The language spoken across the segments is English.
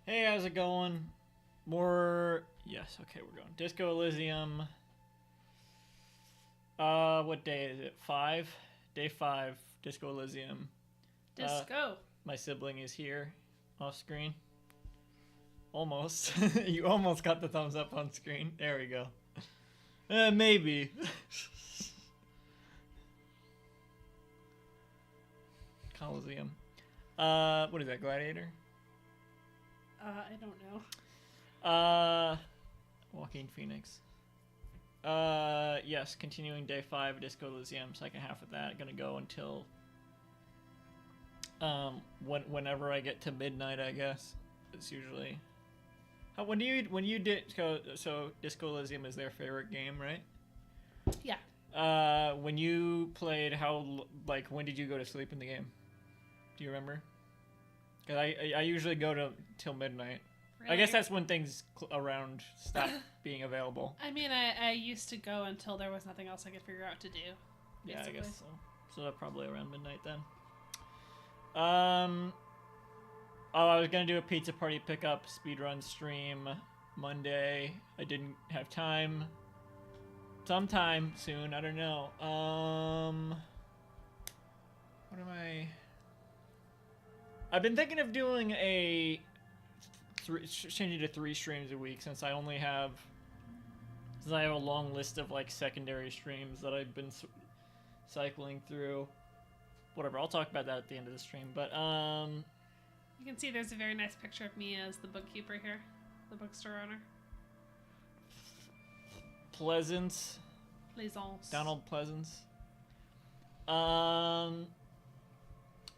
Hey, how's it going? Yes, okay, we're going. Disco Elysium. What day is it? 5? Day 5, Disco Elysium. Disco. My sibling is here, off screen. Almost. You almost got the thumbs up on screen. There we go. Maybe. Coliseum. What is that, Gladiator? I don't know. Joaquin Phoenix. Yes, continuing day 5, Disco Elysium, second half of that. Gonna go until, whenever I get to midnight, I guess. It's usually... when you did, so Disco Elysium is their favorite game, right? Yeah. When you played, when did you go to sleep in the game? Do you remember? Cause I usually go till midnight. Really? I guess that's when things around stop being available. I mean, I used to go until there was nothing else I could figure out to do. Yeah, basically. I guess so. So that's probably around midnight then. Oh, I was gonna do a pizza party pickup speedrun stream Monday. I didn't have time. Sometime soon, I don't know. What am I? I've been thinking of doing changing to 3 streams a week since I have a long list of like secondary streams that I've been cycling through. Whatever, I'll talk about that at the end of the stream. But You can see there's a very nice picture of me as the bookkeeper here, the bookstore owner. Pleasance. Plaisance. Donald Pleasance.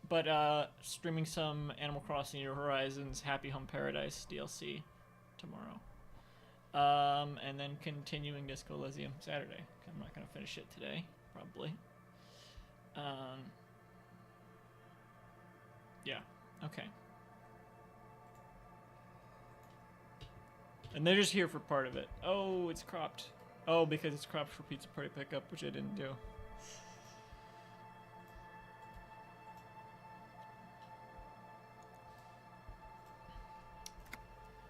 But streaming some Animal Crossing New Horizons Happy Home Paradise DLC tomorrow. And then continuing Disco Elysium Saturday. I'm not gonna finish it today, probably. Yeah. Okay. And they're just here for part of it. Oh, it's cropped. Oh, because it's cropped for Pizza Party Pickup, which I didn't do.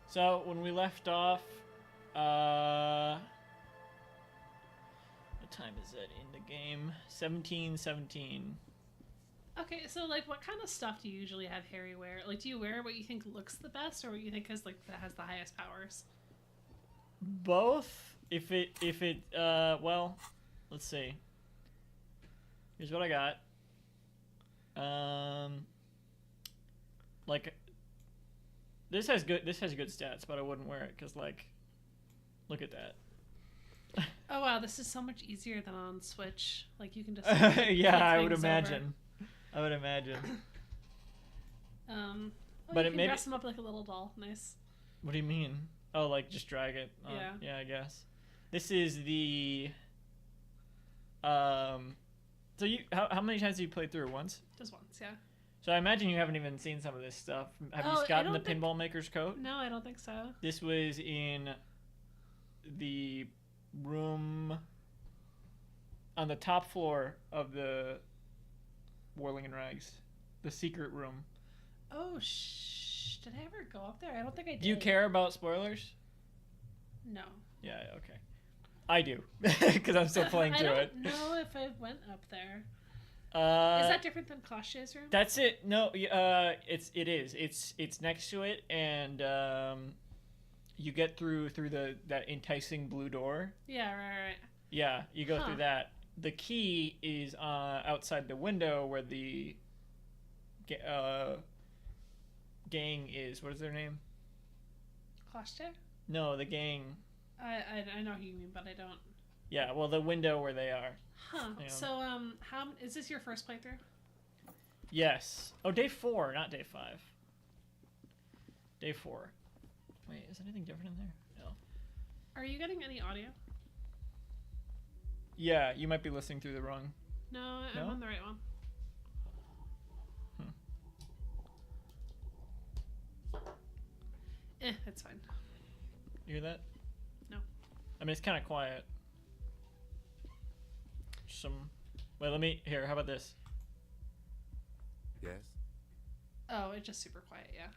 So, when we left off, what time is it in the game? 17:17. Okay, so like, what kind of stuff do you usually have Harry wear? Like, do you wear what you think looks the best, or what you think has that has the highest powers? Both. Well, let's see. Here's what I got. Like, this has good stats, but I wouldn't wear it because, like, look at that. Oh wow, this is so much easier than on Switch. Like, you can just yeah, I would imagine. I would imagine. But you can dress him up like a little doll. Nice. What do you mean? Oh, like just drag it. Yeah. Yeah, I guess. This is the. So how many times have you played through? Once? Just once, yeah. So I imagine you haven't even seen some of this stuff. Have you gotten the Pinball Maker's coat? No, I don't think so. This was in the room on the top floor of the Whirling and Rags, the secret room. Oh, did I ever go up there? I don't think I did. Do you care about spoilers? No. Yeah, okay. I do, because I'm still playing through it. I don't know if I went up there. Is that different than Kosh's room? That's it. No, it is. It's next to it, and you get through that enticing blue door. Yeah, right. Yeah, you go through that. The key is outside the window where the gang is. What is their name? Kosh? No, the gang. I know who you mean, but I don't. Yeah, well, the window where they are. Huh. So, how is this your first playthrough? Yes. Oh, day 4, not day 5. Day 4. Wait, is anything different in there? No. Are you getting any audio? Yeah, you might be listening through the wrong. No, I'm on the right one. It's fine. You hear that? No. I mean, it's kind of quiet. Wait, how about this? Yes? Oh, it's just super quiet, yeah.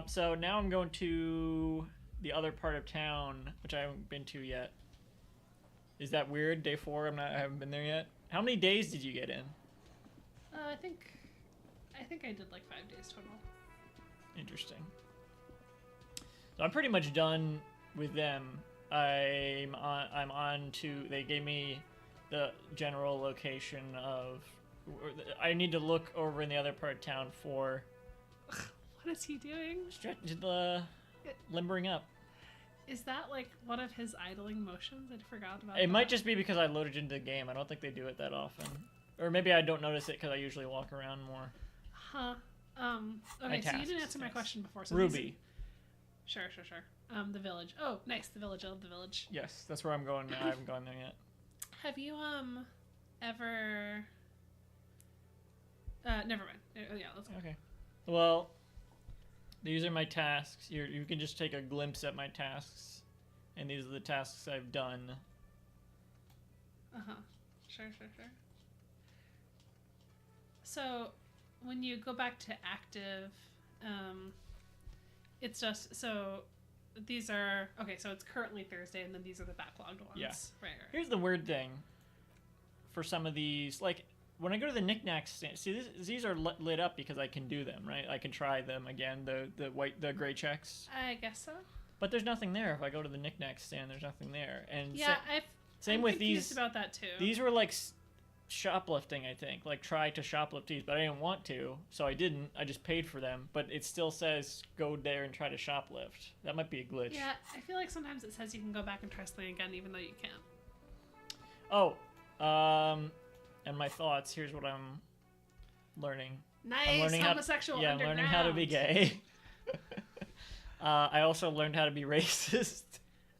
So now I'm going to the other part of town, which I haven't been to yet. Is that weird? Day 4, I haven't been there yet. How many days did you get in? I think I did like 5 days total. Interesting. So I'm pretty much done with them. I'm on to. They gave me the general location of. I need to look over in the other part of town for. What is he doing? Limbering up. Is that like one of his idling motions? I forgot about It that. might just be because I loaded into the game. I don't think they do it that often. Or maybe I don't notice it because I usually walk around more. Huh. Okay, so you didn't answer my question before. So Ruby. Sure. The village. Oh, nice. The village. I love the village. Yes, that's where I'm going now. I haven't gone there yet. Have you, ever... never mind. Yeah, let's go. Okay. Well, these are my tasks. You can just take a glimpse at my tasks. And these are the tasks I've done. Uh-huh. Sure. So, when you go back to active, it's just, so these are, okay, so it's currently Thursday, and then these are the backlogged ones. Yeah. Right. Here's the weird thing. For some of these, like, when I go to the knickknack stand, see, these are lit up because I can do them, right? I can try them again, the gray checks. I guess so. But there's nothing there. If I go to the knickknack stand, there's nothing there. And Yeah, same I'm with confused these. about that too. These were like shoplifting, I think. Like try to shoplift these, but I didn't want to, so I didn't. I just paid for them, but it still says go there and try to shoplift. That might be a glitch. Yeah, I feel like sometimes it says you can go back and try something again, even though you can't. Oh, and my thoughts. Here's what I'm learning. Nice, I'm learning homosexual I'm learning how to be gay. I also learned how to be racist.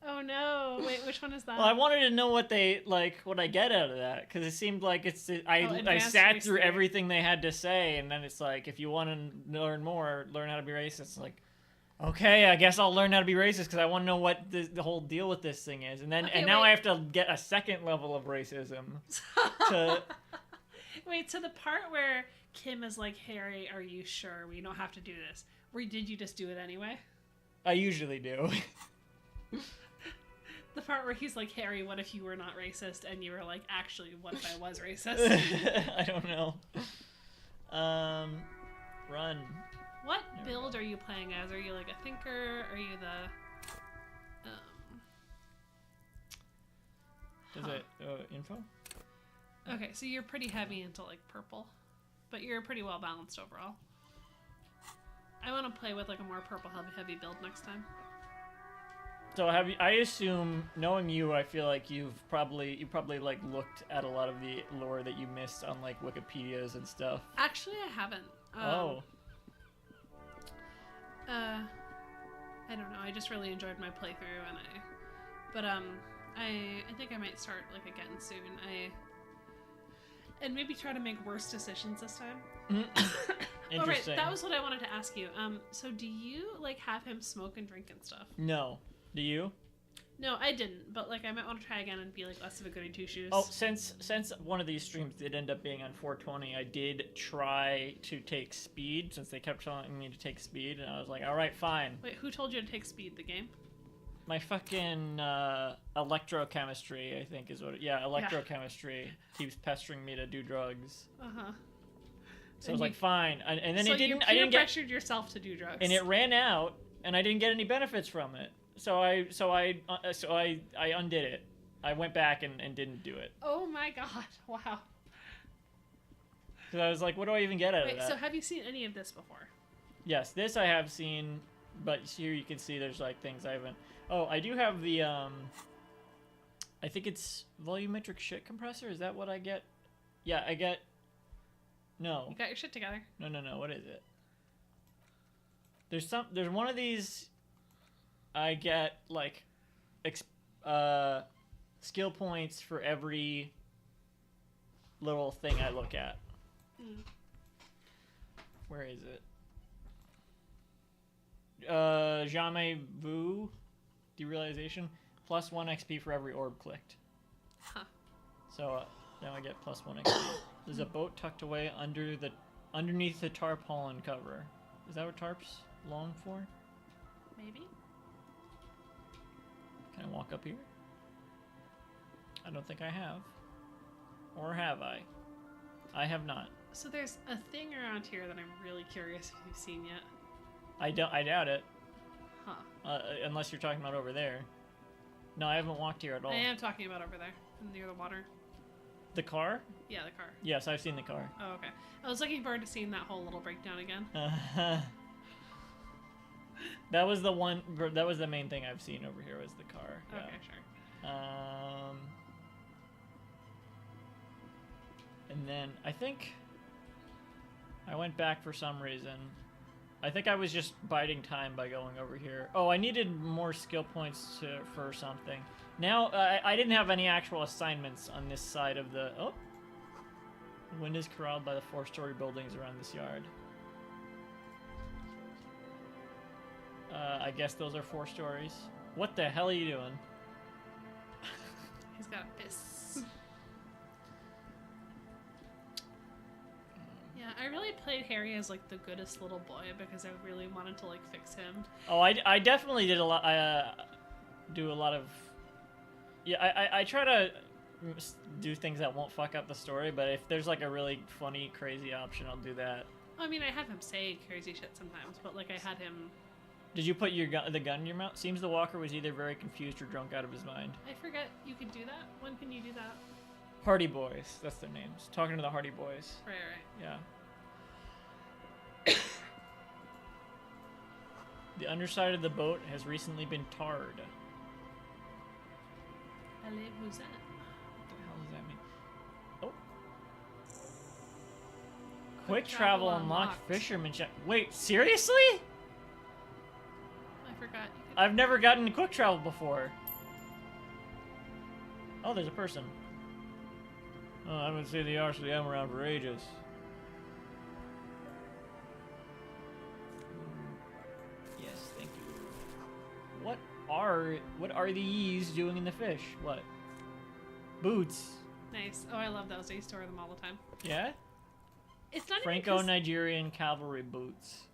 Oh no! Wait, which one is that? Well, I wanted to know what I get out of that, because it seemed like I sat through everything they had to say, and then it's like, if you want to learn more, learn how to be racist. It's like, okay, I guess I'll learn how to be racist because I want to know what the whole deal with this thing is, and then now I have to get a second level of racism. Wait, so the part where Kim is like, Harry, are you sure we don't have to do this? Or did you just do it anyway? I usually do. The part where he's like, Harry, what if you were not racist? And you were like, actually, what if I was racist? I don't know. Run. What build are you playing as? Are you like a thinker? Are you the... Is it info? Okay, so you're pretty heavy into like purple. But you're pretty well balanced overall. I want to play with like a more purple heavy build next time. So I assume, knowing you, I feel like you probably like looked at a lot of the lore that you missed on like Wikipedias and stuff. Actually, I haven't. I don't know. I just really enjoyed my playthrough, I think I might start like again soon. And maybe try to make worse decisions this time. Interesting. Oh, right, that was what I wanted to ask you. So do you like have him smoke and drink and stuff? No. Do you? No, I didn't. But like, I might want to try again and be like less of a goody two shoes. Oh, since one of these streams did end up being on 420, I did try to take speed since they kept telling me to take speed, and I was like, all right, fine. Wait, who told you to take speed? The game? My fucking electrochemistry, I think is what. Electrochemistry keeps pestering me to do drugs. So I was like, fine, and then so it didn't. You pressured yourself to do drugs, and it ran out, and I didn't get any benefits from it. So I undid it. I went back and didn't do it. Oh my god! Wow. Because I was like, what do I even get out of that? So have you seen any of this before? Yes, this I have seen, but here you can see there's like things I haven't. Oh, I do have the I think it's volumetric shit compressor. Is that what I get? Yeah, I get. No. You got your shit together. No. What is it? There's one of these. I get like skill points for every little thing I look at. Where is it? Jamais vu derealization, +1 XP for every orb clicked. Huh. So now I get +1 XP. There's a boat tucked away underneath the tarpaulin cover. Is that what tarps? long for? Maybe. Can I walk up here? I don't think I have. Or have I? I have not. So there's a thing around here that I'm really curious if you've seen yet. I doubt it. Huh. Unless you're talking about over there. No, I haven't walked here at all. I am talking about over there, near the water. The car? Yeah, the car. Yes, I've seen the car. Oh, okay. I was looking forward to seeing that whole little breakdown again. That was the one. That was the main thing I've seen over here was the car. Yeah. Okay, sure. And then I think I went back for some reason. I think I was just biding time by going over here. Oh, I needed more skill points for something. Now, I didn't have any actual assignments on this side of the... Oh! The wind is corralled by the 4-story buildings around this yard. I guess those are 4 stories. What the hell are you doing? He's got a piss. Yeah, I really played Harry as like the goodest little boy because I really wanted to like fix him. Oh, I definitely did a lot. I do a lot of. Yeah, I try to do things that won't fuck up the story, but if there's like a really funny, crazy option, I'll do that. I mean, I have him say crazy shit sometimes, but like I had him. Did you put the gun in your mouth? Seems the walker was either very confused or drunk out of his mind. I forget you could do that. When can you do that? Hardy Boys, that's their names. Talking to the Hardy Boys. Right, right. Yeah. The underside of the boat has recently been tarred. Allez, who's that? What the hell does that mean? Oh. Quick travel unlocked. Fisherman check. Wait, seriously? I forgot. You could... I've never gotten quick travel before. Oh, there's a person. Oh, I haven't seen the RCM around for ages. Yes, thank you. What are these doing in the fish? What? Boots. Nice. Oh, I love those. I used to wear them all the time. Yeah? It's not even Franco-Nigerian cavalry boots.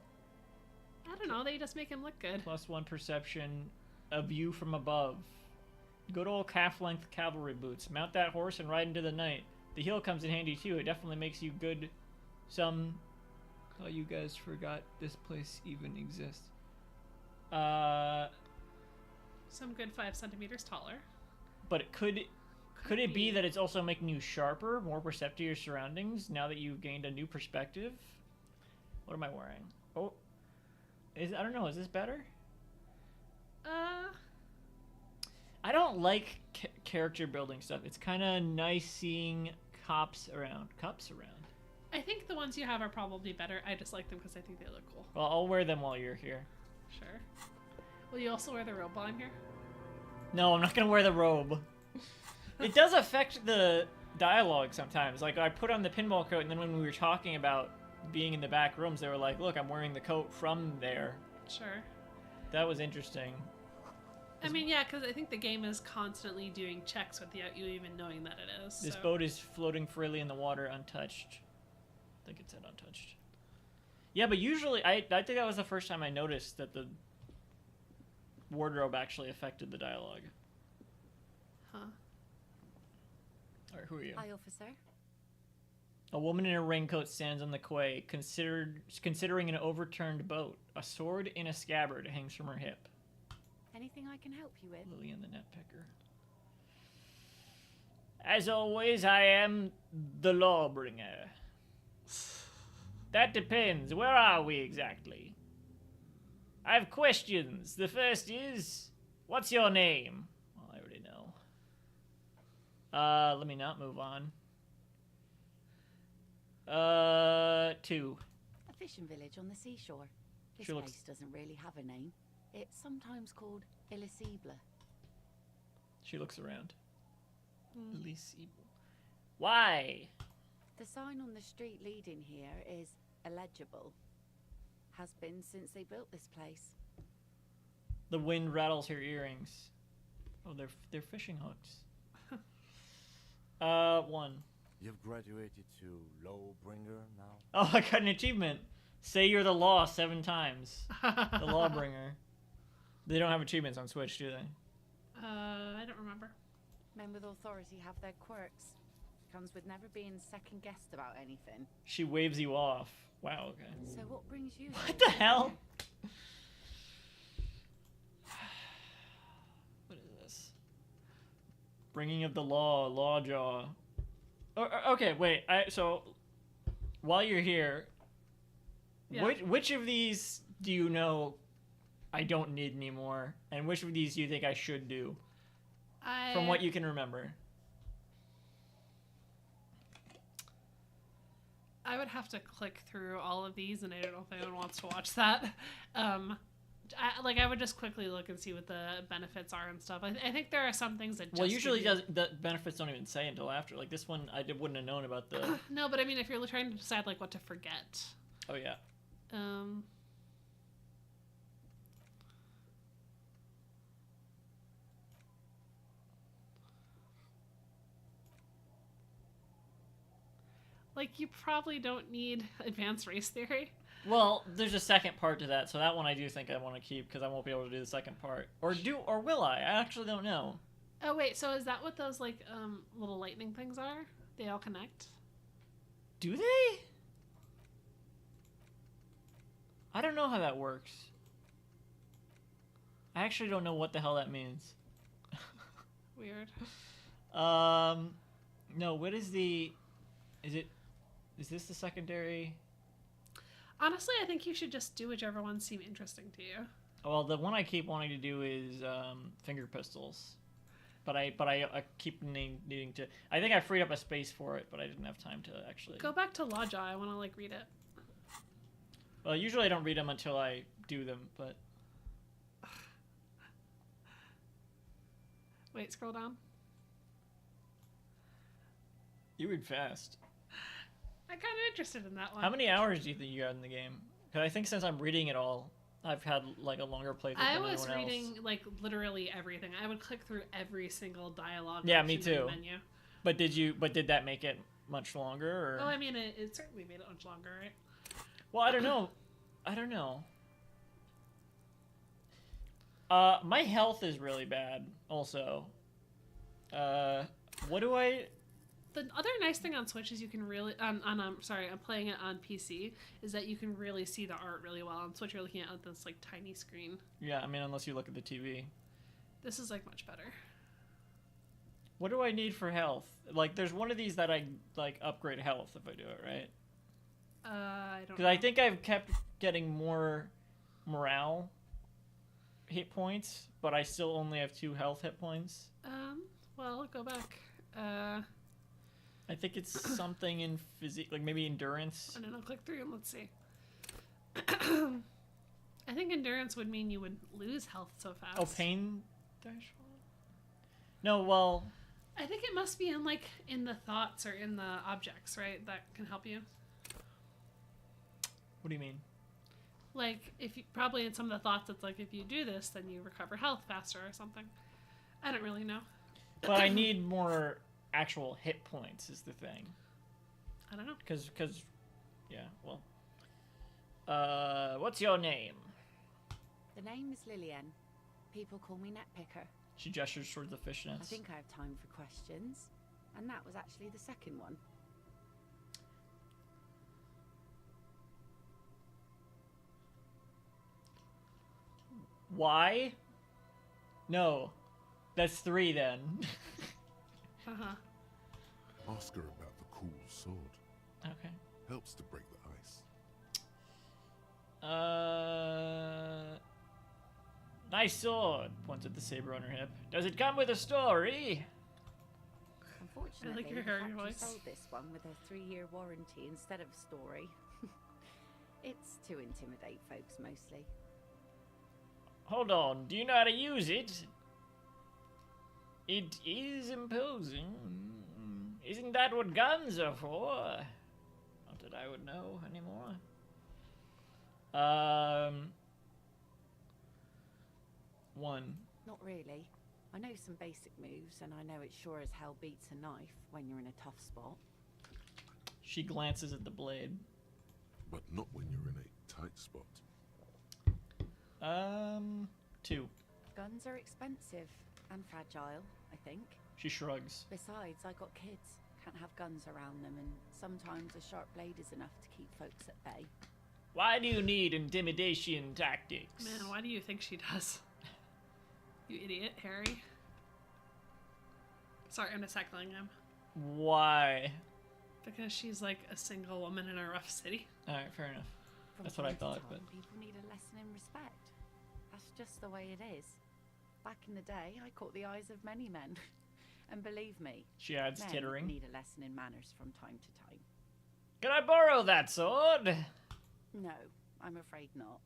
I don't know. They just make him look good. +1 perception. A view from above. Good old calf-length cavalry boots. Mount that horse and ride into the night. The heel comes in handy too. It definitely makes you good. Oh, you guys forgot this place even exists. Some good 5 centimeters taller. But it could it be that it's also making you sharper, more perceptive to your surroundings now that you've gained a new perspective? What am I wearing? Oh, I don't know. Is this better? I don't like character building stuff. It's kind of nice seeing cups around. I think the ones you have are probably better. I just like them because I think they look cool. Well, I'll wear them while you're here. Sure. Will you also wear the robe while I'm here? No, I'm not gonna wear the robe. It does affect the dialogue sometimes. Like, I put on the pinball coat, and then when we were talking about being in the back rooms, they were like, look, I'm wearing the coat from there. Sure. That was interesting. I mean, yeah, because I think the game is constantly doing checks without you even knowing that it is. This so. boat is floating freely in the water, untouched. I think it said untouched. Yeah, but usually, I think that was the first time I noticed that the wardrobe actually affected the dialogue. Huh. Alright, who are you? Hi, officer. A woman in a raincoat stands on the quay, considering an overturned boat. A sword in a scabbard hangs from her hip. Anything I can help you with? Lillian the Netpicker. As always, I am the lawbringer. That depends. Where are we exactly? I have questions. The first is, what's your name? Well, I already know. Let me not move on. 2. A fishing village on the seashore. This She place looks- doesn't really have a name. It's sometimes called Elysium. She looks around. Elysium. Why? The sign on the street leading here is illegible. Has been since they built this place. The wind rattles her earrings. Oh, they're fishing hooks. 1. You've graduated to Lawbringer now? Oh, I got an achievement. Say you're the law 7 times. The Lawbringer. They don't have achievements on Switch, do they? I don't remember. Men with authority have their quirks. Comes with never being second guessed about anything. She waves you off. Wow, okay. So what brings you What the hell? What is this? Bringing of the law, Lawjaw. Okay, wait. So, while you're here, Yeah. which of these do you know I don't need anymore, and which of these do you think I should do? From what you can remember. I would have to click through all of these, and I don't know if anyone wants to watch that. I would just quickly look and see what the benefits are and stuff. I think there are some things that just Usually the benefits don't even say until after. Like this one, wouldn't have known about the. No, but I mean, if you're trying to decide like what to forget. Oh yeah. Like, you probably don't need advanced race theory. Well, there's a second part to that, so that one I do think I want to keep because I won't be able to do the second part. Or will I? I actually don't know. Oh wait, so is that what those like little lightning things are? They all connect? Do they? I don't know how that works. I actually don't know what the hell that means. Weird. No, what is the... Is this the secondary? Honestly, I think you should just do whichever ones seem interesting to you. Well, the one I keep wanting to do is finger pistols. But I keep needing to... I think I freed up a space for it, but I didn't have time to actually... Go back to Lawjaw. I want to, like, read it. Well, usually I don't read them until I do them, but... Wait, scroll down. You read fast. I'm kind of interested in that one. How many hours do you think you got in the game? Because I think since I'm reading it all, I've had like a longer playthrough than anyone else. I was reading like literally everything. I would click through every single dialogue. Yeah, me too. Menu. But did that make it much longer? Or? Oh, I mean, it certainly made it much longer, right? Well, I don't know. My health is really bad. Also, what do I? The other nice thing on Switch is you can really I'm playing it on PC, is that you can really see the art really well. On Switch, you're looking at this like tiny screen. Yeah, I mean, unless you look at the TV. This is like much better. What do I need for health? Like, there's one of these that I like upgrade health if I do it right. I don't. Because I think I've kept getting more morale hit points, but I still only have 2 health hit points. Well, go back. I think it's something in physique, like maybe endurance. I don't know. Click through and let's see. I think endurance would mean you would lose health so fast. Oh, pain threshold? No, well... I think it must be in the thoughts or in the objects, right? That can help you. What do you mean? Like, probably in some of the thoughts, it's like, if you do this, then you recover health faster or something. I don't really know. But I need more actual hit points is the thing. I don't know. Because, yeah, well. What's your name? The name is Lillian. People call me Netpicker. She gestures towards the I fishnets. think I have time for questions. And that was actually the second one. Why? No. That's 3 then. Uh-huh. Ask her about the cool sword. Okay. Helps to break the ice. Nice sword, points at the saber on her hip. Does it come with a story? Unfortunately, your the hair factory voice. sold this one with a 3-year warranty instead of a story. It's to intimidate folks mostly. Hold on, do you know how to use it? It is imposing. Isn't that what guns are for? Not that I would know anymore. One. Not really. I know some basic moves, and I know it sure as hell beats a knife when you're in a tough spot. She glances at the blade. But not when you're in a tight spot. 2. Guns are expensive and fragile, I think. She shrugs. Besides, I got kids. Can't have guns around them, and sometimes a sharp blade is enough to keep folks at bay. Why do you need intimidation tactics? Man, why do you think she does? You idiot, Harry. Sorry, I'm just heckling him. Why? Because she's like a single woman in a rough city. Alright, fair enough. From That's what I time to thought, time, but- people need a lesson in respect. That's just the way it is. Back in the day, I caught the eyes of many men. And believe me, She adds men tittering. need a lesson in manners from time to time. Can I borrow that sword? No, I'm afraid not.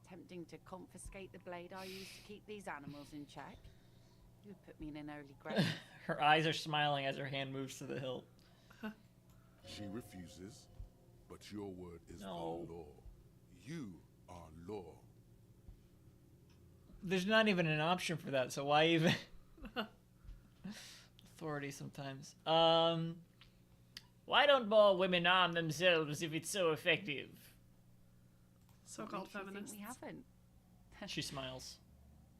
Tempting to confiscate the blade I used to keep these animals in check. You would put me in an early grave. Her eyes are smiling as her hand moves to the hilt. She refuses, but your word is No. the law. You are law. There's not even an option for that, so why even? Authority sometimes. Why don't more women arm themselves if it's so effective? So-called What makes you think feminists. we haven't. She smiles.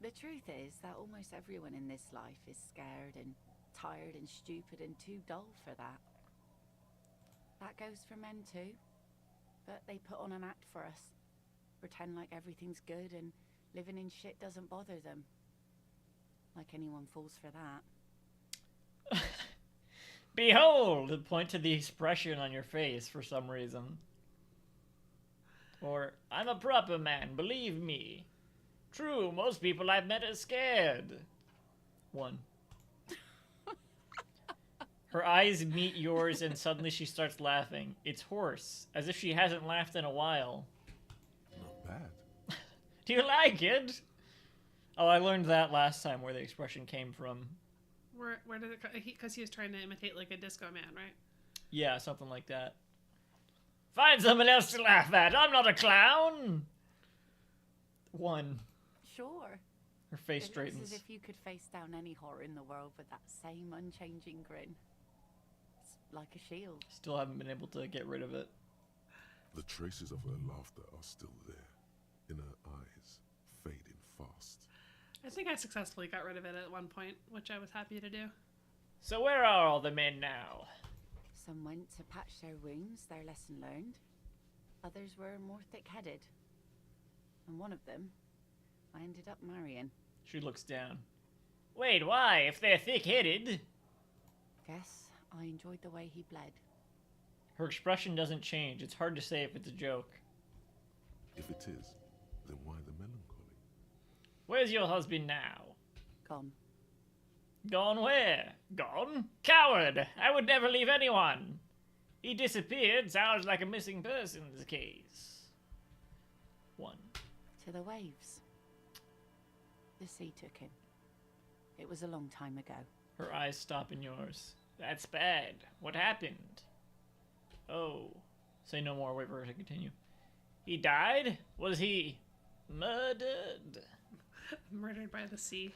The truth is that almost everyone in this life is scared and tired and stupid and too dull for that. That goes for men too. But they put on an act for us. Pretend like everything's good and living in shit doesn't bother them. Like anyone falls for that. Behold! Point to the expression on your face for some reason. Or, I'm a proper man, believe me. True, most people I've met are scared. 1. Her eyes meet yours and suddenly she starts laughing. It's hoarse, as if she hasn't laughed in a while. Not bad. Do you like it? Oh, I learned that last time where the expression came from. Where did it go? Because he was trying to imitate like a disco man, right? Yeah, something like that. Find someone else to laugh at. I'm not a clown. 1. Sure. Her face It looks straightens. as if you could face down any horror in the world with that same unchanging grin. It's like a shield. Still haven't been able to get rid of it. The traces of her laughter are still there, in her eyes, fading fast. I think I successfully got rid of it at one point, which I was happy to do. So where are all the men now? Some went to patch their wounds, their lesson learned. Others were more thick-headed. And one of them, I ended up marrying. She looks down. Wait, why? If they're thick-headed. Guess I enjoyed the way he bled. Her expression doesn't change. It's hard to say if it's a joke. If it is, then why the melancholy? Where's your husband now? Gone. Gone where? Gone? Coward! I would never leave anyone. He disappeared. Sounds like a missing persons case. 1. To the waves. The sea took him. It was a long time ago. Her eyes stop in yours. That's bad. What happened? Oh. Say no more. Wait for her to continue. He died? Was he murdered? Murdered by the sea.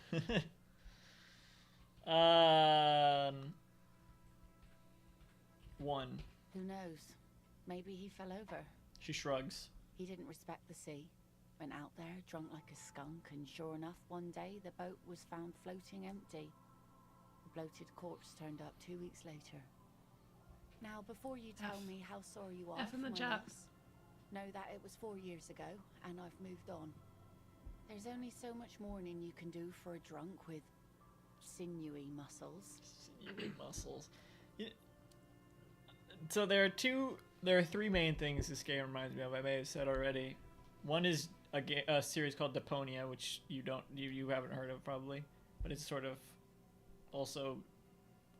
1. Who knows? Maybe he fell over. She shrugs. He didn't respect the sea. Went out there, drunk like a skunk, and sure enough, one day the boat was found floating empty. The bloated corpse turned up 2 weeks later. Now, before you tell F. me how sorry you are F for in the my chat. loss, know that it was 4 years ago, and I've moved on. There's only so much mourning you can do for a drunk with sinewy muscles. Sinewy muscles. So there are 3 main things this game reminds me of. I may have said already. One is a series called Deponia, which you haven't heard of probably, but it's sort of also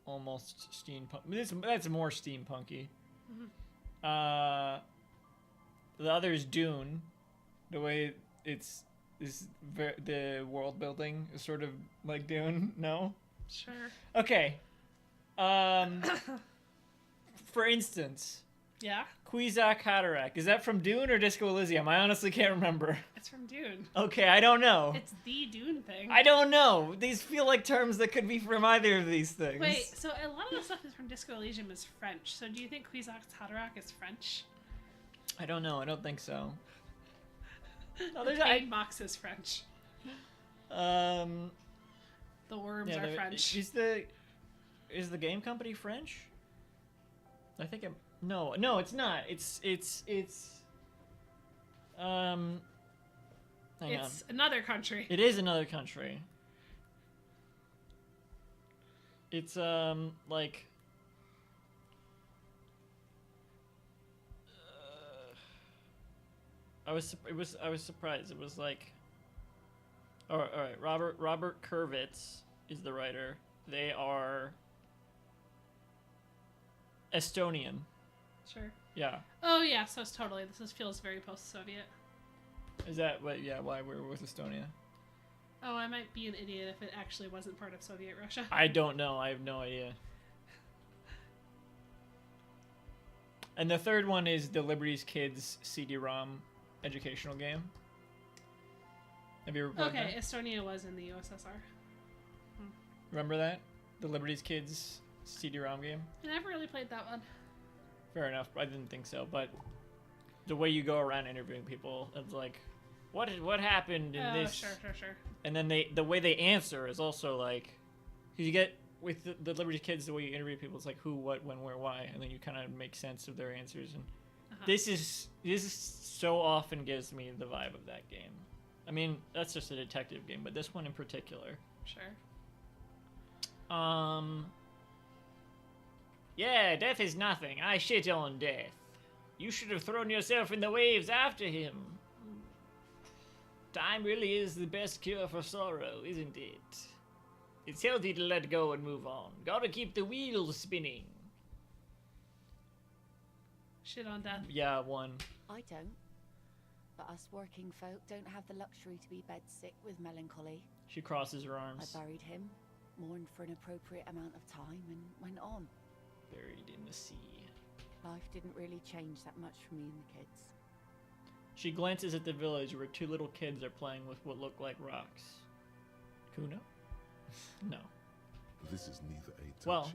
almost steampunk. That's more steampunky. Mhm. The other is Dune. The way the world building is sort of like Dune. No. Sure. Okay. For instance, Yeah, Kwisatz Haderach. Is that from Dune or Disco Elysium? I honestly can't remember. it's from Dune. Okay, I don't know. It's the Dune thing. I don't know. These feel like terms that could be from either of these things. Wait, so a lot of the stuff is from Disco Elysium is French. So do you think Kwisatz Haderach is French? I don't know. I don't think so. No, there's Pain Mox is French. The worms are French. Is the game company French? I think no, it's not. It's hang on. Another country. It is another country. It's like I was surprised. It was like all right. Robert Kurvitz is the writer. They are Estonian. Sure. Yeah. Oh yeah, so it's totally. Feels very post-Soviet. Is that what? Yeah. Why we're with Estonia? Oh, I might be an idiot if it actually wasn't part of Soviet Russia. I don't know. I have no idea. And the third one is the Liberty's Kids CD-ROM educational game. Have you ever played Okay, that? Estonia was in the USSR. Remember that? The Liberty's Kids CD-ROM game? I never really played that one. Fair enough. I didn't think so, but the way you go around interviewing people, it's like, what happened in this? Sure. And then the way they answer is also like, 'cause you get with the Liberty Kids, the way you interview people, it's like who, what, when, where, why, and then you kind of make sense of their answers. And this is so often gives me the vibe of that game. I mean, that's just a detective game, but this one in particular. Sure. Yeah, death is nothing. I shit on death. You should have thrown yourself in the waves after him. Time really is the best cure for sorrow, isn't it? It's healthy to let go and move on. Gotta keep the wheels spinning. Shit on death. Yeah, one. I don't. But us working folk don't have the luxury to be bedsick with melancholy. She crosses her I arms. buried him, mourned for an appropriate amount of time, and went on. Buried in the sea. Life didn't really change that much for me and the kids. She glances at the village where two little kids are playing with what look like rocks. Kuno? No. This is neither a touchy Well-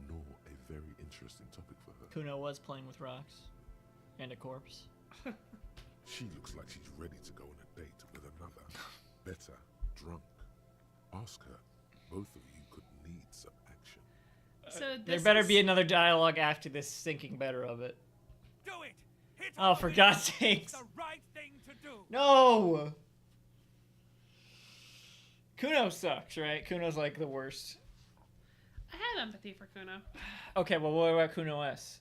nor a very interesting topic for her. Kuno was playing with rocks. And a corpse. She looks like she's ready to go on a date with another. Better, drunk. Ask her. Both of you could need some action. So There this better is- be another dialogue after this, thinking better of it. Do it! Hit Oh, all for the God's It's sakes. the right thing to do! No! Kuno sucks, right? Kuno's like the worst. I have empathy for Kuno. Okay, well, what about Kuno S?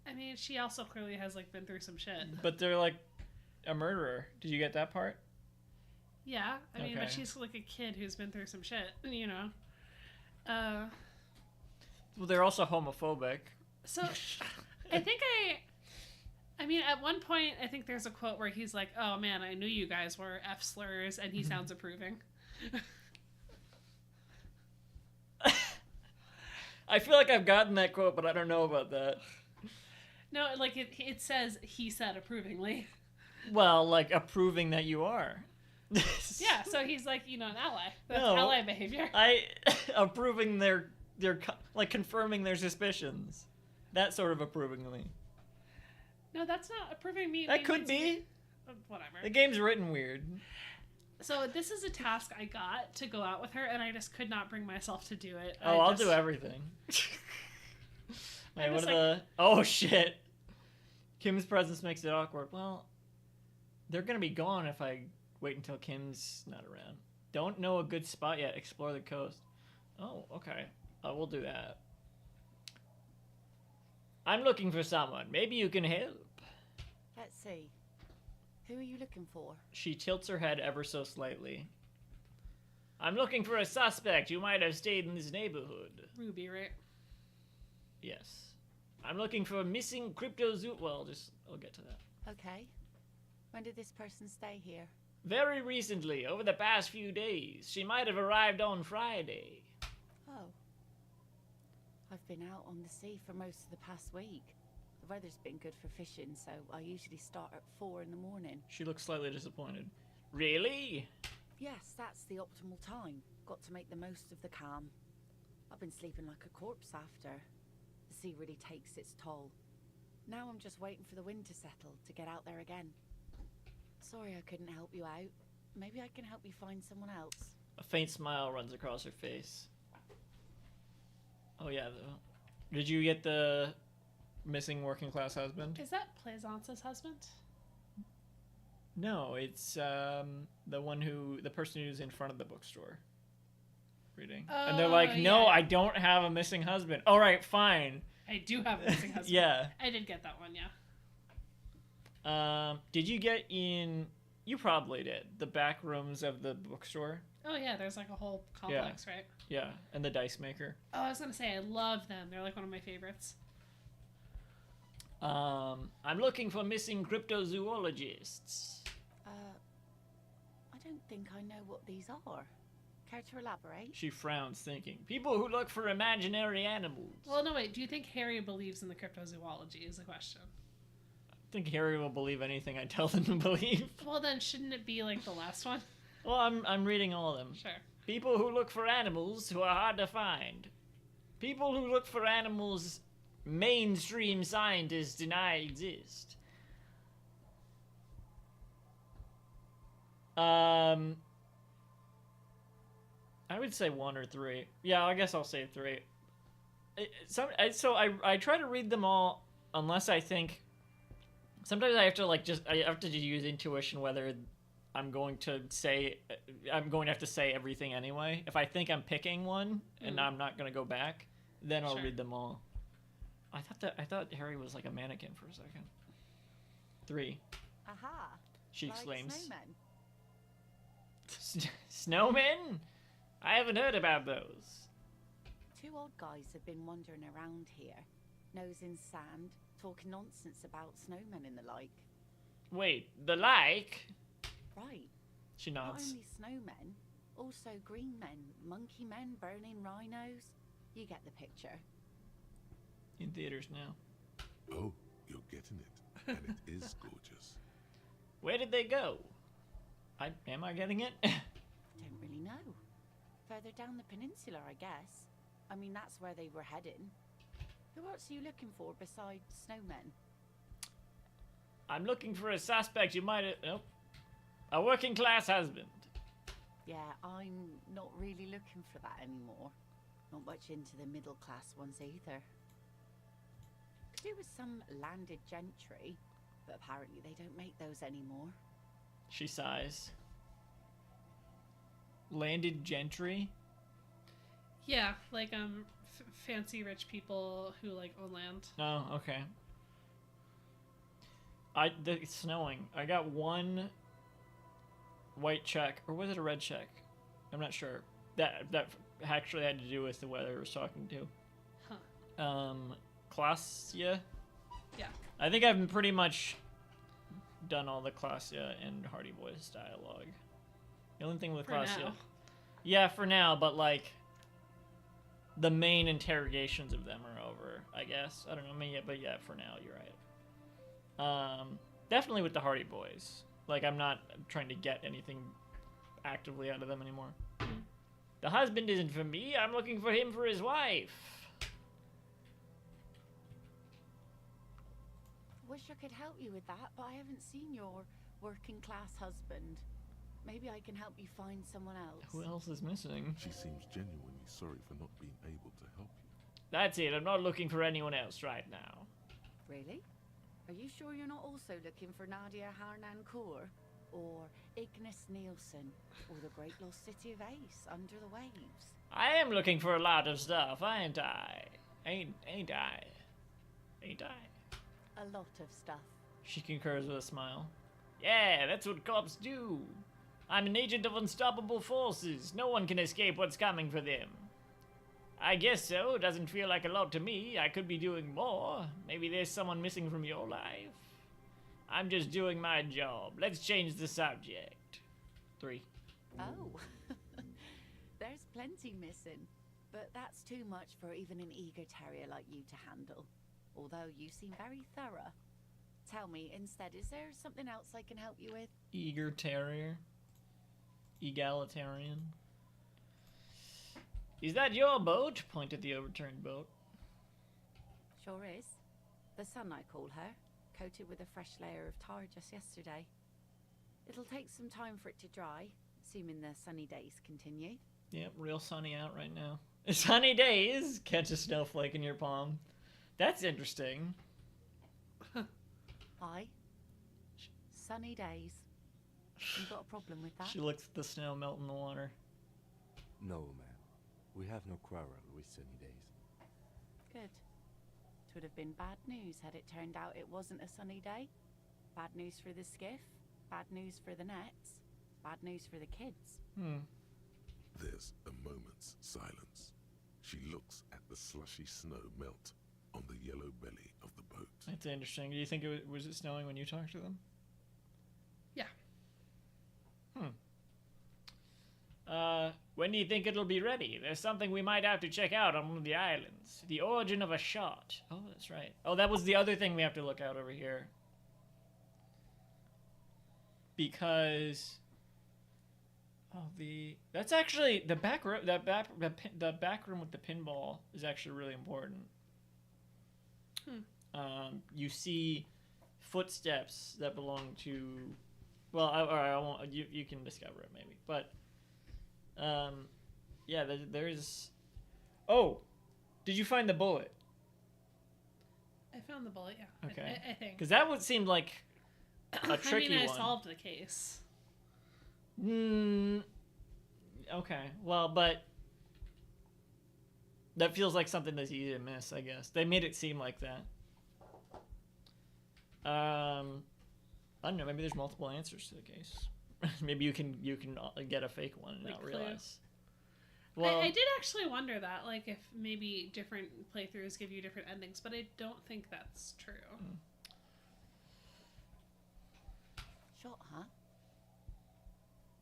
I mean, she also clearly has like been through some shit. But they're like a murderer. Did you get that part? Yeah, I mean, but Okay. she's like a kid who's been through some shit, you know. Well, they're also homophobic. So I mean, at one point, I think there's a quote where he's like, "Oh man, I knew you guys were F slurs," and he sounds approving. I feel like I've gotten that quote, but I don't know about that. No, like it says he said approvingly. Well, like approving that you are. Yeah, so he's like, you know, an ally. That's No. ally behavior. I approving their like confirming their suspicions. That sort of approvingly. No, that's not approving me. That could be. Whatever. The game's written weird. So this is a task I got to go out with her, and I just could not bring myself to do it. Oh, I'll do everything. Wait, I'm what just are the... Oh, shit. Kim's presence makes it awkward. Well, they're gonna be gone if I wait until Kim's not around. Don't know a good spot yet. Explore the coast. Oh, okay. We'll do that. I'm looking for someone. Maybe you can help. Let's see. Who are you looking for? She tilts her head ever so slightly. I'm looking for a suspect. You might have stayed in this neighborhood. Ruby, right? Yes. I'm looking for a missing cryptozoot. Well, I'll get to that. Okay. When did this person stay here? Very recently, over the past few days. She might have arrived on Friday. Oh. I've been out on the sea for most of the past week. The weather's been good for fishing, so I usually start at 4 in the morning. She looks slightly disappointed. Really? Yes, that's the optimal time. Got to make the most of the calm. I've been sleeping like a corpse after. The sea really takes its toll. Now I'm just waiting for the wind to settle to get out there again. Sorry I couldn't help you out. Maybe I can help you find someone else. A faint smile runs across her face. Oh yeah, did you get the missing working class husband? Is that Plaisance's husband? No, it's the person who's in front of the bookstore reading. And they're like, no, yeah. I don't have a missing husband. All right, fine. I do have a missing husband. Yeah. I did get that one, yeah. Did you get in? You probably did. The back rooms of the bookstore. Oh yeah, there's like a whole complex, right? Yeah, and the dice maker. Oh, I was gonna say I love them. They're like one of my favorites. I'm looking for missing cryptozoologists. I don't think I know what these are. Care to elaborate? She frowns, thinking. People who look for imaginary animals. Well, no, wait. Do you think Harry believes in the cryptozoology is the question. I think Harry will believe anything I tell them to believe. Well, then shouldn't it be like the last one? Well, I'm reading all of them. Sure. People who look for animals who are hard to find. People who look for animals mainstream scientists deny exist. I would say 1 or 3. Yeah, I guess I'll say 3. I try to read them all unless I think. Sometimes I have to I have to use intuition whether I'm going to have to say everything anyway. If I think I'm picking one and I'm not going to go back, then I'll read them all. I thought Harry was like a mannequin for a second. 3. Aha. She Like exclaims. snowmen. Snowmen? I haven't heard about those. 2 odd guys have been wandering around here, nose in sand, talking nonsense about snowmen and the like. Wait, the like? Right. She Not nods. only snowmen, also green men, monkey men, burning rhinos. You get the picture. In theaters now. Oh, you're getting it. And it is gorgeous. Where did they go? Am I getting it? Don't really know. Further down the peninsula, I guess. I mean, that's where they were heading. Who else are you looking for besides snowmen? I'm looking for a suspect you might have... Nope. A working class husband. Yeah, I'm not really looking for that anymore. Not much into the middle class ones either. Could do with some landed gentry, but apparently they don't make those anymore. She sighs. Landed gentry? Yeah, like fancy rich people who like own land. Oh, okay. It's snowing. I got 1 white check, or was it a red check? I'm not sure. That actually had to do with the weather I was talking to. Huh. Classia? Yeah. I think I've pretty much done all the Classia and Hardy Boys dialogue. The only thing with For Classia... now. Yeah, for now, but like... The main interrogations of them are over, I guess. I don't know, I mean, yeah, but yeah, for now, you're right. Definitely with the Hardy Boys. Like, I'm not trying to get anything actively out of them anymore. The husband isn't for me, I'm looking for him for his wife. Wish I could help you with that, but I haven't seen your working class husband. Maybe I can help you find someone else. Who else is missing? She seems genuinely sorry for not being able to help you. That's it, I'm not looking for anyone else right now. Really? Are you sure you're not also looking for Nadia Harnancourt? Or Ignis Nielsen? Or the great lost city of Ace, Under the Waves? I am looking for a lot of stuff, ain't I? Ain't I? A lot of stuff. She concurs with a smile. Yeah, that's what cops do. I'm an agent of unstoppable forces. No one can escape what's coming for them. I guess so. Doesn't feel like a lot to me. I could be doing more. Maybe there's someone missing from your life. I'm just doing my job. Let's change the subject. 3. Oh. There's plenty missing. But that's too much for even an eager terrier like you to handle. Although you seem very thorough. Tell me, instead, is there something else I can help you with? Eager terrier. Egalitarian. Is that your boat? Point at the overturned boat. Sure is. The sun, I call her. Coated with a fresh layer of tar just yesterday. It'll take some time for it to dry, assuming the sunny days continue. Yep, real sunny out right now. Sunny days. Catch a snowflake in your palm. That's interesting. Aye. Sunny days. You got a problem with that? She looks at the snow melt in the water. No, ma'am. We have no quarrel with sunny days. Good. It would have been bad news had it turned out it wasn't a sunny day. Bad news for the skiff, bad news for the nets, bad news for the kids. There's a moment's silence. She looks at the slushy snow melt on the yellow belly of the boat. That's interesting. Do you think was it snowing when you talked to them? Yeah. When do you think it'll be ready? There's something we might have to check out on one of the islands. The origin of a shot. Oh, that's right. Oh, that was the other thing we have to look out over here. Because that's actually the back room. The back room with the pinball is actually really important. You see footsteps that belong to. Well, I won't. You can discover it maybe, but. Yeah, there's. Oh, did you find the bullet? I found the bullet, yeah. Okay. I think. Because that would seem like a tricky I one. solved the case. Okay. Well, but that feels like something that's easy to miss, I guess. They made it seem like that. I don't know. Maybe there's multiple answers to the case. Maybe you can get a fake one and Like not Clue. realize. Well, I did actually wonder that, like, if maybe different playthroughs give you different endings, but I don't think that's true. Shot, huh?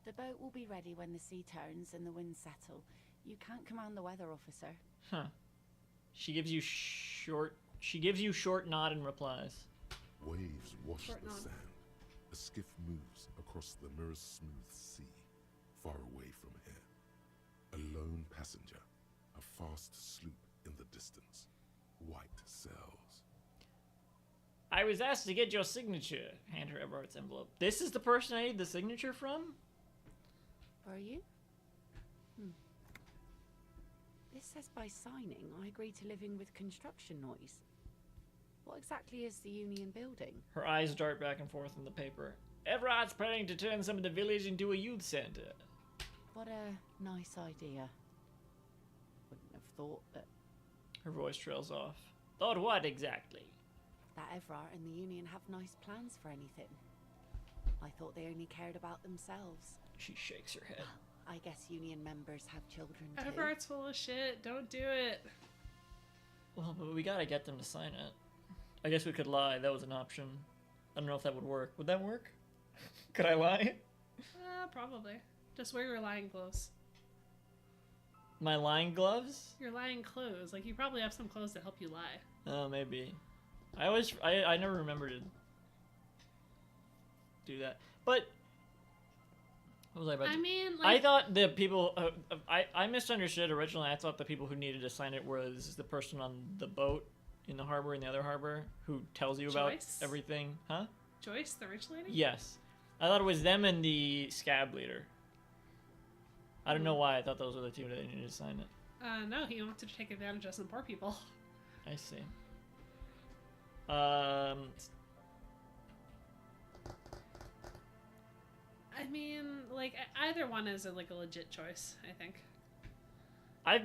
The boat will be ready when the sea turns and the winds settle. You can't command the weather, officer. Huh. She gives you short nod and replies. Waves wash Short the nod. sand. A skiff moves across the mirror-smooth sea, far away from here. A lone passenger, a fast sloop in the distance. White sails. I was asked to get your signature. Hand her Everart's envelope. This is the person I need the signature from? Were you? This says by signing, I agree to living with construction noise. What exactly is the Union building? Her eyes dart back and forth in the paper. Everart's planning to turn some of the village into a youth center. What a nice idea. Wouldn't have thought that Her voice trails off. Thought what exactly? Everard and the Union have nice plans for anything. I thought they only cared about themselves. She shakes her head. I guess Union members have children too. Everart's full of shit. Don't do it. Well, but we gotta get them to sign it. I guess we could lie. That was an option. I don't know if that would work. Would that work? Could I lie? Probably. Just wear your lying clothes. My lying gloves? Your lying clothes. Like, you probably have some clothes to help you lie. Oh, maybe. I never remembered to do that. But what was I about to... I mean, I like... thought the people... I misunderstood originally. I thought the people who needed to sign it was the person on the boat in the harbor, in the other harbor, who tells you about Joyce? everything. Huh? Joyce, the rich lady? Yes. I thought it was them and the scab leader. I don't know why. I thought those were the two that needed to sign it. No, he wanted to take advantage of some poor people. I see. I mean, like, either one is a legit choice, I think. I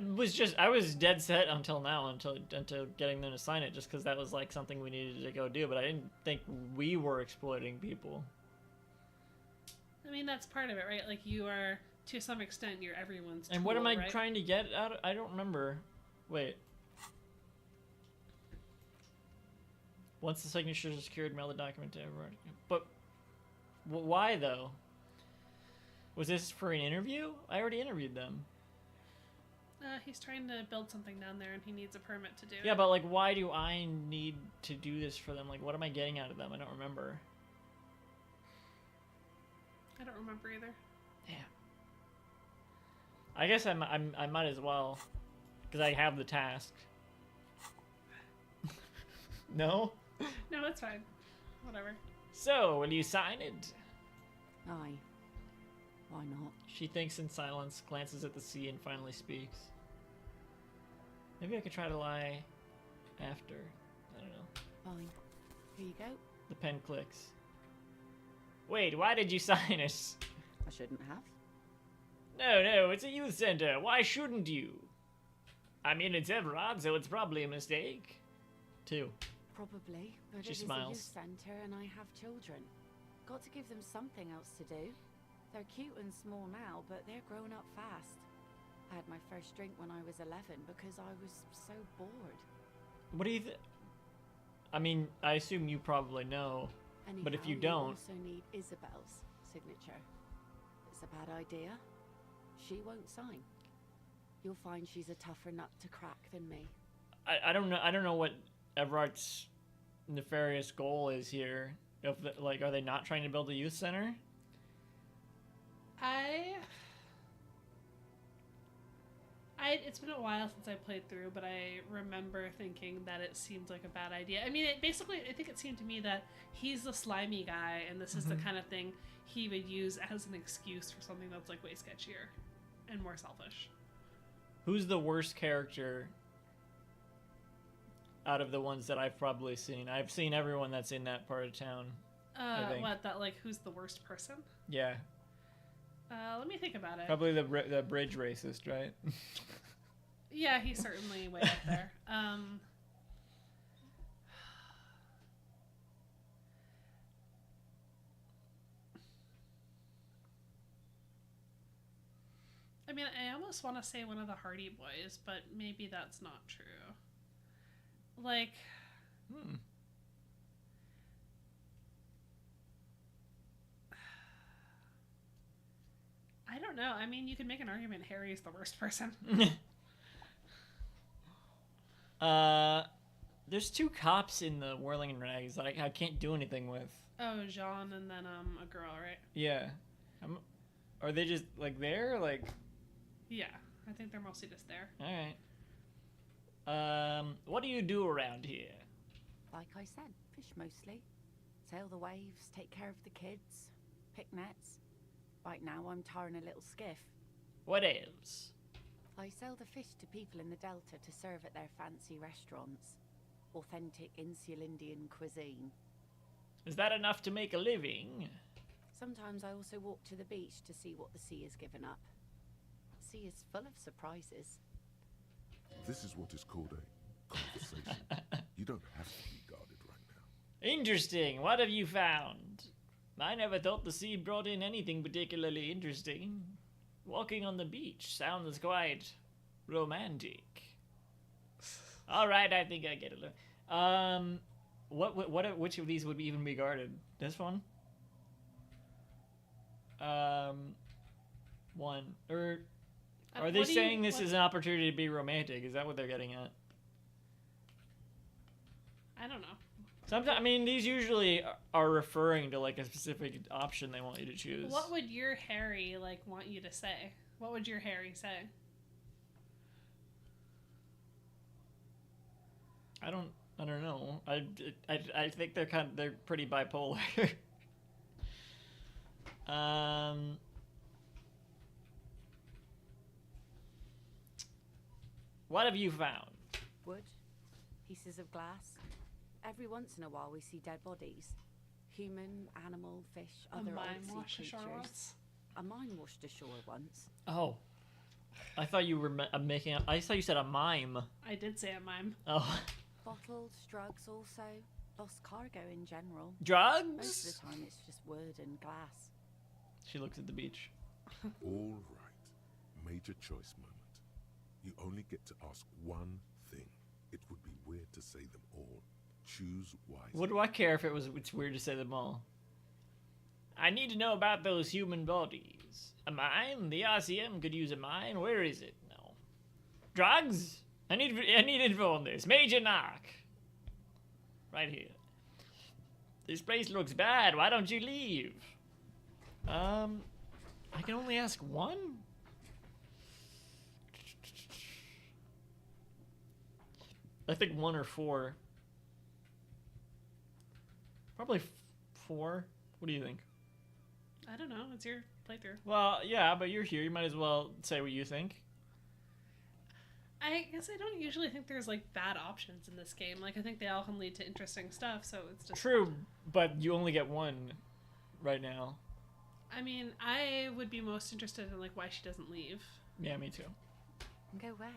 was dead set until now, until getting them to sign it, just because that was like something we needed to go do. But I didn't think we were exploiting people. I mean, that's part of it, right? Like, you are, to some extent, you're everyone's And what am tool, I right? trying to get out of? I don't remember. Wait. Once the signature is secured, mail the document to everyone. But why though? Was this for an interview? I already interviewed them. He's trying to build something down there, and he needs a permit to do it. Yeah, but like, why do I need to do this for them? Like, what am I getting out of them? I don't remember. I don't remember either. Damn. I guess I might as well, because I have the task. No? No, it's fine. Whatever. So, will you sign it? Aye. Why not? She thinks in silence, glances at the sea, and finally speaks. Maybe I could try to lie after. I don't know. Fine. Here you go. The pen clicks. Wait, why did you sign it? I shouldn't have. No, it's a youth center. Why shouldn't you? I mean, it's Everard, so it's probably a mistake. 2. Probably, but She it is a smiles. youth centre and I have children. Got to give them something else to do. They're cute and small now, but they're growing up fast. I had my first drink when I was 11 because I was so bored. What do you I mean, I assume you probably know. Anyhow, But if you don't- also need Isabel's signature. It's a bad idea. She won't sign. You'll find she's a tougher nut to crack than me. I don't know what Everard's nefarious goal is here. If like, are they not trying to build a youth center? It's been a while since I played through, but I remember thinking that it seemed like a bad idea. I mean, I think it seemed to me that he's the slimy guy, and this is the kind of thing he would use as an excuse for something that's like way sketchier and more selfish. Who's the worst character out of the ones that I've probably seen? I've seen everyone that's in that part of town. I think. Who's the worst person? Yeah, Let me think about it. probably the bridge racist, right? Yeah, he's certainly way up there. I mean, I almost want to say one of the Hardy Boys, but maybe that's not true. Like, I don't know. I mean, you could make an argument Harry's the worst person. There's 2 cops in the Whirling and Rags that I can't do anything with. Oh, Jean and then a girl, right? Yeah. Are they just, like, there? Like... Yeah, I think they're mostly just there. Alright. What do you do around here? Like I said, fish mostly. Sail the waves, take care of the kids, pick nets. Right now I'm tarring a little skiff. What else? I sell the fish to people in the Delta to serve at their fancy restaurants. Authentic Insular Indian cuisine. Is that enough to make a living? Sometimes I also walk to the beach to see what the sea has given up. The sea is full of surprises. This is what is called a conversation. You don't have to be guarded right now. Interesting. What have you found? I never thought the sea brought in anything particularly interesting. Walking on the beach sounds quite romantic. All right, I think I get it. Which of these would even be guarded? This one? One. Or are they saying this is an opportunity to be romantic? Is that what they're getting at? I don't know. Sometimes, I mean, these usually are referring to like a specific option they want you to choose. What would your Harry like want you to say? What would your Harry say? I don't know. I think they're pretty bipolar. What have you found? Wood, pieces of glass. Every once in a while we see dead bodies. Human, animal, fish, other old sea washed ashore creatures. once? A mine washed ashore once. Oh, I thought you were making. I thought you said a mime. I did say a mime. Oh, Bottles, drugs also. Lost cargo in general. Most drugs? of the time it's just wood and glass. She looks at the beach. All right. Major choice moment. You only get to ask one thing. It would be weird to say them all. Choose wisely. What do I care if it's weird to say them all? I need to know about those human bodies. A mine? The RCM could use a mine. Where is it? No. Drugs? I need info on this. Major knock. Right here. This place looks bad. Why don't you leave? I can only ask one? I think 1 or 4. Probably 4. What do you think? I don't know. It's your playthrough. Well, yeah, but you're here. You might as well say what you think. I guess I don't usually think there's like bad options in this game. Like I think they all can lead to interesting stuff. So it's just True, but you only get one right now. I mean, I would be most interested in like why she doesn't leave. Yeah, me too. And go where?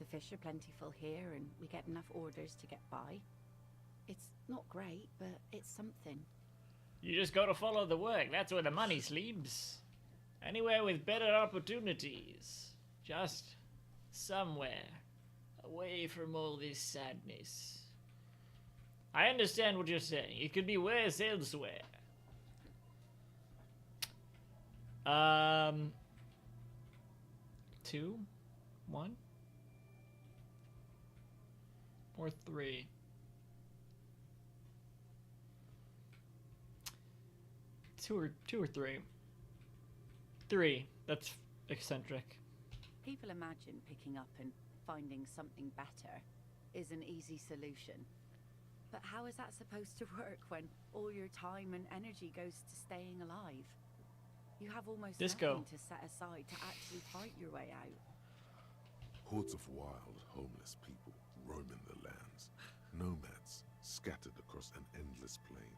The fish are plentiful here and we get enough orders to get by. It's not great, but it's something. You just gotta follow the work. That's where the money sleeps. Anywhere with better opportunities. Just somewhere. Away from all this sadness. I understand what you're saying. It could be worse elsewhere. 2, 1, or 3. Two or 3. 3. That's eccentric. People imagine picking up and finding something better is an easy solution. But how is that supposed to work when all your time and energy goes to staying alive? You have almost Disco. nothing to set aside to actually fight your way out. Hordes of wild, homeless people roaming the lands. Nomads scattered across an endless plain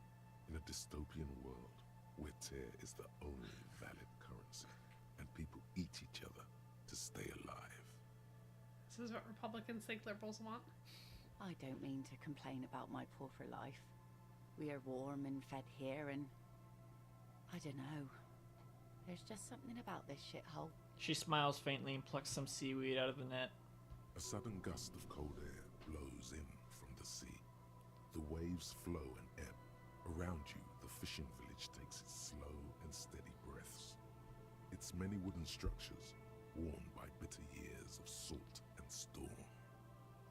in a dystopian world where tear is the only valid currency and people eat each other to stay alive. This is what Republicans think liberals want. I don't mean to complain about my pauper life. We are warm and fed here and... I don't know. There's just something about this shithole. She smiles faintly and plucks some seaweed out of the net. A sudden gust of cold air blows in from the sea. The waves flow and ebb. Around you, the fishing village takes its slow and steady breaths. Its many wooden structures, worn by bitter years of salt and storm.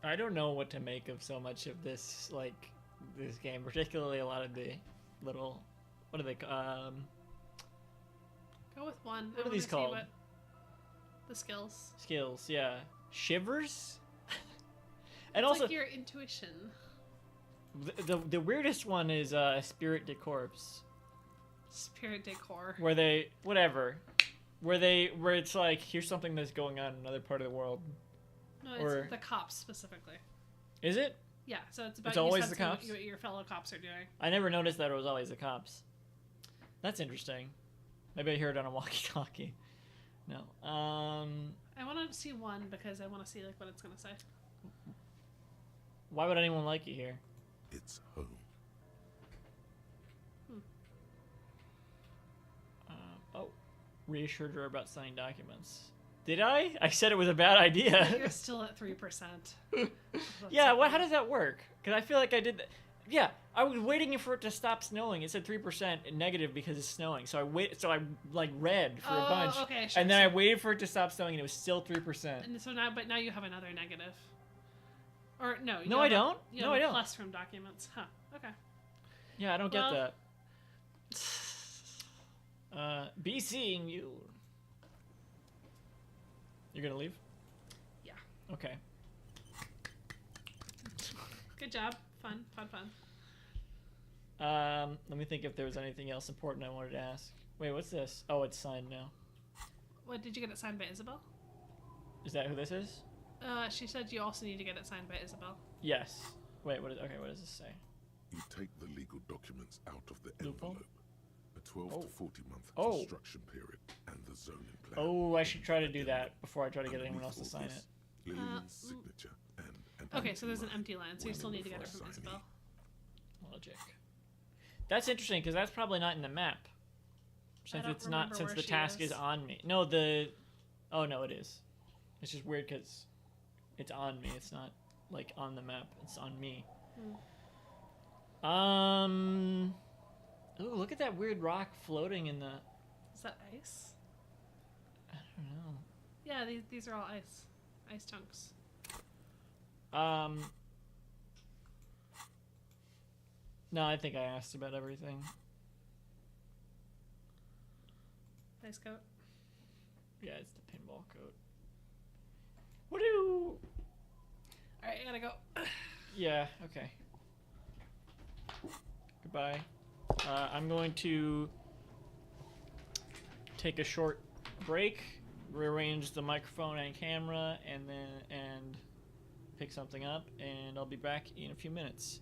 I don't know what to make of so much of this, like, this game, particularly a lot of the little, what are they, Go with one. What I are these wanna see called? what the skills. skills, yeah. Shivers? And It's also, like your intuition. the weirdest one is Spirit de Corpse, Spirit decor. where they, where it's like, here's something that's going on in another part of the world. No, it's or- the cops specifically. Is it? Yeah, so it's about It's you always the sensing cops? what your fellow cops are doing. I never noticed that it was always the cops. That's interesting. Maybe I hear it on a walkie-talkie. No. I want to see one because I want to see like what it's gonna say. Why would anyone like you here? It's home. Oh, reassured her about signing documents. Did I? I said it was a bad idea. You're still at 3%. Yeah, well, how does that work? Because I feel like I did that. Yeah, I was waiting for it to stop snowing. It said 3% negative because it's snowing. So I like read for a bunch. Okay, sure. And then I waited for it to stop snowing and it was still 3%. And so now you have another negative. Or no. No, have I don't. You No, have I a don't. Plus from documents. Huh. Okay. Yeah, I don't Well- get that. Be seeing you. You're gonna leave? Yeah. Okay. Good job. Fun. Let me think if there was anything else important I wanted to ask. Wait, what's this? Oh, it's signed now. What did you get it signed by Isabel? Is that who this is? She said you also need to get it signed by Isabel. Yes. Wait, what does this say? You take the legal documents out of the Loophole? envelope. A 12 Oh. to 40 month Oh. construction period and the zoning plan. Oh, I should try to do that before I try to get anyone else to sign it. Lillian's signature and an Okay, so there's an empty empty line, so you still need to get it from Signing. Isabel. Logic. That's interesting because that's probably not in the map. Since don't it's not, remember since where the she task is is. on me. No, oh no, it is. It's just weird because it's on me. It's not like on the map. It's on me. Ooh, look at that weird rock floating in the. Is that ice? I don't know. Yeah, these are all ice. Ice chunks. No, I think I asked about everything. Nice coat. Yeah, it's the pinball coat. Woo! Alright, I gotta go. Yeah, okay. Goodbye. I'm going to take a short break, rearrange the microphone and camera, and pick something up, and I'll be back in a few minutes.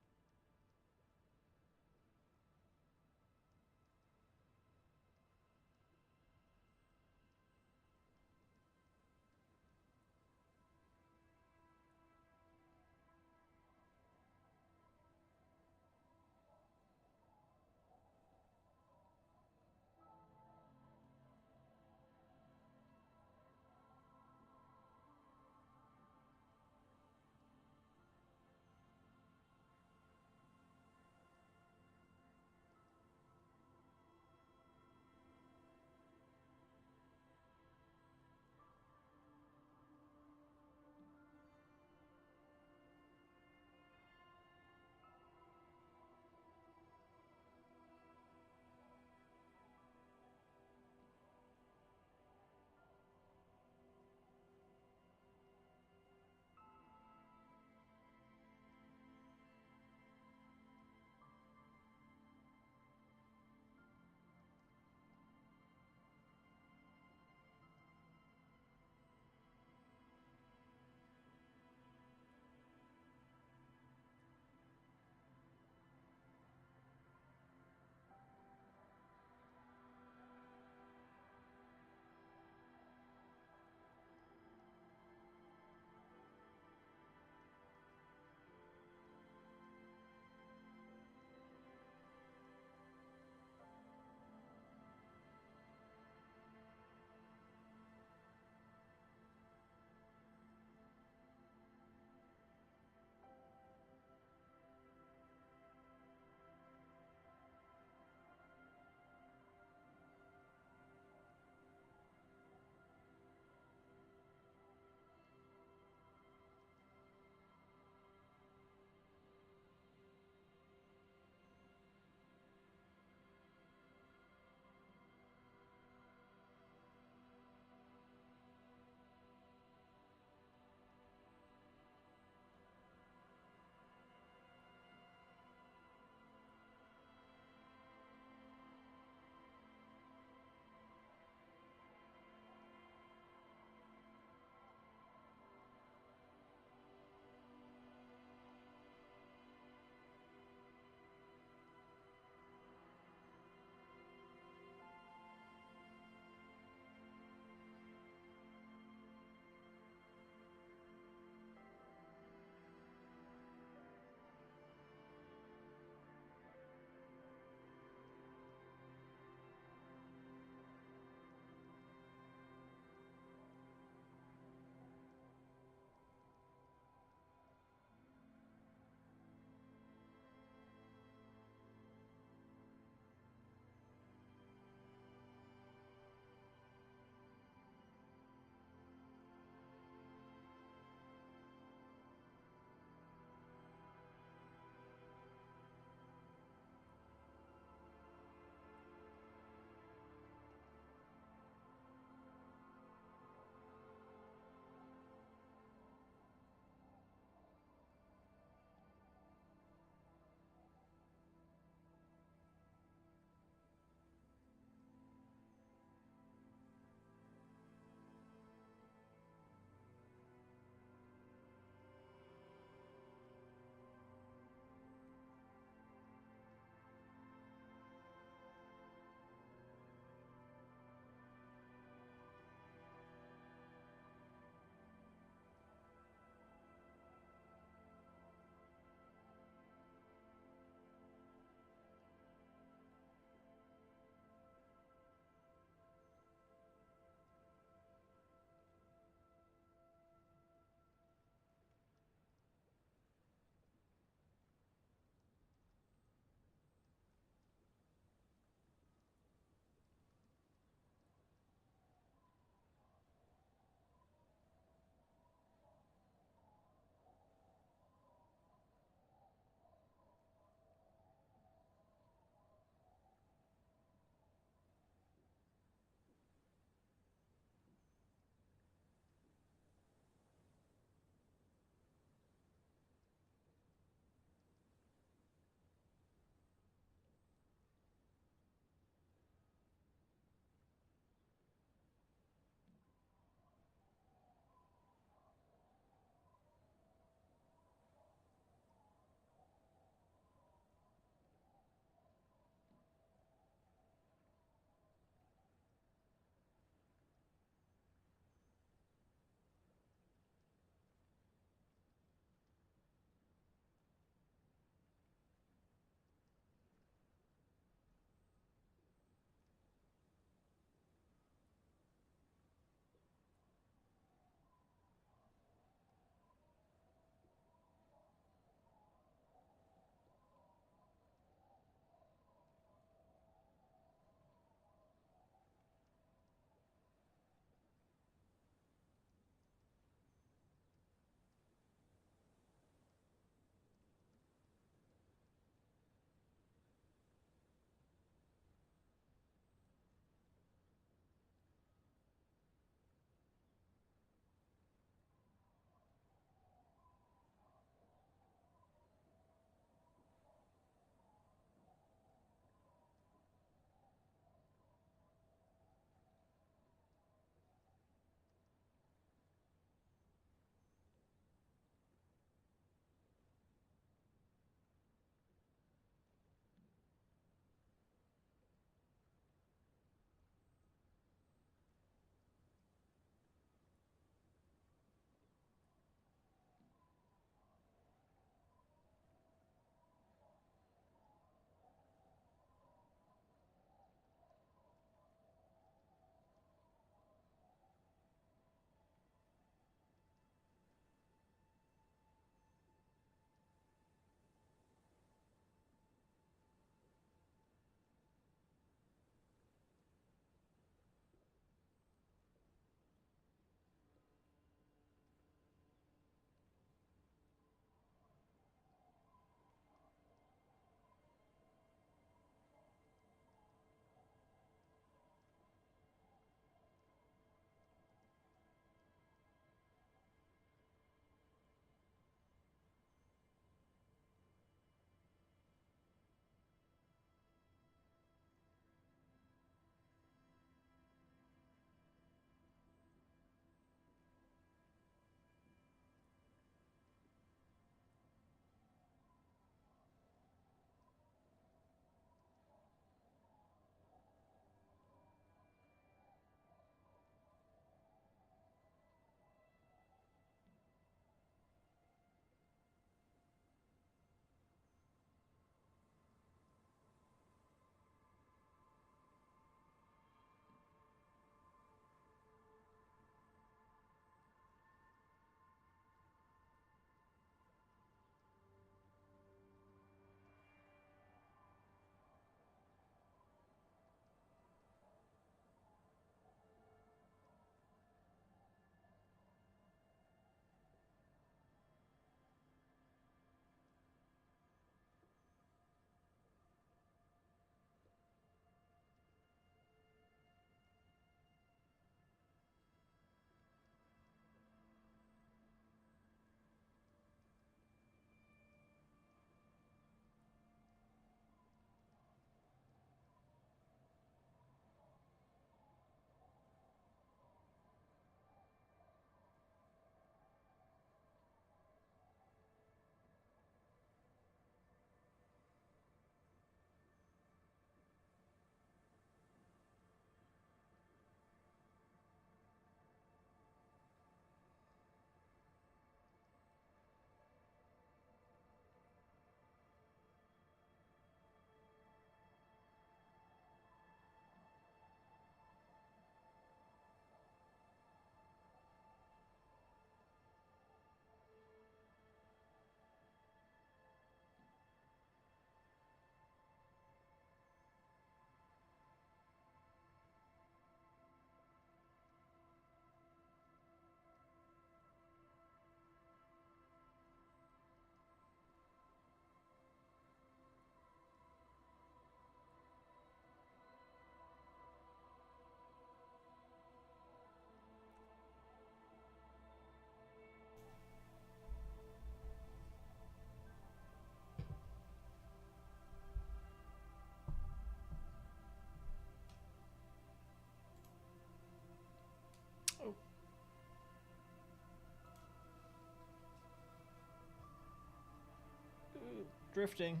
Drifting.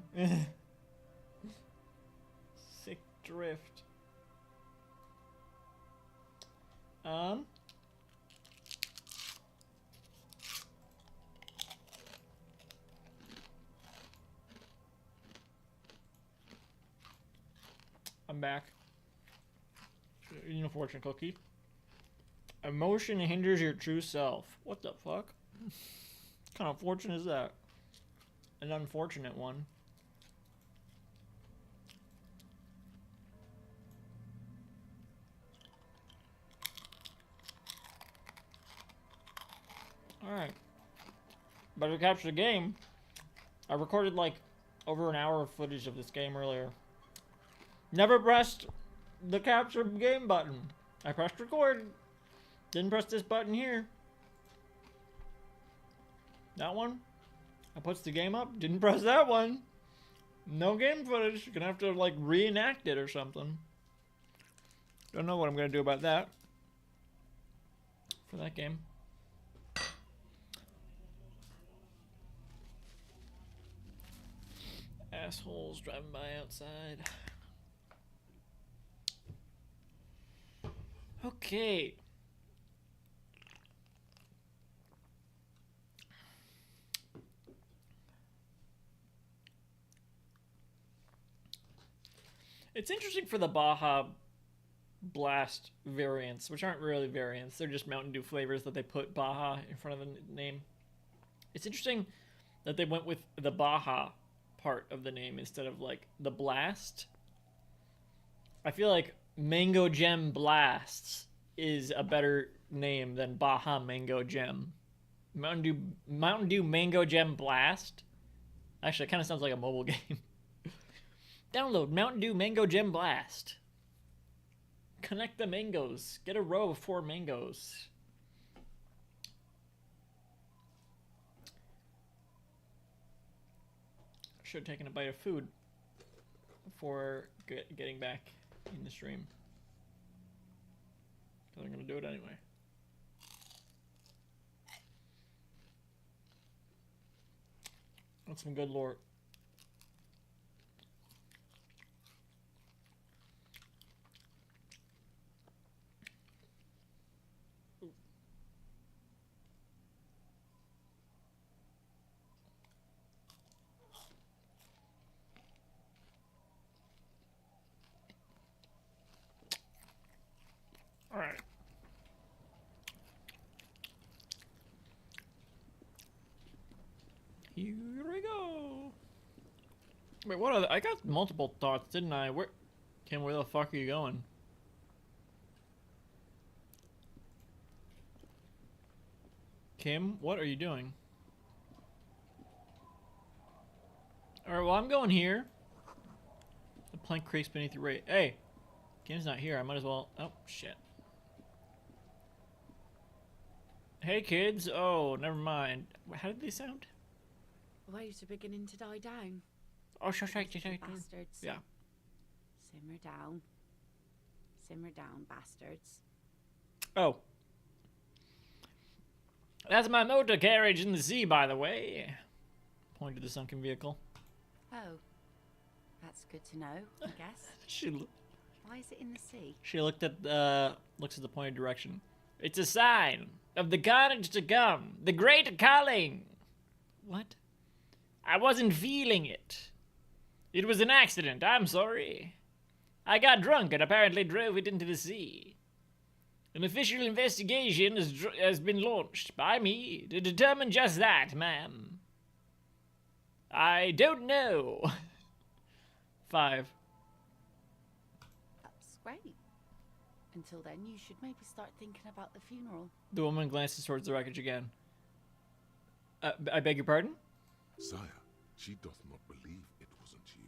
Sick drift. I'm back. Eating a fortune cookie. Emotion hinders your true self. What the fuck? What kind of fortune is that? An unfortunate one. Alright. Better capture the game. I recorded like over an hour of footage of this game earlier. Never pressed the capture game button. I pressed record. Didn't press this button here. That one. I puts the game up. Didn't press that one. No game footage. You're gonna have to like reenact it or something. Don't know what I'm gonna do about that. For that game. Assholes driving by outside. Okay. It's interesting for the Baja Blast variants, which aren't really variants. They're just Mountain Dew flavors that they put Baja in front of the name. It's interesting that they went with the Baja part of the name instead of like the Blast. I feel like Mango Gem Blasts is a better name than Baja Mango Gem. Mountain Dew Mango Gem Blast. Actually, it kind of sounds like a mobile game. Download Mountain Dew Mango Gem Blast. Connect the mangoes. Get a row of 4 mangoes. Should have taken a bite of food before getting back in the stream. But I'm gonna do it anyway. That's some good lore. All right. Here we go. Wait, what are I got multiple thoughts, didn't I? Kim, where the fuck are you going? Kim, what are you doing? Alright, well, I'm going here. The plank creaks beneath your weight. Hey, Kim's not here. I might as well. Oh, shit. Hey, kids. Oh, never mind. How did they sound? The waves are beginning to die down. Oh, shush, Bastards. Yeah. Simmer down. Simmer down, bastards. Oh. That's my motor carriage in the sea, by the way. Point to the sunken vehicle. Oh. That's good to know, I guess. Why is it in the sea? She looks at the pointed direction. It's a sign of the carnage to come. The great calling. What? I wasn't feeling it. It was an accident. I'm sorry. I got drunk and apparently drove it into the sea. An official investigation has been launched by me to determine just that, ma'am. I don't know. 5. That's great. Until then, you should maybe start thinking about the funeral. The woman glances towards the wreckage again. I beg your pardon? Sire, she doth not believe it wasn't you.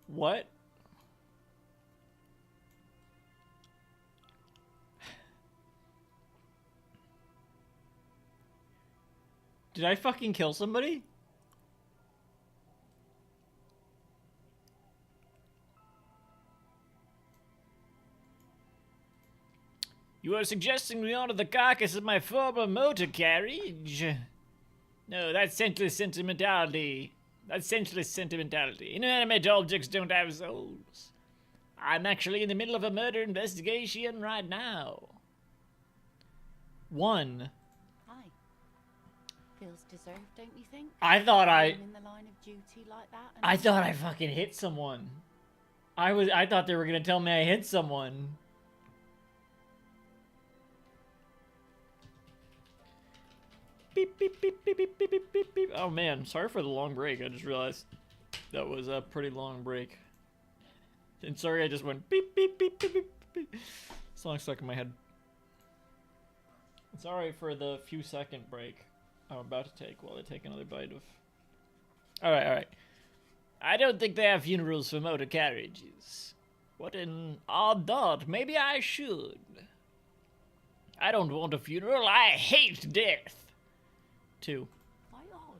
What? Did I fucking kill somebody? You are suggesting we honor the carcass of my former motor carriage? No, that's senseless sentimentality. That's senseless sentimentality. Inanimate objects don't have souls. I'm actually in the middle of a murder investigation right now. 1. Hi. Feels deserved, don't you think? I thought Being in the line of duty like that. And I thought I fucking hit someone. I thought they were gonna tell me I hit someone. Beep beep beep beep beep beep beep beep beep. Oh man, sorry for the long break. I just realized that was a pretty long break. And sorry, I just went beep beep beep beep beep beep. Song stuck in my head. Sorry for the few second break I'm about to take while I take another bite of. All right. I don't think they have funerals for motor carriages. What an odd thought. Maybe I should. I don't want a funeral. I hate death. 2. quite odd.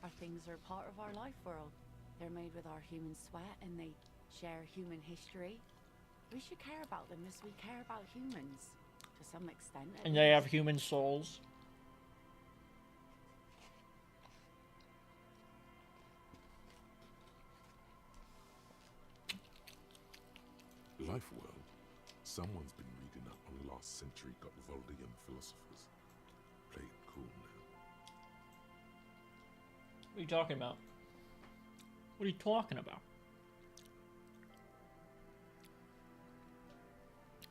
Our things are part of our life world. They're made with our human sweat and they share human history. We should care about them as we care about humans, to some extent. And they have human souls. Life world. Someone's been reading up on last century Gotvaldian philosophers. Play it cool now. What are you talking about? What are you talking about?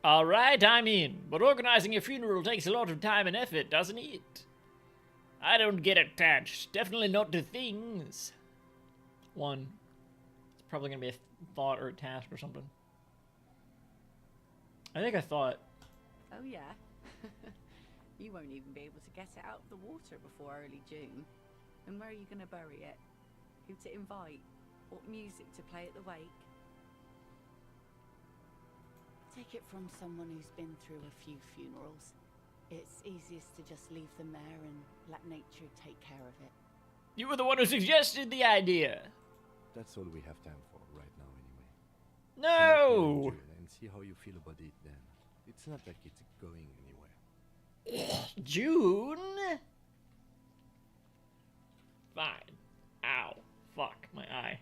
Alright, I'm in. But organizing a funeral takes a lot of time and effort, doesn't it? I don't get attached. Definitely not to things. 1. It's probably gonna be a thought or a task or something. I think I thought. Oh yeah. You won't even be able to get it out of the water before early June. And where are you going to bury it? Who to invite? What music to play at the wake? Take it from someone who's been through a few funerals. It's easiest to just leave them there and let nature take care of it. You were the one who suggested the idea. That's all we have time for right now, anyway. No! And see how you feel about it then. It's not like it's going anywhere. June? Fine. Ow. Fuck. My eye.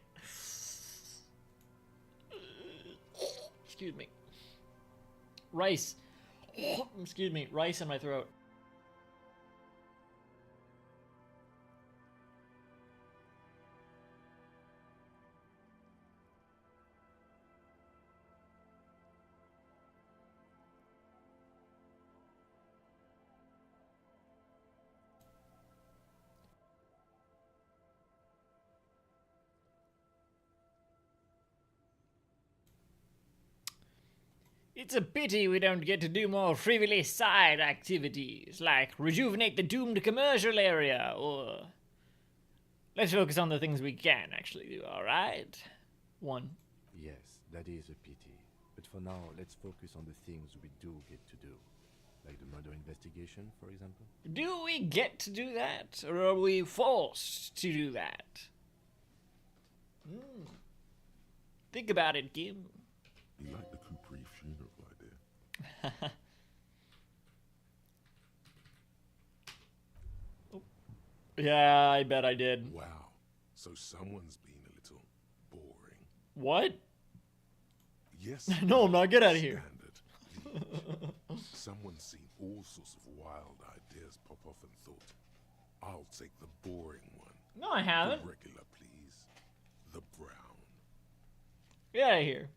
Excuse me. Rice. Excuse me. Rice in my throat. It's a pity we don't get to do more frivolous side activities, like rejuvenate the doomed commercial area, or... Let's focus on the things we can actually do, alright? 1. Yes, that is a pity. But for now, let's focus on the things we do get to do. Like the murder investigation, for example. Do we get to do that, or are we forced to do that? Think about it, Kim. You like the Capri funeral idea? Yeah, I bet I did. Wow. So someone's been a little boring. What? Yes. No, I'm not. Get out of here. Standard liege. Someone's seen all sorts of wild ideas pop off and thought, I'll take the boring one. No, I haven't. The regular, please. The brown. Get out of here.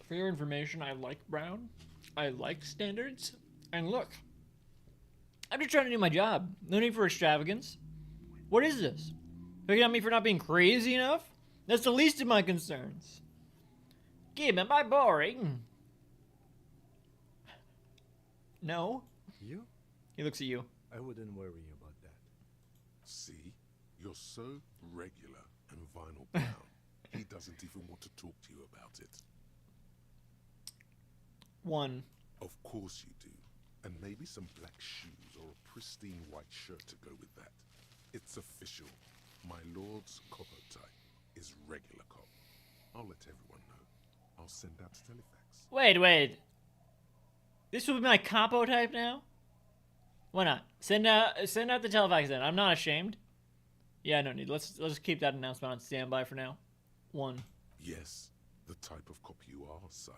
For your information, I like brown. I like standards. And look, I'm just trying to do my job. No need for extravagance. What is this? Picking on me for not being crazy enough? That's the least of my concerns. Kim, am I boring? No. You? He looks at you. I wouldn't worry about that. See? You're so regular and vinyl brown. He doesn't even want to talk to you about it. 1. Of course you do. And maybe some black shoes or a pristine white shirt to go with that. It's official. My lord's copper type is regular cop. I'll let everyone know. I'll send out telefax. Wait. This will be my capo type now? Why not? Send out the telefax then. I'm not ashamed. Yeah, no need. Let's keep that announcement on standby for now. 1. Yes, the type of cop you are, sire.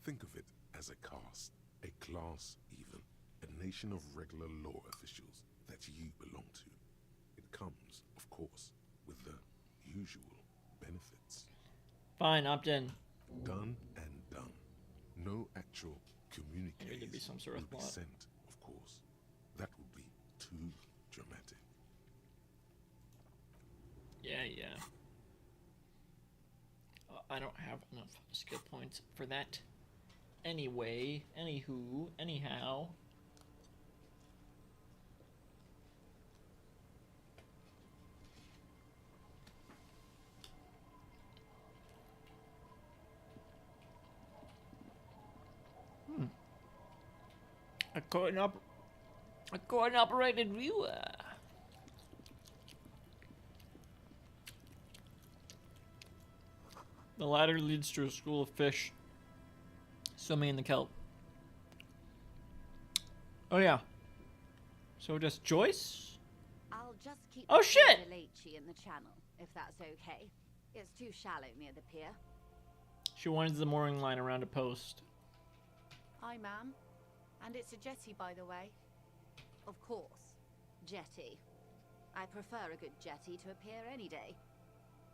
Think of it as a caste, a class even, a nation of regular law officials that you belong to. It comes, of course, with the usual benefits. Fine, opt in. Done and done. No actual Maybe there'd be communiques some sort of will be plot. sent, of course. That would be too dramatic. Yeah. I don't have enough skill points for that. Anyway, anywho, anyhow. A coin-operated viewer. The ladder leads to a school of fish swimming in the kelp. Oh yeah. So just Joyce? I'll just keep Oh, the shit! adalace in the channel, if that's okay. It's too shallow near the pier. She winds the mooring line around a post. Hi, ma'am. And it's a jetty, by the way. Of course. Jetty. I prefer a good jetty to a pier any day.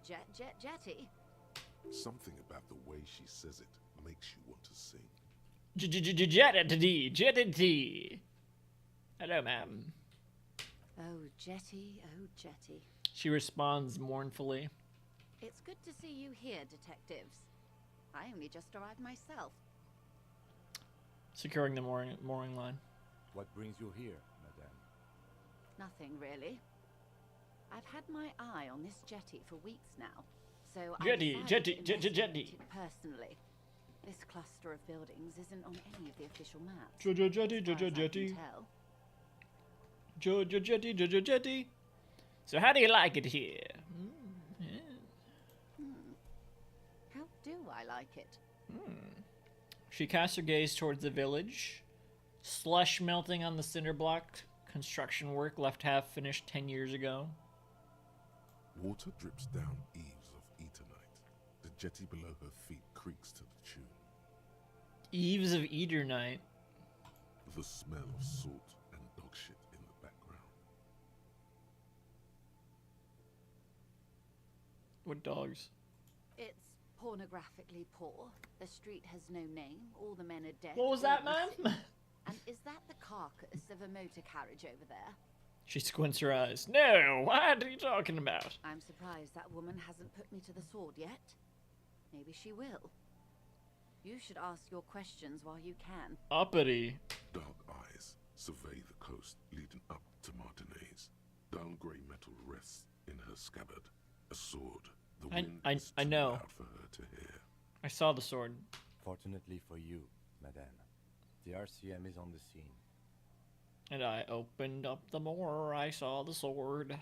Jetty. Something about the way she says it makes you want to sing. Jetty. Hello, ma'am. Oh, jetty, oh, jetty. She responds mournfully. It's good to see you here, detectives. I only just arrived myself. Securing the mooring line. What brings you here, madame? Nothing, really. I've had my eye on this jetty for weeks now, so Jetty. Personally, this cluster of buildings isn't on any of the official maps. Jetty. Jetty. So how do you like it here? How do I like it? She casts her gaze towards the village. Slush melting on the cinder block. Construction work left half finished 10 years ago. Water drips down eaves of eternite. The jetty below her feet creaks to the tune. Eaves of Eternite. The smell of salt and dog shit in the background. What dogs? It's pornographically poor. The street has no name. All the men are dead. What was all that, missing. ma'am? And is that the carcass of a motor carriage over there? She squints her eyes. No, what are you talking about? I'm surprised that woman hasn't put me to the sword yet. Maybe she will. You should ask your questions while you can. Uppity. Dark eyes survey the coast leading up to Martinez. Dull grey metal rests in her scabbard. A sword. The wind is I too know. loud for her to hear. I saw the sword. Fortunately for you, madame, the RCM is on the scene. And I opened up the moor. I saw the sword.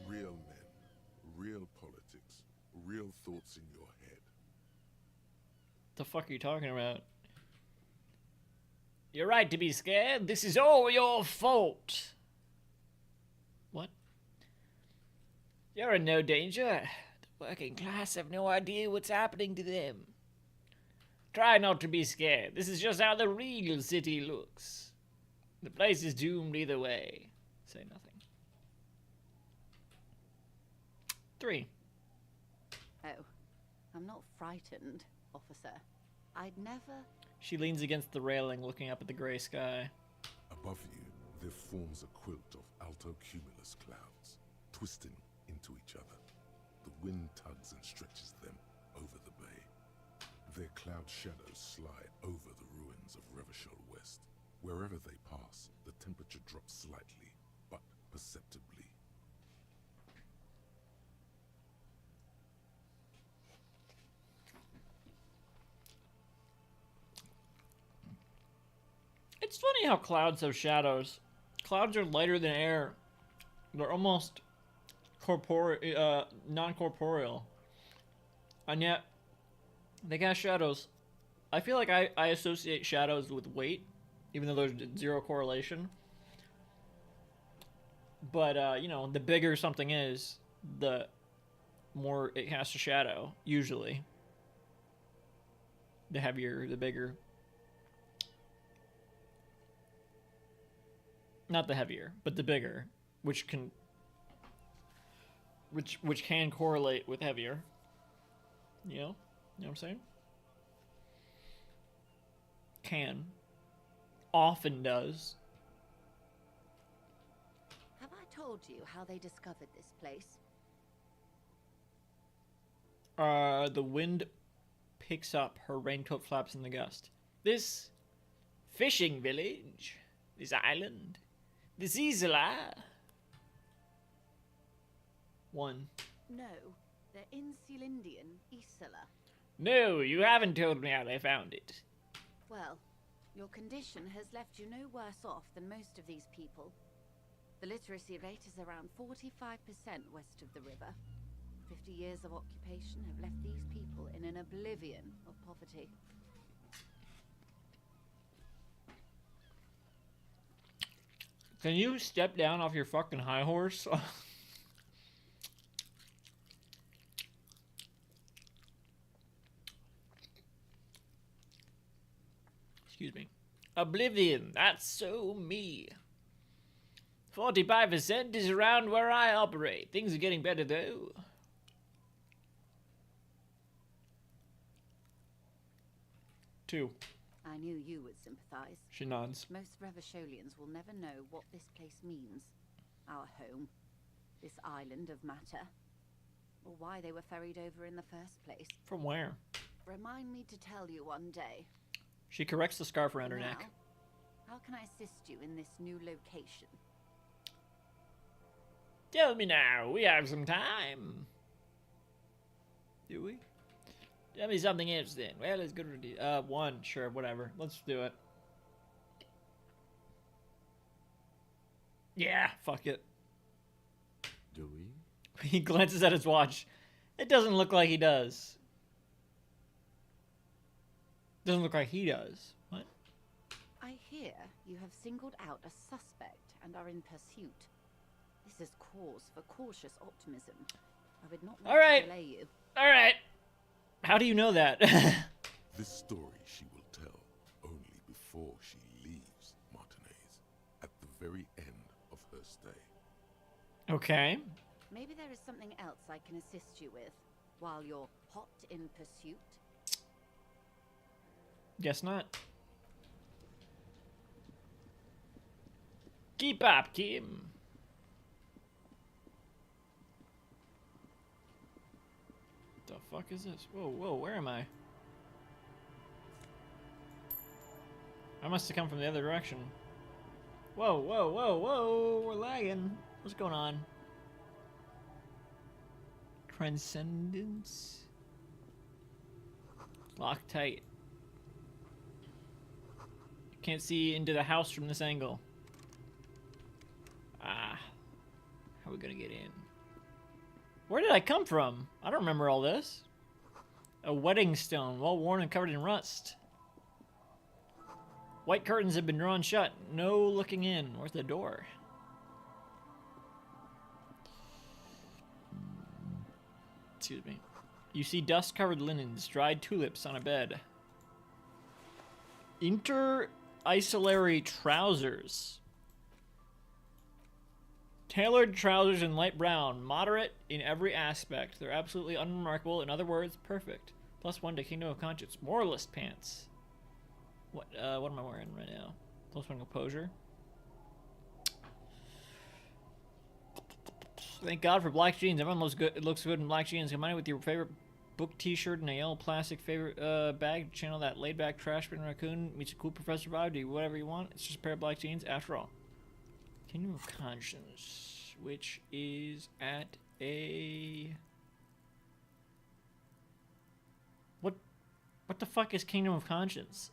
Real men, real politics, real thoughts in your head. The fuck are you talking about? You're right to be scared. This is all your fault. What? You're in no danger. The working class have no idea what's happening to them. Try not to be scared. This is just how the real city looks. The place is doomed either way. Say nothing. 3. Oh, I'm not frightened, officer. I'd never... She leans against the railing, looking up at the gray sky. Above you, there forms a quilt of altocumulus clouds, twisting into each other. The wind tugs and stretches them over the bay. Their cloud shadows slide over the ruins of Revachol West. Wherever they pass, the temperature drops slightly, but perceptibly. It's funny how clouds have shadows. Clouds are lighter than air. They're almost non-corporeal, and yet they cast shadows. I feel like I associate shadows with weight, even though there's zero correlation. But you know, the bigger something is, the more it casts a shadow. Usually, the heavier, the bigger. Not the heavier, but the bigger, which can correlate with heavier. You know what I'm saying? Can. Often does. Have I told you how they discovered this place? The wind picks up, her raincoat flaps in the gust. This fishing village, this island, this isla. One. No, they're in Celindian Isla. No, you haven't told me how they found it. Well, your condition has left you no worse off than most of these people. The literacy rate is around 45% west of the river. 50 years of occupation have left these people in an oblivion of poverty. Can you step down off your fucking high horse? Excuse me. Oblivion, that's so me. 45% is around where I operate. Things are getting better though. Two. I knew you would sympathize. She nods. Most Revacholians will never know what this place means. Our home. This island of matter. Or why they were ferried over in the first place. From where? Remind me to tell you one day. She corrects the scarf around her Now, neck. how can I assist you in this new location? Tell me now, we have some time. Do we? Tell me something else then. Well, it's good. One, sure, whatever. Let's do it. Yeah, fuck it. Do we? He glances at his watch. It doesn't look like he does. Doesn't look like he does. What? I hear you have singled out a suspect and are in pursuit. This is cause for cautious optimism. I would not All like right. to delay you. All right. How do you know that? This story she will tell only before she leaves Martinez, at the very end of her stay. Okay. Maybe there is something else I can assist you with while you're hot in pursuit. Guess not. Keep up, Kim. The fuck is this? Whoa, whoa, where am I? I must have come from the other direction. Whoa, whoa, whoa, whoa, we're lagging. What's going on? Transcendence? Lock tight. Can't see into the house from this angle. Ah. How are we gonna get in? Where did I come from? I don't remember all this. A wedding stone, well worn and covered in rust. White curtains have been drawn shut. No looking in. Where's the door? Excuse me. You see dust-covered linens, dried tulips on a bed. Inter-isolary trousers. Tailored trousers in light brown, moderate in every aspect. They're absolutely unremarkable. In other words, perfect. +1 to Kingdom of Conscience. Moralist pants. What am I wearing right now? +1 composure. Thank God for black jeans. Everyone looks good. It looks good in black jeans. Combine it with your favorite book T-shirt and a yellow plastic favorite bag. Channel that laid-back trash bin raccoon. Meets a cool professor vibe. Do whatever you want. It's just a pair of black jeans. After all. Kingdom of Conscience, which is at a... What the fuck is Kingdom of Conscience?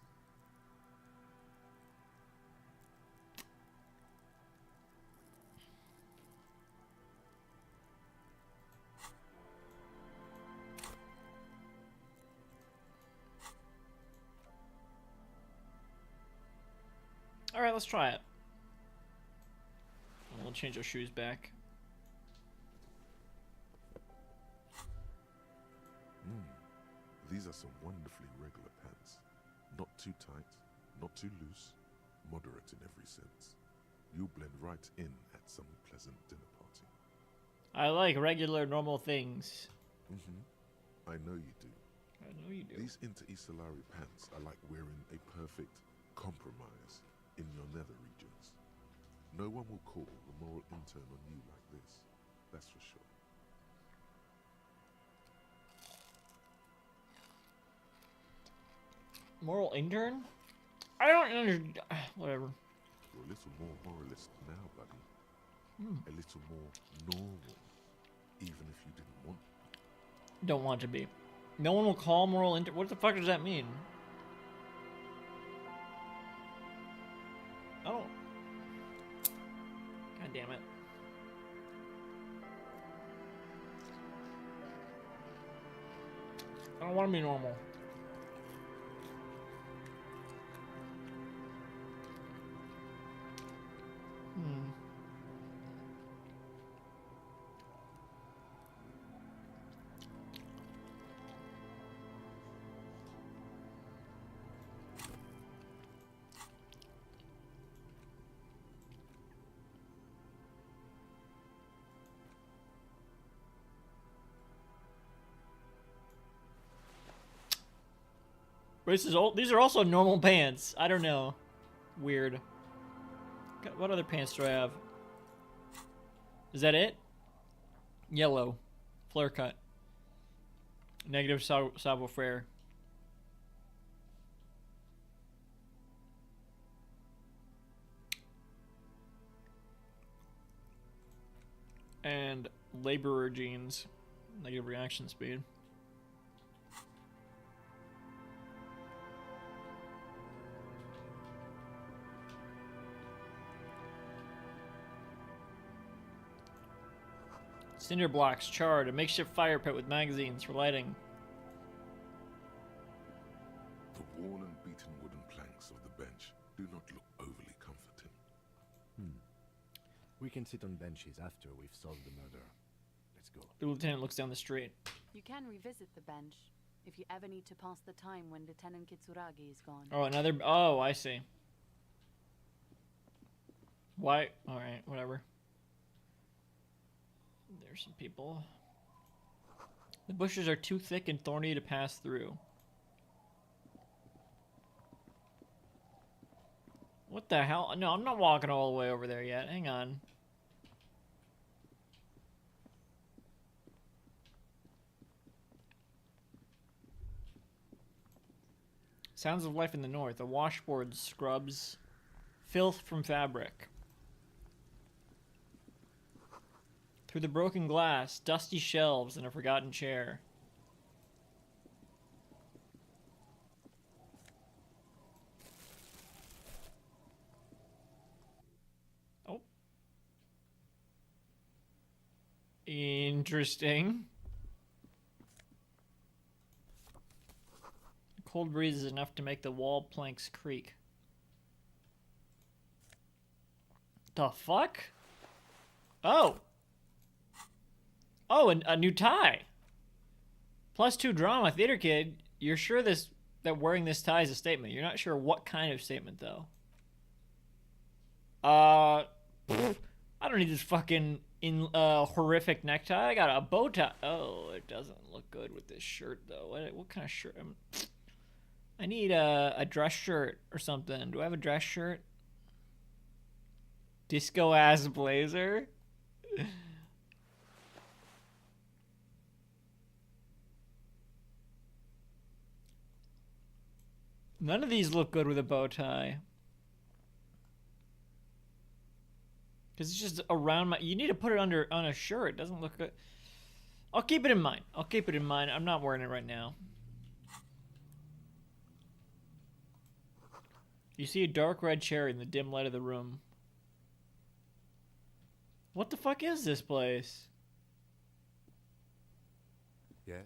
Alright, let's try it. We'll change our shoes back. These are some wonderfully regular pants. Not too tight, not too loose, moderate in every sense. You'll blend right in at some pleasant dinner party. I like regular, normal things. I know you do. I know you do. These Inter Isolari pants are like wearing a perfect compromise in your nether regions. No one will call the moral intern on you like this. That's for sure. Moral intern? I don't understand. Whatever. You're a little more moralist now, buddy. A little more normal, even if you didn't want. Don't want to be. No one will call moral intern. What the fuck does that mean? I don't. God damn it. I don't want to be normal. These are also normal pants. I don't know. Weird. What other pants do I have? Is that it? Yellow. Flare cut. Negative savoir-faire. And laborer jeans. Negative reaction speed. Cinder blocks, charred, a makeshift fire pit with magazines for lighting. The worn and beaten wooden planks of the bench do not look overly comforting. We can sit on benches after we've solved the murder. Let's go. The lieutenant looks down the street. You can revisit the bench if you ever need to pass the time when Lieutenant Kitsuragi is gone. Oh, another. Oh, I see. Why? Alright, whatever. There's some people. The bushes are too thick and thorny to pass through. What the hell? No, I'm not walking all the way over there yet. Hang on. Sounds of life in the north. A washboard scrubs filth from fabric. Through the broken glass, dusty shelves, and a forgotten chair. Oh. Interesting. A cold breeze is enough to make the wall planks creak. The fuck? Oh! Oh, a new tie. +2 drama, theater kid. You're sure that wearing this tie is a statement. You're not sure what kind of statement, though. I don't need this fucking horrific necktie. I got a bow tie. Oh, it doesn't look good with this shirt, though. What kind of shirt? I need a dress shirt or something. Do I have a dress shirt? Disco-ass blazer? None of these look good with a bow tie. Because it's just around my... You need to put it on a shirt. It doesn't look good. I'll keep it in mind. I'll keep it in mind. I'm not wearing it right now. You see a dark red cherry in the dim light of the room. What the fuck is this place? Yes?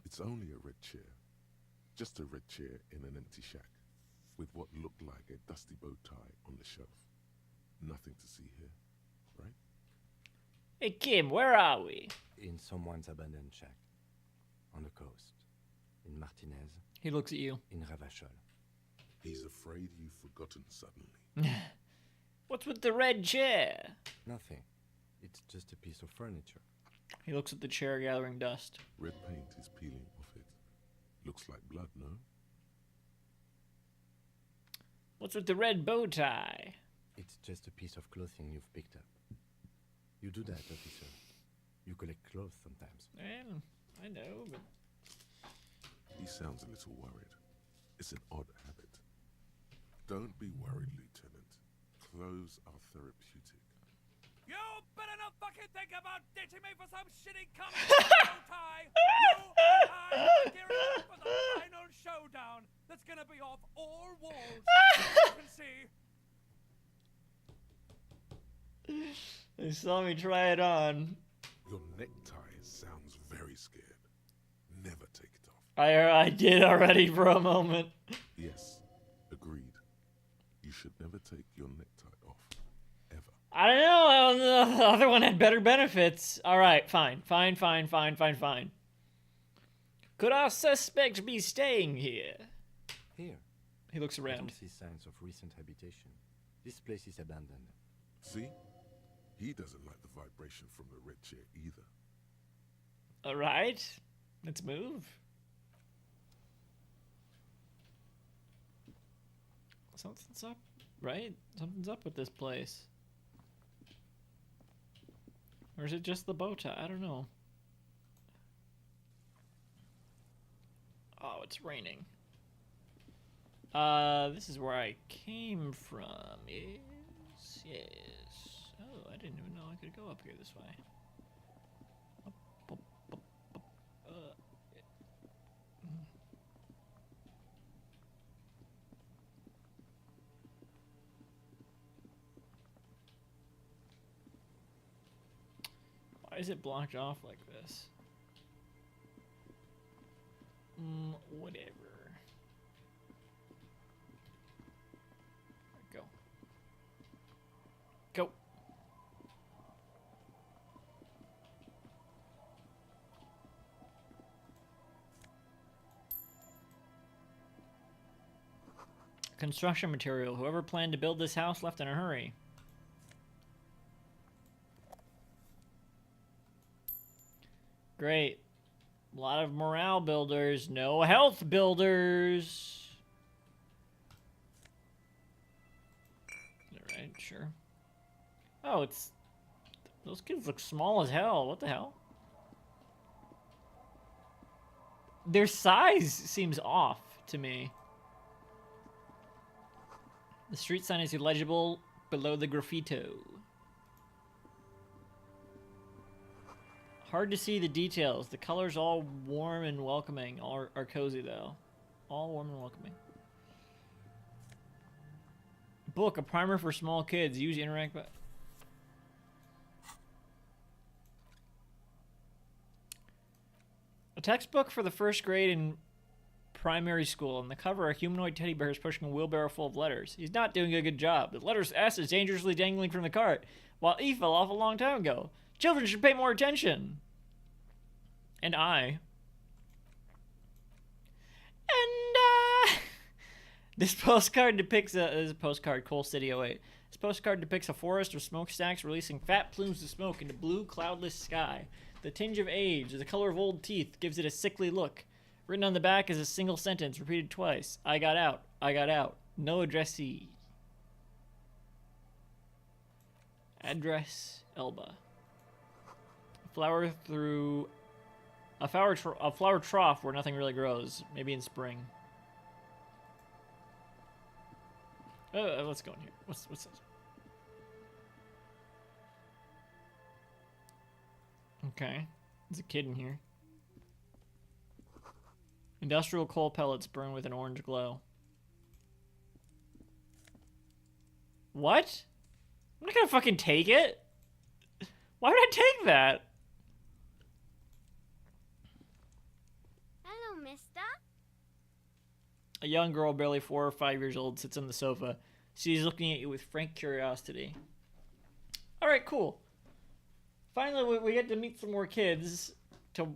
It's only a red chair. Just a red chair in an empty shack, with what looked like a dusty bow tie on the shelf. Nothing to see here, right? Hey, Kim, where are we? In someone's abandoned shack. On the coast. In Martinez. He looks at you. In Ravachol. He's afraid you've forgotten suddenly. What's with the red chair? Nothing. It's just a piece of furniture. He looks at the chair gathering dust. Red paint is peeling off it. Looks like blood, no? What's with the red bow tie? It's just a piece of clothing you've picked up. You do that, officer. You collect clothes sometimes. Well, I know, but... He sounds a little worried. It's an odd habit. Don't be worried, Lieutenant. Clothes are therapeutic. You better not fucking think about ditching me for some shitty comic bow tie! You and I are gearing up for the final showdown that's gonna be off all walls, as you can see. They saw me try it on. Your necktie sounds very scared. Never take it off. I did already for a moment. Yes, agreed. You should never take your necktie off. Ever. I don't know. The other one had better benefits. All right, fine. Could our suspect be staying here? Here. He looks I around. don't see signs of recent habitation. This place is abandoned. See? He doesn't like the vibration from the red chair either. All right, let's move. Something's up, right? Something's up with this place. Or is it just the bow tie? I don't know. Oh, it's raining. This is where I came from. Yes. Oh, I didn't even know I could go up here this way. Why is it blocked off like this? Whatever. Go. Go. Construction material. Whoever planned to build this house left in a hurry. Great. A lot of morale builders, no health builders. Alright, sure. Oh, it's... Those kids look small as hell. What the hell? Their size seems off to me. The street sign is illegible below the graffito. Hard to see the details. The colors all warm and welcoming. All are cozy though. All warm and welcoming. Book, a primer for small kids. Use interact by... A textbook for the first grade in primary school. On the cover, a humanoid teddy bear is pushing a wheelbarrow full of letters. He's not doing a good job. The letters S is dangerously dangling from the cart, while E fell off a long time ago. Children should pay more attention. And I. And, this postcard depicts this is a postcard, Coal City 08. This postcard depicts a forest of smokestacks releasing fat plumes of smoke into blue, cloudless sky. The tinge of age, the color of old teeth, gives it a sickly look. Written on the back is a single sentence, repeated twice. I got out. I got out. No addressee. Address, Elba. Flower through... A flower trough where nothing really grows. Maybe in spring. Let's go in here. What's this? Okay. There's a kid in here. Industrial coal pellets burn with an orange glow. What? I'm not gonna fucking take it. Why would I take that? mister? A young girl, barely 4 or 5 years old, sits on the sofa. She's looking at you with frank curiosity. All right, cool. Finally, we get to meet some more kids to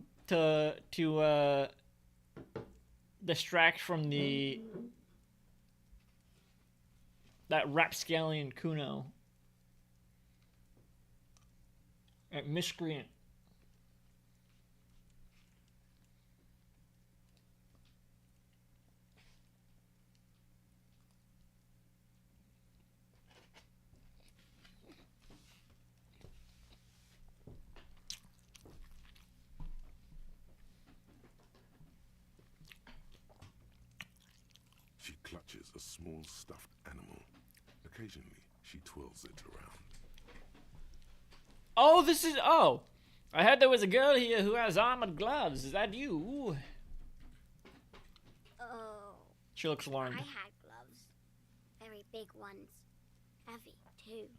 distract from that rapscallion Kuno. That miscreant. She clutches a small stuffed animal. Occasionally, she twirls it around. Oh, oh! I heard there was a girl here who has armored gloves. Is that you? Oh. She looks alarmed. I had gloves. Very big ones. Heavy, too.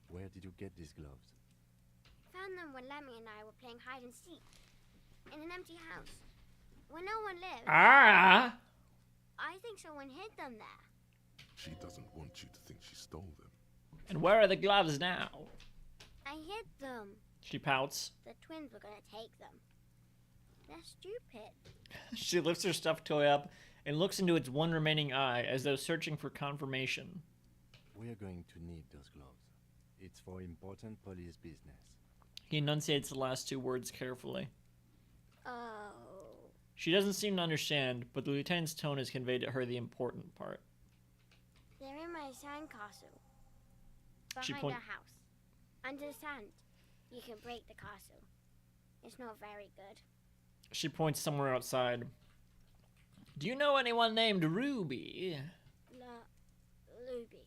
Where did you get these gloves? Found them when Lemmy and I were playing hide and seek. In an empty house. Where no one lives. Ah! I think someone hid them there. She doesn't want you to think she stole them. And where are the gloves now? I hid them. She pouts. The twins were gonna take them. They're stupid. She lifts her stuffed toy up and looks into its one remaining eye as though searching for confirmation. We are going to need those gloves. It's for important police business. He enunciates the last 2 words carefully. Oh. She doesn't seem to understand, but the lieutenant's tone has conveyed to her the important part. They're in my sandcastle. She Behind our house. Under the sand. You can break the castle. It's not very good. She points somewhere outside. Do you know anyone named Ruby? Luby.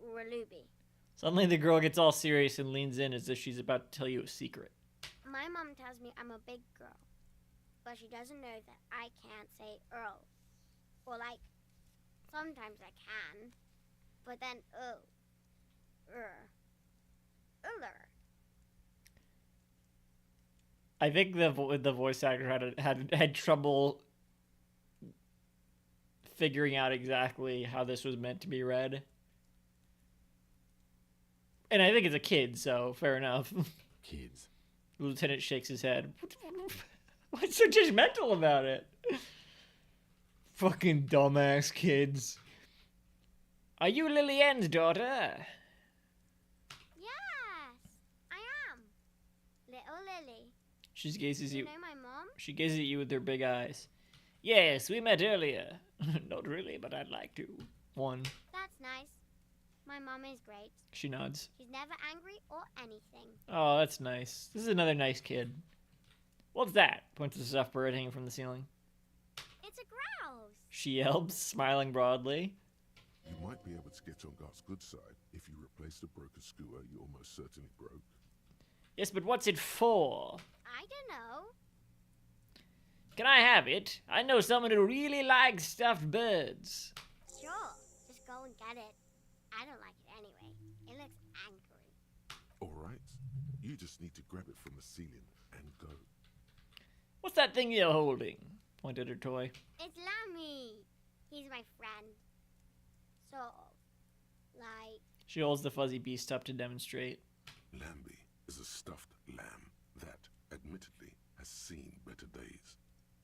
Luby. Suddenly the girl gets all serious and leans in as if she's about to tell you a secret. My mom tells me I'm a big girl. But she doesn't know that I can't say Earl. Or like, sometimes I can. But then, Uller. I think the voice actor had trouble figuring out exactly how this was meant to be read. And I think it's a kid, so fair enough. Kids. The lieutenant shakes his head. What's so judgmental about it? Fucking dumbass kids. Are you Lillian's daughter? Yes, I am. Little Lily. She gazes You you. know my mom? She gazes at you with her big eyes. Yes, we met earlier. Not really, but I'd like to. One. That's nice. My mom is great. She nods. She's never angry or anything. Oh, that's nice. This is another nice kid. What's that? Points to the stuffed bird hanging from the ceiling. It's a grouse. She yelps, smiling broadly. You might be able to get on God's good side if you replace the broken skewer you almost certainly broke. Yes, but what's it for? I don't know. Can I have it? I know someone who really likes stuffed birds. Sure. Just go and get it. I don't like it anyway. It looks angry. All right. You just need to grab it from the ceiling and go. What's that thing you're holding? Pointed her toy. It's Lammy. He's my friend. Sort of. Like, She holds the fuzzy beast up to demonstrate. Lambie is a stuffed lamb that, admittedly, has seen better days.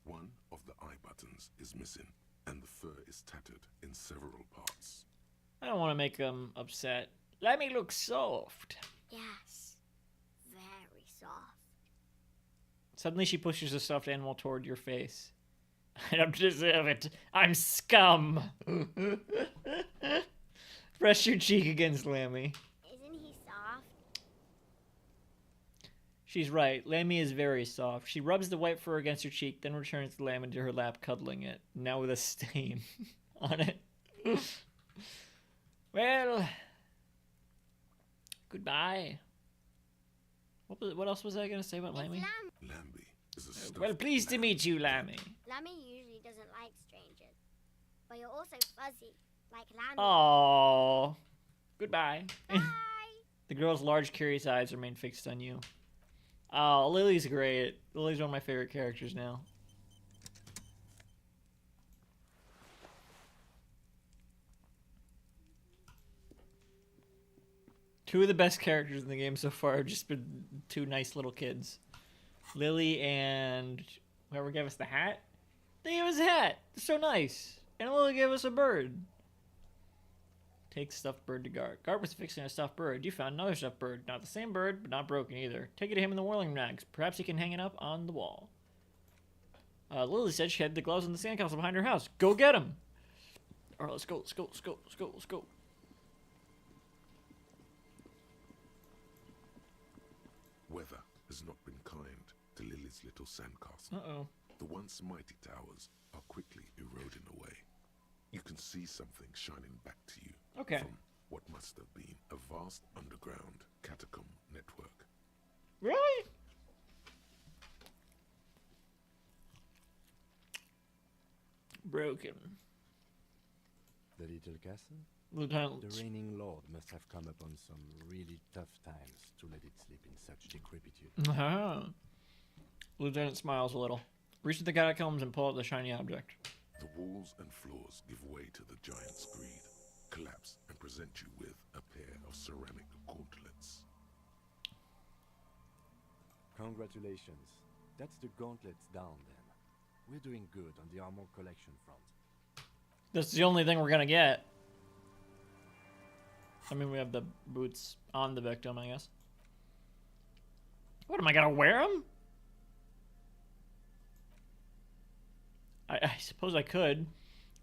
One of the eye buttons is missing, and the fur is tattered in several parts. I don't want to make them upset. Let me look soft. yes. Very soft. Suddenly she pushes the stuffed animal toward your face. I don't deserve it. I'm scum. Press your cheek against Lammy. Isn't he soft? She's right. Lammy is very soft. She rubs the white fur against her cheek, then returns the lamb into her lap, cuddling it, now with a stain on it. Well, goodbye. What else was I going to say about It's Lammy? Lambie is a stuffed Well, pleased to lamb. meet you, Lammy. Lammy usually doesn't like strangers. But you're also fuzzy, like Lammy. Aww. Goodbye. Bye. The girl's large, curious eyes remain fixed on you. Oh, Lily's great. Lily's one of my favorite characters now. Two of the best characters in the game so far have just been two nice little kids. Lily and whoever gave us the hat. They gave us a hat. They're so nice. And Lily gave us a bird. Take stuffed bird to Gart. Gart was fixing a stuffed bird. You found another stuffed bird. Not the same bird, but not broken either. Take it to him in the whirling rags. Perhaps he can hang it up on the wall. Lily said she had the gloves in the sandcastle behind her house. Go get them. Alright, let's go, let's go, let's go, let's go, let's go. Weather has not been kind to Lily's little sandcastle. Uh-oh. The once mighty towers are quickly eroding away. You can see something shining back to you Okay. from what must have been a vast underground catacomb network. Really? Broken. The little castle? Lieutenant. The reigning lord must have come upon some really tough times to let it sleep in such decrepitude. Uh-huh. Lieutenant smiles a little. Reach to the catacombs and pull out the shiny object. The walls and floors give way to the giant's greed, collapse and present you with a pair of ceramic gauntlets. Congratulations. That's the gauntlets down then. We're doing good on the armor collection front. That's the only thing we're gonna get. I mean, we have the boots on the victim, I guess. What, am I gonna wear them? I suppose I could.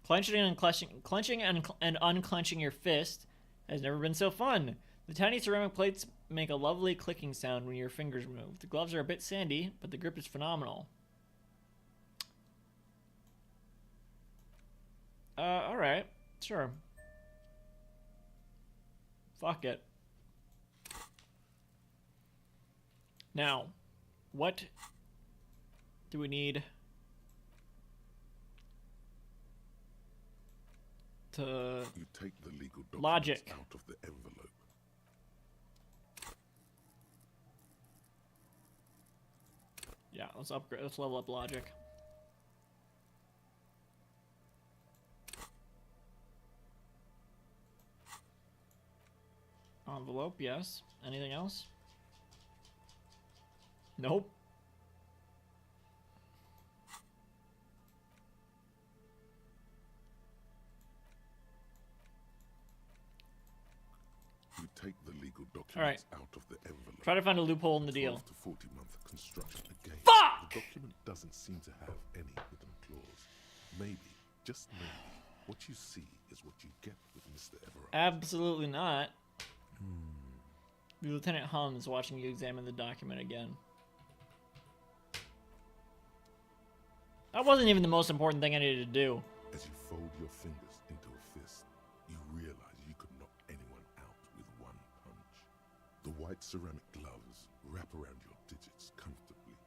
Clenching and unclenching your fist has never been so fun. The tiny ceramic plates make a lovely clicking sound when your fingers move. The gloves are a bit sandy, but the grip is phenomenal. Alright. Sure. Fuck it. Now, what do we need to... You take the legal documents Logic. out of the envelope. Yeah, let's upgrade. Let's level up logic. Envelope, yes. Anything else? Nope. You take the legal documents All right. out of the envelope. Try to find a loophole in the deal. 12 to 40 month construction again. Fuck! The document doesn't seem to have any hidden clause. Maybe, just maybe, what you see is what you get with Mr. Everard. Absolutely not. The Lieutenant hums, watching you examine the document again. That wasn't even the most important thing I needed to do. As you fold your fingers into a fist, you realize you could knock anyone out with one punch. The white ceramic gloves wrap around your digits comfortably.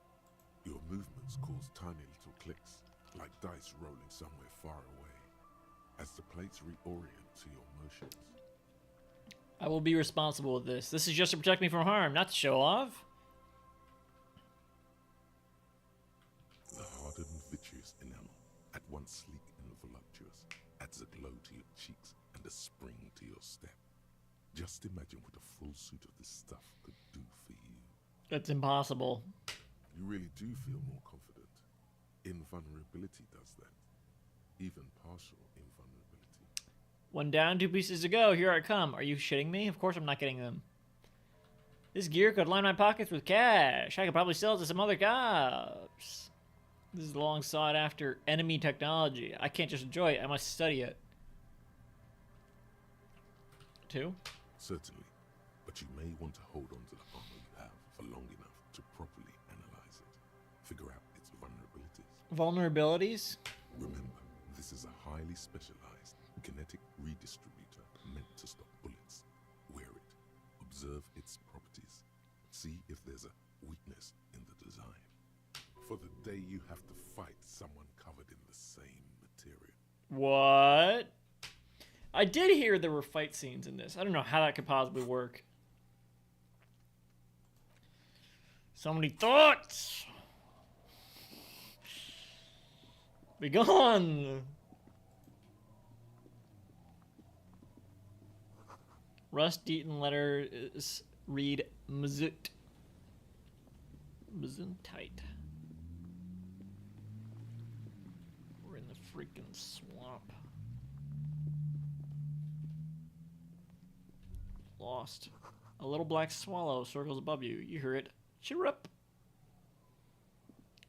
Your movements cause tiny little clicks, like dice rolling somewhere far away, as the plates reorient to your motions. I will be responsible with this. This is just to protect me from harm, not to show off. The hardened vitreous enamel, at once sleek and voluptuous, adds a glow to your cheeks and a spring to your step. Just imagine what a full suit of this stuff could do for you. It's impossible. You really do feel more confident. Invulnerability does that. Even partial invulnerability. One down, 2 pieces to go. Here I come. Are you shitting me? Of course I'm not getting them. This gear could line my pockets with cash. I could probably sell it to some other cops. This is long sought after enemy technology. I can't just enjoy it. I must study it. 2? Certainly, but you may want to hold on to the armor you have for long enough to properly analyze it. Figure out its vulnerabilities. Vulnerabilities? Remember, this is a highly specialized kinetic redistributor meant to stop bullets. Wear it. Observe its properties. See if there's a weakness in the design. For the day you have to fight someone covered in the same material. What? I did hear there were fight scenes in this. I don't know how that could possibly work. So many thoughts. Be gone. Rust-eaten letters read Mzut. Mzuntite. We're in the freaking swamp. Lost. A little black swallow circles above you. You hear it. Chirrup.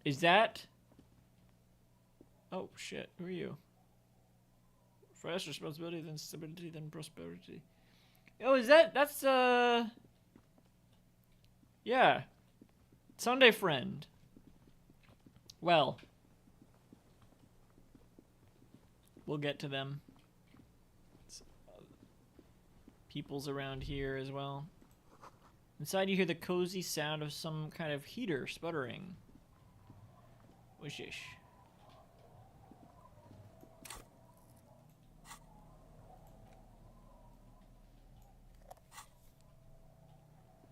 Is that... Oh, shit. Who are you? First responsibility, then stability, then prosperity. Oh, is that... That's, yeah. Sunday friend. Well. We'll get to them. People's around here as well. Inside you hear the cozy sound of some kind of heater sputtering. Wishish.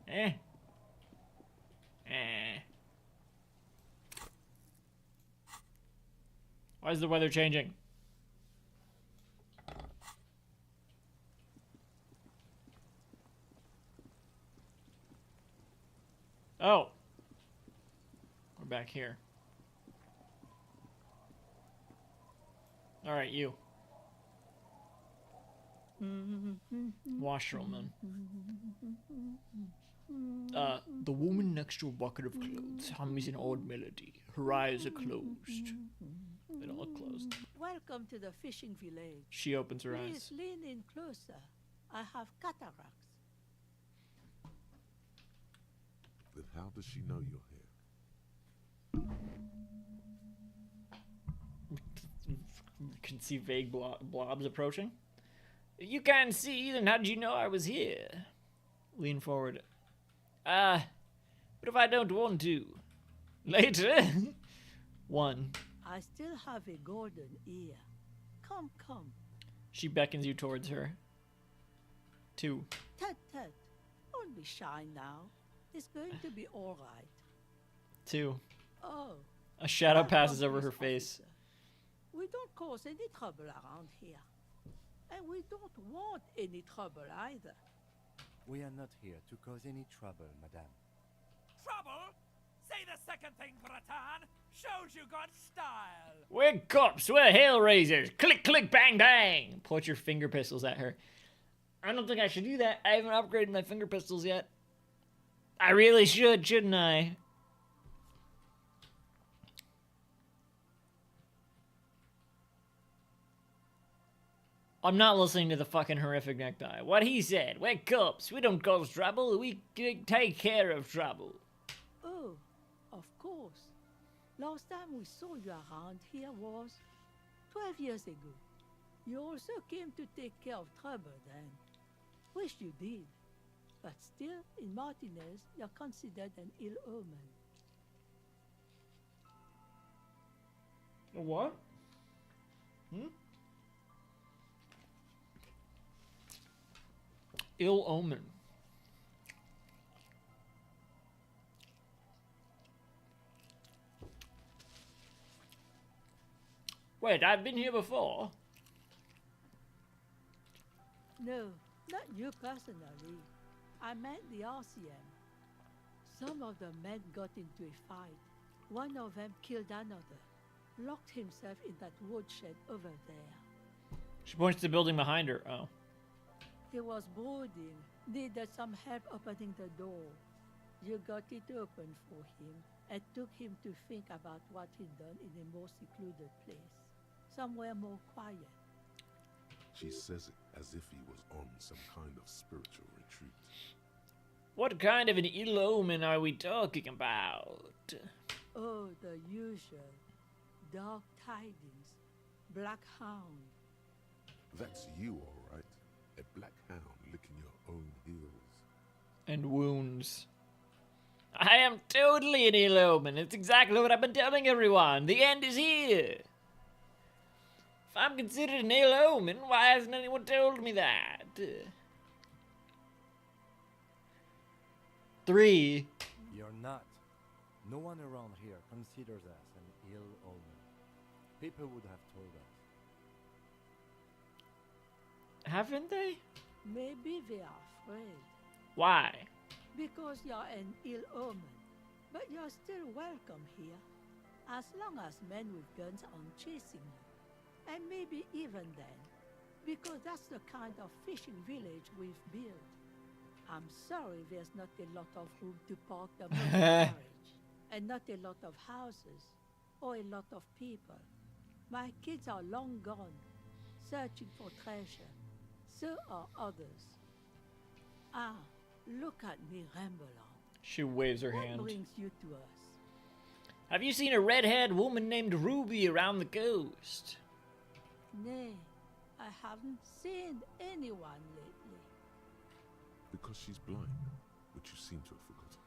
Eh. Why is the weather changing? Oh. We're back here. Alright, you. Washerwoman. The woman next to a bucket of clothes hums an odd melody. Her eyes are closed. They're not closed. Welcome to the fishing village. She opens her Please eyes. lean in closer. I have cataracts. Then how does she know you're here? You can see vague blobs approaching. You can't see, then how did you know I was here? Lean forward. But if I don't want to? Later? 1. I still have a golden ear. Come, come. She beckons you towards her. 2. Tut, tut. Don't be shy now. It's going to be all right. 2. Oh. A shadow welcome, passes over police her face. officer. We don't cause any trouble around here. And we don't want any trouble either. We are not here to cause any trouble, madame. Trouble? Say the second thing, Bratan. Shows you got style. We're cops, we're hellraisers. Click, click, bang, bang. Point your finger pistols at her. I don't think I should do that. I haven't upgraded my finger pistols yet. I really should, shouldn't I? I'm not listening to the fucking horrific necktie. What he said. We're cops. We don't cause trouble. We take care of trouble. Oh, of course. Last time we saw you around here was 12 years ago. You also came to take care of trouble then. Wish you did. But still, in Martinez, you're considered an ill omen. What? Ill omen. Wait, I've been here before. No, not you personally. I meant the RCM. Some of the men got into a fight. One of them killed another. Locked himself in that woodshed over there. She points to the building behind her. Oh. He was brooding, needed some help opening the door. You got it open for him and took him to think about what he'd done in a more secluded place. Somewhere more quiet. She says it as if he was on some kind of spiritual retreat. What kind of an ill omen are we talking about? Oh, the usual. Dark tidings. Black hound. That's you, all right. A black hound licking your own heels. And wounds. I am totally an ill omen. It's exactly what I've been telling everyone. The end is here. If I'm considered an ill omen, why hasn't anyone told me that? 3. You're not. No one around here considers us an ill omen. People would have told us. Haven't they? Maybe they are afraid. Why? Because you're an ill omen. But you're still welcome here. As long as men with guns aren't chasing you. And maybe even then. Because that's the kind of fishing village we've built. I'm sorry there's not a lot of room to park the motor carriage. And not a lot of houses. Or a lot of people. My kids are long gone. Searching for treasure. So are others. Ah, look at me ramble on. She waves her What hand. brings you to us? Have you seen a red-haired woman named Ruby around the coast? Nay, I haven't seen anyone lately. Because she's blind, which you seem to have forgotten.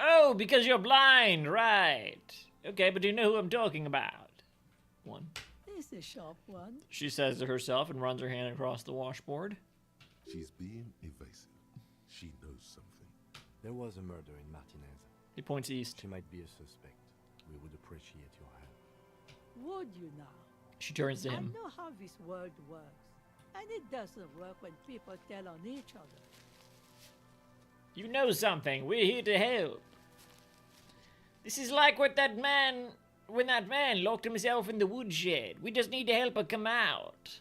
Oh, because you're blind, right. Okay, but do you know who I'm talking about? One. It's a sharp one. She says to herself and runs her hand across the washboard. She's being evasive. She knows something. There was a murder in Martinez. He points east. She might be a suspect. We would appreciate your help. Would you now? She turns to him. I know how this world works. And it doesn't work when people tell on each other. You know something. We're here to help. This is like when that man locked himself in the woodshed. We just need to help her come out.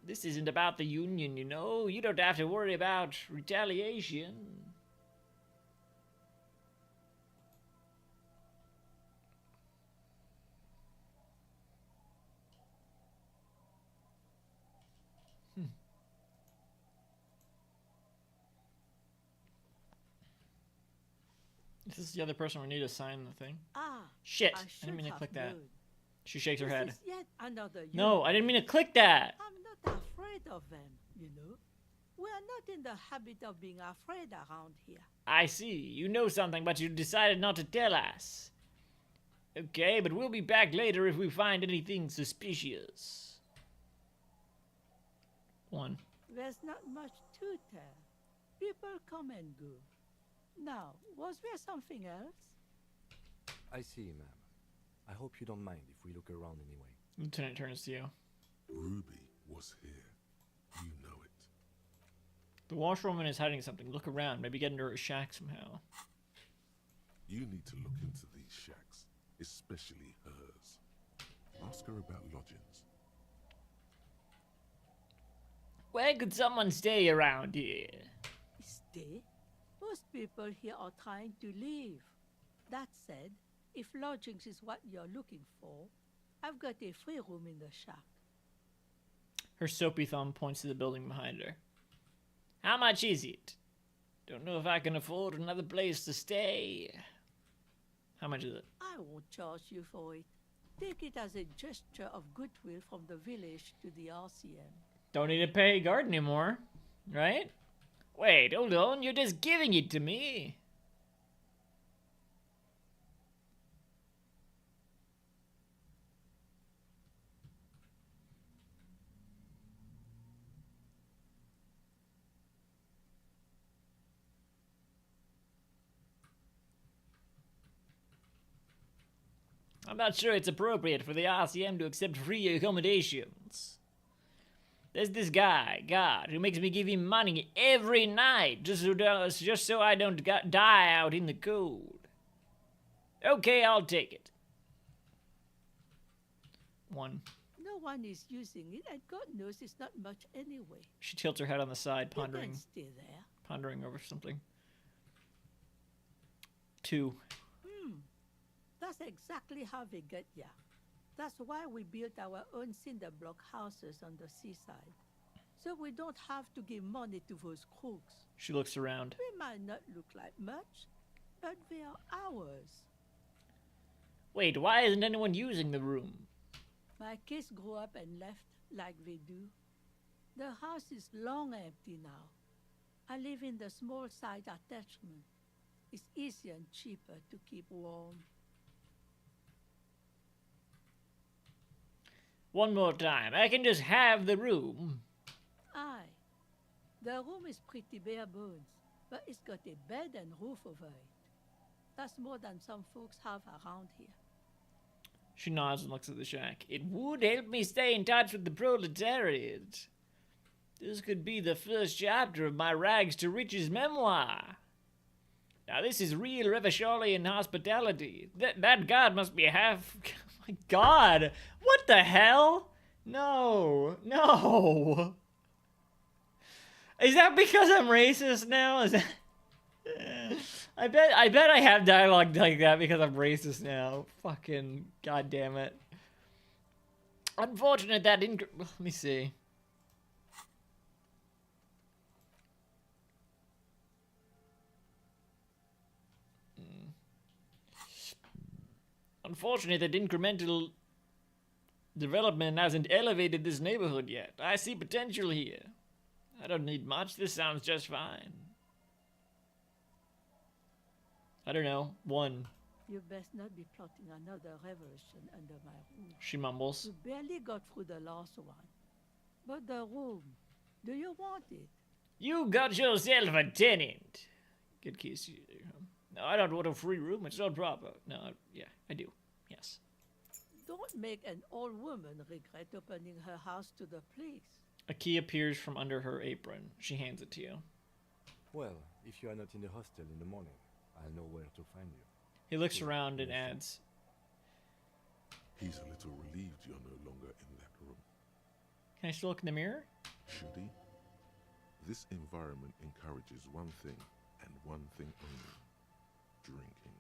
This isn't about the Union, you know. You don't have to worry about retaliation. This is the other person we need to sign the thing. Ah, Shit, I I should didn't mean to have click that. known. She shakes her This head. is yet another No, union. I didn't mean to click that. I'm not afraid of them, you know. We are not in the habit of being afraid around here. I see. You know something, but you decided not to tell us. Okay, but we'll be back later if we find anything suspicious. One. There's not much to tell. People come and go. Now, was there something else? I see, ma'am. I hope you don't mind if we look around anyway. Lieutenant turns to you. Ruby was here. You know it. The washerwoman is hiding something. Look around. Maybe get into her shack somehow. You need to look into these shacks, especially hers. Ask her about lodgings. Where could someone stay around here? Stay? Most people here are trying to leave. That said, if lodgings is what you're looking for, I've got a free room in the shack. Her soapy thumb points to the building behind her. How much is it? Don't know if I can afford another place to stay. How much is it? I won't charge you for it. Take it as a gesture of goodwill from the village to the RCM. Don't need to pay a guard anymore, right? Wait, hold on. You're just giving it to me. I'm not sure it's appropriate for the RCM to accept free accommodations. There's this guy, God, who makes me give him money every night just so I don't die out in the cold. Okay, I'll take it. One. No one is using it, and God knows it's not much anyway. She tilts her head on the side, You pondering can stay there. over something. Two. That's exactly how they get ya. That's why we built our own cinder block houses on the seaside. So we don't have to give money to those crooks. She looks around. They might not look like much, but they are ours. Wait, why isn't anyone using the room? My kids grew up and left like they do. The house is long empty now. I live in the small side attachment. It's easier and cheaper to keep warm. One more time. I can just have the room. Aye. The room is pretty bare bones, but it's got a bed and roof over it. That's more than some folks have around here. She nods and looks at the shack. It would help me stay in touch with the proletariat. This could be the first chapter of my rags to riches memoir. Now this is real Revacholian hospitality. That god must be half... Oh my god! What the hell? No. No! Is that because I'm racist now? Is that... I bet I have dialogue like that because I'm racist now. Fucking goddamn it. Unfortunate that didn't... Let me see. Unfortunate that incremental development hasn't elevated this neighborhood yet. I see potential here. I don't need much. This sounds just fine. I don't know. 1. You best not be plotting another revolution under my roof. She mumbles. You barely got through the last one. But the room, do you want it? You got yourself a tenant. Good keys. No, I don't want a free room. It's not proper. No, yeah, I do. Yes. Don't make an old woman regret opening her house to the place. A key appears from under her apron. She hands it to you. Well, if you are not in the hostel in the morning, I'll know where to find you. He looks around and adds, He's a little relieved you're no longer in that room. Can I still look in the mirror? Should he? This environment encourages one thing, and one thing only. Drinking.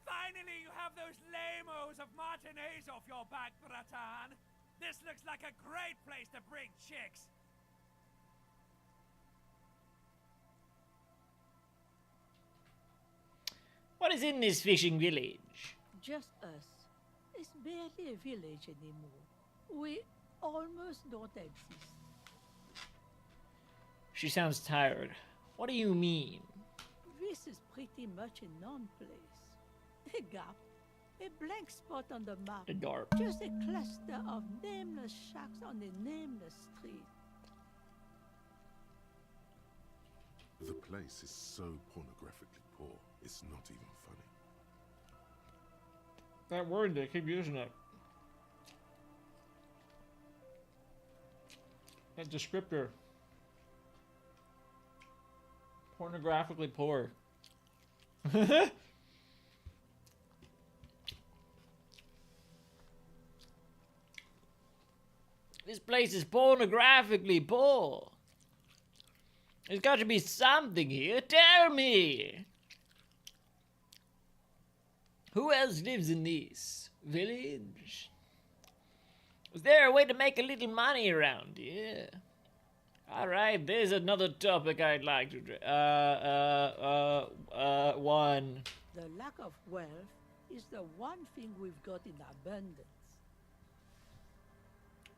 Finally, you have those lame-os of matinees off your back, Bratan. This looks like a great place to bring chicks. What is in this fishing village? Just us. It's barely a village anymore. We almost don't exist. She sounds tired. What do you mean? This is pretty much a non-place. A gap. A blank spot on the map. The dark. Just a cluster of nameless shacks on a nameless street. The place is so pornographically poor, it's not even funny. That word, they keep using it. That descriptor. Pornographically poor. This place is pornographically poor. There's got to be something here. Tell me. Who else lives in this village? Is there a way to make a little money around here? All right, there's another topic I'd like to. One. The lack of wealth is the one thing we've got in abundance.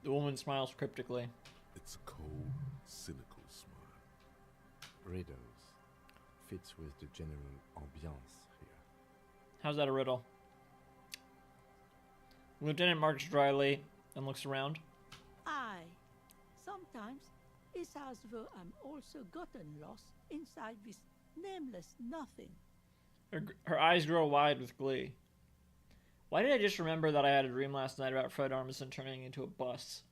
The woman smiles cryptically. It's a cold, cynical smile. Riddles fits with the general ambiance here. How's that a riddle? Lieutenant marks dryly and looks around. Aye. Sometimes it's as though I'm also gotten lost inside this nameless nothing. Her eyes grow wide with glee. Why did I just remember that I had a dream last night about Fred Armisen turning into a bus?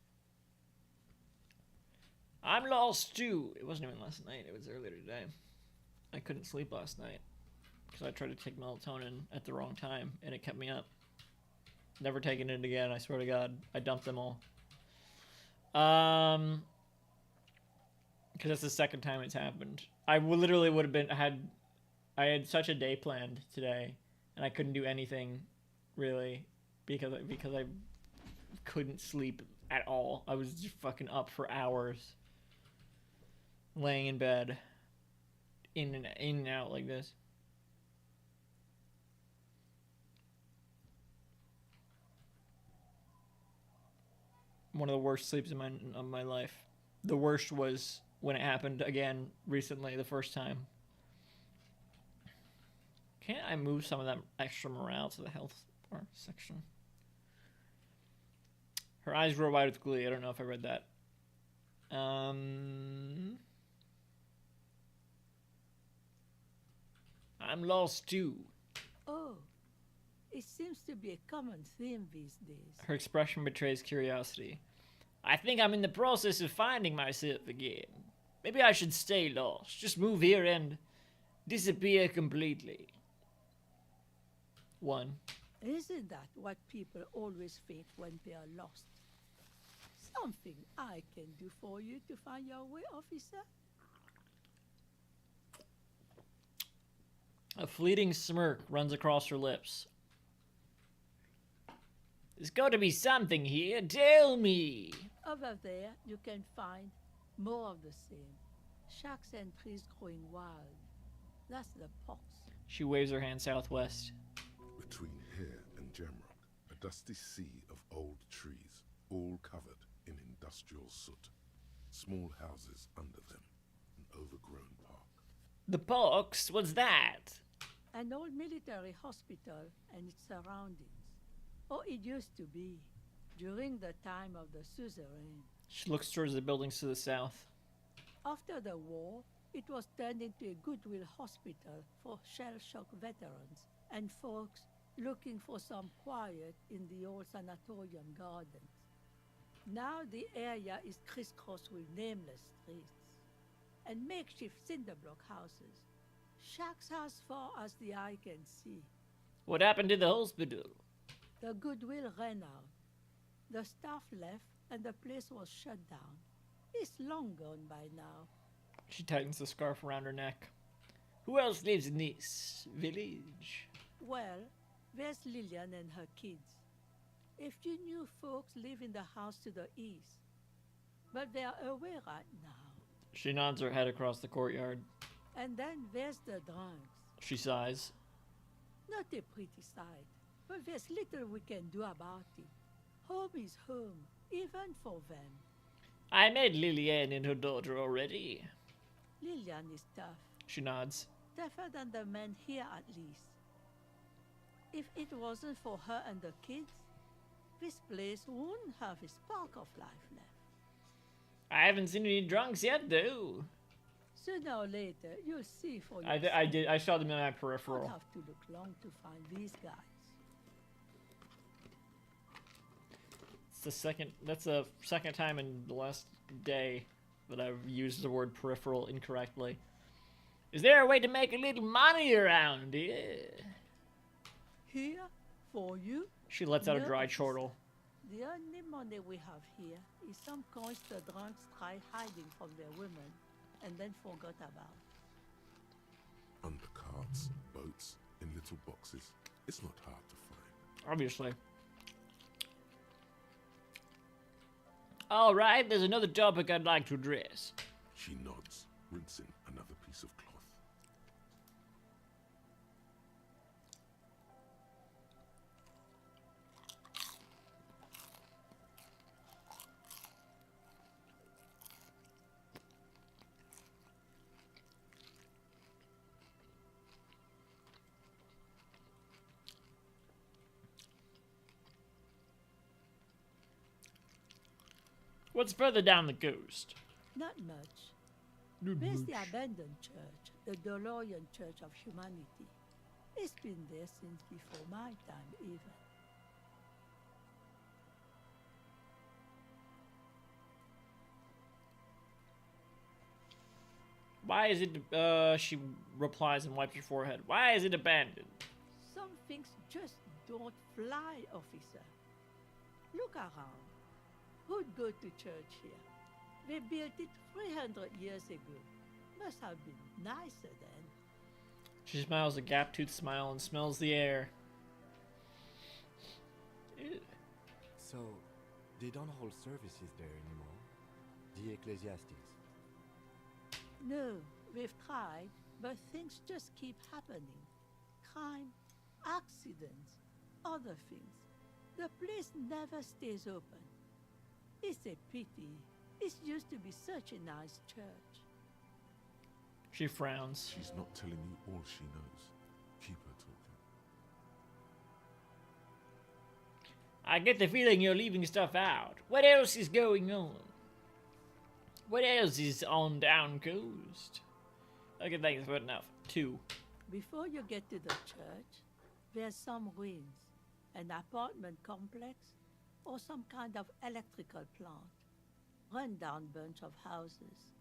I'm lost too. It wasn't even last night. It was earlier today. I couldn't sleep last night because I tried to take melatonin at the wrong time and it kept me up. Never taking it again. I swear to God. I dumped them all. Because that's the second time it's happened. I literally would have been I had such a day planned today, and I couldn't do anything really because I couldn't sleep at all. I was just fucking up for hours, laying in bed, in and out like this. One of the worst sleeps of my life. The worst was when it happened again recently, the first time. Can't I move some of that extra morale to the health bar section? Her eyes grow wide with glee. I don't know if I read that. I'm lost too. It seems to be a common theme these days. Her expression betrays curiosity. I think I'm in the process of finding myself again. Maybe I should stay lost. Just move here and disappear completely. 1. Isn't that what people always think when they are lost? Something I can do for you to find your way, officer? A fleeting smirk runs across her lips. There's got to be something here. Tell me. Over there, you can find more of the same. Shacks and trees growing wild. That's the pox. She waves her hand southwest. Between here and Gemrock, a dusty sea of old trees, all covered in industrial soot. Small houses under them, an overgrown park. The pox? What's that? An old military hospital and its surroundings. Or it used to be, during the time of the suzerain. She looks towards the buildings to the south. After the war, it was turned into a goodwill hospital for shell-shock veterans and folks looking for some quiet in the old sanatorium gardens. Now the area is crisscrossed with nameless streets and makeshift cinderblock houses. Shacks as far as the eye can see. What happened to the hospital? The goodwill ran out. The staff left and the place was shut down. It's long gone by now. She tightens the scarf around her neck. Who else lives in this village? Well, there's Lillian and her kids. A few new folks live in the house to the east, but they're away right now. She nods her head across the courtyard. And then there's the drunks. She sighs. Not a pretty sight, but there's little we can do about it. Home is home, even for them. I met Lillian and her daughter already. Lillian is tough. She nods. Tougher than the men here, at least. If it wasn't for her and the kids, this place wouldn't have a spark of life left. I haven't seen any drunks yet, though. Sooner or later, you'll see for yourself. I saw them in my You peripheral. don't have to look long to find these guys. It's the second. That's the second time in the last day that I've used the word peripheral incorrectly. Is there a way to make a little money around here? Here, for you, She lets out a No, dry it's- chortle. the only money we have here is some coins the drunks tried hiding from their women and then forgot about. Under carts, boats, in little boxes. It's not hard to find. Obviously. All right, there's another topic I'd like to address. She nods, rinsing another piece of cloth. What's further down the coast? Not much. There's the abandoned church, the DeLorean Church of Humanity. It's been there since before my time, even. Why is it, she replies and wipes her forehead. Why is it abandoned? Some things just don't fly, officer. Look around. Who'd go to church here? They built it 300 years ago. Must have been nicer then. She smiles a gap-toothed smile and smells the air. Ew. So, they don't hold services there anymore. The ecclesiastics. No, we've tried, but things just keep happening. Crime, accidents, other things. The place never stays open. It's a pity. It used to be such a nice church. She frowns. She's not telling you all she knows. Keep her talking. I get the feeling you're leaving stuff out. What else is going on? What else is on down coast? Okay, thanks for enough. 2. Before you get to the church, There's some ruins, an apartment complex, or some kind of electrical plant. Run-down bunch of houses,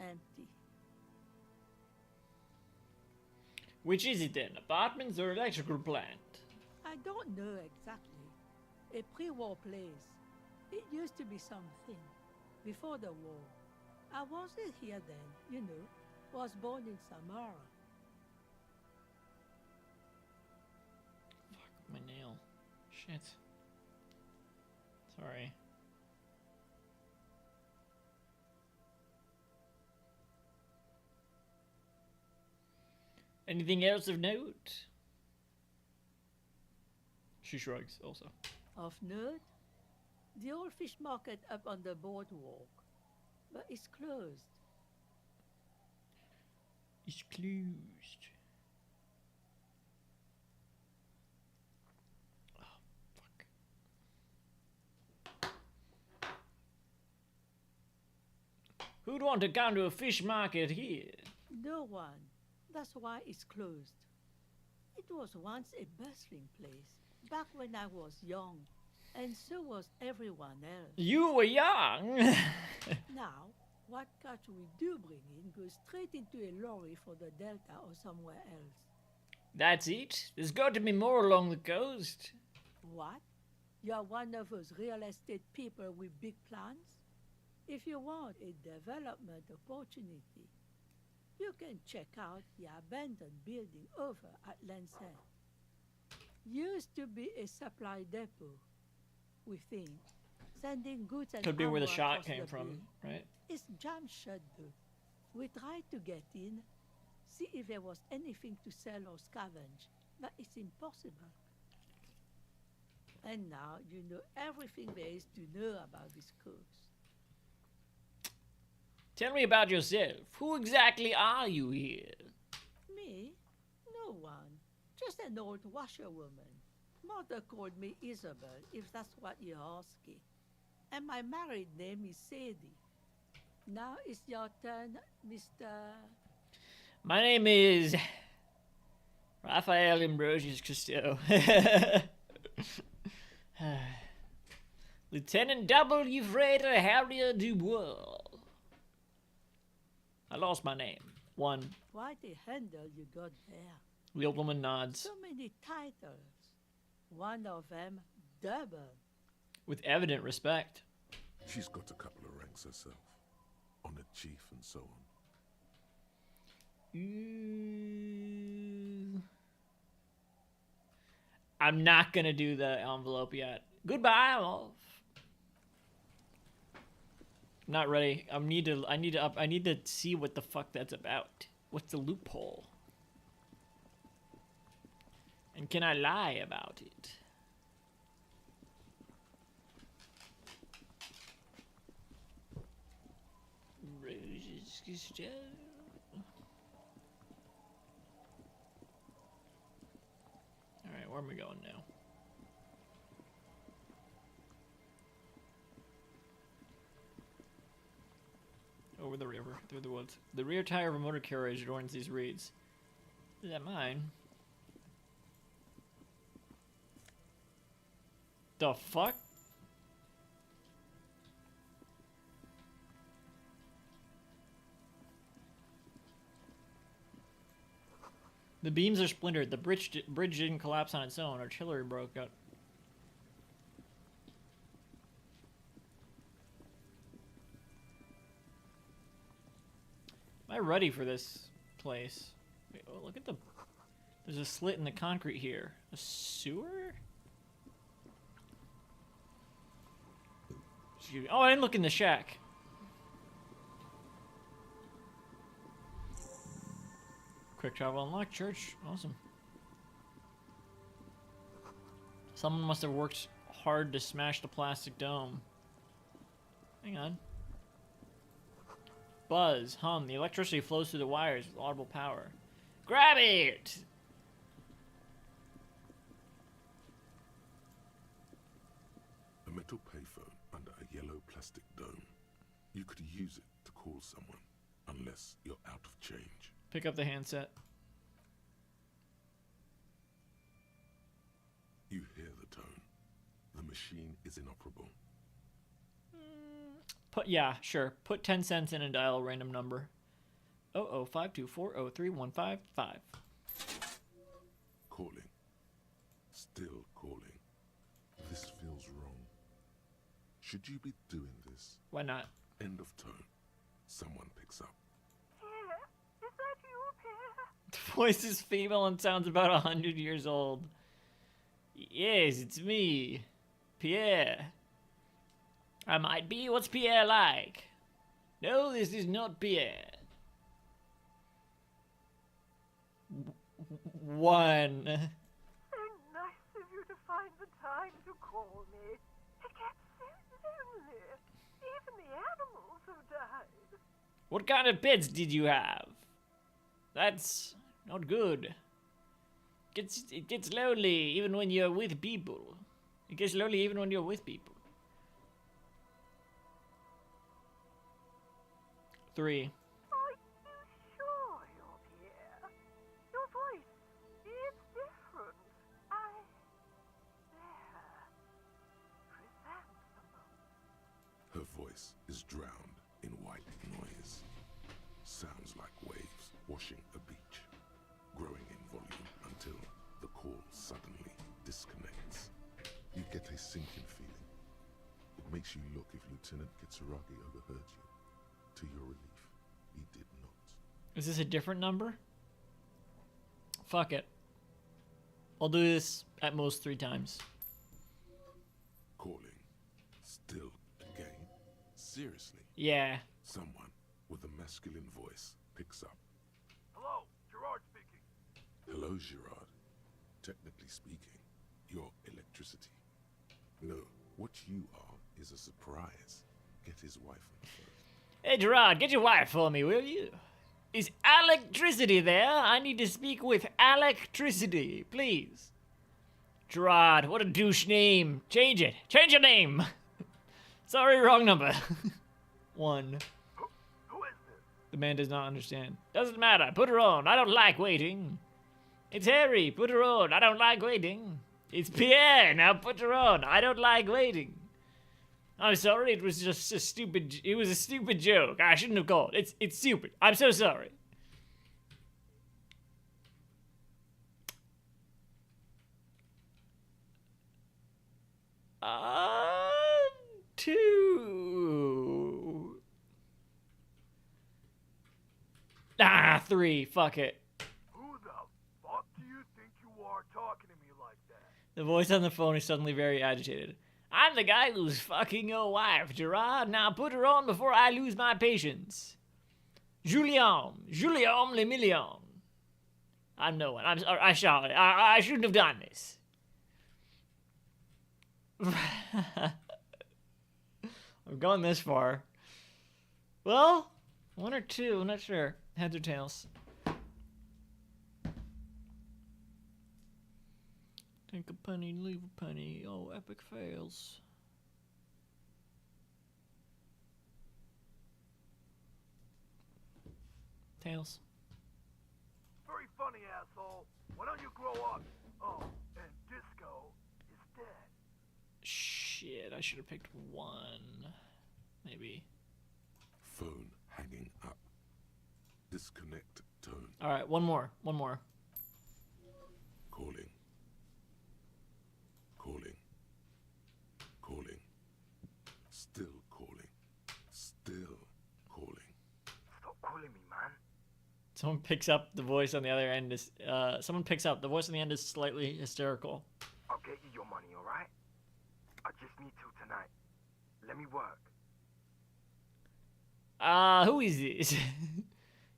empty. Which is it then? Apartments or electrical plant? I don't know exactly. A pre-war place. It used to be something. Before the war. I wasn't here then, you know. Was born in Samara. Fuck, my nail. Shit. Sorry. Anything else of note? She shrugs also. Of note, the old fish market up on the boardwalk. But it's closed. It's closed. Oh, fuck. Who'd want to come to a fish market here? No one. That's why it's closed. It was once a bustling place, back when I was young, and so was everyone else. You were young! Now, what catch we do bring in goes straight into a lorry for the Delta or somewhere else. That's it? There's got to be more along the coast. What? You're one of those real estate people with big plans? If you want a development opportunity, you can check out the abandoned building over at Lancet. Used to be a supply depot, we think, sending goods and Could be where the armor shot across came the from, bay. right? It's jam shut though. We tried to get in, see if there was anything to sell or scavenge, but it's impossible. And now you know everything there is to know about this coast. Tell me about yourself. Who exactly are you here? Me? No one. Just an old washerwoman. Mother called me Isabel, if that's what you're asking. And my married name is Sadie. Now it's your turn, Mr. My name is Raphael Ambrosius Cousteau. Lieutenant W. Freighter Harrier Dubois. I lost my name. One. Quite a handle you got there. The old woman nods. So many titles. One of them double. With evident respect. She's got a couple of ranks herself. Honored chief and so on. Ooh. I'm not gonna do the envelope yet. Goodbye, I'm off. Not ready. I need to see what the fuck that's about. What's the loophole? And can I lie about it? Roses Cousteau. Alright, where am I going now? Over the river, through the woods. The rear tire of a motor carriage adorns these reeds. Is that mine? The fuck? The beams are splintered. The bridge didn't collapse on its own. Artillery broke out. Am I ready for this place? Wait, oh, look at the... There's a slit in the concrete here. A sewer? Excuse me. Oh, I didn't look in the shack. Quick travel unlocked. Church. Awesome. Someone must have worked hard to smash the plastic dome. Hang on. Buzz, hum. The electricity flows through the wires with audible power. Grab it! A metal payphone under a yellow plastic dome. You could use it to call someone, unless you're out of change. Pick up the handset. machine is inoperable. Yeah, sure. Put 10 cents in and dial a random number. 0052403155. Calling. Still calling. This feels wrong. Should you be doing this? Why not? End of tone. Someone picks up. Pierre, is that you, Pierre? The voice is female and sounds about 100 years old. Yes, it's me. Pierre. I might be. What's Pierre like? No, this is not Pierre. One. So nice of you to find the time to call me. It gets so lonely. Even the animals have died. What kind of pets did you have? That's not good. It gets lonely even when you're with people. It gets lonely even when you're with people. 3. Are you sure you're Pierre? Your voice, it's different. Chrysanthemum. Her voice is drowned in white noise. Sounds like waves washing a beach, growing in volume until the call suddenly disconnects. You get a sinking feeling. It makes you look if Lieutenant Kitsuragi overheard you. To your relief, he did not. Is this a different number? Fuck it. I'll do this at most 3 times. Calling. Still again? Seriously? Yeah. Someone with a masculine voice picks up. Hello, Gerard speaking. Hello, Gerard. Technically speaking, you're electricity. No, what you are is a surprise. Get his wife on the phone. Hey, Gerard, get your wife for me, will you? Is electricity there? I need to speak with electricity, please. Gerard, what a douche name. Change it. Change your name. Sorry, wrong number. 1. Who is this? The man does not understand. Doesn't matter. Put her on. I don't like waiting. It's Harry. Put her on. I don't like waiting. It's Pierre. Now put her on. I don't like waiting. I'm sorry. It was just a stupid. It was a stupid joke. I shouldn't have called. It's stupid. I'm so sorry. Two. 3. Fuck it. Who the fuck do you think you are talking to me like that? The voice on the phone is suddenly very agitated. I'm the guy who's fucking your wife, Gerard. Now put her on before I lose my patience. Julien le million. I'm no one. I'm sorry. I shouldn't have done this. I've gone this far. Well, 1 or 2. I'm not sure. Heads or tails. Take a penny, leave a penny. Oh, epic fails. Tails. Very funny, asshole. Why don't you grow up? Oh, and Disco is dead. Shit, I should have picked 1. Maybe. Phone hanging up. Disconnect tone. Alright, one more. Calling. Calling. Still calling. Still calling. Stop calling me, man. Someone picks up the voice on the other end. Someone picks up. The voice on the end is slightly hysterical. I'll get you your money, alright? I just need till tonight. Let me work. Who is this?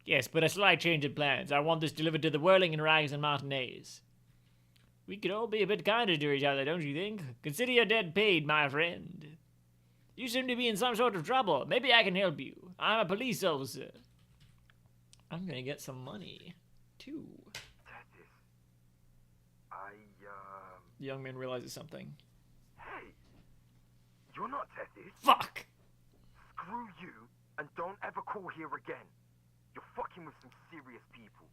Yes, but a slight change in plans. I want this delivered to the Whirling and Rags and Martinez. We could all be a bit kinder to each other, don't you think? Consider your debt paid, my friend. You seem to be in some sort of trouble. Maybe I can help you. I'm a police officer. I'm gonna get some money, too. Tethys. The young man realizes something. Hey! You're not Tethys. Fuck! Screw you, and don't ever call here again. You're fucking with some serious people.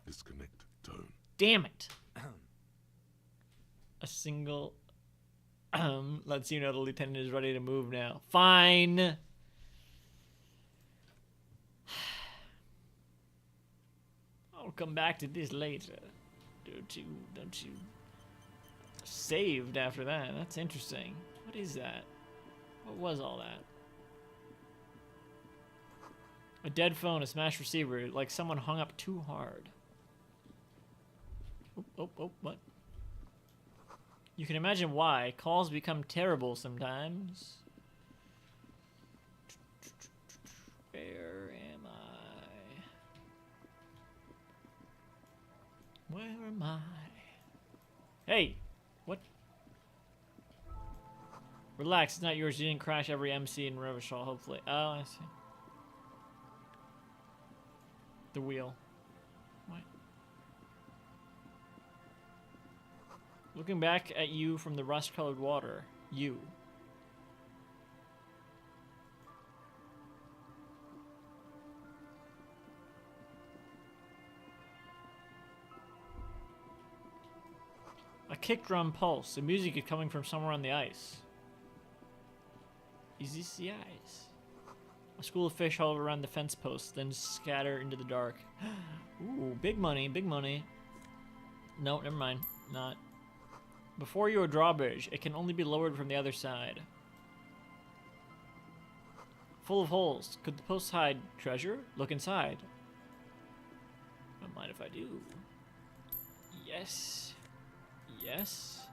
Disconnect tone. Damn it. A single Lets you know the lieutenant is ready to move now. Fine. I'll come back to this later. Don't you saved after that? That's interesting. What is that? What was all that? A dead phone, a smashed receiver, like someone hung up too hard. Oh, what? You can imagine why. Calls become terrible sometimes. Where am I? Where am I? Hey! What? Relax, it's not yours. You didn't crash every MC in Revachol, hopefully. Oh, I see. The wheel. What? Looking back at you from the rust-colored water. You. A kick drum pulse. The music is coming from somewhere on the ice. Is this the ice? A school of fish huddle around the fence posts, then scatter into the dark. Ooh, big money, big money. No, never mind. Not. Before you a drawbridge. It can only be lowered from the other side. Full of holes. Could the posts hide treasure? Look inside. Don't mind if I do. Yes. Yes.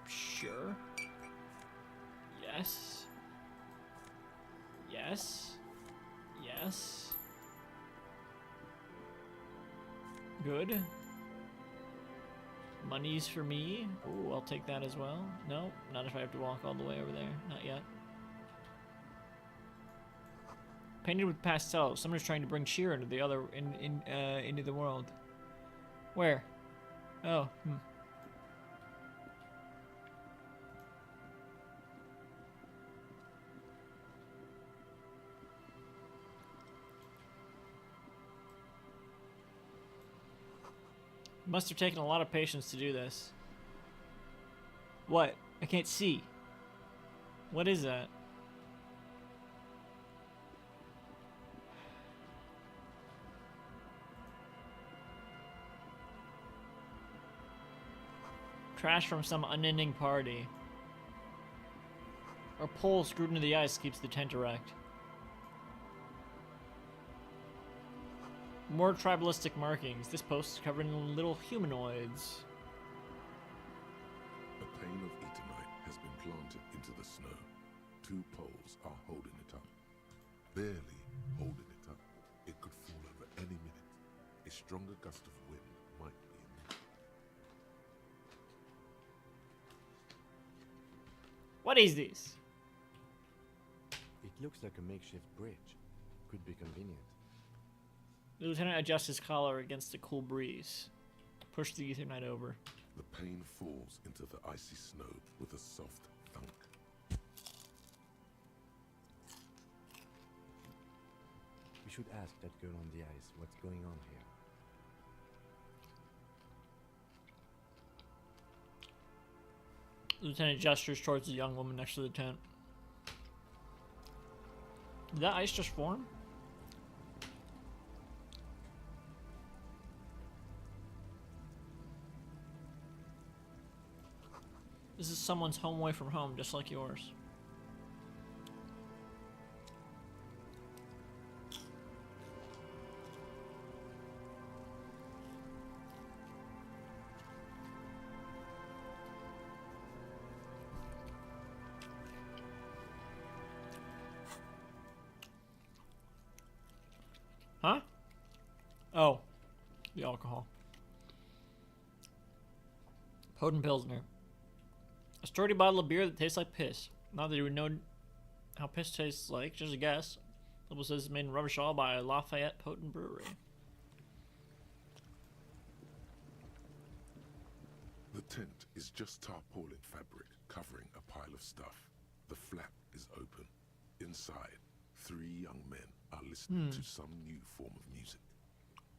Sure. Yes. Yes. Yes. Good. Money's for me. Ooh, I'll take that as well. No, not if I have to walk all the way over there. Not yet. Painted with pastels. Someone's trying to bring cheer into the other into the world. Where? Oh. Must have taken a lot of patience to do this. What? I can't see. What is that? Trash from some unending party. A pole screwed into the ice keeps the tent erect. More tribalistic markings. This post is covered in little humanoids. A pane of eternite has been planted into the snow. 2 poles are holding it up. Barely holding it up. It could fall over any minute. A stronger gust of wind might be in. What is this? It looks like a makeshift bridge. Could be convenient. The lieutenant adjusts his collar against the cool breeze. Push the eternite over. The pane falls into the icy snow with a soft thunk. We should ask that girl on the ice what's going on here. The lieutenant gestures towards the young woman next to the tent. Did that ice just form? This is someone's home away from home, just like yours. Huh? Oh, the alcohol. Potent Pilsner. A sturdy bottle of beer that tastes like piss. Not that you would know how piss tastes like, just a guess. Label says it's made in Revachol by Lafayette Potent Brewery. The tent is just tarpaulin fabric covering a pile of stuff. The flap is open. Inside, 3 young men are listening to some new form of music.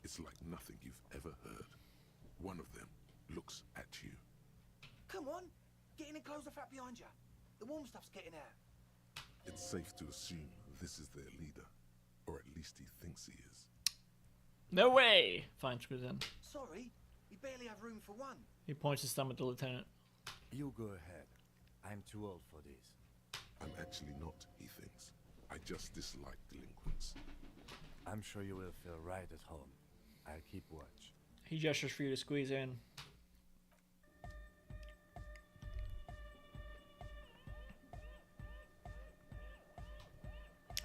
It's like nothing you've ever heard. One of them looks at you. Come on, Get in and close the flap behind you. The warm stuff's getting out. It's safe to assume this is their leader, or at least he thinks he is. No way! Fine, screws in. Sorry, we barely have room for one. He points his thumb at the lieutenant. You go ahead. I'm too old for this. I'm actually not, he thinks. I just dislike delinquents. I'm sure you will feel right at home. I'll keep watch. He gestures for you to squeeze in.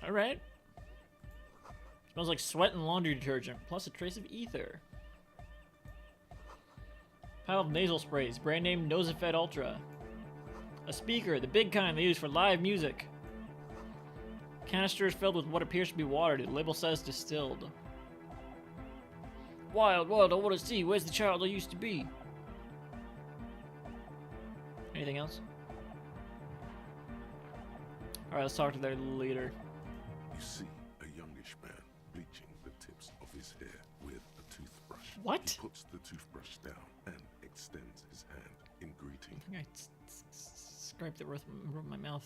Alright. Smells like sweat and laundry detergent, plus a trace of ether. Pile of nasal sprays, brand name Nosafed Ultra. A speaker, the big kind they use for live music. Canister is filled with what appears to be water. The label says distilled. Wild world, I want to see. Where's the child I used to be? Anything else? Alright, let's talk to their leader. You see a youngish man bleaching the tips of his hair with a toothbrush. What? He puts the toothbrush down and extends his hand in greeting. I think I scraped the roof of my mouth.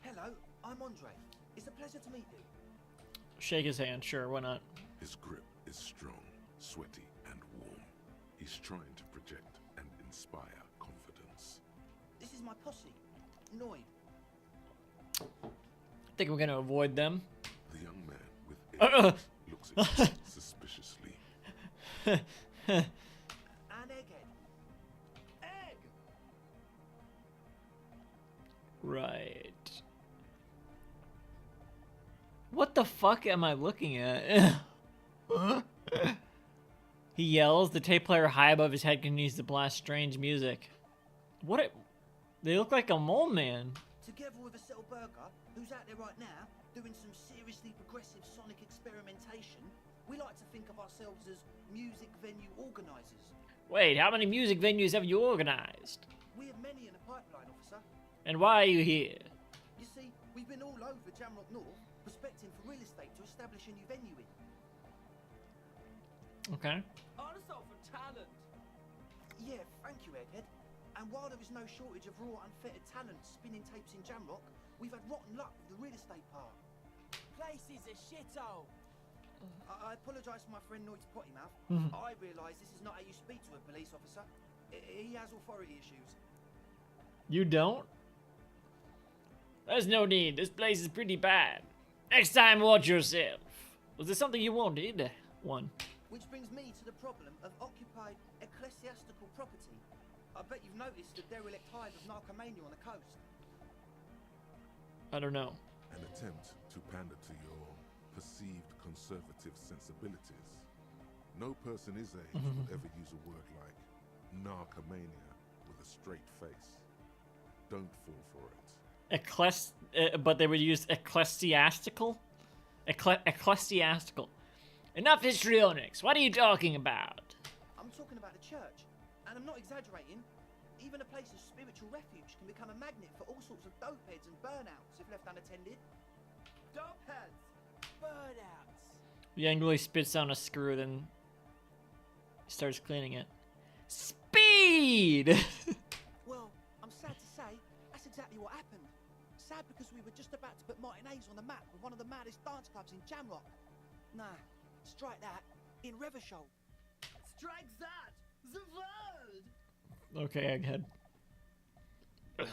Hello, I'm Andre. It's a pleasure to meet you. Shake his hand, sure, why not? His grip is strong, sweaty, and warm. He's trying to project and inspire confidence. This is my posse, Noid. I think we're gonna avoid them. The young man with egg looks at you suspiciously. And Egghead. Egg! Right. What the fuck am I looking at? He yells, the tape player high above his head continues to blast strange music. What? They look like a mole man. Together with a Settle Burger, who's out there right now, doing some seriously progressive sonic experimentation, we like to think of ourselves as music venue organisers. Wait, how many music venues have you organized? We have many in the pipeline, officer. And why are you here? You see, we've been all over Jamrock North, prospecting for real estate to establish a new venue in. Okay. Also for talent. Yeah, thank you, Egghead. And while there is no shortage of raw, unfettered talent spinning tapes in Jamrock, we've had rotten luck with the real estate part. Place is a shithole. I apologise for my friend Noid's potty mouth. I realise this is not how you speak to a police officer. He has authority issues. You don't? There's no need. This place is pretty bad. Next time, watch yourself. Was there something you wanted? One. Which brings me to the problem of occupied ecclesiastical property. I bet you've noticed the derelict hive of narcomania on the coast. I don't know. An attempt to pander to your perceived conservative sensibilities. No person his age would ever use a word like narcomania with a straight face. Don't fall for it. But they would use ecclesiastical? Ecclesiastical. Enough histrionics. What are you talking about? I'm talking about the church, and I'm not exaggerating. Even a place of spiritual refuge can become a magnet for all sorts of dopeheads and burnouts if left unattended. Dopeheads! Burnouts! He angrily spits down a screw, then starts cleaning it. Speed! Well, I'm sad to say, that's exactly what happened. Sad because we were just about to put Martinez on the map with one of the maddest dance clubs in Jamrock. Nah, strike that. In Reversholt. Strike that! The word! Okay, Egghead. And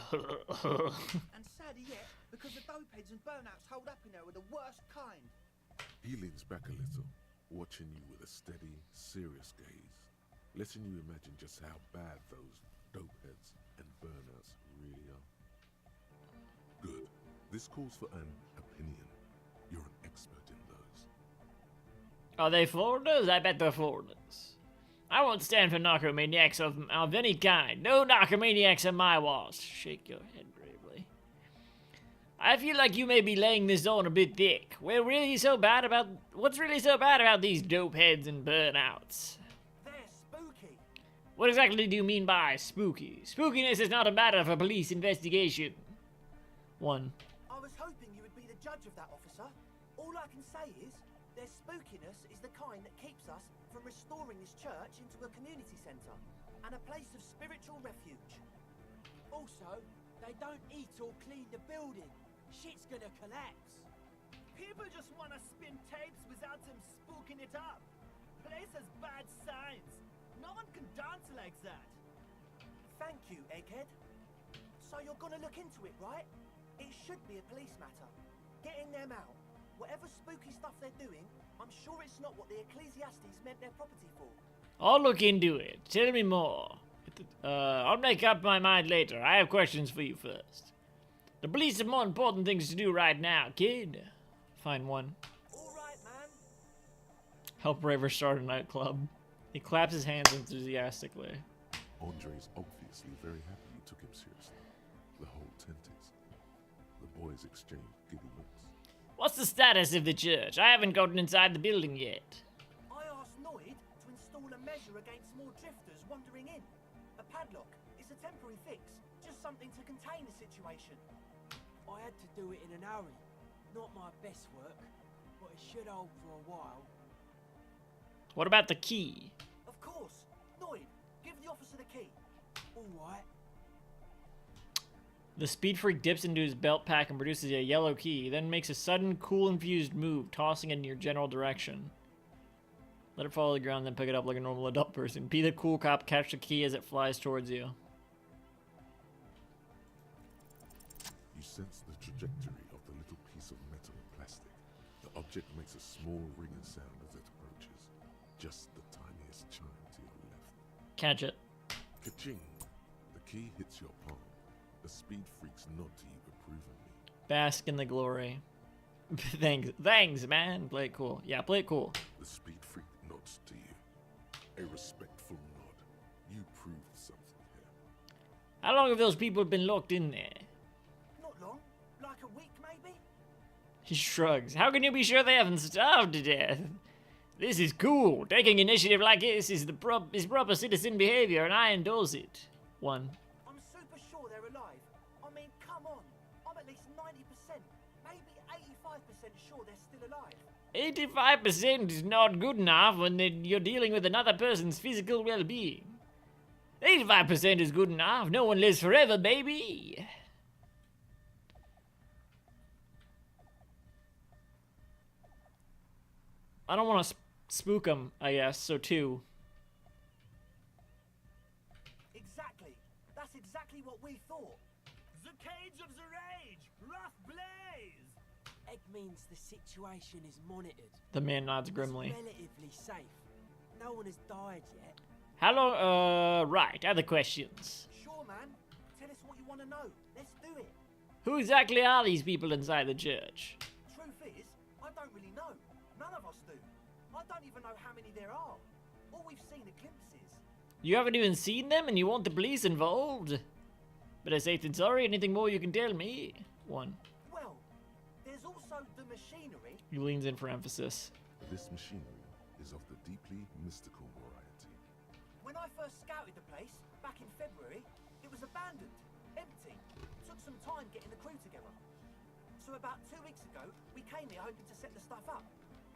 sadder yet, because the dopeheads and burnouts hold up in there are the worst kind. He leans back a little, watching you with a steady, serious gaze, letting you imagine just how bad those dopeheads and burnouts really are. Good. This calls for an opinion. You're an expert in those. Are they foreigners? I bet they're foreigners. I won't stand for narcomaniacs of any kind. No narcomaniacs on my walls. Shake your head bravely. I feel like you may be laying this on a bit thick. What's really so bad about these dope heads and burnouts? They're spooky. What exactly do you mean by spooky? Spookiness is not a matter for police investigation. One. I was hoping you would be the judge of that, officer. All I can say is, their spookiness is the kind that keeps us from restoring this church into a community centre and a place of spiritual refuge. Also, they don't eat or clean the building. Shit's gonna collapse. People just want to spin tapes without them spooking it up. Place has bad signs. No one can dance like that. Thank you, Egghead. So you're gonna look into it, right? It should be a police matter. Getting them out. Whatever spooky stuff they're doing, I'm sure it's not what the Ecclesiastes meant their property for. I'll look into it. Tell me more. I'll make up my mind later. I have questions for you first. The police have more important things to do right now, kid. Find one. Alright, man. Help Raver start a nightclub. He claps his hands enthusiastically. Andre's obviously very happy you took him seriously. The whole tent is. The boys exchanged giddy looks. What's the status of the church? I haven't gotten inside the building yet. I asked Noid to install a measure against more drifters wandering in. A padlock. It's a temporary fix. Just something to contain the situation. I had to do it in an hurry. Not my best work, but it should hold for a while. What about the key? Of course. Noid, give the officer the key. Alright. The speed freak dips into his belt pack and produces a yellow key, then makes a sudden, cool infused move, tossing it in your general direction. Let it fall to the ground, then pick it up like a normal adult person. Be the cool cop, catch the key as it flies towards you. You sense the trajectory of the little piece of metal and plastic. The object makes a small ringing sound as it approaches. Just the tiniest chime to your left. Catch it. Ka-ching! The key hits your palm. The speed freaks nod to you approvingly. Bask in the glory. Thanks, man. Play it cool. Yeah, play it cool. The speed freak nods to you. A respectful nod. You proved something here. How long have those people been locked in there? Not long. Like a week, maybe? He shrugs. How can you be sure they haven't starved to death? This is cool. Taking initiative like this is proper citizen behavior, and I endorse it. 1. I'm super sure they're alive. I mean, come on. I'm at least 90%, maybe 85% sure they're still alive. 85% is not good enough when you're dealing with another person's physical well-being. 85% is good enough. No one lives forever, baby. I don't want to spook them, I guess, so 2. Exactly. That's exactly what we thought. The cage of the rage! Rough blaze! Egg means the situation is monitored. The man nods grimly. It's relatively safe. No one has died yet. How long, right, other questions. Sure, man. Tell us what you want to know. Let's do it. Who exactly are these people inside the church? Truth is, I don't really know. None of us do. I don't even know how many there are. All we've seen are glimpses. You haven't even seen them and you want the police involved? Better safe than sorry. Anything more you can tell me? 1. Well, there's also the machinery. He leans in for emphasis. This machinery is of the deeply mystical variety. When I first scouted the place, back in February, it was abandoned, empty. Took some time getting the crew together. So about 2 weeks ago, we came here hoping to set the stuff up.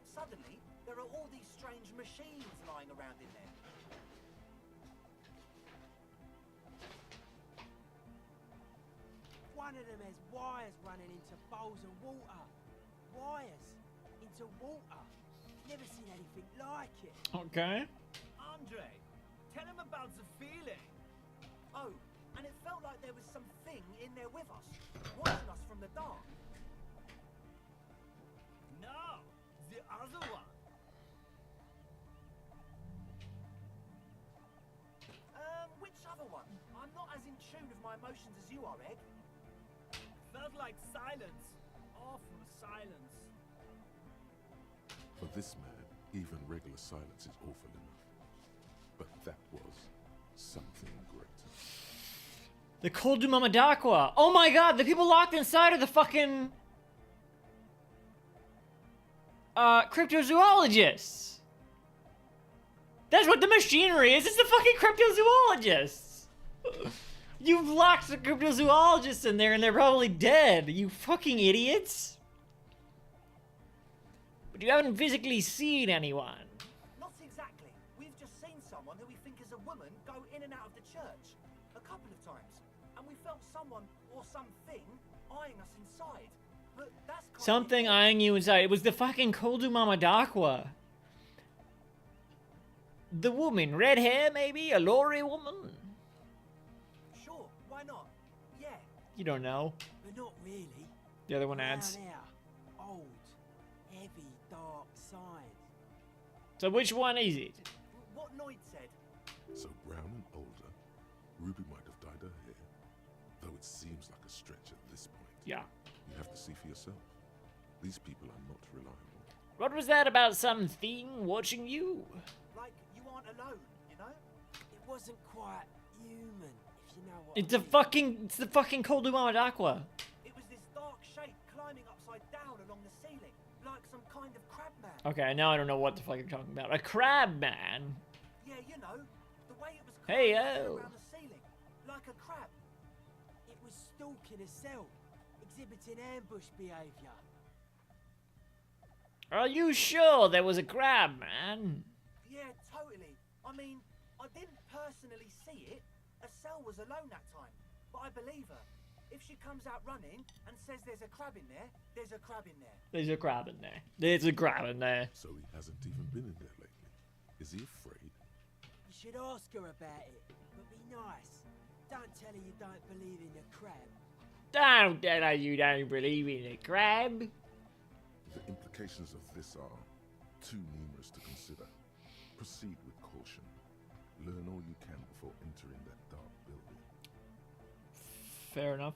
Suddenly, there are all these strange machines lying around in there. One of them has wires running into bowls of water. Wires into water. Never seen anything like it. Okay. Andre, tell him about the feeling. Oh, and it felt like there was something in there with us, watching us from the dark. No, the other one. Which other one? I'm not as in tune with my emotions as you are, Egg. Felt like silence. Awful silence. For this man, even regular silence is awful enough. But that was something great. The Cold Mamadakwa. Oh my god, the people locked inside are the fucking cryptozoologists. That's what the machinery is. It's the fucking cryptozoologists. You've locked the cryptozoologists in there and they're probably dead. You fucking idiots. But you haven't physically seen anyone. Not exactly. We've just seen someone who we think is a woman go in and out of the church. A couple of times. and we felt someone or something eyeing us inside. But that's kind of Something it. eyeing you inside. It was the fucking Koldumamadakwa. The woman, red hair maybe? A lorry woman? Sure, why not? Yeah. You don't know. But not really. The other one Brown adds. hair, old, heavy, dark side. So which one is it? What Noid said. So brown and older, Ruby might have dyed her hair, though it seems like a stretch at this point. Yeah. You have to see for yourself. These people are not reliable. What was that about some thing watching you? Like, you aren't alone, you know? It wasn't quite human, if you know what It's I a mean. fucking, it's the fucking Koldumamadakwa. It was this dark shape climbing upside down along the ceiling, like some kind of crab man. Okay, now I don't know what the fuck you're talking about. A crab man? Yeah, you know, the way it was Hey, climbing yo. around the ceiling, like a crab. It was stalking a cell, exhibiting ambush behaviour. Are you sure there was a crab man? Yeah, totally. I mean, I didn't personally see it. A cell was alone that time, but I believe her. If she comes out running and says there's a crab in there, there's a crab in there. There's a crab in there. There's a crab in there. So he hasn't even been in there lately. Is he afraid? You should ask her about it, but be nice. Don't tell her you don't believe in the crab. Don't tell her you don't believe in a crab. The implications of this are too numerous to consider. Proceed with caution. Learn all you can before entering that dark building. Fair enough.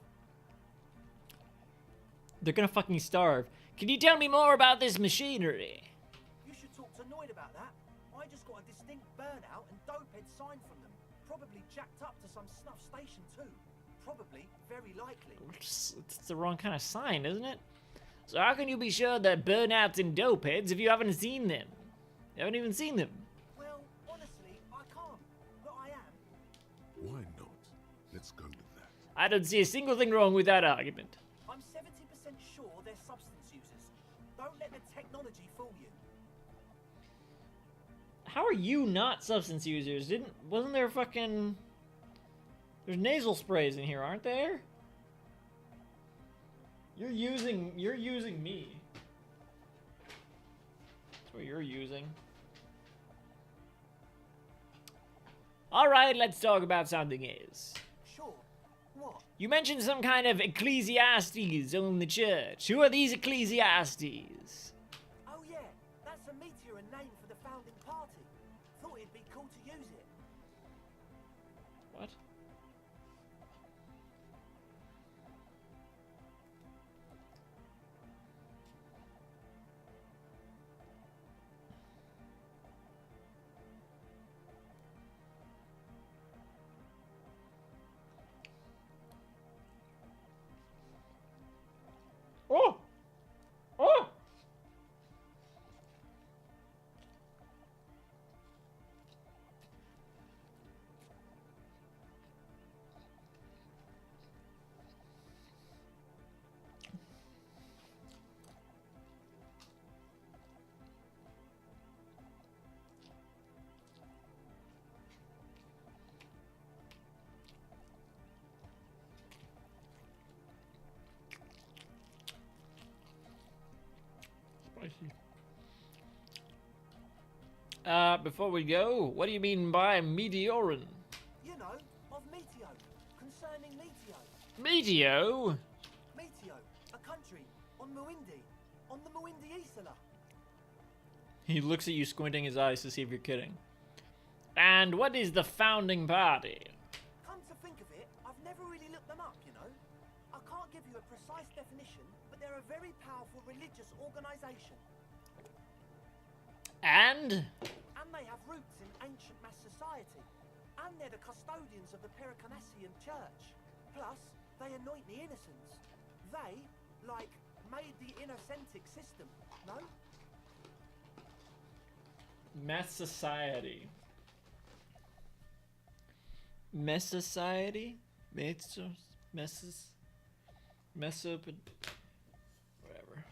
They're gonna fucking starve. Can you tell me more about this machinery? You should talk to Noid about that. I just got a distinct burnout and dopehead sign from them. Probably jacked up to some snuff station too. Probably, very likely. It's the wrong kind of sign, isn't it? So how can you be sure that burnouts and dopeheads if you haven't seen them? You haven't even seen them. Well, honestly, I can't. But I am. Why not? Let's go with that. I don't see a single thing wrong with that argument. I'm 70% sure they're substance users. Don't let the technology fool you. How are you not substance users? Wasn't there fucking... There's nasal sprays in here, aren't there? You're using me. That's what you're using. Alright, let's talk about something else. Sure. What? You mentioned some kind of ecclesiastes on the church. Who are these ecclesiastes? Oh yeah, that's a meteor and name for the founding party. Thought it'd be cool to use it. What? Oh! Oh! Before we go, what do you mean by meteorin? You know, of Meteo. Concerning Meteo. Meteo? Meteo, a country on Muindi. On the Muindi Isla. He looks at you squinting his eyes to see if you're kidding. And what is the founding party? Come to think of it, I've never really looked them up, you know. I can't give you a precise definition, but they're a very powerful religious organization. And? And they have roots in ancient mass society. And they're the custodians of the Pericarnassian church. Plus, they anoint the innocents. They, like, made the innocentic system, no? Mass society. Mess society? Messes? Whatever.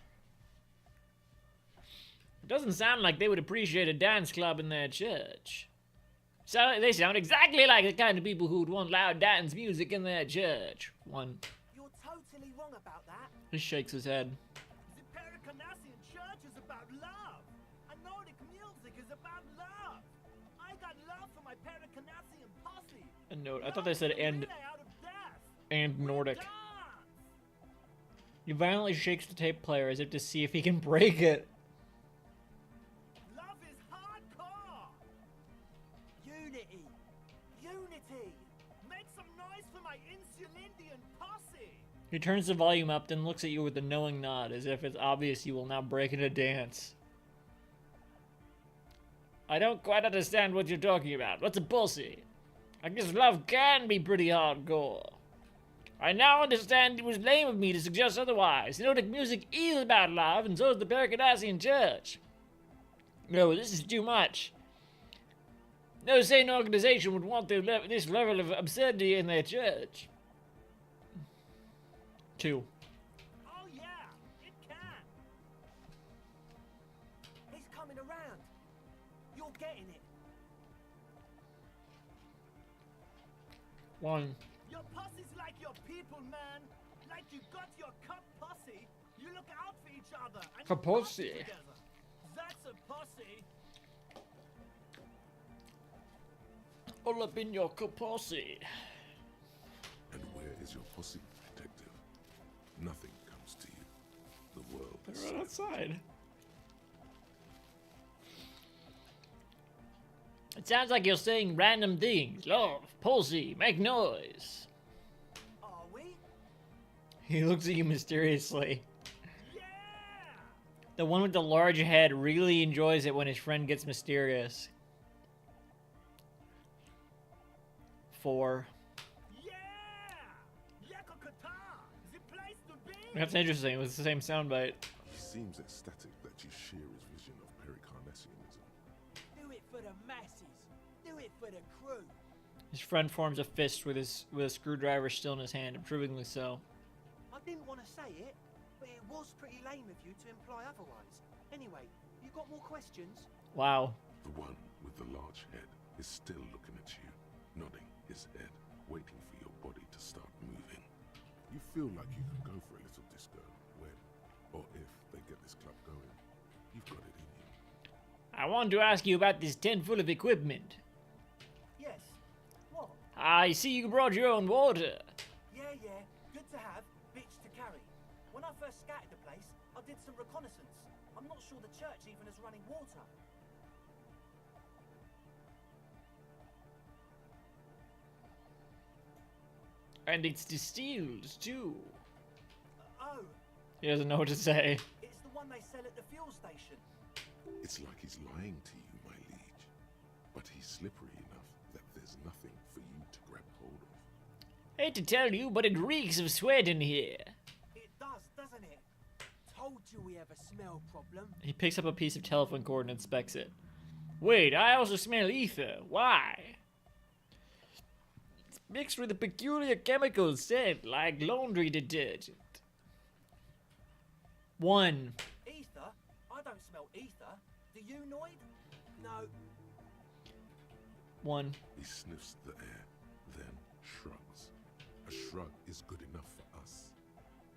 It doesn't sound like they would appreciate a dance club in their church. They sound exactly like the kind of people who'd want loud dance music in their church. 1. You're totally wrong about that. He shakes his head. The Pericarnassian church is about love. And Nordic music is about love. I got love for my Pericarnassian posse. A note. I thought they said and Nordic. He violently shakes the tape player as if to see if he can break it. Love is hardcore. Unity. Unity. Make some noise for my Insulindian posse. He turns the volume up, then looks at you with a knowing nod, as if it's obvious you will now break into dance. I don't quite understand what you're talking about. What's a pussy? I guess love can be pretty hardcore. I now understand it was lame of me to suggest otherwise. Nordic music is about love, and so is the Pericarnassian church. No, this is too much. No sane organization would want this level of absurdity in their church. 2. Oh yeah, it can. He's coming around. You're getting it. 1. Your posse's like your people, man. Like you got your cup posse. You look out for each other. And you Posse. party together. That's a posse. All up in your posse. And where is your posse, detective? Nothing comes to you. The world is They're right outside. It sounds like you're saying random things. Love, palsy, make noise. Are we? He looks at you mysteriously. Yeah! The one with the large head really enjoys it when his friend gets mysterious. 4. Yeah! Yakokata! The place to be! That's interesting. It was the same soundbite. He seems ecstatic that you share his vision of Pericarnassianism. Do it for the masses. Do it for the crew. His friend forms a fist with a screwdriver still in his hand, approvingly so. I didn't want to say it, but it was pretty lame of you to imply otherwise. Anyway, you got more questions? Wow. The one with the large head is still looking at you, nodding his head, waiting for your body to start moving. You feel like you could go for a little disco when, or if they get this club going. You've got it in you. I wanted to ask you about this tent full of equipment. Yes. What? I see you brought your own water. Yeah, good to have, bitch to carry. When I first scouted the place, I did some reconnaissance. I'm not sure the church even is running water. And it's distilled, too. Oh, He doesn't know what to say. it's the one they sell at the fuel station. It's like he's lying to you, my liege. But he's slippery enough that there's nothing for you to grab hold of. Hate to tell you, but it reeks of sweat in here. It does, doesn't it? Told you we have a smell problem. He picks up a piece of telephone cord and inspects it. Wait, I also smell ether. Why? It's mixed with a peculiar chemical scent, like laundry detergent. 1. Ether? I don't smell ether. Do you, Noid? No, 1. He sniffs the air, then shrugs. A shrug is good enough for us.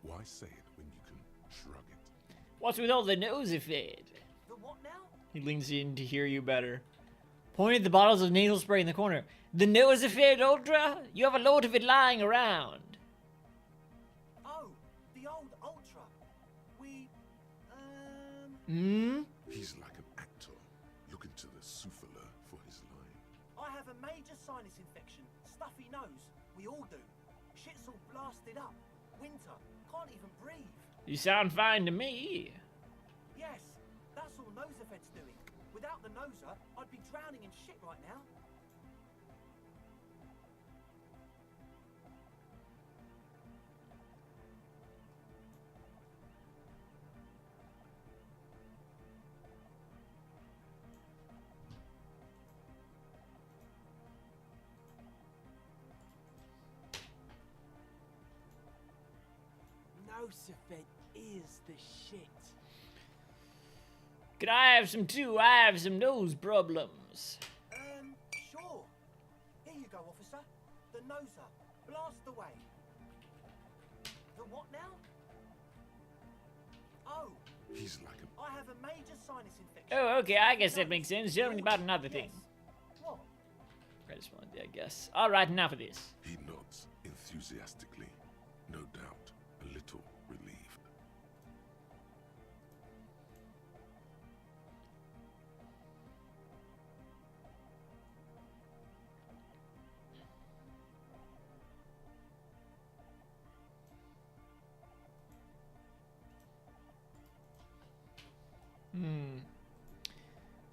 Why say it when you can shrug it? What's with all the nose effect? The what now? He leans in to hear you better. Point at the bottles of nasal spray in the corner. The nose effect ultra? You have a load of it lying around. Oh, the old Ultra. We, He's like an actor, looking to the souffleur for his line. I have a major sinus infection. Stuffy nose. We all do. Shit's all blasted up. Winter. Can't even breathe. You sound fine to me. Yes, that's all Nosefed's doing. Without the noser, I'd be drowning in shit right now. Nosefed is the shit. Could I have some too? I have some nose problems. Sure. ago, officer. The noser. Blast away. The what now? Oh, He's like an I have a major sinus infection. Oh, okay, I guess that makes sense. Tell me about another thing. Yes. What? I just wanted, I guess. All right, enough of this. He nods enthusiastically, no doubt a little relieved.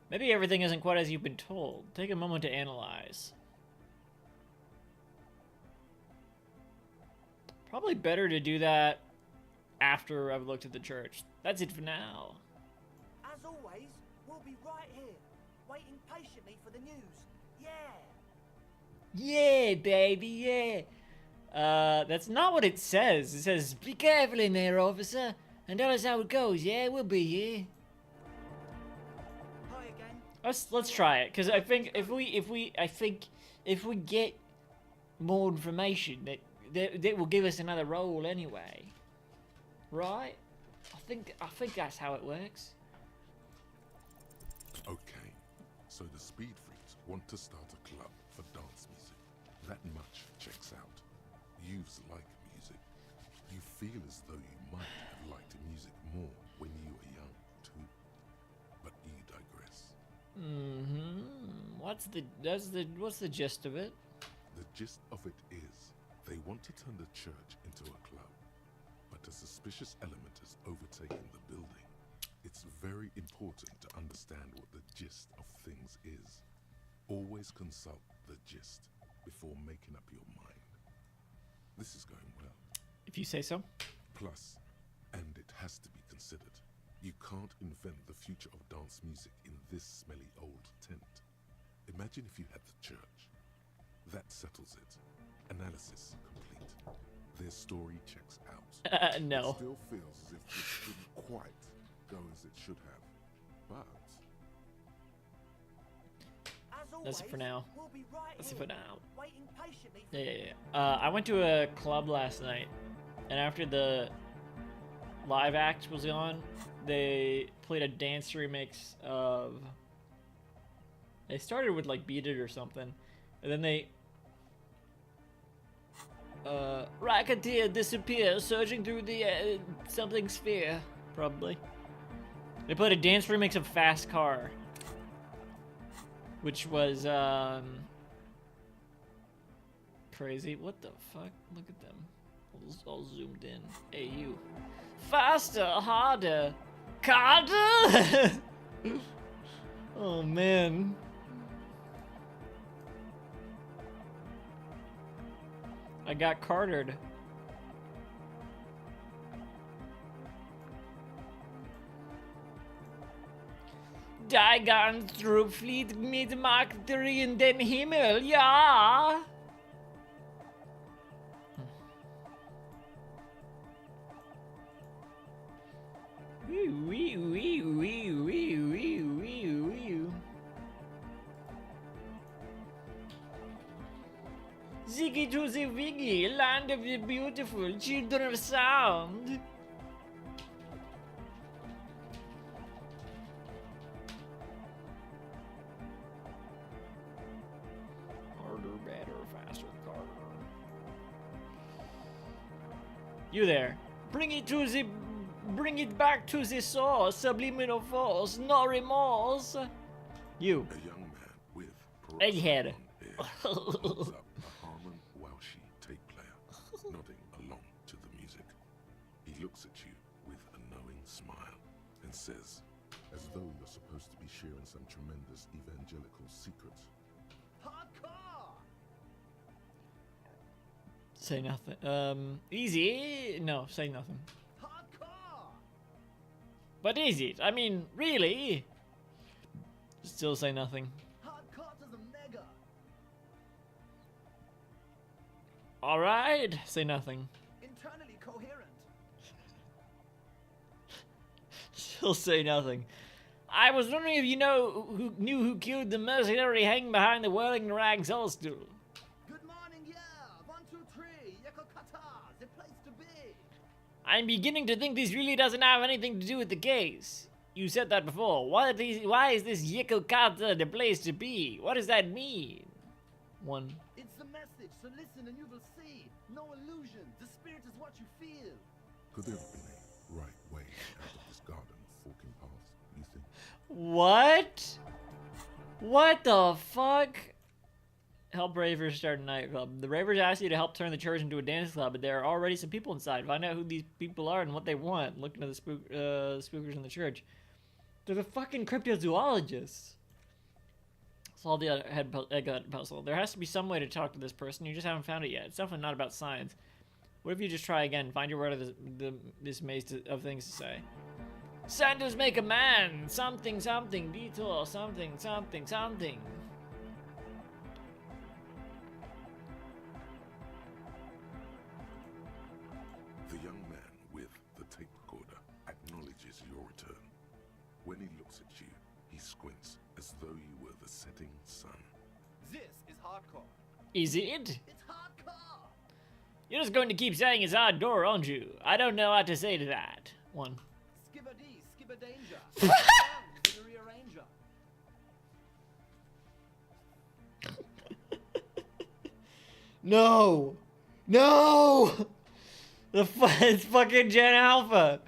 Maybe everything isn't quite as you've been told. Take a moment to analyze. Probably better to do that after I've looked at the church. That's it for now. As always, we'll be right here, waiting patiently for the news. Yeah. Yeah, baby, yeah. That's not what it says. It says, be careful in there, officer, and tell us how it goes, yeah? We'll be here. Hi again. Let's try it, because I think if we get more information, that will give us another role anyway, right? I think that's how it works. Okay, so the Speed Freaks want to start a club for dance music. That much checks out. Youths like music. You feel as though you might have liked music more when you were young, too. But you digress. What's the gist of it? The gist of it is, they want to turn the church into a club, but a suspicious element has overtaken the building. It's very important to understand what the gist of things is. Always consult the gist before making up your mind. This is going well. If you say so. Plus, and it has to be considered, you can't invent the future of dance music in this smelly old tent. Imagine if you had the church. That settles it. Analysis complete. Their story checks out. No. It still feels as if this didn't quite go as it should have. But As always, That's it for now. We'll be right That's it here, for now. waiting patiently for Yeah. I went to a club last night, and after the live act was on, they played a dance remix of. They started with like "Beat It" or something, and then they. Racketeer disappears, surging through the something sphere, probably. They played a dance remix of "Fast Car," which was crazy. What the fuck? Look at them. All zoomed in. Hey, you. Faster, harder. Carter! Oh, man. I got cartered. Digon through Fleet mit Mark 3 in den Himmel, ja! Ziggy to the Wiggy, land of the beautiful children of sound. Harder, better, faster, Carter. You there. Bring it back to the source, subliminal force, no remorse. You. a young man with Egghead. holds up a Harman Welshi tape player, nodding along to the music. He looks at you with a knowing smile and says, as though you're supposed to be sharing some tremendous evangelical secret, hardcore. Say nothing. Easy? No, say nothing. Hardcore. But is it? I mean, really? Still say nothing. Hardcore to the mega. Alright, say nothing. Internally coherent. Still say nothing. I was wondering if you knew who killed the mercenary hanging behind the whirling rags Allstool. I'm beginning to think this really doesn't have anything to do with the case. You said that before. Why is this Yekokata the place to be? What does that mean? One. It's the message, so listen and you will see. No illusion. The spirit is what you feel. Could there have been a right way out of this garden forking paths, you think? What? What the fuck? Help Ravers start a nightclub. The Ravers asked you to help turn the church into a dance club, but there are already some people inside. Find out who these people are and what they want. Look into the spookers in the church. They're the fucking cryptozoologists. Solve the egg puzzle. There has to be some way to talk to this person. You just haven't found it yet. It's definitely not about science. What if you just try again? Find your way out of this maze of things to say. Santas make a man. Something, something. Detour. Something, something, something. The young man with the tape recorder acknowledges your return. When he looks at you, he squints as though you were the setting sun. This is hardcore. Is it? It's hardcore. You're just going to keep saying it's hardcore, aren't you? I don't know what to say to that. One. Skibber-dee, skibber-danger. The rearranger. No! No! It's fucking Gen Alpha!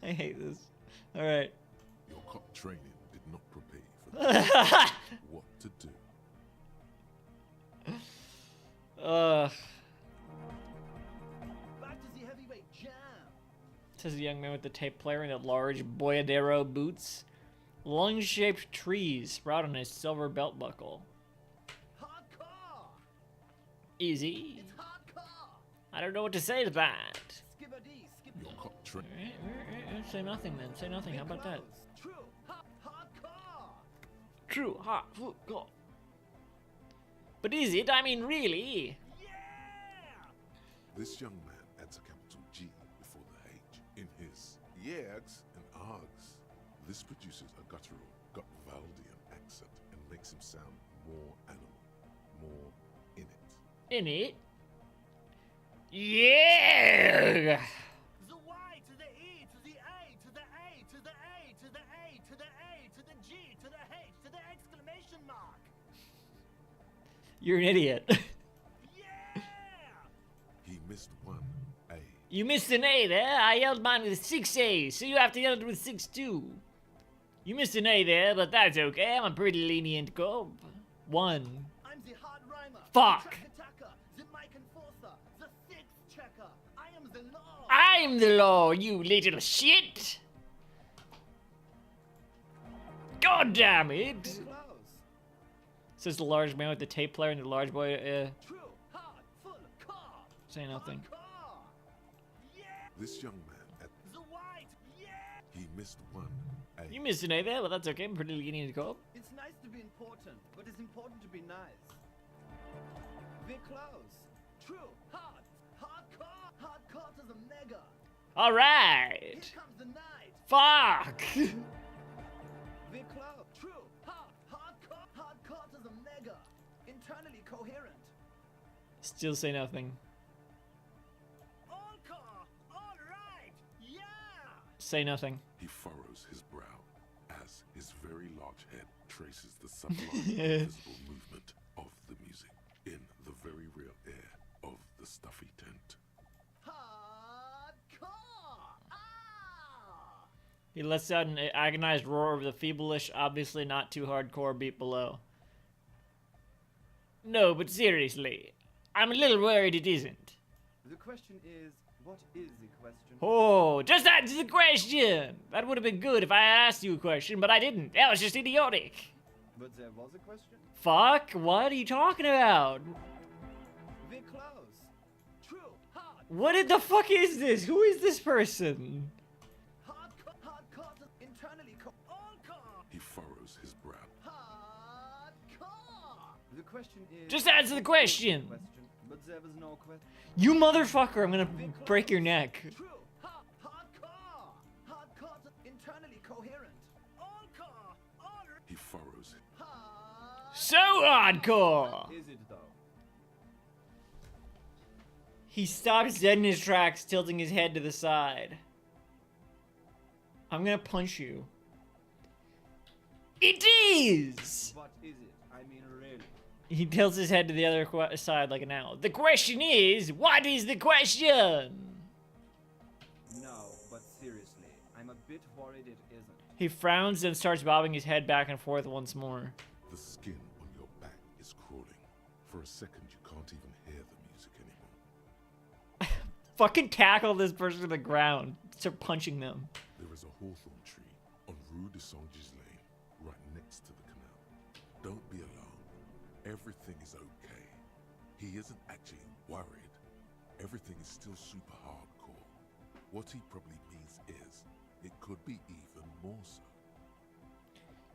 I hate this. Alright. Your cop training did not prepare you for that. What to do. Back to the heavyweight jam. Says the young man with the tape player in the large boyadero boots. Lung-shaped trees sprout on his silver belt buckle. Hardcore. Easy. It's hardcore. I don't know what to say to that. Skibber-dee, skibber. Your cop training. Alright, say nothing then. Say nothing. How about that? True. Hardcore. True. Hardcore. But is it? I mean, really? Yeah. This young man adds a capital G before the H in his yegs and args. This produces a guttural, Gutwaldian accent and makes him sound more animal, more in it. In it? Yeah! The Y to the E to the A to the A to the A to the A to the A to the G to the H to the exclamation mark. You're an idiot. Yeah! He missed one A. You missed an A there. I yelled mine with 6 A's, so you have to yell it with 6 too. You missed an A there, but that's okay. I'm a pretty lenient cop. 1. I'm the hard rhymer. Fuck. The attacker, the mic enforcer, the sixth checker. I am the law. I'm the law, you little shit. God damn it. Close. Says the large man with the tape player and the large boy, True, hard, full, car. say nothing. Car. Yeah. This young man at The white. Yeah. he missed one A. You missed an A there, but that's okay. I'm pretty lenient cop. It's nice to be important, but it's important to be nice. We're close. True, hard, hardcore, hardcore to the mega. Alright. Here comes the night. Fuck. We're close. True, hardcore, hardcore to the mega. Internally coherent. Still say nothing. All car, all right, yeah. Say nothing. He furrows his brow as his very large head traces the sublime invisible movement of the music in the very real air of the stuffy tent. Hardcore. Ah. He lets out an agonized roar of the feeblish, obviously not too hardcore beat below. No, but seriously, I'm a little worried it isn't. The question is, what is the question? Oh, just answer the question! That would have been good if I had asked you a question, but I didn't. That was just idiotic. But there was a question. Fuck, what are you talking about? We're close. True, hard, What the fuck is this? Who is this person? hardcore, internally all car. He furrows his brow. Hardcore. The question is. Just answer the question. But there was no question. You motherfucker, I'm gonna break your neck. True, hardcore, internally coherent. All car, all He furrows. So hardcore! Is it though? He stops dead in his tracks, tilting his head to the side. I'm gonna punch you. It is! What is it? I mean, really. He tilts his head to the other side like an owl. The question is, what is the question? No, but seriously, I'm a bit worried it isn't. He frowns and starts bobbing his head back and forth once more. The skin on your back is crawling. For a second, you can't even hear the music anymore. Fucking tackle this person to the ground. Start punching them. There is a hawthorn tree on Rue de Saint-Gislain, right next to the canal. Don't be alarmed. Everything is okay. He isn't actually worried. Everything is still super hardcore. What he probably means is, it could be even more so.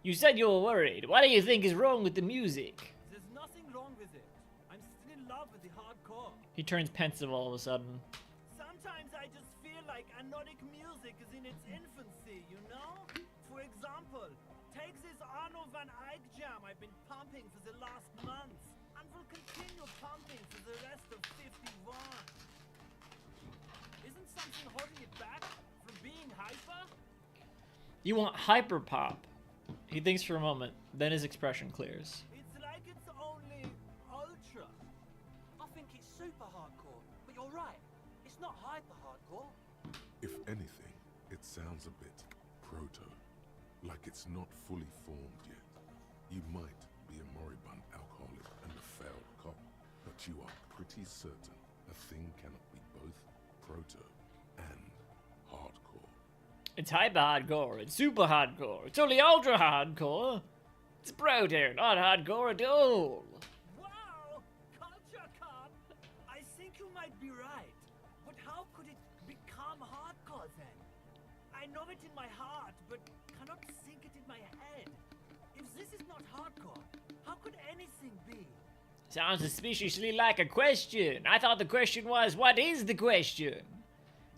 You said you were worried. What do you think is wrong with the music? There's nothing wrong with it. I'm still in love with the hardcore. He turns pensive all of a sudden. Sometimes I just feel like anodic music is in its infancy, you know? For example, take this Arno van Eyck jam I've been pumping for the last month, and will continue pumping for the rest of 51. Isn't something holding it back from being hyper? You want hyper pop. He thinks for a moment, then his expression clears. It's like it's only ultra. I think it's super hardcore, but you're right. It's not hyper hardcore. If anything, it sounds a bit proto. Like it's not fully formed yet. You might be a moribund alcoholic and a failed cop, but you are pretty certain a thing cannot be both proto and hardcore. It's hyper hardcore, it's super hardcore, it's only ultra hardcore. It's proto, not hardcore at all. Wow! Culture cop! I think you might be right. But how could it become hardcore then? I know it in my heart, but cannot think it in my head. If this is not hardcore, how could anything be? Sounds suspiciously like a question. I thought the question was, what is the question?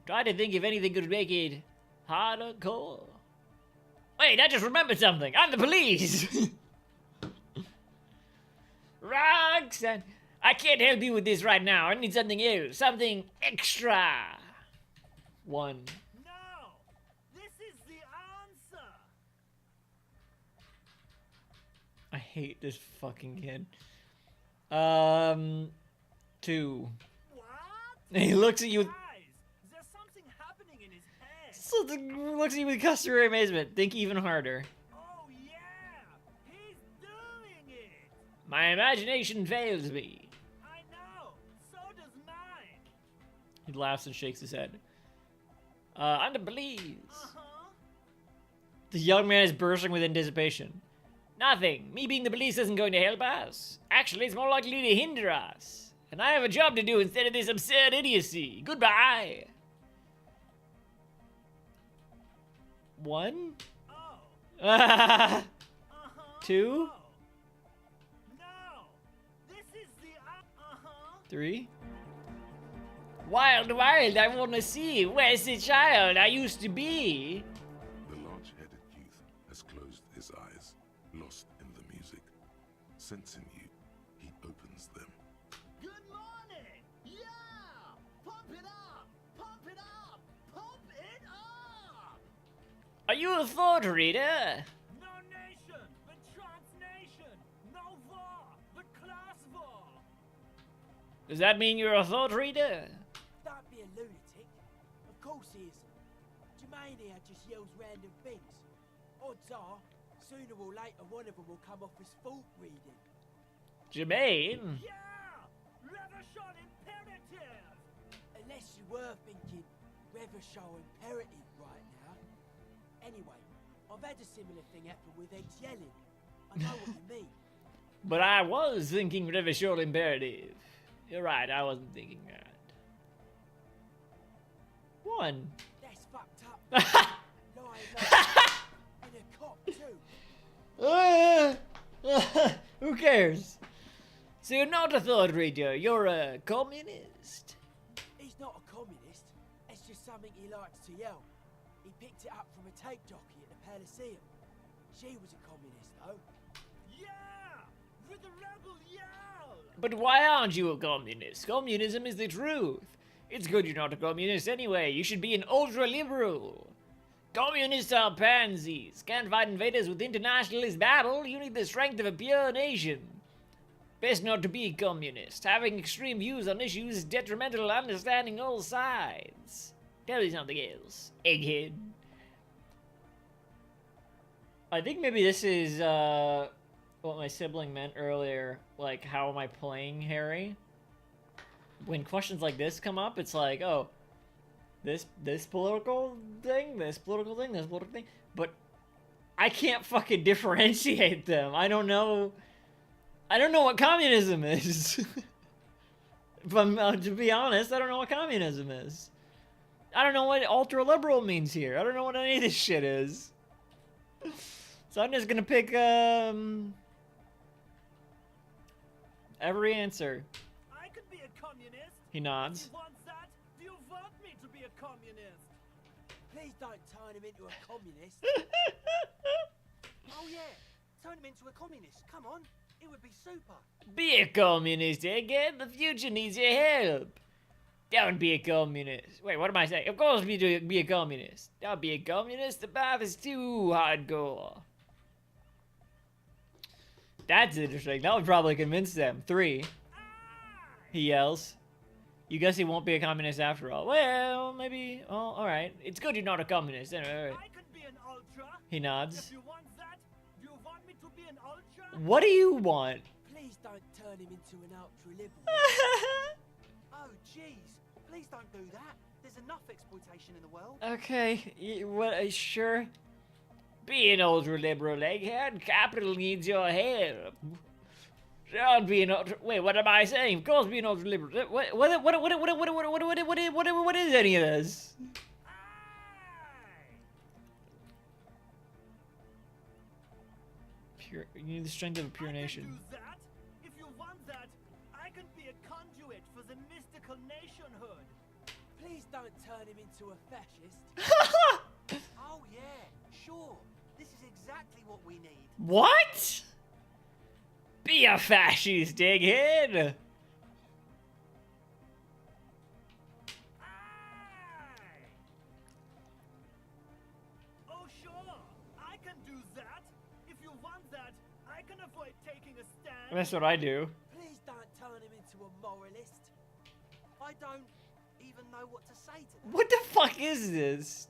Try to think if anything could make it hardcore. Wait, I just remembered something. I'm the police. Roxanne, I can't help you with this right now. I need something else, something extra. One. No! This is the answer! I hate this fucking kid. 2. What? He looks at you. Guys, there's something happening in his head. So looks at you with customary amazement. Think even harder. Oh yeah! He's doing it! My imagination fails me. I know! So does mine! He laughs and shakes his head. I'm the police. Uh-huh. The young man is bursting with anticipation. Nothing. Me being the police isn't going to help us. Actually, it's more likely to hinder us. And I have a job to do instead of this absurd idiocy. Goodbye. 1. Oh. 2. No! This is the 3. Wild, wild, I want to see. Where's the child I used to be? The large-headed youth has closed his eyes, lost in the music. Sensing you, he opens them. Good morning! Yeah! Pump it up! Pump it up! Pump it up! Are you a thought reader? No nation, but transnation! No war, but class war! Does that mean you're a thought reader? Don't be a lunatic. Of course he isn't. Jermaine here just yells random things. Odds are, sooner or later one of them will come off as fault reading. Jermaine? Yeah! Revershot imperative! Unless you were thinking Revershot imperative right now. Anyway, I've had a similar thing happen with eggs yelling. I know what you mean. But I was thinking Revershot imperative. You're right, I wasn't thinking that. 1. That's fucked up. Lying and a cop too. Who cares? So you're not a thought reader, you're a communist. He's not a communist. It's just something he likes to yell. He picked it up from a tape jockey at the Elysium. She was a communist, though. Yeah! for the rebel yell! But why aren't you a communist? Communism is the truth. It's good you're not a communist anyway. You should be an ultra-liberal. Communists are pansies. Can't fight invaders with internationalist battle. You need the strength of a pure nation. Best not to be a communist. Having extreme views on issues is detrimental to understanding all sides. Tell me something else, egghead. I think maybe this is what my sibling meant earlier. Like, how am I playing Harry? When questions like this come up, it's like, oh, this political thing, this political thing, this political thing. But I can't fucking differentiate them. I don't know what communism is. If I'm, to be honest, I don't know what communism is. I don't know what ultra-liberal means here. I don't know what any of this shit is. So I'm just gonna pick, every answer. I could be a communist. He nods. If you want that, do you want me to be a communist? Please don't turn him into a communist. Oh yeah, turn him into a communist. Come on, it would be super. Be a communist, egghead. The future needs your help. Don't be a communist. Wait, what am I saying? Of course be a communist. Don't be a communist. The path is too hardcore. That's interesting. That would probably convince them. 3. He yells. You guess he won't be a communist after all. Well, maybe. Oh, alright. It's good you're not a communist. All right. I could be an ultra. He nods. If you want that, do you want me to be an ultra? What do you want? Please don't turn him into an ultra-liberal. Oh, jeez. Please don't do that. There's enough exploitation in the world. Okay. What? Sure. Be an ultra-liberal, egghead. Capital needs your help. Don't be an ultra... Wait, what am I saying? Of course be an ultra-liberal. What is any of this? Pure... You need the strength of a pure nation. Do that. If you want that, I can be a conduit for the mystical nationhood. Please don't turn him into a fascist. Oh yeah, sure. This is exactly what we need. What? Be a fascist, egghead. Oh sure, I can do that. If you want that, I can avoid taking a stand. That's what I do. Please don't turn him into a moralist. I don't even know what to say to that. What the fuck is this?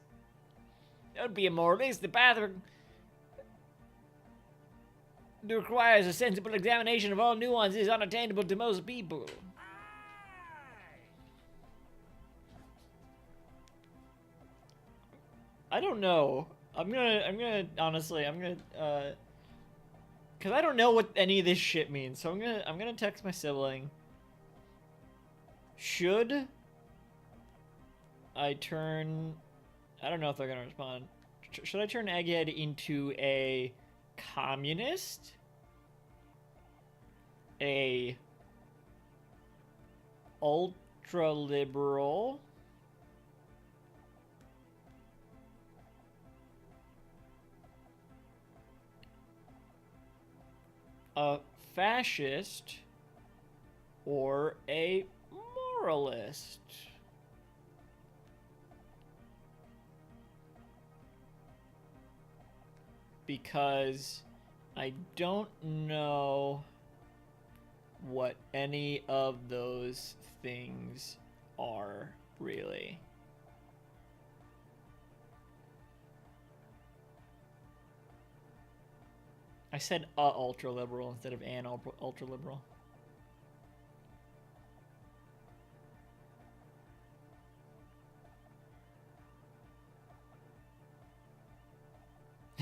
Don't be a moralist. The path requires a sensible examination of all nuances unattainable to most people. I don't know. I'm gonna honestly, cause I don't know what any of this shit means. So I'm gonna text my sibling. Should I turn? I don't know if they're gonna respond. Should I turn Egghead into a communist? A ultra-liberal? A fascist? Or a moralist? Because I don't know what any of those things are, really. I said ultra-liberal instead of an ultra-liberal.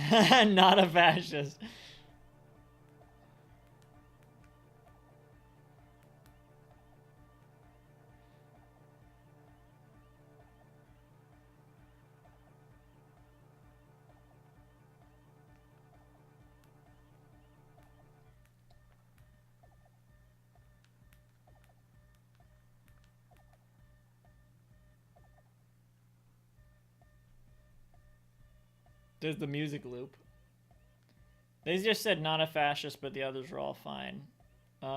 Not a fascist. There's the music loop. They just said not a fascist, but the others are all fine. But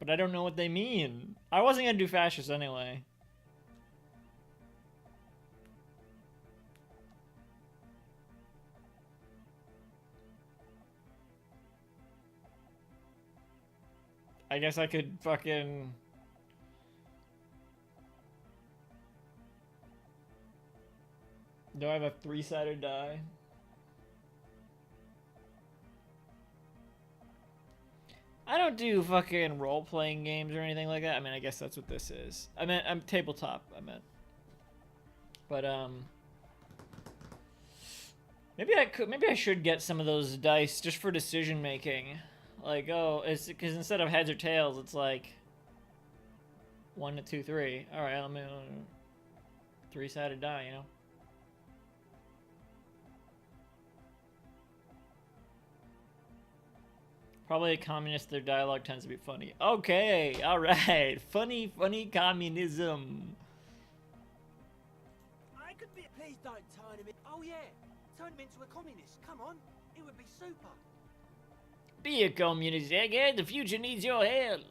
I don't know what they mean. I wasn't gonna do fascist anyway. I guess I could fucking... Do I have a 3-sided die? I don't do fucking role-playing games or anything like that. I mean, I guess that's what this is. I meant, I'm tabletop, I meant. But, maybe I should get some of those dice just for decision-making. Like, oh, it's because instead of heads or tails, it's like 1 to 2, 3. All right, let me 3-sided die, you know. Probably a communist. Their dialogue tends to be funny. Okay, all right, funny communism. I could be. Please don't turn him in. Oh yeah, turn him into a communist. Come on, it would be super. Be a communist, egghead. The future needs your help.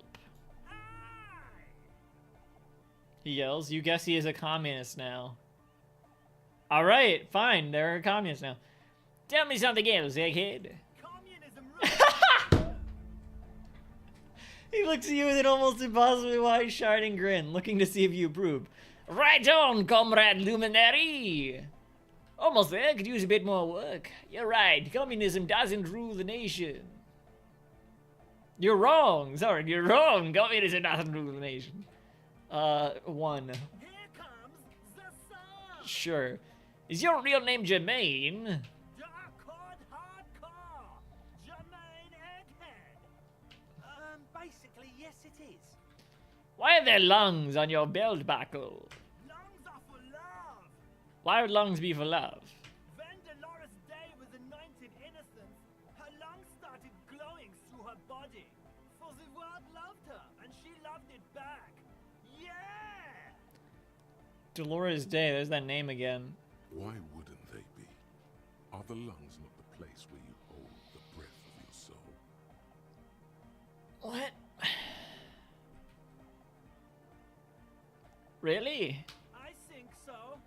He yells. You guess he is a communist now. All right, fine. They're a communist now. Tell me something else, egghead. Communism. He looks at you with an almost impossibly wide, shining grin, looking to see if you approve. Right on, comrade luminary. Almost there. Could use a bit more work. You're right. Communism doesn't rule the nation. You're wrong. Sorry, you're wrong. Communism doesn't rule the nation. 1. Here comes the sun. Sure. Is your real name Jermaine? Jermaine Egghead. Basically, yes, it is. Why are there lungs on your belt buckle? Lungs are for love. Why would lungs be for love? When Dolores Day was anointed innocent, her lungs started glowing through her body. For the world loved her, and she loved it back. Yeah! Dolores Day, there's that name again. Why wouldn't they be? Are the lungs not the place where you hold the breath of your soul? What? Really? I think so.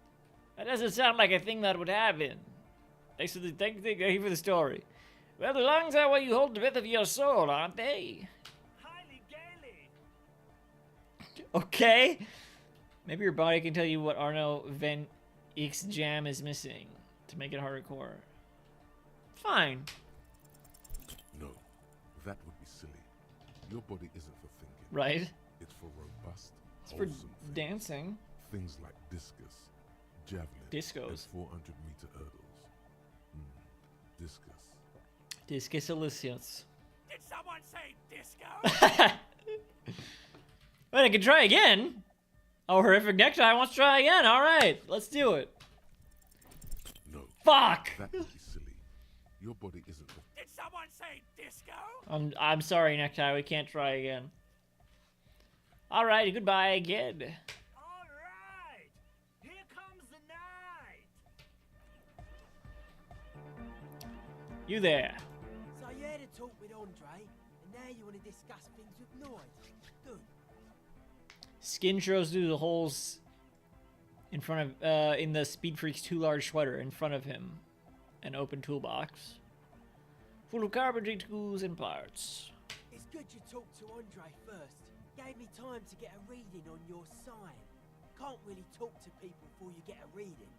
That doesn't sound like a thing that would happen. Thank you for the story. Well, the lungs are where you hold the breath of your soul, aren't they? Highly gaily. Okay. Maybe your body can tell you what Arno Van X Jam is missing to make it hardcore. Fine. No, that would be silly. Your body isn't for thinking. Right. It's for robust, It's for wholesome things. dancing. Things like discus, javelin, Discos. and 400-meter hurdles. Discus. Discus Elysium. Did someone say disco? Wait, I can try again. Oh, horrific necktie wants to try again. All right, let's do it. No. Fuck. That would be silly. Your body isn't for... Did someone say disco? I'm sorry, necktie. We can't try again. All right, goodbye again. All right. Here comes the night. You there? So you had a talk with Andre, and now you want to discuss things with Lloyd. Good. Skin shows through the holes in front of in the Speed Freak's too large sweater in front of him. An open toolbox full of carpentry tools and parts. It's good you talked to Andre first. Gave me time to get a reading on your sign. Can't really talk to people before you get a reading.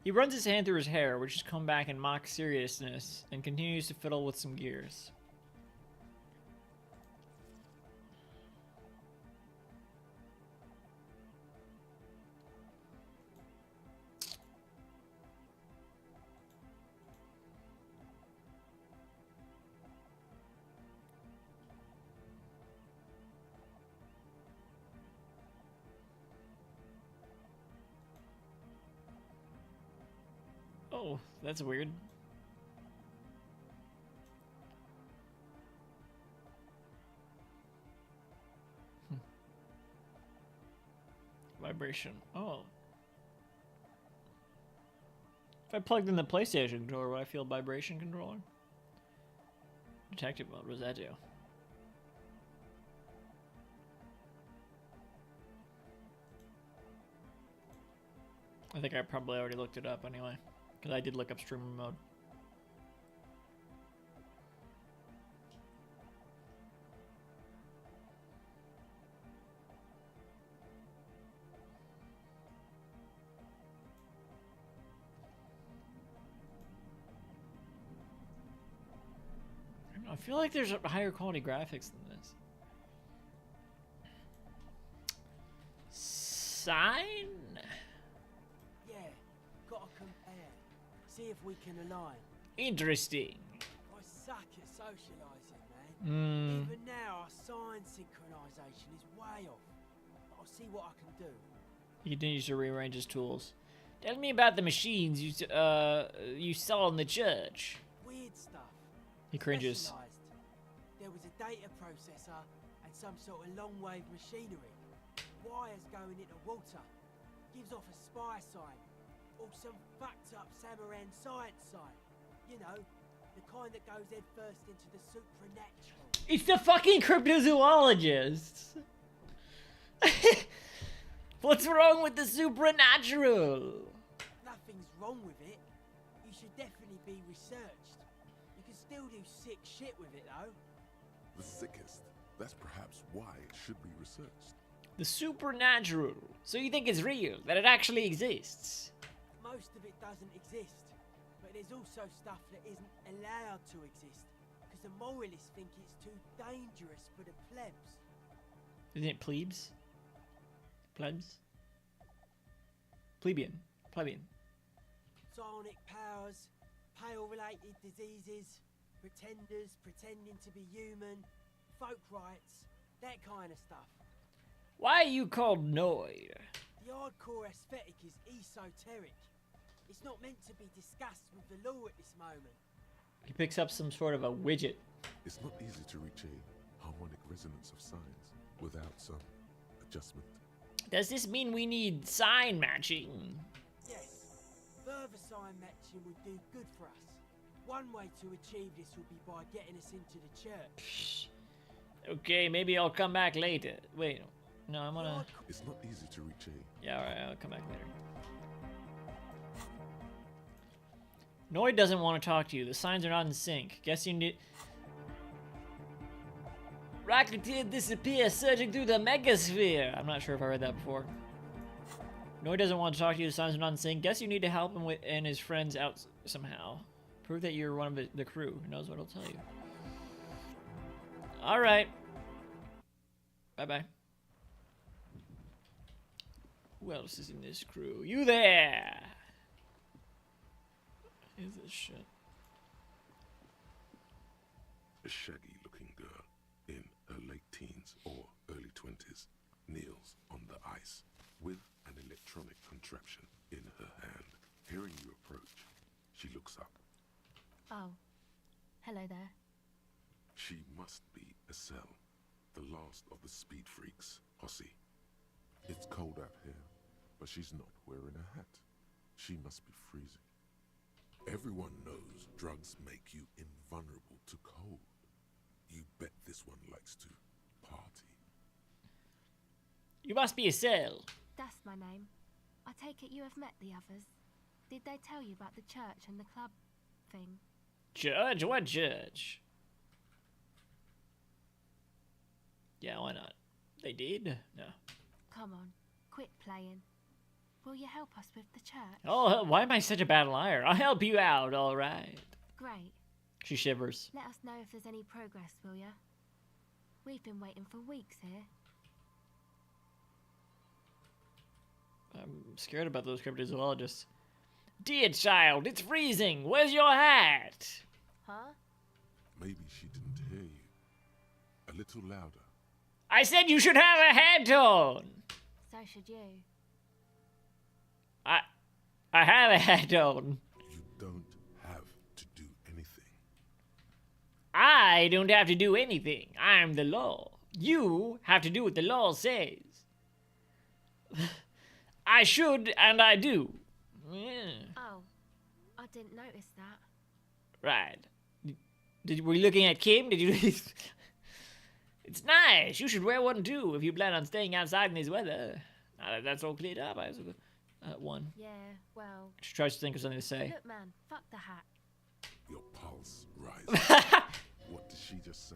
He runs his hand through his hair, which has come back in mock seriousness, and continues to fiddle with some gears. Oh, that's weird. Vibration. Oh. If I plugged in the PlayStation controller, would I feel vibration controller? Detective mode, what does that do? I think I probably already looked it up anyway, because I did look up streamer mode. I feel like there's higher quality graphics than this. Sign? Yeah, gotta compare. See if we can align. Interesting. I suck at socialising, man. Even now, our sign synchronisation is way off. I'll see what I can do. He continues to rearrange his tools. Tell me about the machines you saw in the church. Weird stuff. He cringes. Specialised. There was a data processor and some sort of long-wave machinery. Wires going into water. Gives off a spy sign. Or some fucked-up Samaran science sign. You know, the kind that goes head first into the supernatural. It's the fucking cryptozoologist! What's wrong with the supernatural? Nothing's wrong with it. You should definitely be researched. You can still do sick shit with it, though. The sickest. That's perhaps why it should be researched. The supernatural. So you think it's real, that it actually exists? Most of it doesn't exist. But there's also stuff that isn't allowed to exist. Because the moralists think it's too dangerous for the plebs. Isn't it plebes? Plebs? Plebeian. Plebeian. Psionic powers, pale-related diseases, pretenders pretending to be human, folk rights, that kind of stuff. Why are you called Noid? The hardcore aesthetic is esoteric. It's not meant to be discussed with the law at this moment. He picks up some sort of a widget. It's not easy to reach a harmonic resonance of signs without some adjustment. Does this mean we need sign matching? Yes, further sign matching would do good for us. One way to achieve this would be by getting us into the church. Okay, maybe I'll come back later. Wait, no, I'm gonna... It's not easy to reach a... Yeah, alright, I'll come back later. Noid doesn't want to talk to you. The signs are not in sync. Guess you need... Rocketeer disappears, surging through the megasphere. I'm not sure if I read that before. Noid doesn't want to talk to you. The signs are not in sync. Guess you need to help him with and his friends out somehow. Prove that you're one of the crew. Who knows what he'll tell you. Alright. Bye-bye. Who else is in this crew? You there! What is this shit? A shaggy-looking girl in her late teens or early 20s kneels on the ice with an electronic contraption in her hand. Hearing you approach, she looks up. Oh, hello there. She must be Estelle, the last of the speed freaks, Hossie. It's cold out here, but she's not wearing a hat. She must be freezing. Everyone knows drugs make you invulnerable to cold. You bet this one likes to party. You must be a cell. That's my name. I take it you have met the others. Did they tell you about the church and the club thing? Judge? What judge? Yeah, why not? They did? No. Come on, quit playing. Will you help us with the church? Oh, why am I such a bad liar? I'll help you out, alright. Great. She shivers. Let us know if there's any progress, will ya? We've been waiting for weeks here. I'm scared about those cryptozoologists. Dear child, it's freezing. Where's your hat? Huh? Maybe she didn't hear you. A little louder. I said you should have a hat on. So should you. I have a hat on. You don't have to do anything. I don't have to do anything. I'm the law. You have to do what the law says. I should and I do. Yeah. Oh, didn't notice that. Right. Were you looking at Kim? Did you? It's nice. You should wear one too if you plan on staying outside in this weather. Now that that's all cleared up, I was one. Yeah, well... She tries to think of something to say. Look, man, fuck the hat. Your pulse rises. What did she just say?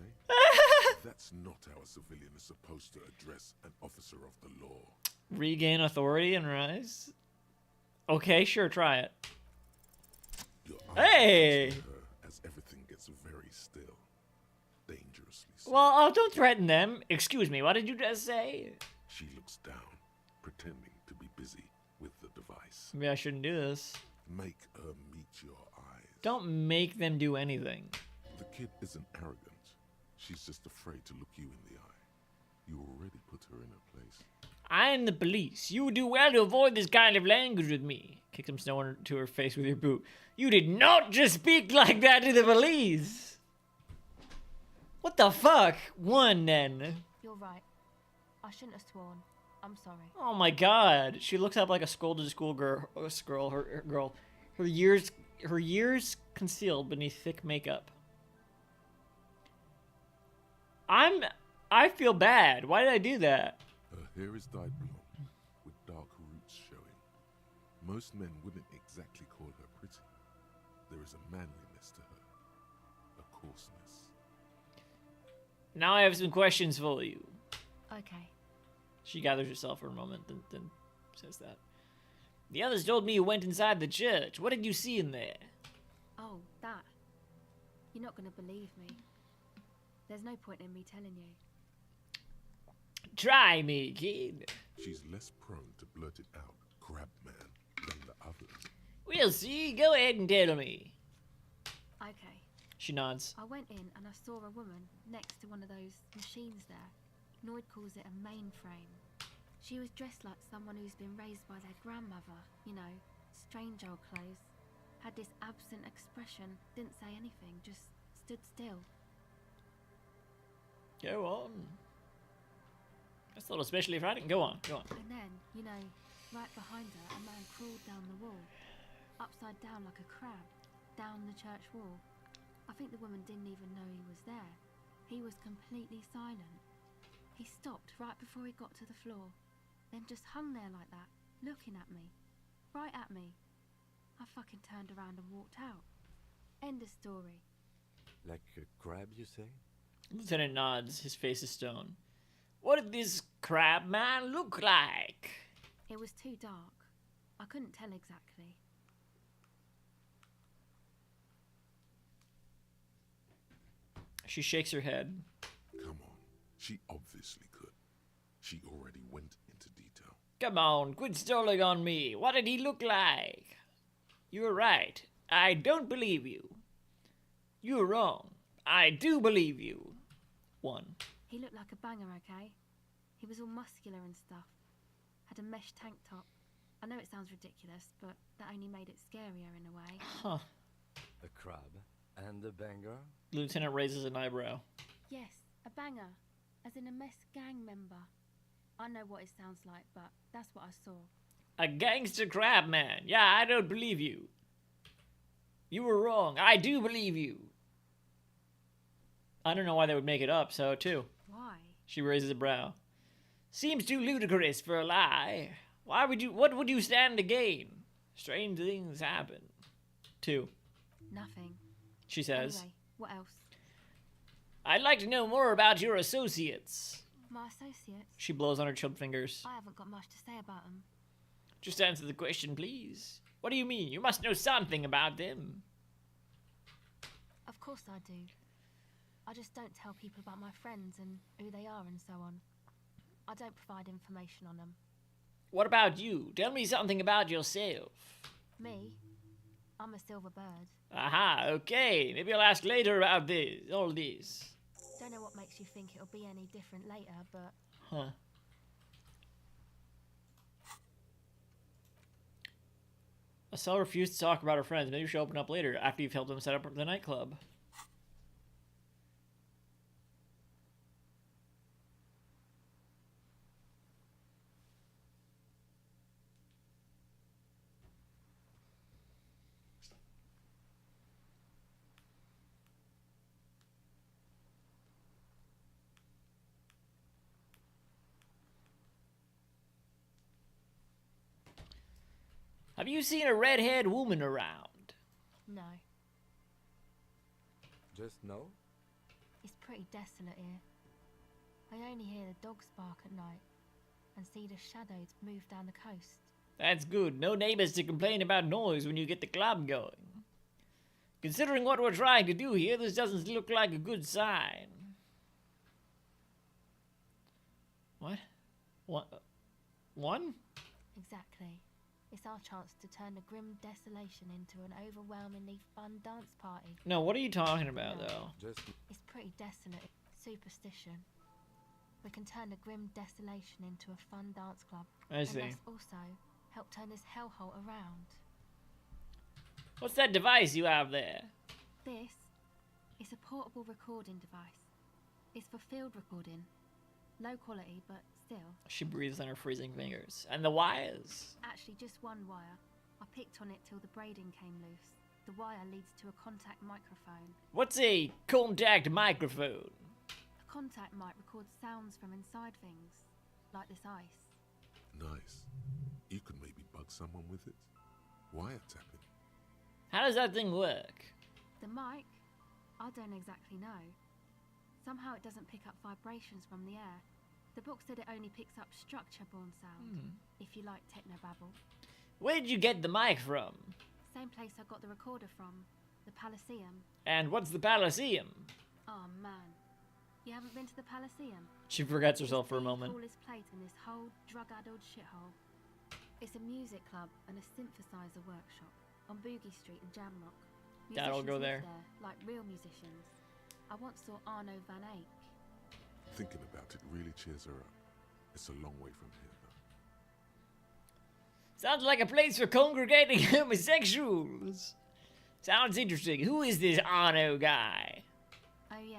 That's not how a civilian is supposed to address an officer of the law. Regain authority and rise? Okay, sure, try it. Your Hey! eyes her as everything gets very still. Dangerously still. Well, don't threaten them. Excuse me, what did you just say? She looks down, pretending to be busy with the device. Maybe I shouldn't do this. Make her meet your eyes. Don't make them do anything. The kid isn't arrogant. She's just afraid to look you in the eye. You already put her in her place. I'm the police. You would do well to avoid this kind of language with me. Kick some snow into her face with your boot. You did not just speak like that to the police. What the fuck? One, then. You're right. I shouldn't have sworn. I'm sorry. Oh my god. She looks up like a scolded schoolgirl. Her years concealed beneath thick makeup. I feel bad. Why did I do that? Her hair is dyed blonde, with dark roots showing. Most men wouldn't exactly call her pretty. There is a manliness to her, a coarseness. Now I have some questions for you. Okay. She gathers herself for a moment, then says that. The others told me you went inside the church. What did you see in there? Oh, that. You're not going to believe me. There's no point in me telling you. Try me, kid. She's less prone to blurt it out, crab man, than the others. We'll see. Go ahead and tell me. Okay. She nods. I went in and I saw a woman next to one of those machines there. Noid calls it a mainframe. She was dressed like someone who's been raised by their grandmother. You know, strange old clothes. Had this absent expression. Didn't say anything, just stood still. Go on. That's a little especially frightening. Go on, go on. And then, you know, right behind her, a man crawled down the wall. Upside down like a crab. Down the church wall. I think the woman didn't even know he was there. He was completely silent. He stopped right before he got to the floor. Then just hung there like that, looking at me. Right at me. I fucking turned around and walked out. End of story. Like a crab, you say? Lieutenant nods. His face is stone. What did this crab man look like? It was too dark. I couldn't tell exactly. She shakes her head. Come on. She obviously could. She already went into detail. Come on, quit stalling on me. What did he look like? You were right. I don't believe you. You were wrong. I do believe you. One. He looked like a banger, okay? He was all muscular and stuff. Had a mesh tank top. I know it sounds ridiculous, but that only made it scarier in a way. Huh. A crab and a banger? Lieutenant raises an eyebrow. Yes, a banger. As in a mess gang member. I know what it sounds like, but that's what I saw. A gangster crab man. Yeah, I don't believe you. You were wrong. I do believe you. I don't know why they would make it up, so too. Why? She raises a brow. Seems too ludicrous for a lie. Why would you? What would you stand to gain? Strange things happen. Two. Nothing. She says. Anyway, what else? I'd like to know more about your associates. My associates? She blows on her chilled fingers. I haven't got much to say about them. Just answer the question, please. What do you mean? You must know something about them. Of course I do. I just don't tell people about my friends and who they are and so on. I don't provide information on them. What about you? Tell me something about yourself. Me? I'm a silver bird. Aha, okay. Maybe I'll ask later about all this. Don't know what makes you think it'll be any different later, but... Huh. Estelle refused to talk about her friends. Maybe she'll open up later after you've helped them set up the nightclub. Have you seen a red-haired woman around? No, Just no? it's pretty desolate here. I only hear the dogs bark at night and see the shadows move down the coast. That's good. No neighbors to complain about noise when you get the club going. Considering what we're trying to do here, this doesn't look like a good sign. What? What? One? Exactly. It's our chance to turn the grim desolation into an overwhelmingly fun dance party. No, what are you talking about, No. though? Just It's pretty desolate. Superstition. We can turn the grim desolation into a fun dance club. I see. And let's also help turn this hellhole around. What's that device you have there? This is a portable recording device. It's for field recording. Low quality, but still. She breathes on her freezing fingers. And the wires? Actually, just one wire. I picked on it till the braiding came loose. The wire leads to a contact microphone. What's a contact microphone? A contact mic records sounds from inside things, like this ice. Nice. You could maybe bug someone with it. Wiretapping. How does that thing work? The mic? I don't exactly know. Somehow it doesn't pick up vibrations from the air. The book said it only picks up structure-born sound, if you like technobabble. Where did you get the mic from? Same place I got the recorder from, the Palaceum. And what's the Palaceum? Oh man, you haven't been to the Palaceum? She forgets herself for a It's moment. the coolest place in this whole drug-addled shithole. It's a music club and a synthesizer workshop on Boogie Street in Jamrock. Dad'll go Musicians live there. like real musicians. I once saw Arno van Eyck. Thinking about it really cheers her up. It's a long way from here, though. Sounds like a place for congregating homosexuals. Sounds interesting. Who is this Arno guy? Oh yeah.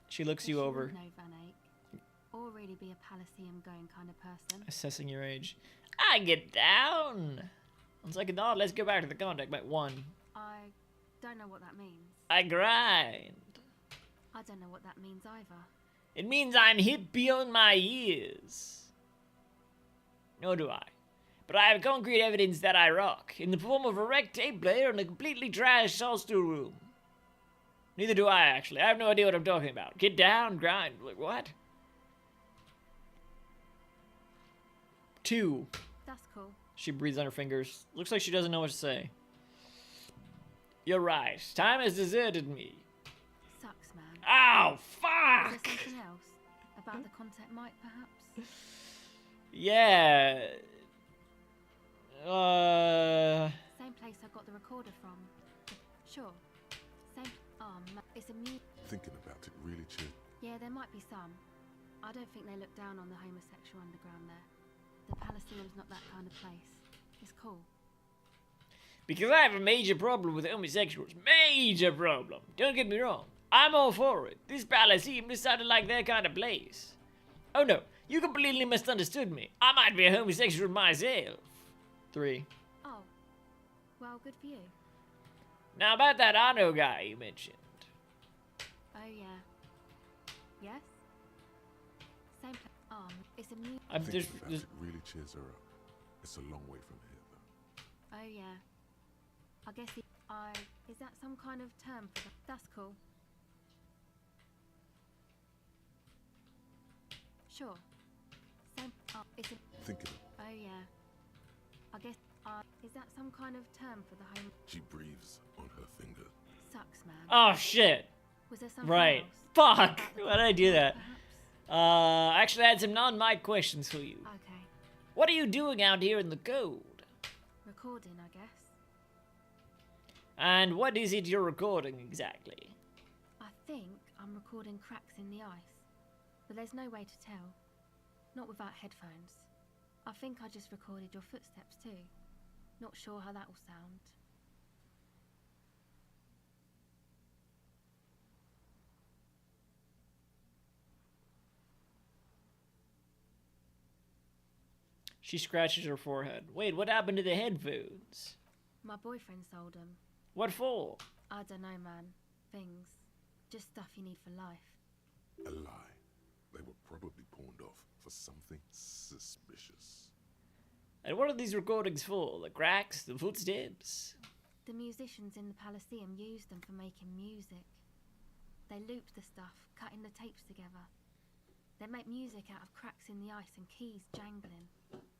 She looks Guess you over, wouldn't know Van Eyck. Or really be a Palaceum going kind of person. assessing your age. I get down. 1 second thought, let's go back to the contact by 1. I don't know what that means. I grind. I don't know what that means either. It means I'm hip beyond my years. Nor do I. But I have concrete evidence that I rock, in the form of a wrecked tape player and a completely trashed Solstice room. Neither do I, actually. I have no idea what I'm talking about. Get down, grind. Like, what? 2. That's cool. She breathes on her fingers. Looks like she doesn't know what to say. You're right. Time has deserted me. Sucks, man. Ow, Is fuck! there something else? About the contact mic, perhaps? Yeah. Same place I got the recorder from. Sure. Same. Oh, man. It's a mu. Thinking about it really cheers. Yeah, there might be some. I don't think they look down on the homosexual underground there. The Palaceum's not that kind of place. It's cool. Because I have a major problem with homosexuals. Major problem. Don't get me wrong. I'm all for it. This Palaceum just sounded like their kind of place. Oh no, you completely misunderstood me. I might be a homosexual myself. 3. Oh. Well, good for you. Now about that Arno guy you mentioned. Oh, yeah. Yes? Same place. It's a mu. I'm Thinking just, about it really cheers her up. It's a long way from here, though. Oh, yeah. I guess is that some kind of term for that? That's cool. Sure. Same. It's a. Thinking Oh, yeah. I guess. Is that some kind of term for the home? she breathes on her finger. Sucks, man. oh shit. Was there something Right. else? Fuck. About the Why did I do that? perhaps? Actually I had some non-mic questions for you. Okay. What are you doing out here in the cold? Recording, I guess. And what is it you're recording exactly? I think I'm recording cracks in the ice. But there's no way to tell. Not without headphones. I think I just recorded your footsteps too. Not sure how that will sound. She scratches her forehead. Wait, what happened to the headphones? My boyfriend sold them. What for? I don't know, man. Things. Just stuff you need for life. A lie. They were probably pawned off for something suspicious. And what are these recordings for? The cracks? The footsteps? The musicians in the Palaceum used them for making music. They looped the stuff, cutting the tapes together. They make music out of cracks in the ice and keys jangling.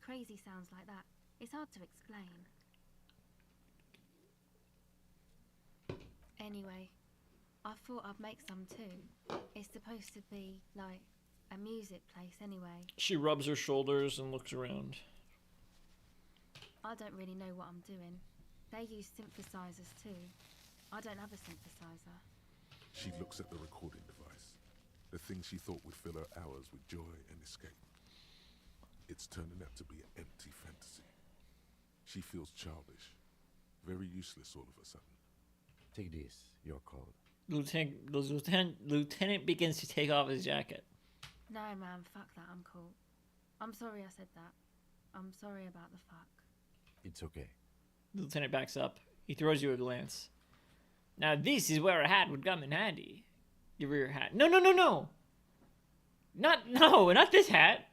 Crazy sounds like that. It's hard to explain. Anyway, I thought I'd make some too. It's supposed to be, like, a music place anyway. She rubs her shoulders and looks around. I don't really know what I'm doing. They use synthesizers too. I don't have a synthesizer. She looks at the recording device, the thing she thought would fill her hours with joy and escape. It's turning out to be an empty fantasy. She feels childish, very useless all of a sudden. Take this, your code. Lieutenant begins to take off his jacket. No, man, fuck that, I'm cool. I'm sorry I said that. I'm sorry about the fuck. It's okay. The lieutenant backs up. He throws you a glance. Now this is where a hat would come in handy. Your rear hat. No, no, no, no! Not this hat.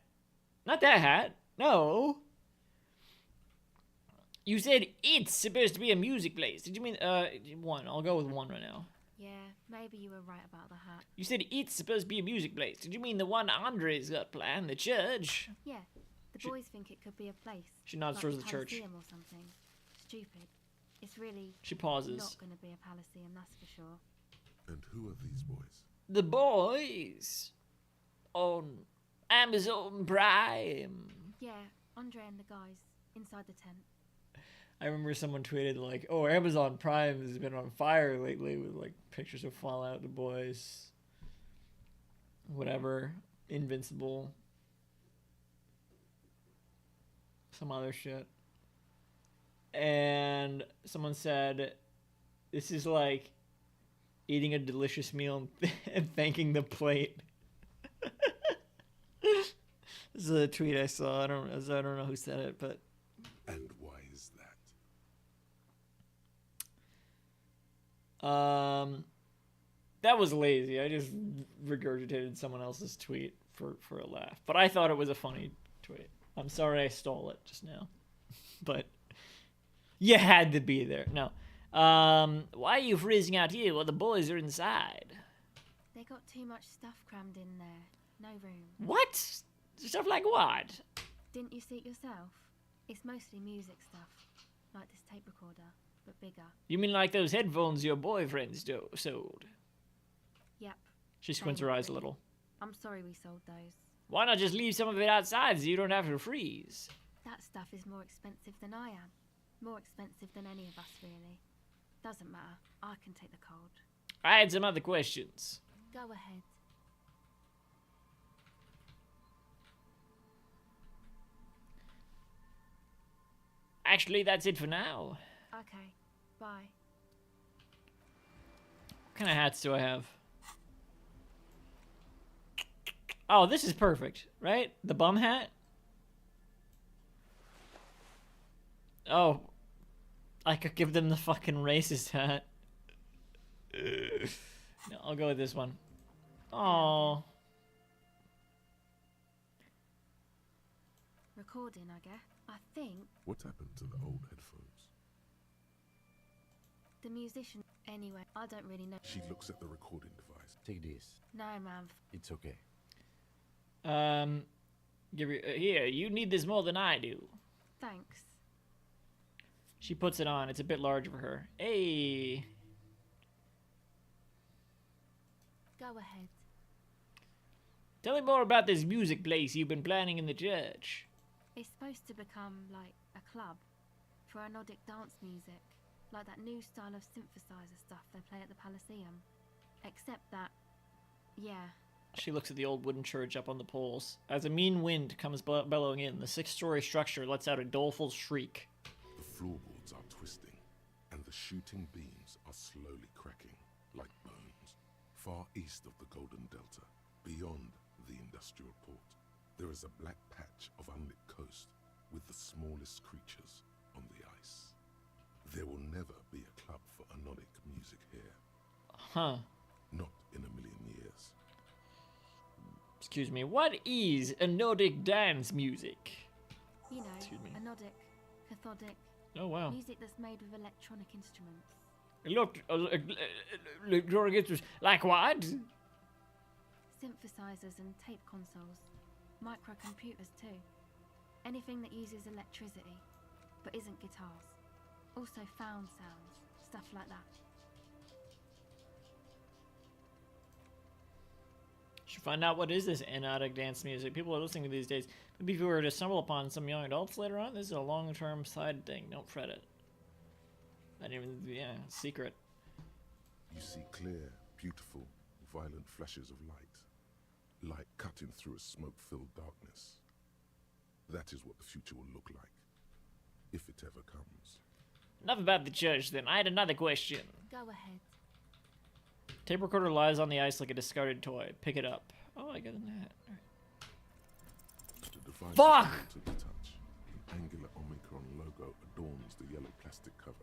Not that hat. No. You said it's supposed to be a music place. Did you mean, one? I'll go with one right now. Yeah, maybe you were right about the hat. You said it's supposed to be a music place. Did you mean the one Andre's got planned, the church? Yeah, the boys think it could be a place. She nods like towards the the church. Palaceum or something. Stupid. It's really She pauses. not going to be a Palaceum, that's for sure. And who are these boys? The boys on Amazon Prime. Yeah, Andre and the guys inside the tent. I remember someone tweeted like, "Oh, Amazon Prime has been on fire lately with like pictures of Fallout, the boys, whatever, Invincible, some other shit." And someone said, "This is like eating a delicious meal and thanking the plate." This is a tweet I saw. I don't know who said it, but. And why is that? That was lazy. I just regurgitated someone else's tweet for a laugh. But I thought it was a funny tweet. I'm sorry I stole it just now. But you had to be there. No. Why are you freezing out here while the boys are inside? They got too much stuff crammed in there. No room. What? Stuff like what? Didn't you see it yourself? It's mostly music stuff. Like this tape recorder, but bigger. You mean like those headphones your boyfriend sold? Yep. She squints her eyes a little. I'm sorry we sold those. Why not just leave some of it outside so you don't have to freeze? That stuff is more expensive than I am. More expensive than any of us, really. Doesn't matter. I can take the cold. I had some other questions. Go ahead. Actually, that's it for now. Okay. Bye. What kind of hats do I have? Oh, this is perfect, right? The bum hat? Oh. I could give them the fucking racist hat. No, I'll go with this one. Oh. Recording, I guess. I think What happened to the old headphones? the musician... Anyway, I don't really know. She looks at the recording device. Take this. No, man. It's okay. Here, you need this more than I do. Thanks. She puts it on. It's a bit large for her. Hey. Go ahead. Tell me more about this music place you've been planning in the church. It's supposed to become like a club for anodic dance music, like that new style of synthesizer stuff they play at the Palaceum. Except that, yeah. She looks at the old wooden church up on the poles. As a mean wind comes bellowing in, the 6-story structure lets out a doleful shriek. The floorboards are twisting, and the shooting beams are slowly cracking, like bones. Far east of the Golden Delta, beyond the industrial port, there is a black patch of unlit coast with the smallest creatures on the ice. There will never be a club for anodic music here. Huh. Not in a million years. Excuse me, what is anodic dance music? You know, Excuse me. anodic, cathodic, Oh wow. music that's made with electronic instruments. Look, like what? Synthesizers and tape consoles. Microcomputers too. Anything that uses electricity, but isn't guitars. Also found sounds, stuff like that. Should find out what is this anodic dance music people are listening to these days. Maybe if we were to stumble upon some young adults later on, this is a long-term side thing. Don't fret it. Not even, yeah, secret. You see clear, beautiful, violent flashes of light. Light cutting through a smoke-filled darkness. That is what the future will look like. If it ever comes. Enough about the church then. I had another question. Go ahead. Tape recorder lies on the ice like a discarded toy. Pick it up. Oh, I got a net. The device Fuck! is to the touch. An angular Omicron logo adorns the yellow plastic cover.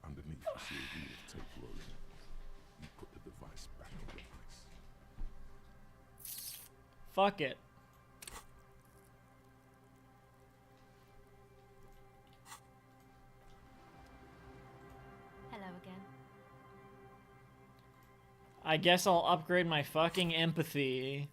Underneath, you see a wheel of tape rolling. You put the device back on the ice. Fuck it. Hello again. I guess I'll upgrade my fucking empathy.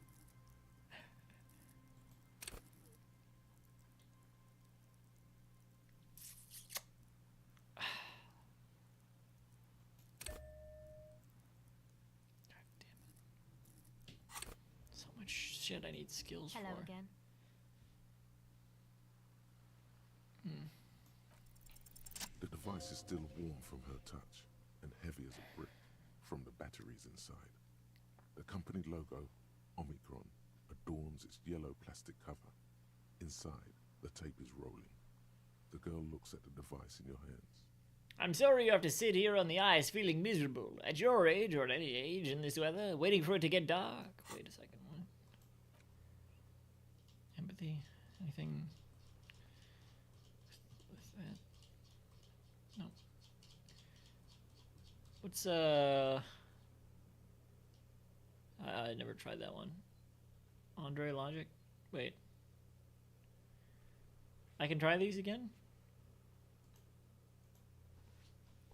So much shit I need skills Hello for. again. The device is still warm from her touch and heavy as a brick from the batteries inside. The company logo, Omicron, adorns its yellow plastic cover. Inside, the tape is rolling. The girl looks at the device in your hands. I'm sorry you have to sit here on the ice feeling miserable. At your age, or at any age in this weather, waiting for it to get dark. Wait a second. What? Empathy? Anything with that? No. What's, I never tried that one. Andre Logic? Wait. I can try these again?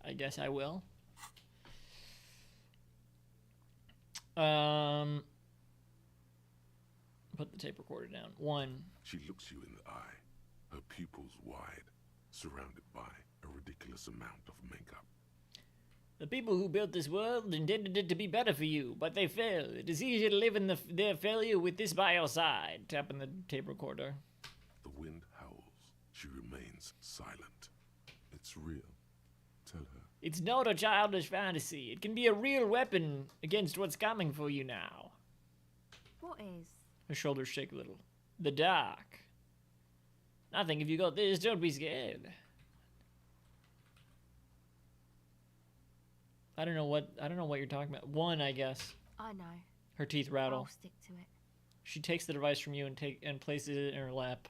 I guess I will. Put the tape recorder down. 1. She looks you in the eye, her pupils wide, surrounded by a ridiculous amount of makeup. The people who built this world intended it to be better for you, but they failed. It is easier to live in their failure with this by your side. Tapping the tape recorder. The wind howls. She remains silent. It's real. Tell her. It's not a childish fantasy. It can be a real weapon against what's coming for you now. What is? Her shoulders shake a little. The dark. Nothing if you got this, don't be scared. I don't know what you're talking about. 1, I guess. I know. Her teeth rattle. I'll stick to it. She takes the device from you and places it in her lap.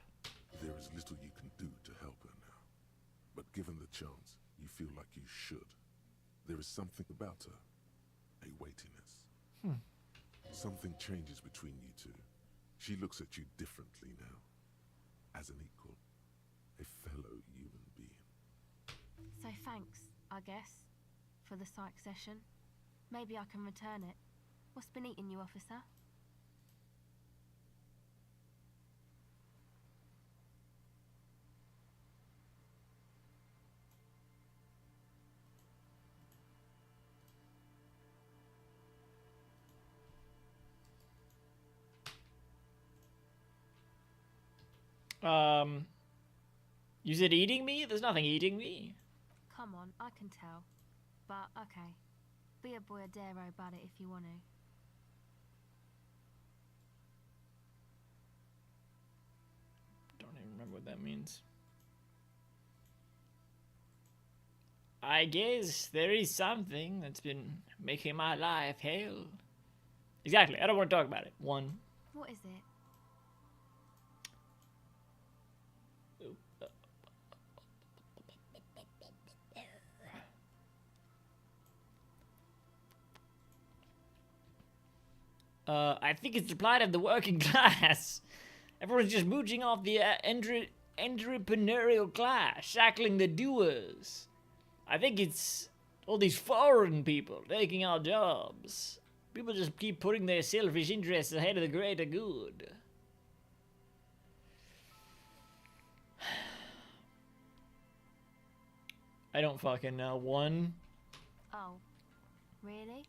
There is little you can do to help her now. But given the chance, you feel like you should. There is something about her. A weightiness. Something changes between you two. She looks at you differently now. As an equal. A fellow human being. So thanks, I guess, for the psych session. Maybe I can return it. What's been eating you, officer? You said eating me? There's nothing eating me. Come on, I can tell. But, okay. Be a boyadero about it if you want to. Don't even remember what that means. I guess there is something that's been making my life hell. Exactly, I don't want to talk about it. 1. What is it? I think it's the plight of the working class. Everyone's just mooching off the entrepreneurial class shackling the doers. I think it's all these foreign people taking our jobs. People just keep putting their selfish interests ahead of the greater good. I don't fucking know. One? Oh, really?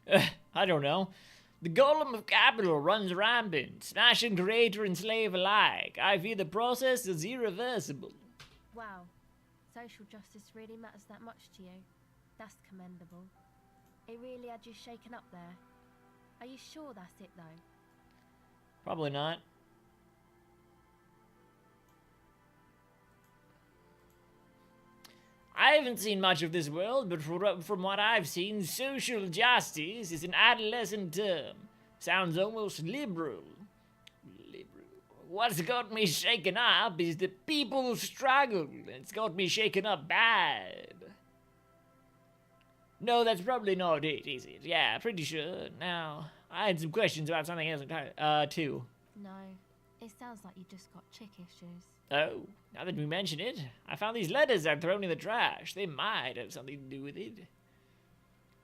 I don't know. The golem of capital runs rampant, smashing creator and slave alike. I fear the process is irreversible. Wow. Social justice really matters that much to you. That's commendable. It really had you shaken up there. Are you sure that's it, though? Probably not. I haven't seen much of this world, but from what I've seen, social justice is an adolescent term. Sounds almost liberal. What's got me shaken up is the people's struggle. It's got me shaken up bad. No, that's probably not it, is it? Yeah, pretty sure. Now, I had some questions about something else too. No. It sounds like you just got chick issues. Oh, now that we mention it, I found these letters I'd thrown in the trash. They might have something to do with it.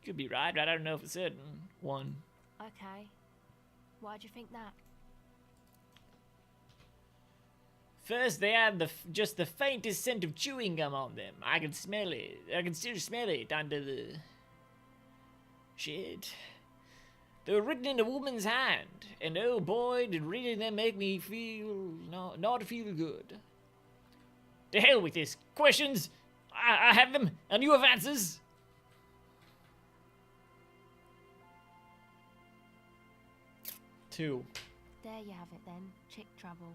Could be right, but I don't know for certain. One. Okay. Why'd you think that? First, they had just the faintest scent of chewing gum on them. I could smell it. I can still smell it under the... shit. They were written in a woman's hand, and oh boy, did reading them make me feel... not feel good. To hell with this. Questions? I have them, and you have answers. Two. There you have it then. Chick trouble.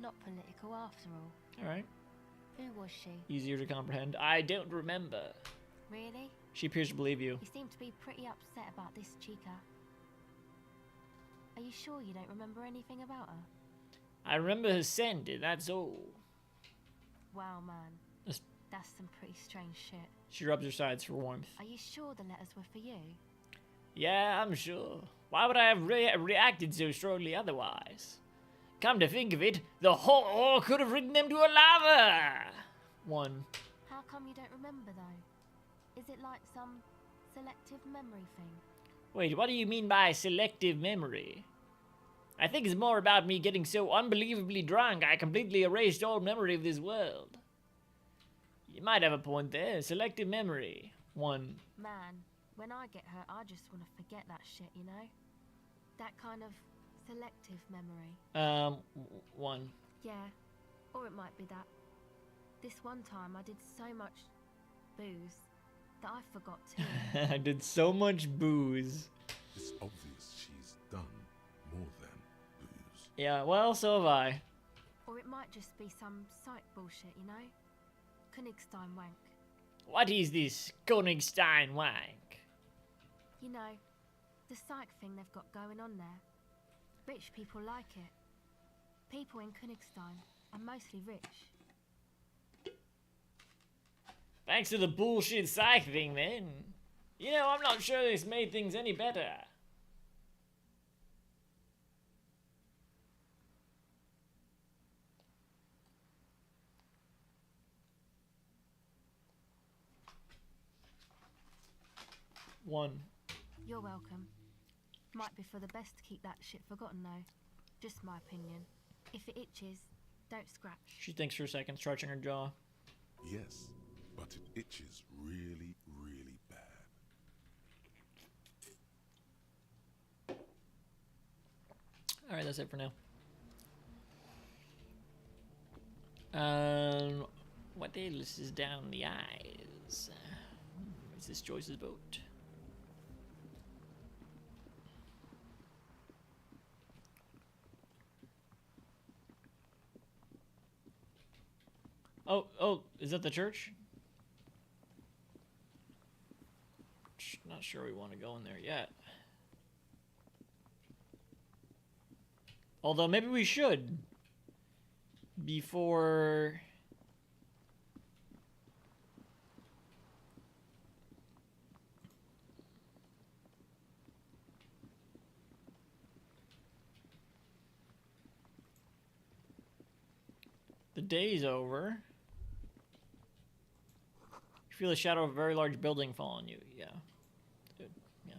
Not political after all. Alright. Who was she? Easier to comprehend. I don't remember. Really? She appears to believe you. You seem to be pretty upset about this chica. Are you sure you don't remember anything about her? I remember her scent, that's all. Wow, man. That's some pretty strange shit. She rubs her sides for warmth. Are you sure the letters were for you? Yeah, I'm sure. Why would I have reacted so strongly otherwise? Come to think of it, the whore could have written them to a lover! One. How come you don't remember, though? Is it like some selective memory thing? Wait, what do you mean by selective memory? I think it's more about me getting so unbelievably drunk I completely erased all memory of this world. You might have a point there. Selective memory. One. Man, when I get hurt, I just want to forget that shit, you know? That kind of selective memory. One. Yeah, or it might be that. This one time I did so much booze that I forgot too. I did so much booze. It's obvious she's done more than booze. Yeah, well, so have I. Or it might just be some psych bullshit, you know? Königstein wank. What is this Königstein wank? You know, the psych thing they've got going on there. Rich people like it. People in Königstein are mostly rich. Thanks to the bullshit psych thing, then. You know, I'm not sure this made things any better. One. You're welcome. Might be for the best to keep that shit forgotten, though. Just my opinion. If it itches, don't scratch. She thinks for a second, stretching her jaw. Yes, but it itches really, really bad. Alright, that's it for now. What else is down the eyes? Is this Joyce's boat? Oh, is that the church? Not sure we want to go in there yet. Although maybe we should. Before... The day's over. You feel the shadow of a very large building fall on you. Yeah. Good. Yeah.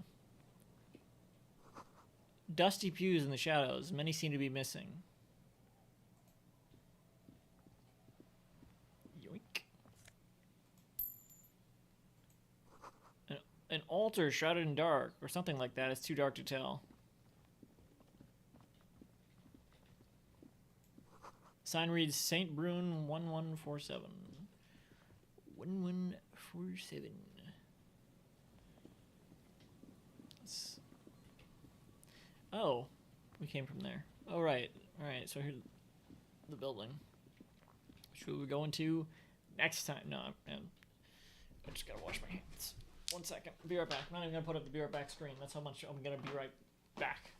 Dusty pews in the shadows. Many seem to be missing. Yoink. An altar shrouded in dark, or something like that. It's too dark to tell. Sign reads St. Brune 1147. 1147. Oh, we came from there. Oh, right. Alright, so here's the building. Which we go into next time. No, I just gotta wash my hands. 1 second. Be right back. I'm not even gonna put up the be right back screen. That's how much I'm gonna be right back.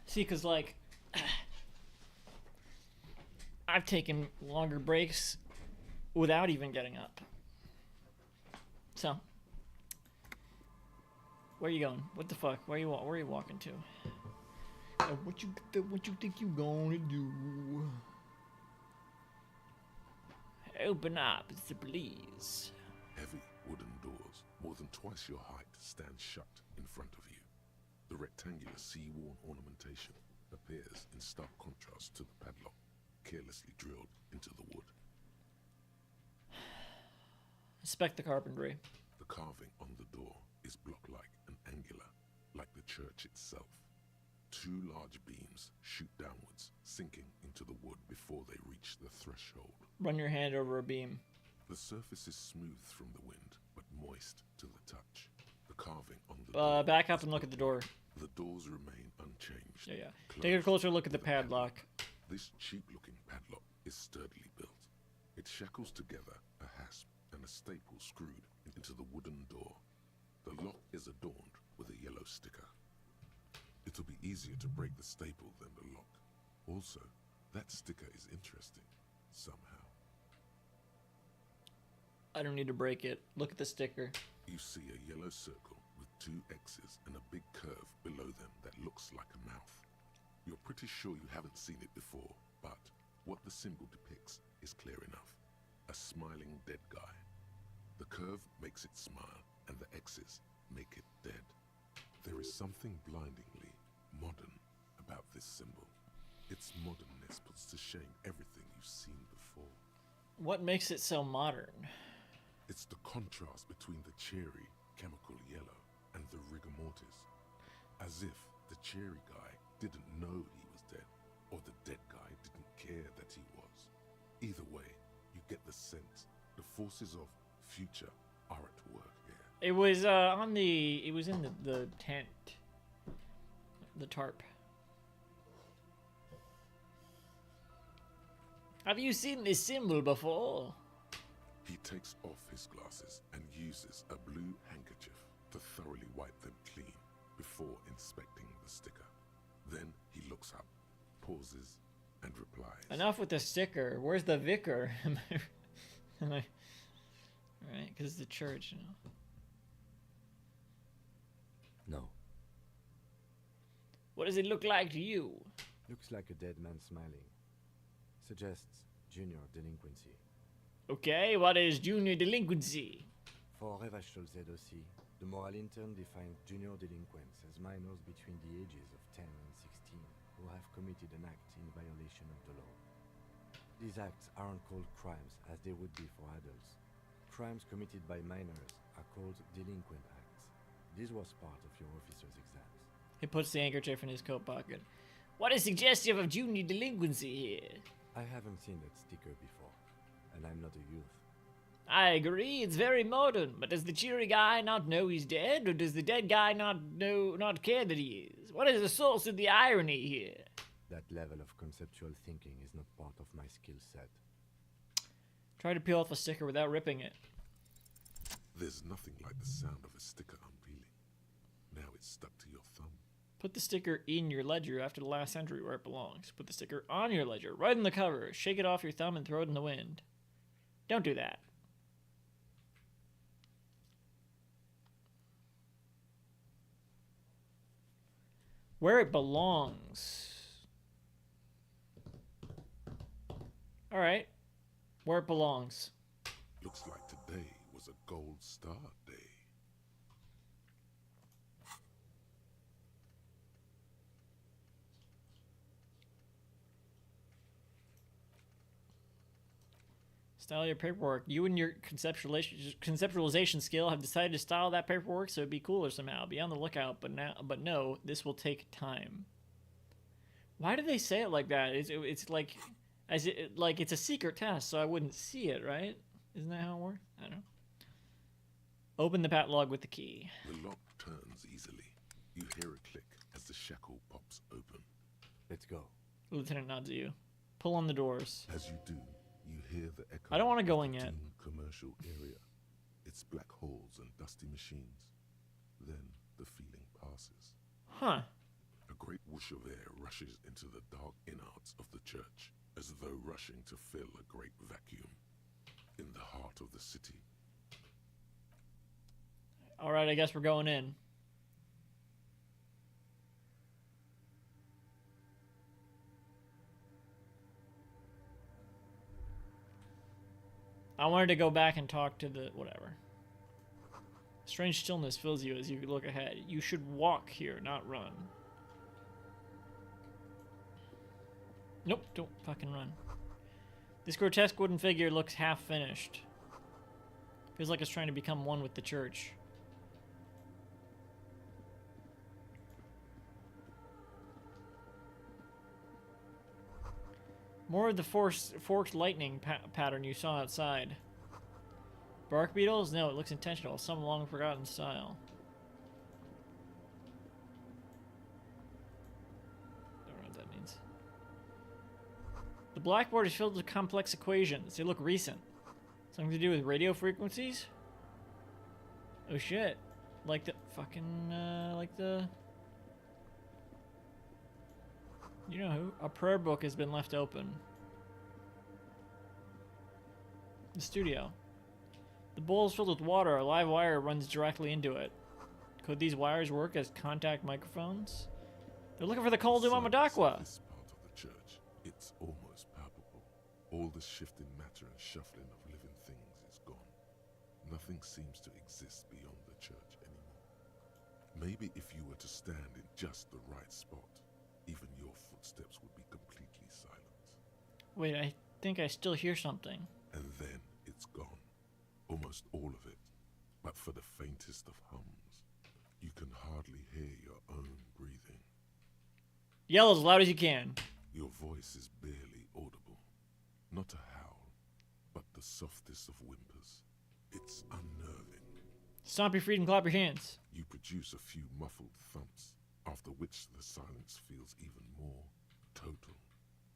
See, because, like, I've taken longer breaks without even getting up. So, where are you going? What the fuck? Where are you walking to? What you think you gonna do? Open up, please. Heavy wooden doors, more than twice your height, stand shut in front of you. The rectangular sea-worn ornamentation appears in stark contrast to the padlock, carelessly drilled into the wood. Inspect the carpentry. The carving on the door is block-like and angular, like the church itself. Two large beams shoot downwards, sinking into the wood before they reach the threshold. Run your hand over a beam. The surface is smooth from the wind, but moist to the touch. The carving on the door... Back up and look at the door. The doors remain unchanged. Yeah. Take a closer look at the padlock. This cheap-looking padlock is sturdily built. It shackles together a hasp and a staple screwed into the wooden door. The lock is adorned with a yellow sticker. It'll be easier to break the staple than the lock. Also, that sticker is interesting, somehow. I don't need to break it. Look at the sticker. You see a yellow circle with two X's and a big curve below them that looks like a mouth. You're pretty sure you haven't seen it before, but what the symbol depicts is clear enough. A smiling dead guy. The curve makes it smile, and the X's make it dead. There is something blindingly modern about this symbol. Its modernness puts to shame everything you've seen before. What makes it so modern? It's the contrast between the cheery, chemical yellow and the rigor mortis. As if the cheery guy didn't know he was dead, or the dead guy didn't care that he was. Either way, you get the sense the forces of future are at work here. It was it was in the tent. The tarp. Have you seen this symbol before? He takes off his glasses and uses a blue handkerchief to thoroughly wipe them clean before inspecting the sticker. Then he looks up, pauses, and replies. Enough with the sticker. Where's the vicar? Right, because it's the church, you know. No. What does it look like to you? Looks like a dead man smiling. Suggests junior delinquency. Okay, what is junior delinquency? For Revachol ZOC, the moral intern defined junior delinquents as minors between the ages of 10 and 16 who have committed an act in violation of the law. These acts aren't called crimes as they would be for adults. Crimes committed by minors are called delinquent acts. This was part of your officer's exams. He puts the handkerchief in his coat pocket. What is suggestive of junior delinquency here? I haven't seen that sticker before, and I'm not a youth. I agree, it's very modern, but does the cheery guy not know he's dead, or does the dead guy not care that he is? What is the source of the irony here? That level of conceptual thinking is not part of my skill set. Try to peel off a sticker without ripping it. There's nothing like the sound of a sticker unpeeling. Now it's stuck to your thumb. Put the sticker in your ledger after the last entry where it belongs. Put the sticker on your ledger, right in the cover. Shake it off your thumb and throw it in the wind. Don't do that. Where it belongs. Alright. Where it belongs. Looks like today was a gold star day. Style your paperwork. You and your conceptualization skill have decided to style that paperwork so it'd be cooler somehow. Be on the lookout, but no, this will take time. Why do they say it like that? It's like like it's a secret test, so I wouldn't see it, right? Isn't that how it works? I don't know. Open the padlock with the key. The lock turns easily. You hear a click as the shackle pops open. Let's go. Lieutenant nods at you. Pull on the doors. As you do, you hear the echo. I don't want to go of in the yet. doomed commercial area. It's black holes and dusty machines. Then the feeling passes. Huh. A great whoosh of air rushes into the dark innards of the church, as though rushing to fill a great vacuum. In the heart of the city. Alright, I guess we're going in. I wanted to go back and talk to the... whatever. Strange stillness fills you as you look ahead. You should walk here, not run. Nope, don't fucking run. This grotesque wooden figure looks half finished. Feels like it's trying to become one with the church. More of the forked lightning pattern you saw outside. Bark beetles? No, it looks intentional. Some long forgotten style. Don't know what that means. The blackboard is filled with complex equations. They look recent. Something to do with radio frequencies? Oh shit. Like the fucking, like the... You know who? A prayer book has been left open. The studio. The bowl is filled with water. A live wire runs directly into it. Could these wires work as contact microphones? They're looking for the Call of Amadakwa. This part of the church, it's almost palpable. All the shifting matter and shuffling of living things is gone. Nothing seems to exist beyond the church anymore. Maybe if you were to stand in just the right spot, even your footsteps would be completely silent. Wait, I think I still hear something. And then it's gone. Almost all of it. But for the faintest of hums, you can hardly hear your own breathing. Yell as loud as you can. Your voice is barely audible. Not a howl, but the softest of whimpers. It's unnerving. Stomp your feet and clap your hands. You produce a few muffled thumps, after which the silence feels even more total,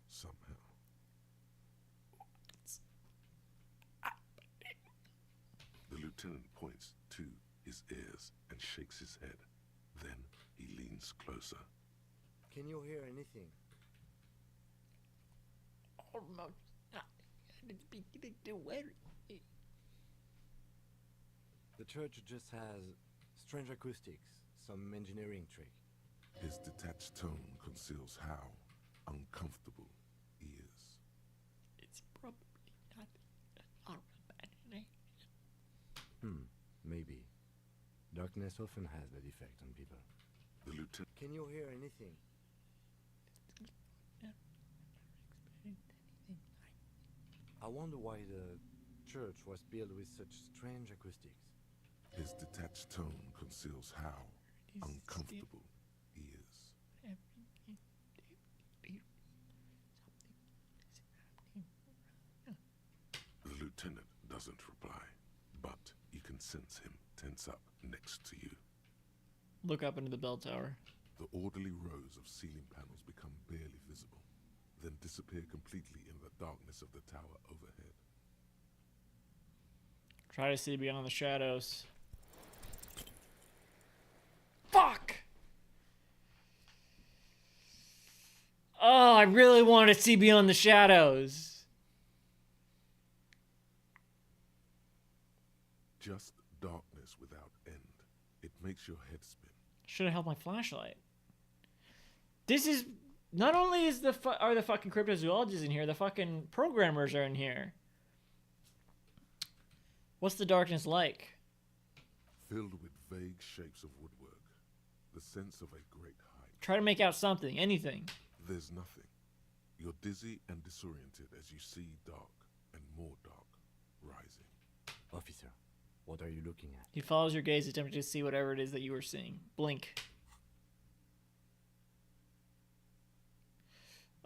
somehow. The lieutenant points to his ears and shakes his head. Then he leans closer. Can you hear anything? The church just has strange acoustics, some engineering trick. His detached tone conceals how uncomfortable he is. It's probably not our imagination. Maybe. Darkness often has that effect on people. The lieutenant... Can you hear anything? I wonder why the church was built with such strange acoustics. His detached tone conceals how uncomfortable he is. The lieutenant doesn't reply, but you can sense him tense up next to you. Look up into the bell tower. The orderly rows of ceiling panels become barely visible, then disappear completely in the darkness of the tower overhead. Try to see beyond the shadows. Fuck! Oh, I really want to see beyond the shadows. Just darkness without end. It makes your head spin. Should have held my flashlight. This is... Not only is are the fucking cryptozoologists in here, the fucking programmers are in here. What's the darkness like? Filled with vague shapes of woodwork. The sense of a great height. Try to make out something, anything. There's nothing. You're dizzy and disoriented as you see dark and more dark rising. Officer, what are you looking at? He follows your gaze, attempting to see whatever it is that you were seeing. Blink.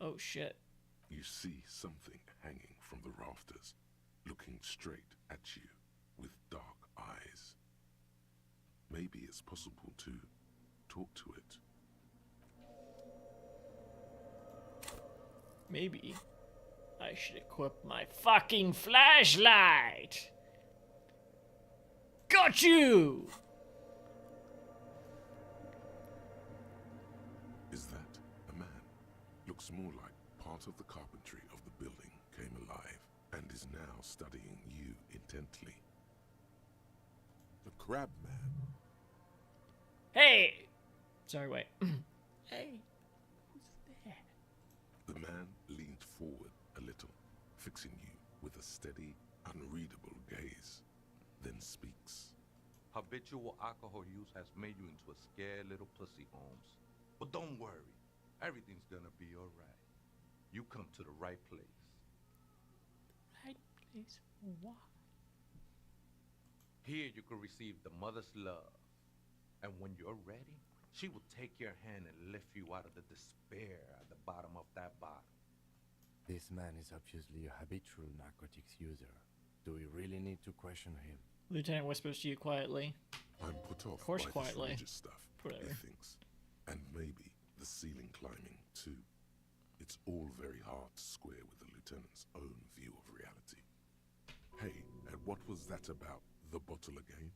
Oh shit. You see something hanging from the rafters, looking straight at you with dark eyes. Maybe it's possible to talk to it. Maybe I should equip my fucking flashlight. Got you! Is that a man? Looks more like part of the carpentry of the building came alive and is now studying you intently. The crab man. Hey! Sorry, wait. Hey. Who's there? The man leaned forward a little, fixing you with a steady, unreadable gaze, then speaks. Habitual alcohol use has made you into a scared little pussy, Holmes. But don't worry, everything's gonna be alright. You come to the right place. Right place? What? Here you can receive the mother's love. And when you're ready, she will take your hand and lift you out of the despair at the bottom of that bottle. This man is obviously a habitual narcotics user. Do we really need to question him? Lieutenant whispers to you quietly. I'm put off Of course, by quietly. this religious stuff, Whatever. he thinks. And maybe the ceiling climbing, too. It's all very hard to square with the lieutenant's own view of reality. Hey, and what was that about the bottle again?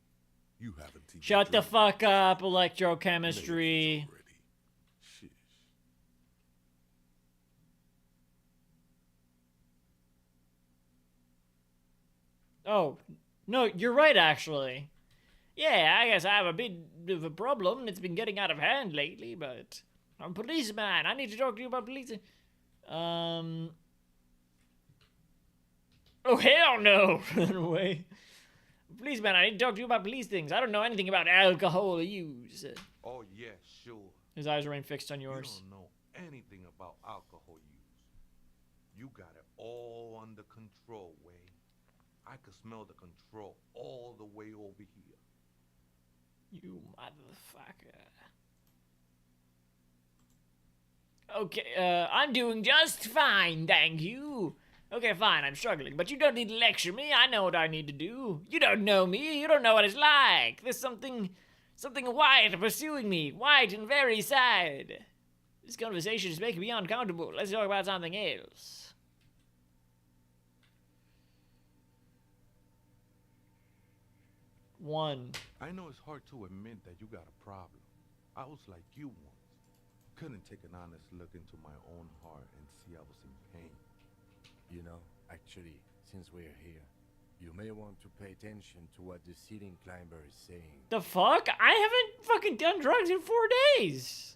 You haven't even Shut the drank fuck up, Maybe electrochemistry. it's already. Shish. Oh, no, you're right, actually. Yeah, I guess I have a bit of a problem. It's been getting out of hand lately, but I'm a policeman. I need to talk to you about policing. Oh, hell no. Run away. Policeman, I need to talk to you about police things. I don't know anything about alcohol use. Oh yeah, sure. His eyes remain fixed on yours. You don't know anything about alcohol use. You got it all under control, Wade. I could smell the control all the way over here. You motherfucker. Okay, I'm doing just fine, thank you. Okay, fine, I'm struggling, but you don't need to lecture me. I know what I need to do. You don't know me. You don't know what it's like. There's something white pursuing me. White and very sad. This conversation is making me uncomfortable. Let's talk about something else. One. I know it's hard to admit that you got a problem. I was like you once. Couldn't take an honest look into my own heart and see I was in pain. You know, actually, since we're here, you may want to pay attention to what the ceiling climber is saying. The fuck? I haven't fucking done drugs in 4 days.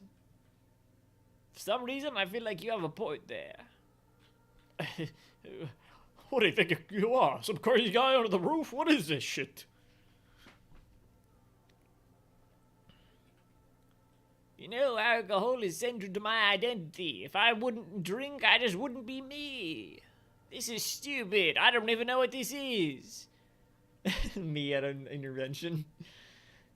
For some reason, I feel like you have a point there. What do you think you are? Some crazy guy under the roof? What is this shit? You know, alcohol is central to my identity. If I wouldn't drink, I just wouldn't be me. This is stupid. I don't even know what this is. Me at an intervention.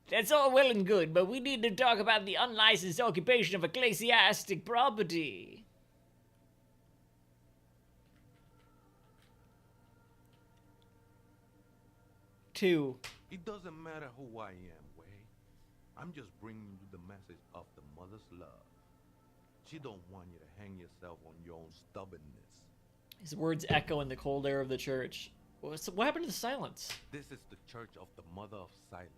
That's all well and good, but we need to talk about the unlicensed occupation of ecclesiastic property. Two. It doesn't matter who I am, Way. I'm just bringing you the message of the mother's love. She don't want you to hang yourself on your own stubbornness. His words echo in the cold air of the church. What happened to the silence? This is the church of the Mother of Silence.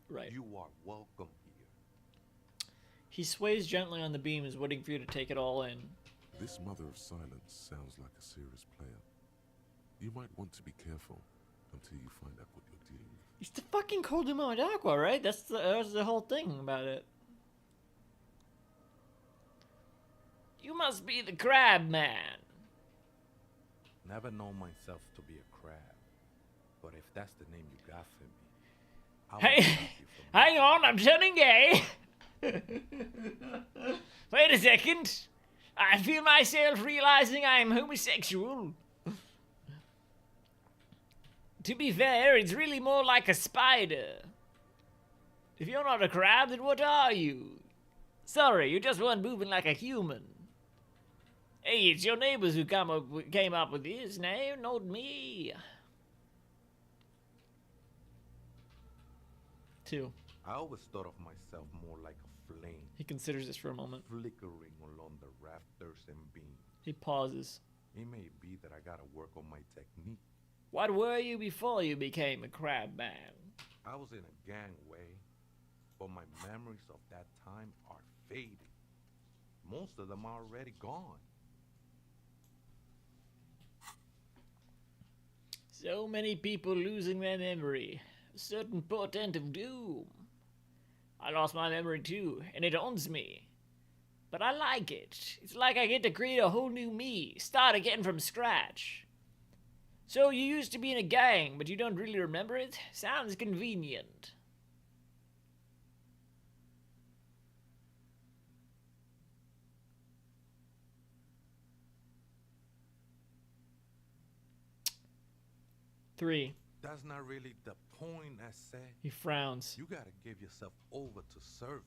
Right. You are welcome here. He sways gently on the beams, waiting for you to take it all in. This Mother of Silence sounds like a serious player. You might want to be careful until you find out what you're dealing with. It's the fucking Cold Dumont Aqua, right? That's the whole thing about it. You must be the crab man. Never known myself to be a crab. But if that's the name you got for me, I Hey, hang on, I'm turning gay. Wait a second. I feel myself realizing I am homosexual. To be fair, it's really more like a spider. If you're not a crab, then what are you? Sorry, you just weren't moving like a human. Hey, it's your neighbors who came up with this name, not me. 2. I always thought of myself more like a flame. He considers this for a moment. Flickering along the rafters and beams. He pauses. It may be that I gotta work on my technique. What were you before you became a crab man? I was in a gangway, but my memories of that time are fading. Most of them are already gone. So many people losing their memory. A certain portent of doom. I lost my memory too, and it owns me. But I like it. It's like I get to create a whole new me, start again from scratch. So you used to be in a gang, but you don't really remember it? Sounds convenient. Three. That's not really the point, I said. He frowns. You gotta give yourself over to service.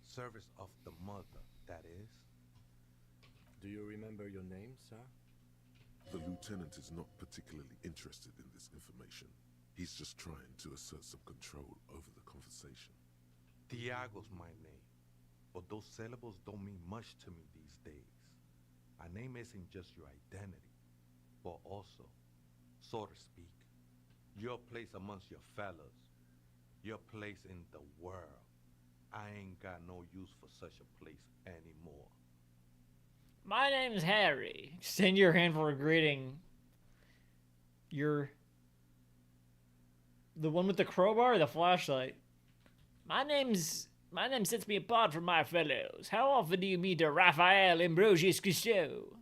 Service of the mother, that is. Do you remember your name, sir? The lieutenant is not particularly interested in this information. He's just trying to assert some control over the conversation. Tiago's my name, but those syllables don't mean much to me these days. A name isn't just your identity, but also, so to speak, your place amongst your fellas, your place in the world. I ain't got no use for such a place anymore. My name's Harry. Extend your hand for a greeting. You're the one with the crowbar or the flashlight? My name sets me apart from my fellows. How often do you meet a Raphael Ambrosius Cousteau?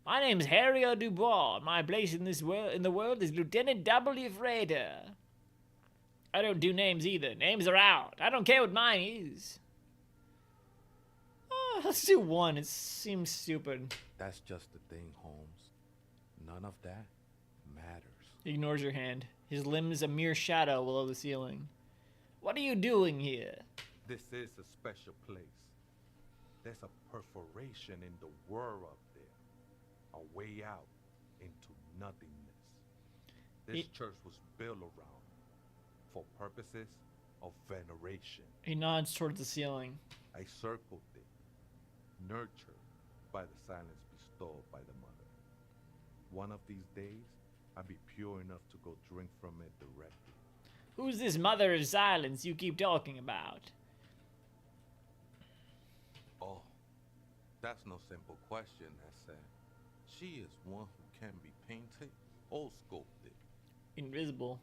My name's Harry Dubois. My place in the world is Lieutenant W. Frater. I don't do names either. Names are out. I don't care what mine is. Let's do 1. It seems stupid. That's just the thing, Holmes. None of that matters. He ignores your hand. His limb is a mere shadow below the ceiling. What are you doing here? This is a special place. There's a perforation in the world up there. A way out into nothingness. This church was built around for purposes of veneration. He nods towards the ceiling. I circled it, nurtured by the silence bestowed by the mother. One of these days, I'll be pure enough to go drink from it directly. Who's this mother of silence you keep talking about? Oh, that's no simple question, I said. She is one who can be painted or sculpted. Invisible.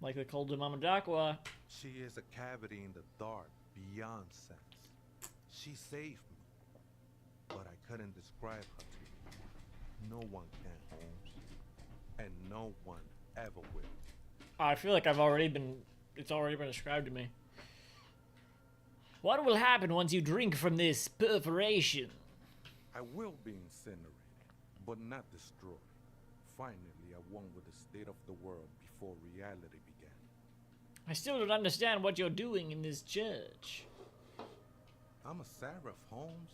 Like the Cold Mamadakwa. She is a cavity in the dark, beyond sense. She saved me, but I couldn't describe her to you. No one can, Holmes. And no one ever will. I feel like it's already been described to me. What will happen once you drink from this perforation? I will be incinerated, but not destroy. Finally, I won with the state of the world before reality began. I still don't understand what you're doing in this church. I'm a seraph, Holmes.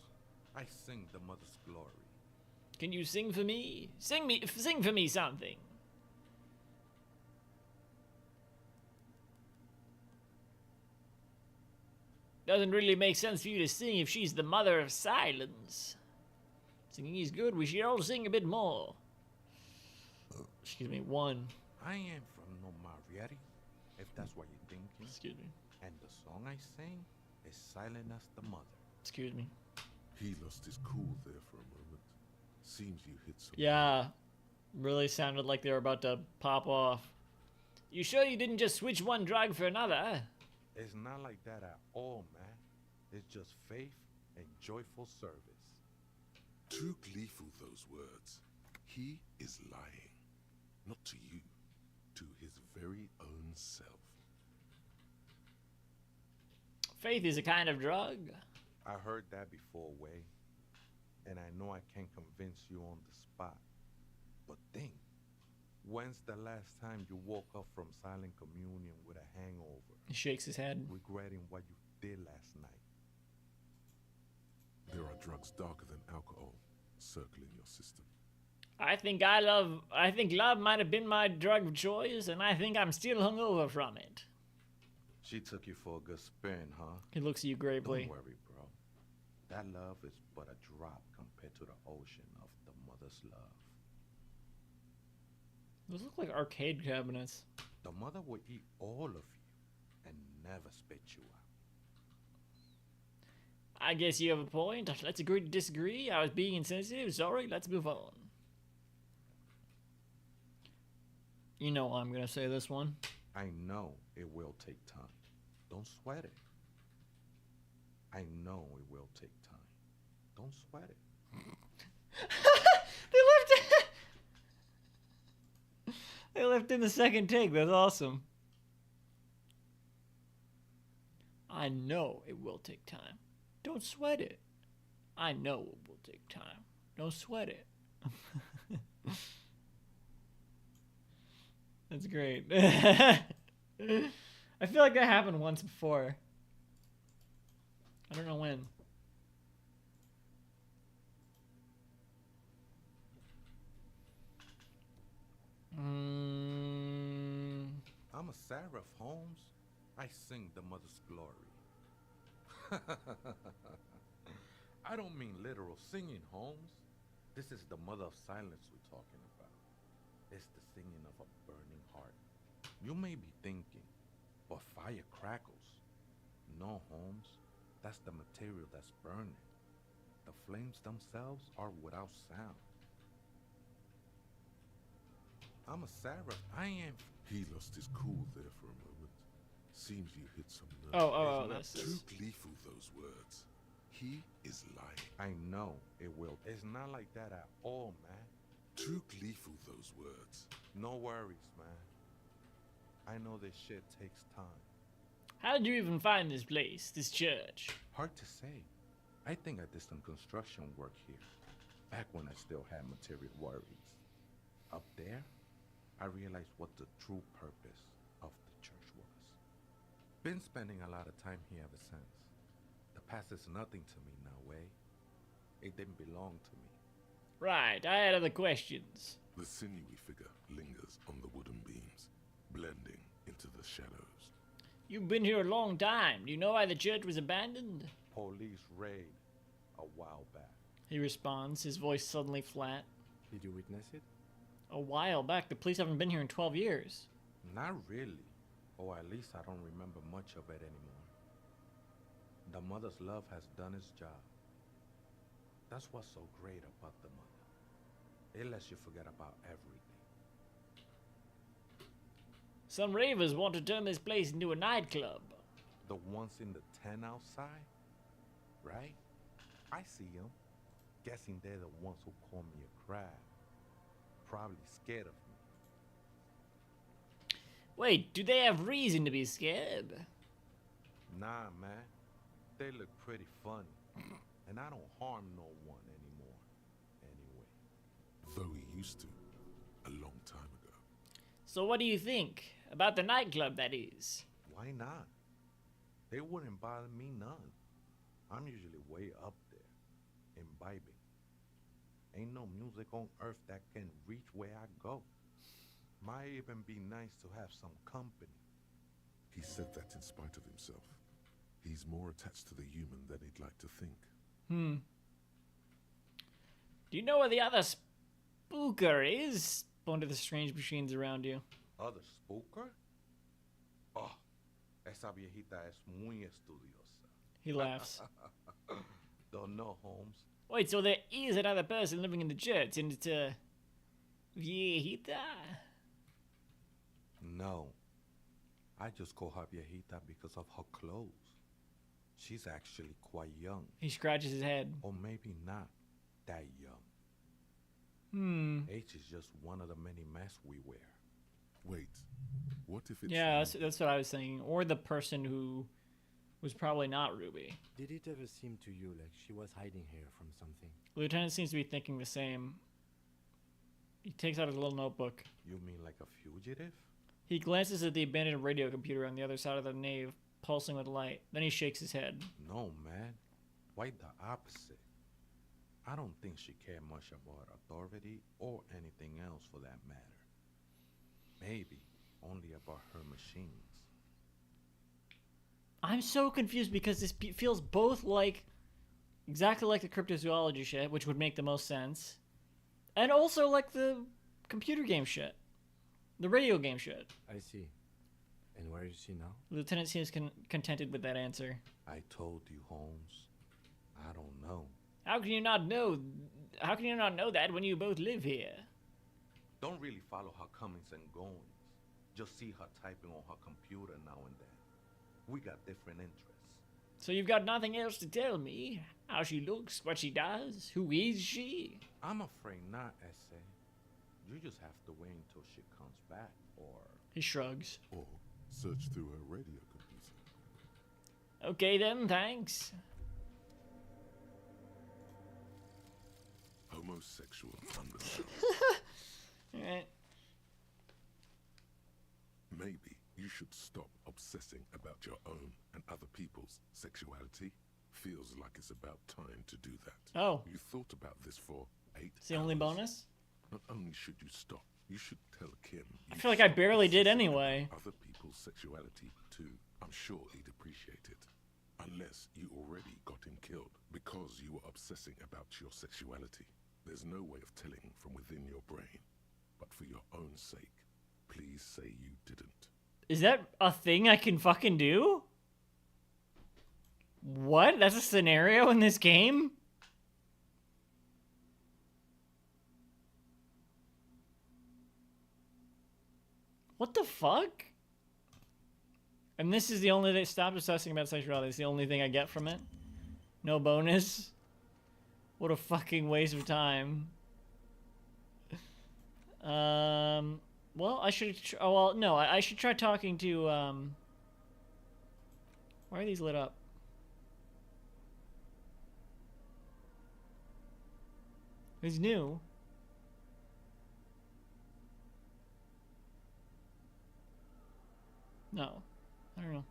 I sing the mother's glory. Can you sing for me? Sing for me something. Doesn't really make sense for you to sing if she's the mother of silence. Singing is good. We should all sing a bit more. Excuse me, one. I am from no Marietta, if that's what you're thinking. Excuse me. And the song I sing is silent as the mother. Excuse me. He lost his cool there for a moment. Seems you hit some. Yeah. Really sounded like they were about to pop off. You sure you didn't just switch one drug for another? It's not like that at all, man. It's just faith and joyful service. Too gleeful, those words. He is lying. Not to you. To his very own self. Faith is a kind of drug. I heard that before, Way. And I know I can't convince you on the spot. But think, when's the last time you woke up from silent communion with a hangover? He shakes his head. Regretting what you did last night. There are drugs darker than alcohol circling your system. I think love might have been my drug of choice, and I think I'm still hungover from it. She took you for a good spin, huh? He looks at you gravely. Don't worry, bro. That love is but a drop compared to the ocean of the mother's love. Those look like arcade cabinets. The mother will eat all of you and never spit you out. I guess you have a point. Let's agree to disagree. I was being insensitive. Sorry, let's move on. You know I'm gonna say this one. I know it will take time. Don't sweat it. I know it will take time. Don't sweat it. They left in the second take. That's awesome. I know it will take time. Don't sweat it. I know it will take time. Don't sweat it. That's great. I feel like that happened once before. I don't know when. I'm a seraph, Holmes. I sing the mother's glory. I don't mean literal singing, Holmes. This is the mother of silence we're talking about. It's the singing of a burning heart. You may be thinking, but fire crackles. No, Holmes. That's the material that's burning. The flames themselves are without sound. I'm a seraph. I am. He lost his cool there for a moment. Seems you hit some nerve. Oh, It's not too gleeful, those words. He is lying. I know it will. It's not like that at all, man. Too gleeful, those words. No worries, man. I know this shit takes time. How did you even find this place, this church? Hard to say. I think I did some construction work here, back when I still had material worries. Up there, I realized what the true purpose of the church was. Been spending a lot of time here ever since. The past is nothing to me now, Way. It didn't belong to me. Right, I had other questions. The sinewy figure lingers on the wooden beams, blending into the shadows. You've been here a long time. Do you know why the church was abandoned? Police raid a while back. He responds, his voice suddenly flat. Did you witness it? A while back. The police haven't been here in 12 years. Not really. Or at least I don't remember much of it anymore. The mother's love has done its job. That's what's so great about the mother. It lets you forget about everything. Some ravers want to turn this place into a nightclub. The ones in the tent outside? Right? I see them. Guessing they're the ones who call me a crab. Probably scared of me. Wait, do they have reason to be scared? Nah, man. They look pretty funny. And I don't harm no one anymore. Anyway. Though he used to, a long time ago. So what do you think? About the nightclub, that is. Why not? They wouldn't bother me none. I'm usually way up there, imbibing. Ain't no music on earth that can reach where I go. Might even be nice to have some company. He said that in spite of himself. He's more attached to the human than he'd like to think. Do you know where the other spooker is? One of the strange machines around you. Other spooker? Oh, esa viejita es muy estudiosa. He laughs. Don't know, Holmes. Wait, so there is another person living in the church, and it's a viejita? No. I just call her viejita because of her clothes. She's actually quite young. He scratches his head. Or maybe not that young. Age is just one of the many masks we wear. Wait, what if it's... Yeah, that's what I was thinking. Or the person who was probably not Ruby. Did it ever seem to you like she was hiding here from something? Lieutenant seems to be thinking the same. He takes out his little notebook. You mean like a fugitive? He glances at the abandoned radio computer on the other side of the nave, pulsing with light. Then he shakes his head. No, man. Quite the opposite. I don't think she cared much about authority or anything else for that matter. Maybe only about her machines. I'm so confused because this feels both like exactly like the cryptozoology shit, which would make the most sense, and also like the computer game shit, the radio game shit. I see. And where is she now? Lieutenant seems contented with that answer. I told you, Holmes. I don't know. How can you not know? How can you not know that when you both live here? Don't really follow her comings and goings. Just see her typing on her computer now and then. We got different interests. So you've got nothing else to tell me? How she looks, what she does, who is she? I'm afraid not, S.A. You just have to wait until she comes back, or... He shrugs. Or search through her radio computer. Okay then, thanks. Homosexual undertone. Alright. Maybe you should stop obsessing about your own and other people's sexuality. Feels like it's about time to do that. Oh. You thought about this for 8 It's the only hours. bonus? Not only should you stop, you should tell Kim. I feel like I barely did anyway. Other people's sexuality too. I'm sure he'd appreciate it. Unless you already got him killed because you were obsessing about your sexuality. There's no way of telling from within your brain. But for your own sake, please say you didn't. Is that a thing I can fucking do? What? That's a scenario in this game? What the fuck? And this is the only thing. Stop obsessing about sexuality. It's the only thing I get from it. No bonus. What a fucking waste of time. Well, I should. Oh well, no. I should try talking to. Why are these lit up? Who's new? No, I don't know.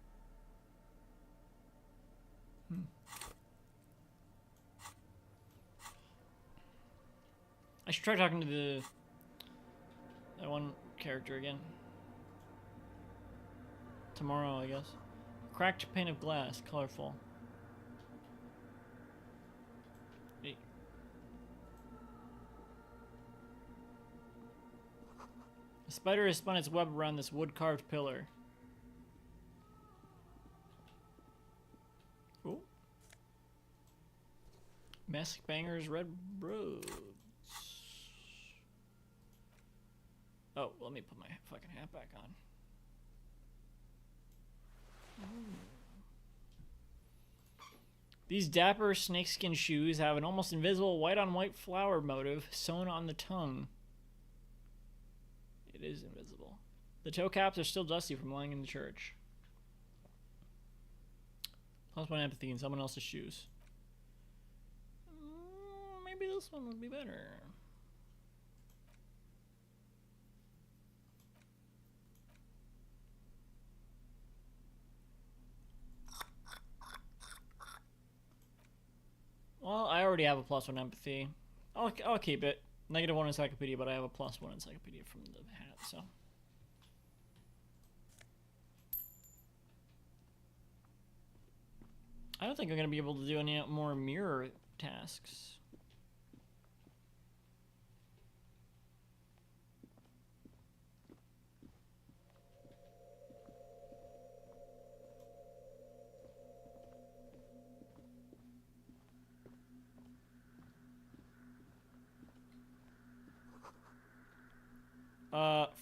I should try talking to that one character again. Tomorrow, I guess. Cracked pane of glass, colorful. Hey. A spider has spun its web around this wood-carved pillar. Cool. Mask Banger's Red Roads. Oh, let me put my fucking hat back on. These dapper snakeskin shoes have an almost invisible white-on-white flower motif sewn on the tongue. It is invisible. The toe caps are still dusty from lying in the church. Plus one empathy in someone else's shoes. Maybe this one would be better. already have a +1 empathy. I'll keep it. -1 encyclopedia, but I have a +1 encyclopedia from the hat, so. I don't think I'm going to be able to do any more mirror tasks.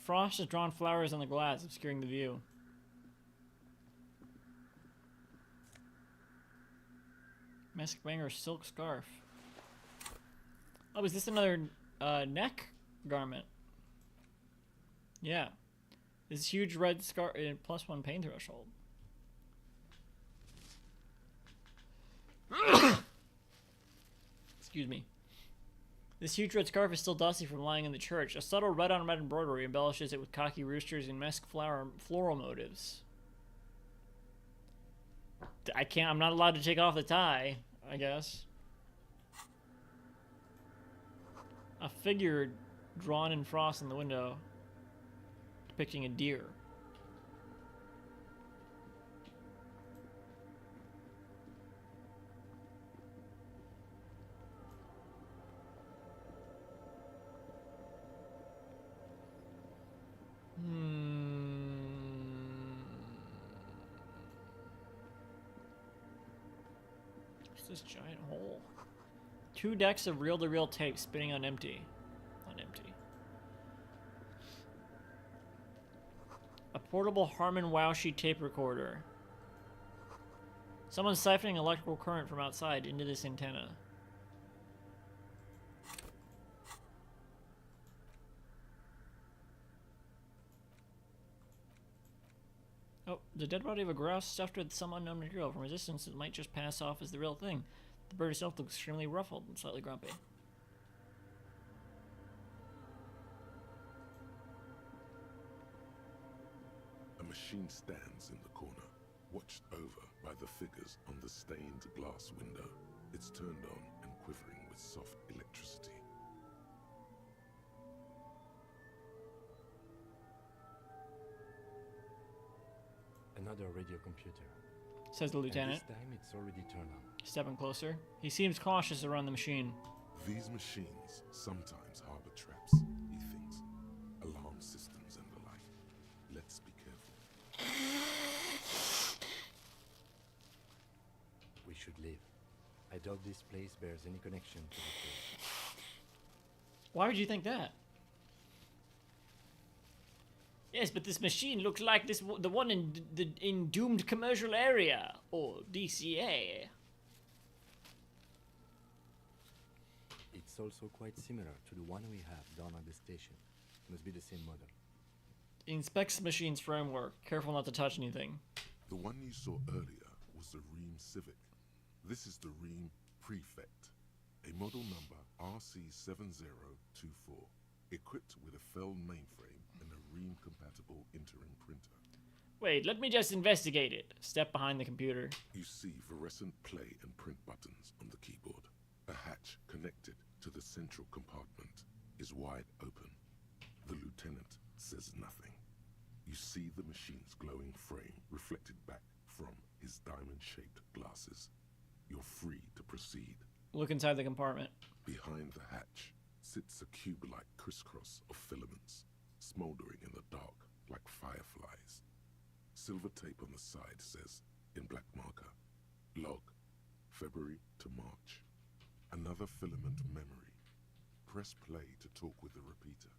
Frost has drawn flowers on the glass, obscuring the view. Mask banger silk scarf. Oh, is this another neck garment? Yeah. This huge red scarf +1 pain threshold. Excuse me. This huge red scarf is still dusty from lying in the church. A subtle red-on-red embroidery embellishes it with cocky roosters and mask floral motives. I'm not allowed to take off the tie, I guess. A figure drawn in frost in the window, depicting a deer. What's this giant hole? 2 decks of reel-to-reel tape spinning on empty. A portable Harman Wowshy tape recorder. Someone's siphoning electrical current from outside into this antenna. Oh, the dead body of a grouse stuffed with some unknown material. From a distance, it might just pass off as the real thing. The bird itself looks extremely ruffled and slightly grumpy. A machine stands in the corner, watched over by the figures on the stained glass window. It's turned on and quivering with soft electricity. Another radio computer. Says the lieutenant. And this time it's already turned on. Stepping closer. He seems cautious around the machine. These machines sometimes harbor traps, he thinks. Alarm systems and the like. Let's be careful. We should leave. I doubt this place bears any connection to the place. Why would you think that? Yes, but this machine looks like the one in doomed commercial area, or DCA. It's also quite similar to the one we have down at the station. Must be the same model. Inspects the machine's framework. Careful not to touch anything. The one you saw earlier was the Ream Civic. This is the Ream Prefect, a model number RC7024, equipped with a Fell mainframe and a Ream-compatible interim printer. Wait, let me just investigate it. Step behind the computer. You see fluorescent play and print buttons on the keyboard. A hatch connected to the central compartment is wide open. The lieutenant says nothing. You see the machine's glowing frame reflected back from his diamond-shaped glasses. You're free to proceed. Look inside the compartment. Behind the hatch sits a cube-like crisscross of filaments, smoldering in the dark like fireflies. Silver tape on the side says, in black marker, log, February to March. Another filament memory. Press play to talk with the repeater.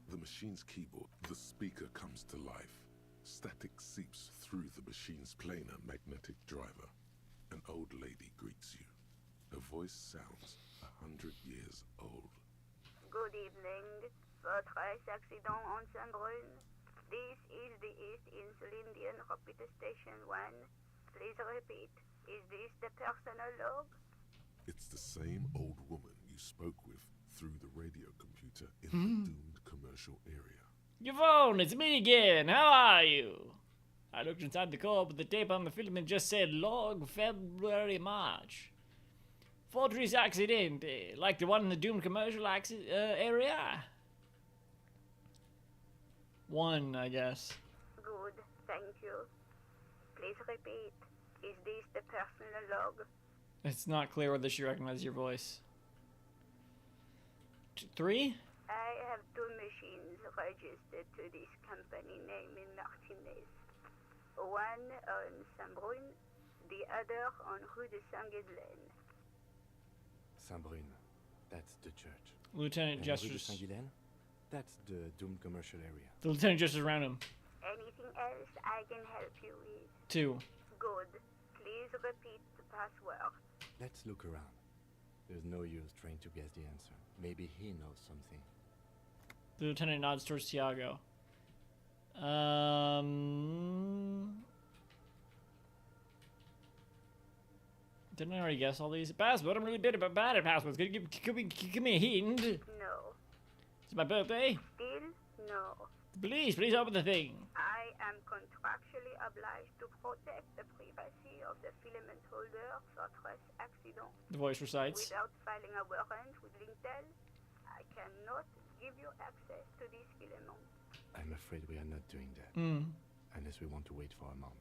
The machine's keyboard, the speaker comes to life. Static seeps through the machine's planar magnetic driver. An old lady greets you. Her voice sounds 100 years old. Good evening. Votre accident on Saint-Brune. This is the East Insulindian Repeater Station 1. Please repeat. Is this the personal log? It's the same old woman you spoke with through the radio computer in the doomed commercial area. Yvonne, it's me again. How are you? I looked inside the core, but the tape on the filament just said log February March. Fortress accident, like the one in the doomed commercial area. One, I guess. Good, thank you. Please repeat. Is this the personal log? It's not clear whether she recognizes your voice. 3? I have 2 machines registered to this company name in Martinez. One on Saint-Brun, the other on Rue de Saint-Ghislaine. Saint-Brun. That's the church. Lieutenant And Rue de gestures. Saint-Ghislaine? That's the doomed commercial area. The lieutenant gestures around him. Anything else I can help you with? 2. Good. Please repeat the password. Let's look around. There's no use trying to guess the answer. Maybe he knows something. The lieutenant nods towards Tiago. Didn't I already guess all these? Password? I'm really bad at passwords. Give me a hint. No. It's my birthday. Still no. Please open the thing. I am contractually obliged to protect the privacy of the filament holder for stress accident. The voice recites. Without filing a warrant with Lintel, I cannot give you access to this filament. I'm afraid we are not doing that. Unless we want to wait for a month.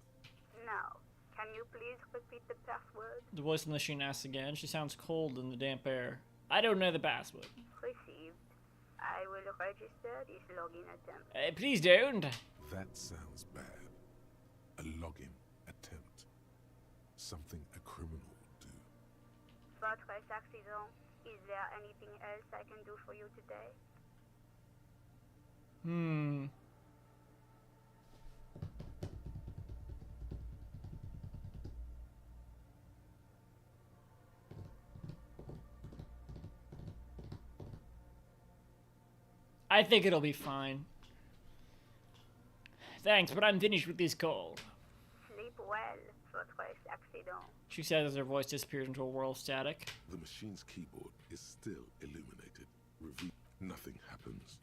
Now, can you please repeat the password? The voice in the machine asks again. She sounds cold in the damp air. I don't know the password. Received. I will register this login attempt. Please don't. That sounds bad. A login attempt. Something a criminal would do. Fortress accident. Is there anything else I can do for you today? I think it'll be fine. Thanks, but I'm finished with this call. Sleep well, Fortress accident. She says as her voice disappears into a whirl of static. The machine's keyboard is still illuminated. Nothing happens.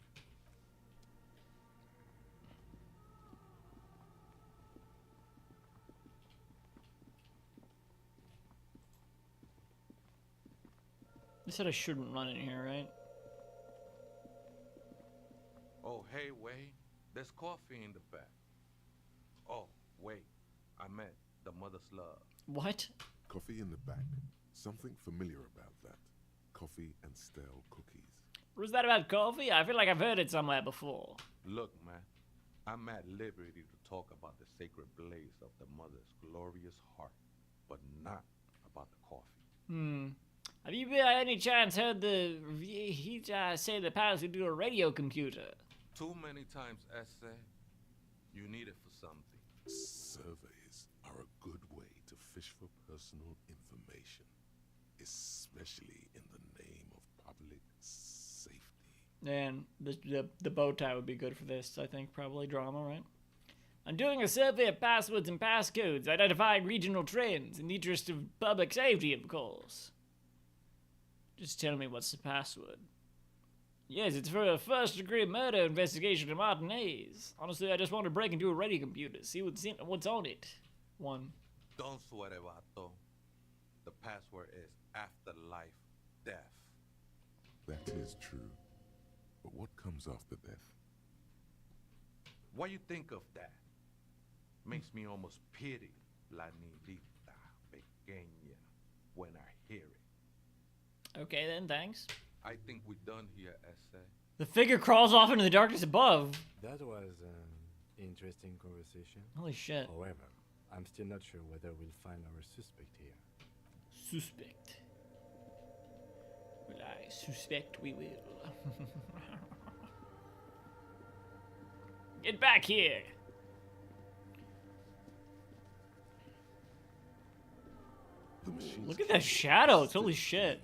They said I shouldn't run in here, right? Oh, hey, wait. There's coffee in the back. Oh, wait. I meant the mother's love. What? Coffee in the back. Something familiar about that. Coffee and stale cookies. Was that about coffee? I feel like I've heard it somewhere before. Look, man. I'm at liberty to talk about the sacred blaze of the mother's glorious heart, but not about the coffee. Have you by any chance heard he say the pirates would do a radio computer? Too many times, essay. You need it for something. Surveys are a good way to fish for personal information, especially in the name of public safety. And the bow tie would be good for this, I think. Probably drama, right? I'm doing a survey of passwords and passcodes, identifying regional trends in the interest of public safety, of course. Just tell me what's the password. Yes, it's for a first-degree murder investigation in Martinez. Honestly, I just want to break into a radio computer, see what's on it. 1. Don't sweat it, Vato. The password is afterlife death. That is true. But what comes after death? What you think of that? Makes me almost pity La Nidita Pequeña when I hear it. Okay then, thanks. I think we're done here, essay. The figure crawls off into the darkness above. That was an interesting conversation. Holy shit. However, I'm still not sure whether we'll find our suspect here. Suspect. Well, I suspect we will. Get back here! Look at that shadow, holy shit.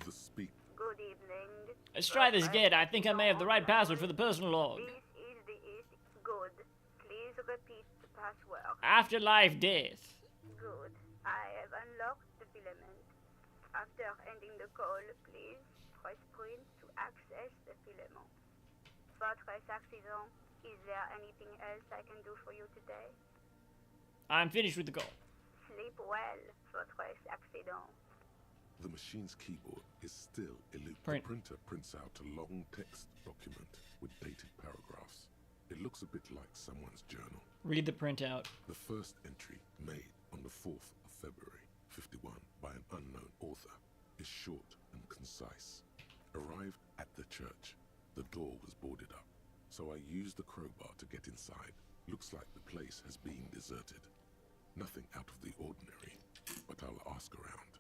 The speak. Good evening. Let's try this again. I think I may have the right password for the personal log. This is the good. Please repeat the password. Afterlife death. Good. I have unlocked the filament. After ending the call, please sprint to access the filament. Fortress accident, is there anything else I can do for you today? I'm finished with the goal. Sleep well, Fortress accident. The machine's keyboard is still elusive. Print. The printer prints out a long text document with dated paragraphs. It looks a bit like someone's journal. Read the printout. The first entry, made on the 4th of February, 51, by an unknown author, is short and concise. Arrived at the church. The door was boarded up, so I used the crowbar to get inside. Looks like the place has been deserted. Nothing out of the ordinary, but I'll ask around.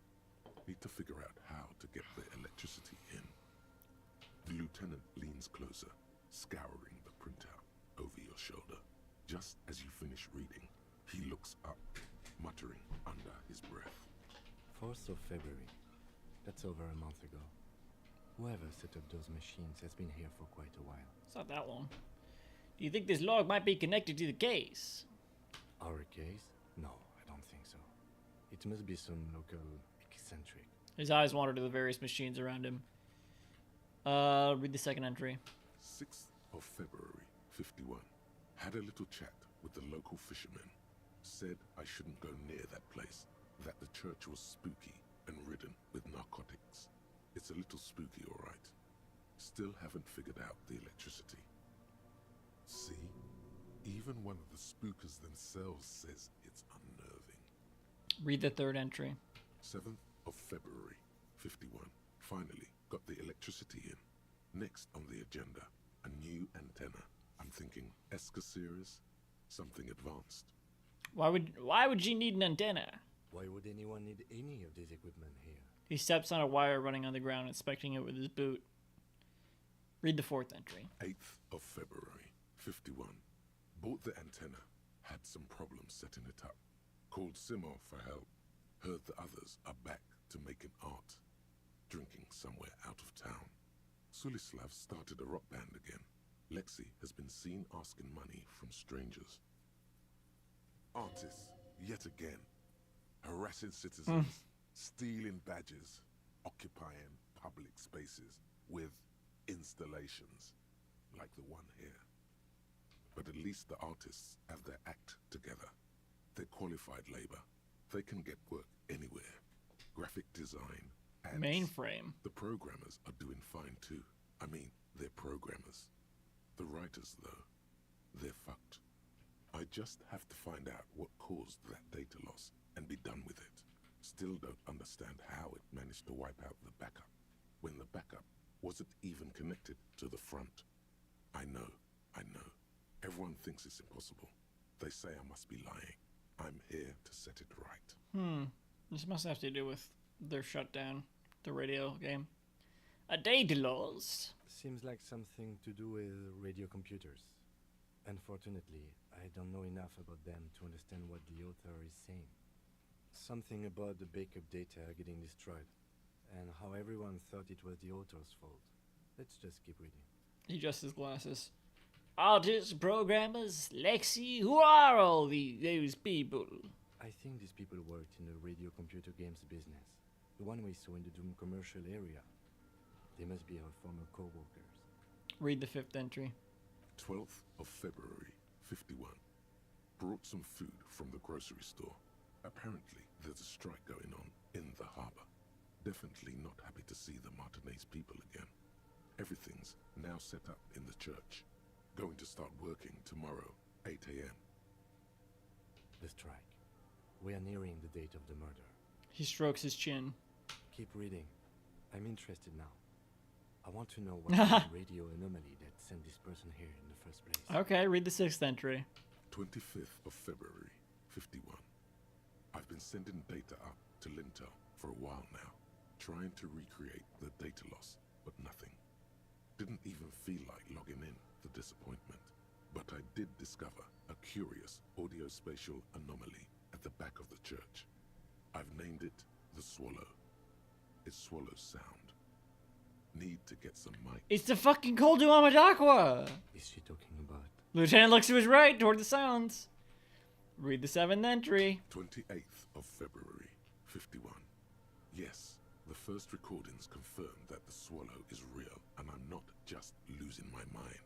Need to figure out how to get the electricity in. The lieutenant leans closer, scouring the printout over your shoulder. Just as you finish reading, he looks up, muttering under his breath. 4th of February. That's over a month ago. Whoever set up those machines has been here for quite a while. It's not that long. Do you think this log might be connected to the case? Our case? No, I don't think so. It must be some local eccentric. His eyes wander to the various machines around him. Read the second entry. 6th of February, 51. Had a little chat with the local fishermen. Said I shouldn't go near that place, that the church was spooky and ridden with narcotics. It's a little spooky, all right. Still haven't figured out the electricity. See? Even one of the spookers themselves says it's unnerving. Read the third entry. 7th of February, 51. Finally got the electricity in. Next on the agenda, a new antenna. I'm thinking ESCA series, something advanced. Why would you need an antenna? Why would anyone need any of this equipment here? He steps on a wire running on the ground, inspecting it with his boot. Read the fourth entry. 8th of February, 51. Bought the antenna. Had some problems setting it up. Called Simon for help. Heard the others are back to making art. Drinking somewhere out of town. Sulislav started a rock band again. Lexi has been seen asking money from strangers. Artists, yet again. Harassing citizens. Stealing badges. Occupying public spaces with installations. Like the one here. But at least the artists have their act together. They're qualified labor. They can get work anywhere. Graphic design, ads. Mainframe. The programmers are doing fine too. I mean, they're programmers. The writers, though, they're fucked. I just have to find out what caused that data loss and be done with it. Still don't understand how it managed to wipe out the backup, when the backup wasn't even connected to the front. I know. Everyone thinks it's impossible. They say I must be lying. I'm here to set it right. This must have to do with their shutdown, the radio game. A data loss. Seems like something to do with radio computers. Unfortunately, I don't know enough about them to understand what the author is saying. Something about the backup data getting destroyed, and how everyone thought it was the author's fault. Let's just keep reading. He adjusts his glasses. Artists, programmers, Lexi, who are all those people? I think these people worked in the radio computer games business. The one we saw in the Doom commercial area. They must be our former co-workers. Read the fifth entry. 12th of February, 51. Brought some food from the grocery store. Apparently, there's a strike going on in the harbor. Definitely not happy to see the Martinez people again. Everything's now set up in the church. Going to start working tomorrow, 8 a.m. The strike. We are nearing the date of the murder. He strokes his chin. Keep reading. I'm interested now. I want to know what the radio anomaly that sent this person here in the first place. Okay, read the sixth entry. 25th of February, 51. I've been sending data up to Lintel for a while now, trying to recreate the data loss, but nothing. Didn't even feel like logging in, the disappointment. But I did discover a curious audio-spatial anomaly at the back of the church. I've named it the Swallow. It swallows sound. Need to get some mic. It's the fucking Cold Amadakwa! Is she talking about? Lieutenant looks to his right, toward the sounds. Read the seventh entry. 28th of February, 51. Yes, the first recordings confirm that the swallow is real, and I'm not just losing my mind.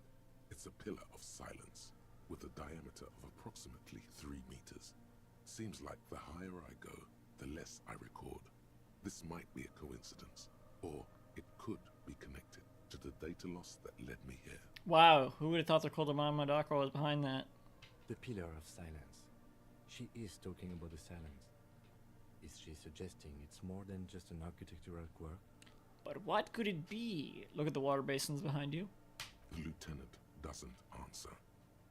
It's a pillar of silence, with a diameter of approximately 3 meters. Seems like the higher I go, the less I record. This might be a coincidence, or it could be connected to the data loss that led me here. Wow, who would have thought the Koldamama Dakra was behind that? The pillar of silence. She is talking about the silence. Is she suggesting it's more than just an architectural quirk? But what could it be? Look at the water basins behind you. The lieutenant doesn't answer.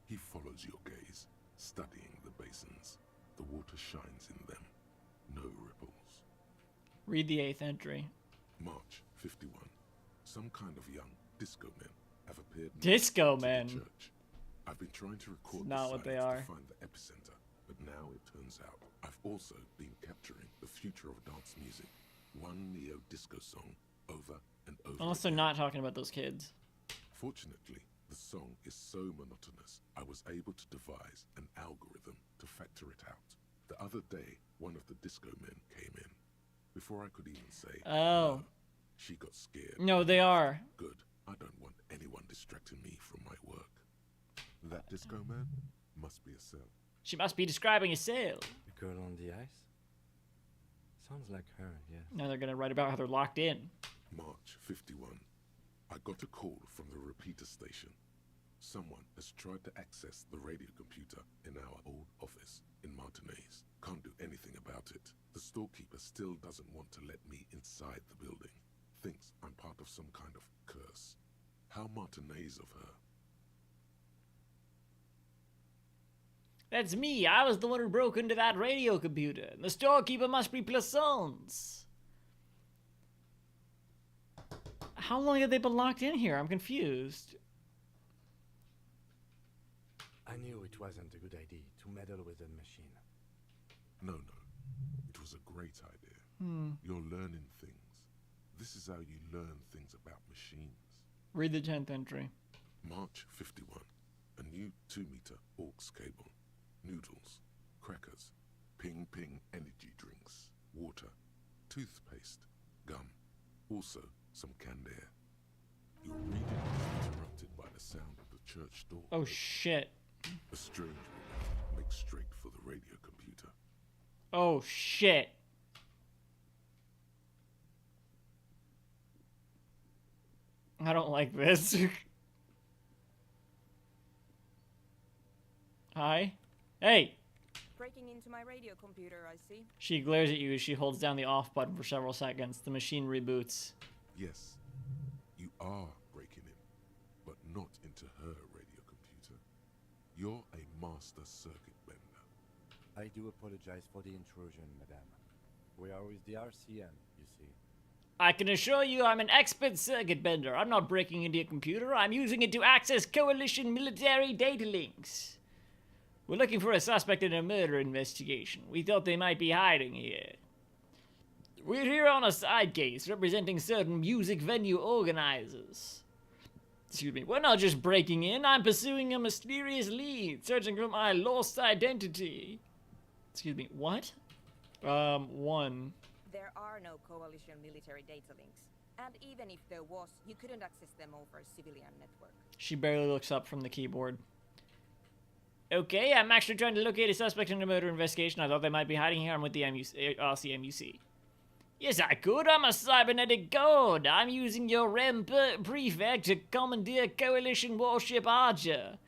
He follows your gaze, studying the basins. The water shines in them. No ripples. Read the 8th entry. March 51. Some kind of young disco men have appeared Disco near men? the church. I've been trying to record Not the what they silence are. to find the epicenter, but now it turns out I've also been capturing the future of dance music. One neo-disco song over and over. Unless they're not talking about those kids. Fortunately, the song is so monotonous, I was able to devise an algorithm to factor it out. The other day, one of the disco men came in. Before I could even say, Oh. no, she got scared. No, they are. Good. I don't want anyone distracting me from my work. That disco man must be a cell. She must be describing a sail. The girl on the ice? Sounds like her, yeah. Now they're gonna write about how they're locked in. March 51. I got a call from the repeater station. Someone has tried to access the radio computer in our old office in Martinez. Can't do anything about it. The storekeeper still doesn't want to let me inside the building. Thinks I'm part of some kind of curse. How Martinez of her. That's me. I was the one who broke into that radio computer. The storekeeper must be Plaisance. How long have they been locked in here? I'm confused. I knew it wasn't a good idea to meddle with the machine. No. It was a great idea. Hmm. You're learning things. This is how you learn things about machines. Read the 10th entry. March 51. A new 2-meter aux cable. Noodles, crackers, ping energy drinks, water, toothpaste, gum, also some canned air. Your reading is interrupted by the sound of the church door. Oh shit. A strange woman makes straight for the radio computer. Oh shit. I don't like this. Hi. Hey! Breaking into my radio computer, I see. She glares at you as she holds down the off button for several seconds. The machine reboots. Yes, you are breaking in, but not into her radio computer. You're a master circuit bender. I do apologize for the intrusion, madame. We are with the RCM, you see. I can assure you I'm an expert circuit bender. I'm not breaking into your computer. I'm using it to access coalition military data links. We're looking for a suspect in a murder investigation. We thought they might be hiding here. We're here on a side case representing certain music venue organizers. Excuse me. We're not just breaking in. I'm pursuing a mysterious lead, searching for my lost identity. Excuse me. What? 1. There are no coalition military data links. And even if there was, you couldn't access them over a civilian network. She barely looks up from the keyboard. Okay, I'm actually trying to locate a suspect in a murder investigation. I thought they might be hiding here. I'm with the RCMUC. Yes, I could. I'm a cybernetic god. I'm using your REM prefect to commandeer coalition warship Archer.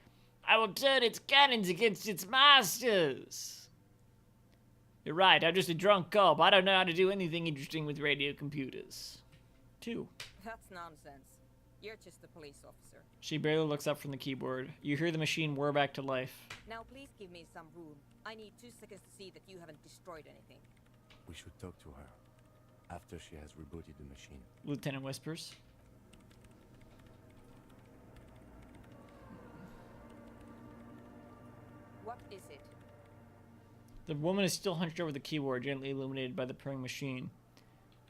I will turn its cannons against its masters. You're right, I'm just a drunk cop. I don't know how to do anything interesting with radio computers. 2. That's nonsense. You're just a police officer. She barely looks up from the keyboard. You hear the machine whir back to life. Now please give me some room. I need 2 seconds to see that you haven't destroyed anything. We should talk to her after she has rebooted the machine. Lieutenant whispers. What is it? The woman is still hunched over the keyboard, gently illuminated by the purring machine.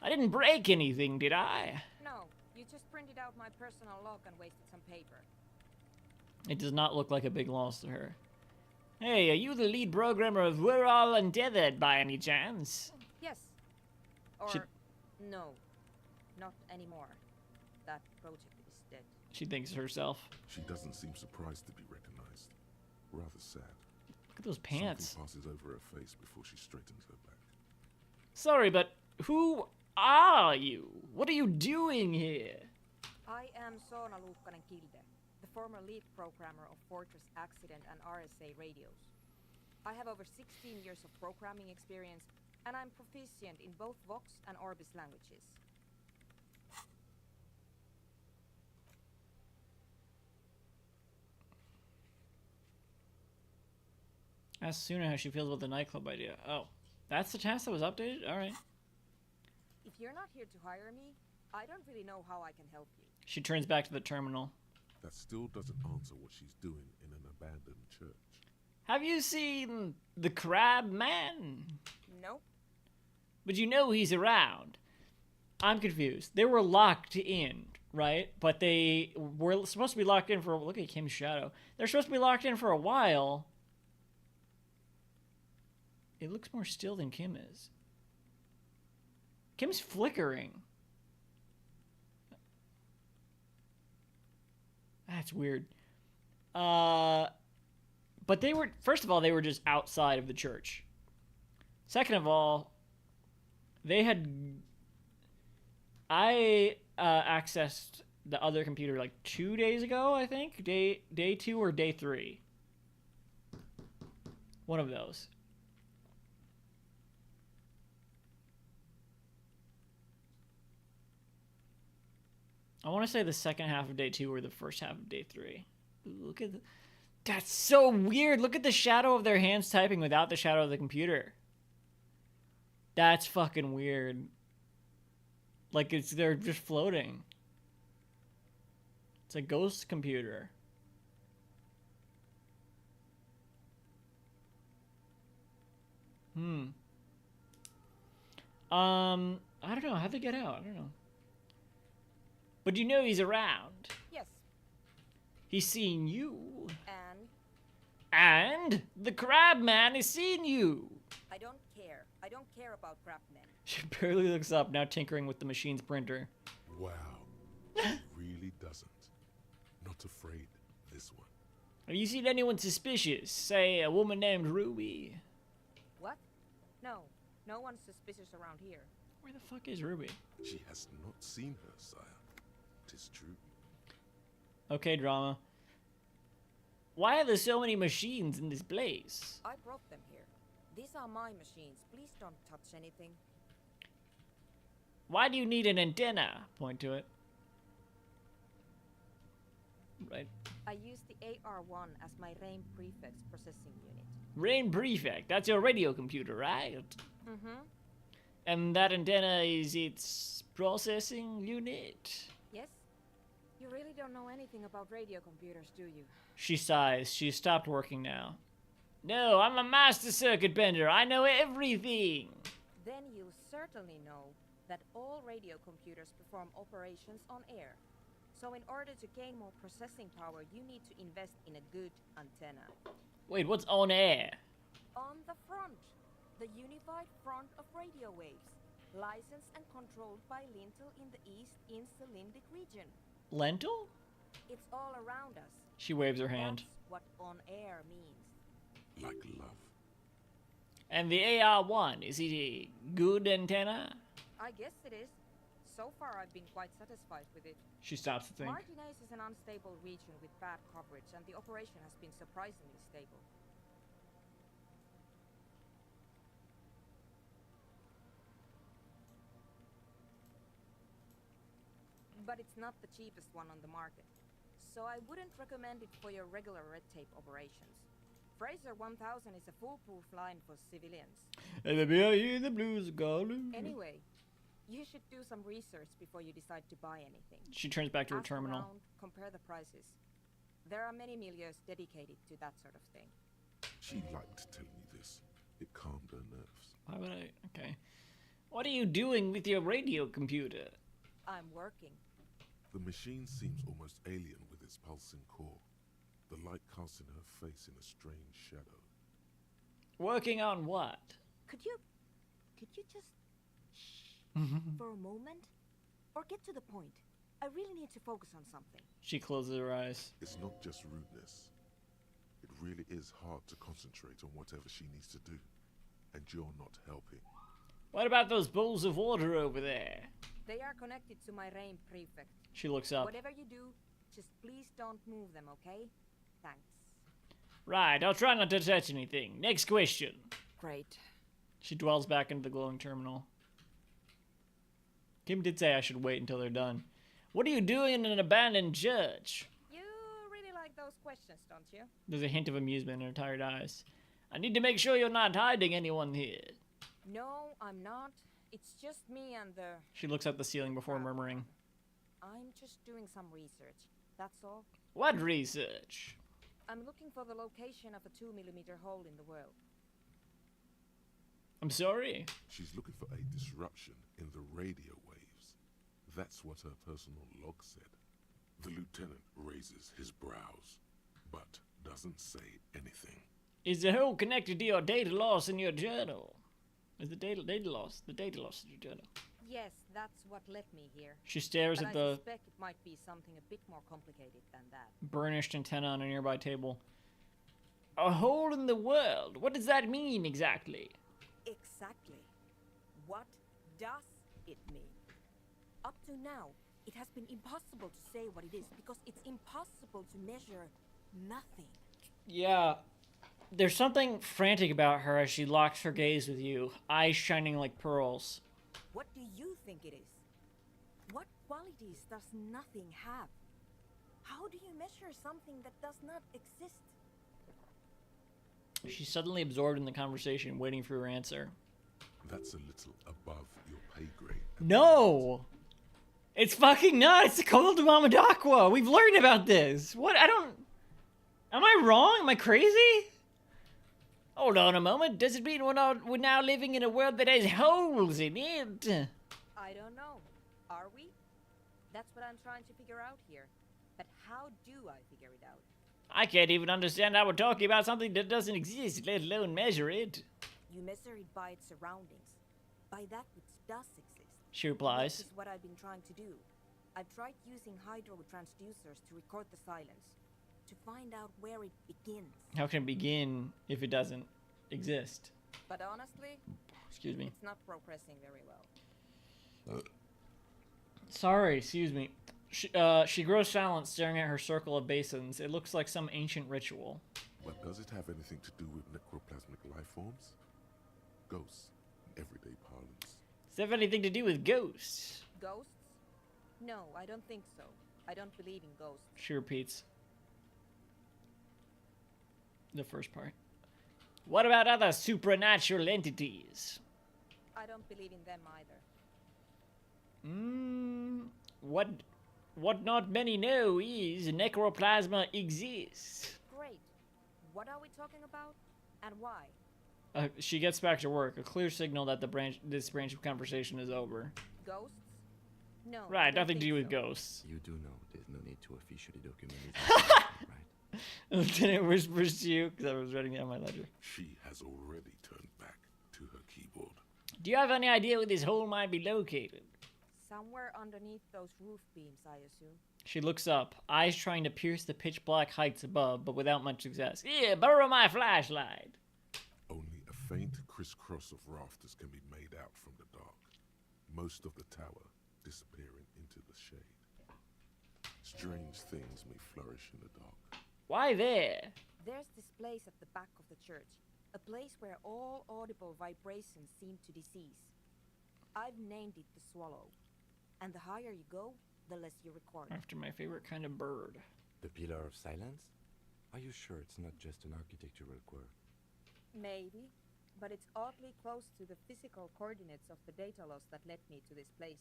I didn't break anything, did I? No, you just printed out my personal log and wasted some paper. It does not look like a big loss to her. Hey, are you the lead programmer of We're All Untethered by any chance? Yes. Or, She- no. Not anymore. That project is dead. She thinks herself. She doesn't seem surprised to be recognized. Rather sad. Look at those pants. Something passes over her face before she straightens her back. Sorry, but who are you? What are you doing here? I am Soona Luukkanen Kilde, the former lead programmer of Fortress Accident and RSA radios. I have over 16 years of programming experience, and I'm proficient in both Vox and Orbis languages. Ask Suna how she feels about the nightclub idea. Oh, that's the task that was updated? Alright. If you're not here to hire me, I don't really know how I can help you. She turns back to the terminal. That still doesn't answer what she's doing in an abandoned church. Have you seen the Crab Man? Nope. But you know he's around. I'm confused. They were locked in, right? But they were supposed to be locked in for... Look at Kim's shadow. They're supposed to be locked in for a while. It looks more still than Kim is. Kim's flickering. That's weird. But they were... First of all, they were just outside of the church. Second of all, they had... I accessed the other computer like 2 days ago, I think. Day 2 or day 3. One of those. I want to say the second half of day 2 or the first half of day 3. Look at the... That's so weird. Look at the shadow of their hands typing without the shadow of the computer. That's fucking weird. Like they're just floating. It's a ghost computer. I don't know. How'd they get out? I don't know. But you know he's around. Yes. He's seen you. And? And the Crab Man has seen you. I don't care. I don't care about crabmen. She barely looks up, now tinkering with the machine's printer. Wow. She really doesn't. Not afraid, this one. Have you seen anyone suspicious? Say, a woman named Ruby. What? No. No one's suspicious around here. Where the fuck is Ruby? She has not seen her, sire. 'Tis true. Okay, drama. Why are there so many machines in this place? I brought them here. These are my machines. Please don't touch anything. Why do you need an antenna? Point to it. Right. I use the AR-1 as my RAIN prefix processing unit. RAIN Prefect. That's your radio computer, right? Mm-hmm. And that antenna is its processing unit. Yes? You really don't know anything about radio computers, do you? She sighs. She stopped working now. No, I'm a master circuit bender. I know everything. Then you certainly know that all radio computers perform operations on air. So in order to gain more processing power, you need to invest in a good antenna. Wait, what's on air? On the front. The unified front of radio waves. Licensed and controlled by Lintel in the East Insulindic region. Lentil? It's all around us. She waves her hand. That's what on air means. Like love. And the AR-1, is it a good antenna? I guess it is. So far I've been quite satisfied with it. She stops to think. Martinez is an unstable region with bad coverage, and the operation has been surprisingly stable. But it's not the cheapest one on the market. So I wouldn't recommend it for your regular red tape operations. Fraser 1000 is a foolproof line for civilians. And the BIE, the blues, golden. Anyway, you should do some research before you decide to buy anything. She turns back to her Ask terminal. around, compare the prices. There are many milieux dedicated to that sort of thing. She liked telling me this. It calmed her nerves. Why would I? Okay. What are you doing with your radio computer? I'm working. The machine seems almost alien with its pulsing core. The light casts in her face in a strange shadow. Working on what? Could you just shh for a moment? Or get to the point. I really need to focus on something. She closes her eyes. It's not just rudeness. It really is hard to concentrate on whatever she needs to do. And you're not helping. What about those bowls of water over there? They are connected to my reign prefect. She looks up. Whatever you do, just please don't move them, okay? Thanks. Right, I'll try not to touch anything. Next question. Great. She dwells back into the glowing terminal. Kim did say I should wait until they're done. What are you doing in an abandoned church? You really like those questions, don't you? There's a hint of amusement in her tired eyes. I need to make sure you're not hiding anyone here. No, I'm not. It's just me and the... She looks at the ceiling before murmuring. I'm just doing some research. That's all. What research? I'm looking for the location of a 2mm hole in the world. I'm sorry? She's looking for a disruption in the radio waves. That's what her personal log said. The lieutenant raises his brows, but doesn't say anything. Is the hole connected to your data loss in your journal? Is the data loss in your journal? Yes, that's what led me here. She stares but at I the suspect it might be something a bit more complicated than that. burnished antenna on a nearby table. A hole in the world? What does that mean exactly? Exactly. What does it mean? Up to now, it has been impossible to say what it is because it's impossible to measure nothing. Yeah. There's something frantic about her as she locks her gaze with you, eyes shining like pearls. What do you think it is? What qualities does nothing have? How do you measure something that does not exist? She's suddenly absorbed in the conversation, waiting for her answer. That's a little above your pay grade. No! It's fucking not! It's the Code of Mamadakwa! We've learned about this! What? Am I wrong? Am I crazy? Hold on a moment. Does it mean we're now living in a world that has holes in it? I don't know. Are we? That's what I'm trying to figure out here. But how do I figure it out? I can't even understand how we're talking about something that doesn't exist, let alone measure it. You measure it by its surroundings. By that which does exist. She replies. This is what I've been trying to do. I've tried using hydro transducers to record the silence. To find out where it begins. How can it begin if it doesn't exist? But honestly, excuse me. It's not progressing very well. Sorry, excuse me. She grows silent, staring at her circle of basins. It looks like some ancient ritual. But does it have anything to do with necroplasmic life forms? Ghosts, in everyday parlance. Does it have anything to do with ghosts? Ghosts? No, I don't think so. I don't believe in ghosts. She repeats. The first part. What about other supernatural entities? I don't believe in them either. What not many know is necroplasma exists. Great. What are we talking about? And why? She gets back to work, a clear signal that this branch of conversation is over. Ghosts? No. Right, nothing to do with ghosts. You do know there's no need to officially document it, right? Lieutenant whispers to you, because I was writing down my ledger. She has already turned back to her keyboard. Do you have any idea where this hole might be located? Somewhere underneath those roof beams, I assume. She looks up, eyes trying to pierce the pitch black heights above, but without much success. Here, borrow my flashlight. Only a faint crisscross of rafters can be made out from the dark. Most of the tower disappearing into the shade. Strange things may flourish in the dark. Why there? There's this place at the back of the church. A place where all audible vibrations seem to decease. I've named it the Swallow. And the higher you go, the less you record. After my favorite kind of bird. The Pillar of Silence? Are you sure it's not just an architectural quirk? Maybe, but it's oddly close to the physical coordinates of the data loss that led me to this place.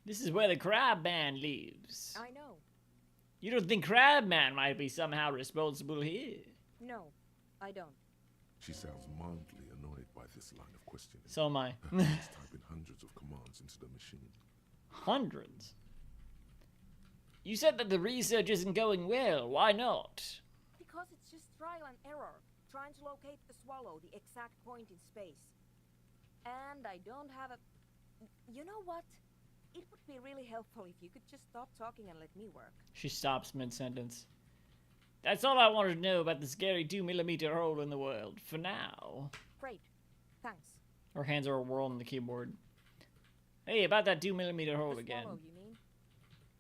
This is where the Crab Man lives. I know. You don't think Crab Man might be somehow responsible here? No, I don't. She sounds mildly annoyed by this line of questioning. So am I. She's typing hundreds of commands into the machine. Hundreds? You said that the research isn't going well. Why not? Because it's just trial and error. Trying to locate the Swallow, the exact point in space. And I don't have a... You know what? It would be really helpful if you could just stop talking and let me work. She stops mid-sentence. That's all I wanted to know about the scary 2mm hole in the world, for now. Great. Thanks. Her hands are whirling the keyboard. Hey, about that 2mm hole The again. swallow, you mean?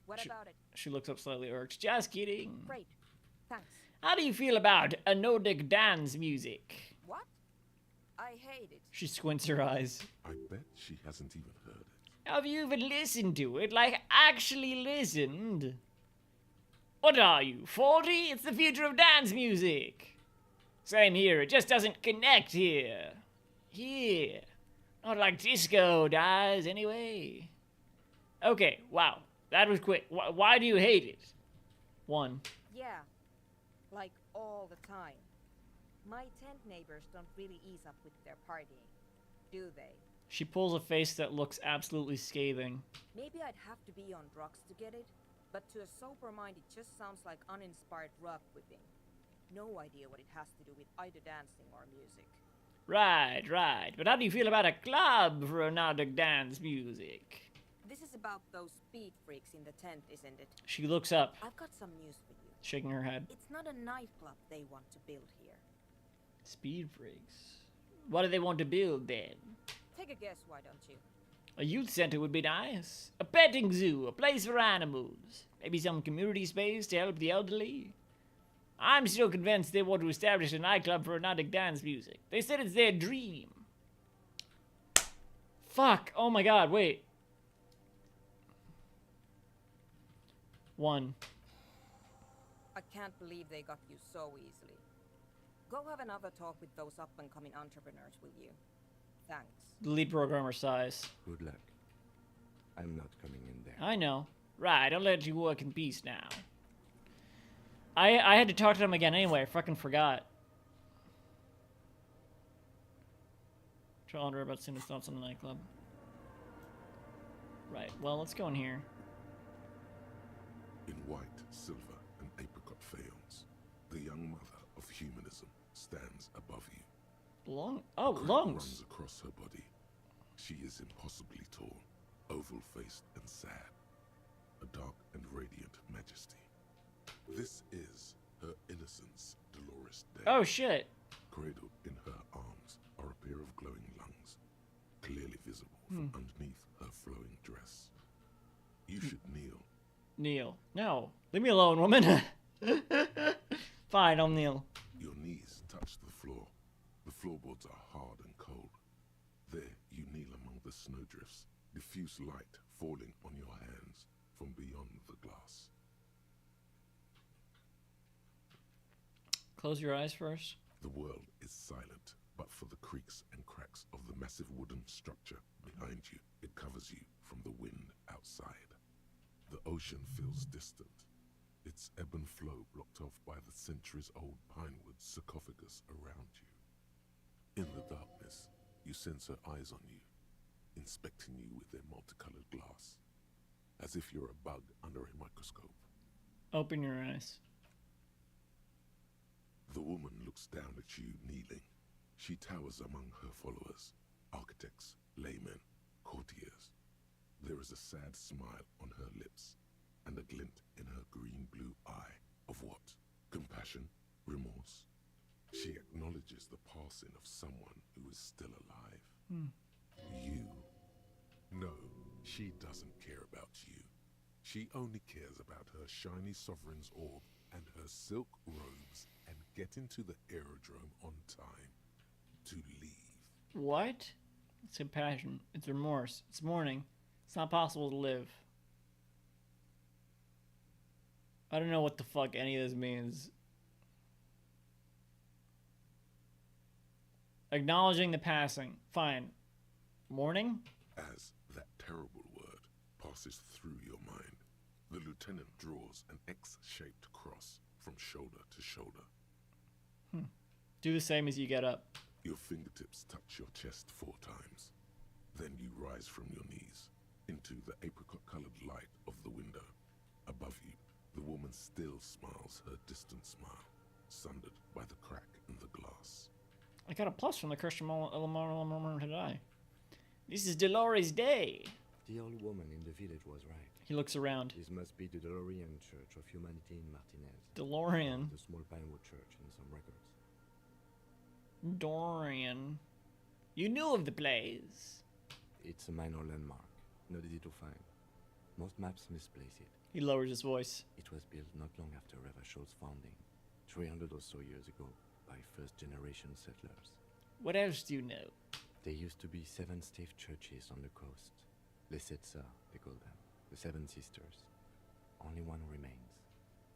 What about it? She looks up slightly irked. Just kidding. Great. Thanks. How do you feel about a Nordic dance music? What? I hate it. She squints her eyes. I bet she hasn't even heard it. Have you even listened to it? Like, actually listened? What are you, 40? It's the future of dance music. Same here, it just doesn't connect here. Here. Not like disco does, anyway. Okay, wow. That was quick. Why do you hate it? 1. Yeah. Like all the time. My tent neighbors don't really ease up with their partying, do they? She pulls a face that looks absolutely scathing. Maybe I'd have to be on drugs to get it, but to a sober mind it just sounds like uninspired rug whipping. No idea what it has to do with either dancing or music. Right, right. But how do you feel about a club for Nordic dance music? This is about those speed freaks in the tent, isn't it? She looks up, I've got some news for you. shaking her head. It's not a nightclub they want to build here. Speed freaks. What do they want to build then? Take a guess, why don't you? A youth center would be nice. A petting zoo, a place for animals. Maybe some community space to help the elderly. I'm still convinced they want to establish a nightclub for Nordic dance music. They said it's their dream. Fuck. Oh my god, wait. 1. I can't believe they got you so easily. Go have another talk with those up-and-coming entrepreneurs, will you? Thanks. The lead programmer sighs. Good luck. I'm not coming in there. I know. Right, I'll let you work in peace now. I had to talk to them again anyway. I fucking forgot. Tell her about Cindy's thoughts on the nightclub. Right, well, let's go in here. In white, silver, and apricot faience, the young mother of humanism stands above you. Lungs. Runs across her body. She is impossibly tall, oval-faced and sad. A dark and radiant majesty. This is her innocence, Dolores Day. Oh shit. Cradled in her arms are a pair of glowing lungs, clearly visible from underneath her flowing dress. You should kneel. Kneel. No. Leave me alone, woman. Fine, I'll kneel. Your knees touch the floor. The floorboards are hard and cold. There you kneel among the snowdrifts, diffuse light falling on your hands from beyond the glass. Close your eyes first. The world is silent, but for the creaks and cracks of the massive wooden structure behind you, it covers you from the wind outside. The ocean feels distant, its ebb and flow blocked off by the centuries-old pinewood sarcophagus around you. In the darkness, you sense her eyes on you, inspecting you with their multicolored glass, as if you're a bug under a microscope. Open your eyes. The woman looks down at you, kneeling. She towers among her followers, architects, laymen, courtiers. There is a sad smile on her lips, and a glint in her green-blue eye of what? Compassion? Remorse? She acknowledges the passing of someone who is still alive. You. No, she doesn't care about you. She only cares about her shiny sovereign's orb and her silk robes and getting to the aerodrome on time to leave. What? It's compassion. It's remorse. It's mourning. It's not possible to live. I don't know what the fuck any of this means. Acknowledging the passing. Fine. Mourning? As that terrible word passes through your mind, the lieutenant draws an X-shaped cross from shoulder to shoulder. Do the same as you get up. Your fingertips touch your chest 4 times. Then you rise from your knees into the apricot-colored light of the window. Above you, the woman still smiles her distant smile, sundered by the crack in the glass. I got a plus from the Christian Elemental today. This is Dolores Day. The old woman in the village was right. He looks around. This must be the DeLorean Church of Humanity in Martinez. DeLorean? The small Pinewood Church in some records. Dorian. You knew of the place. It's a minor landmark, not easy to find. Most maps misplace it. He lowers his voice. It was built not long after Revachol's founding, 300 or so years ago, by first-generation settlers. What else do you know? There used to be 7 stave churches on the coast. Les Setsa, they call them. The 7 Sisters. Only one remains.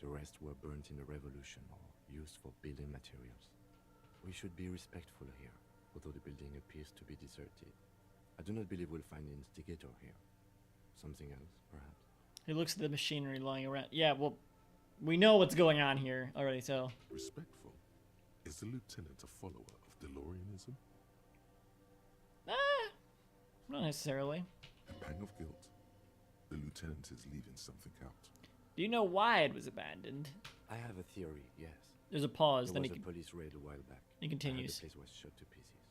The rest were burnt in the revolution or used for building materials. We should be respectful here, although the building appears to be deserted. I do not believe we'll find the instigator here. Something else, perhaps? He looks at the machinery lying around. Yeah, well, we know what's going on here already, so... Respectful? Is the lieutenant a follower of DeLoreanism? Not necessarily. A pang of guilt. The lieutenant is leaving something out. Do you know why it was abandoned? I have a theory, yes. There's a pause, There then was a police raid a while back. He continues. The place was shot to pieces.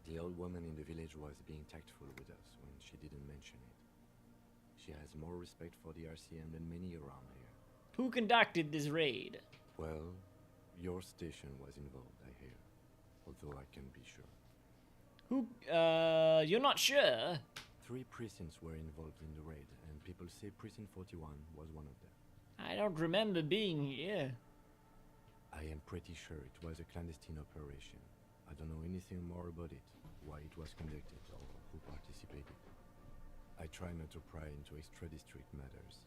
The old woman in the village was being tactful with us when she didn't mention it. She has more respect for the RCM than many around here. Who conducted this raid? Well, your station was involved, I hear. Although I can't be sure. Who, you're not sure? 3 precincts were involved in the raid, and people say Precinct 41 was one of them. I don't remember being here. I am pretty sure it was a clandestine operation. I don't know anything more about it, why it was conducted, or who participated. I try not to pry into extra-district matters.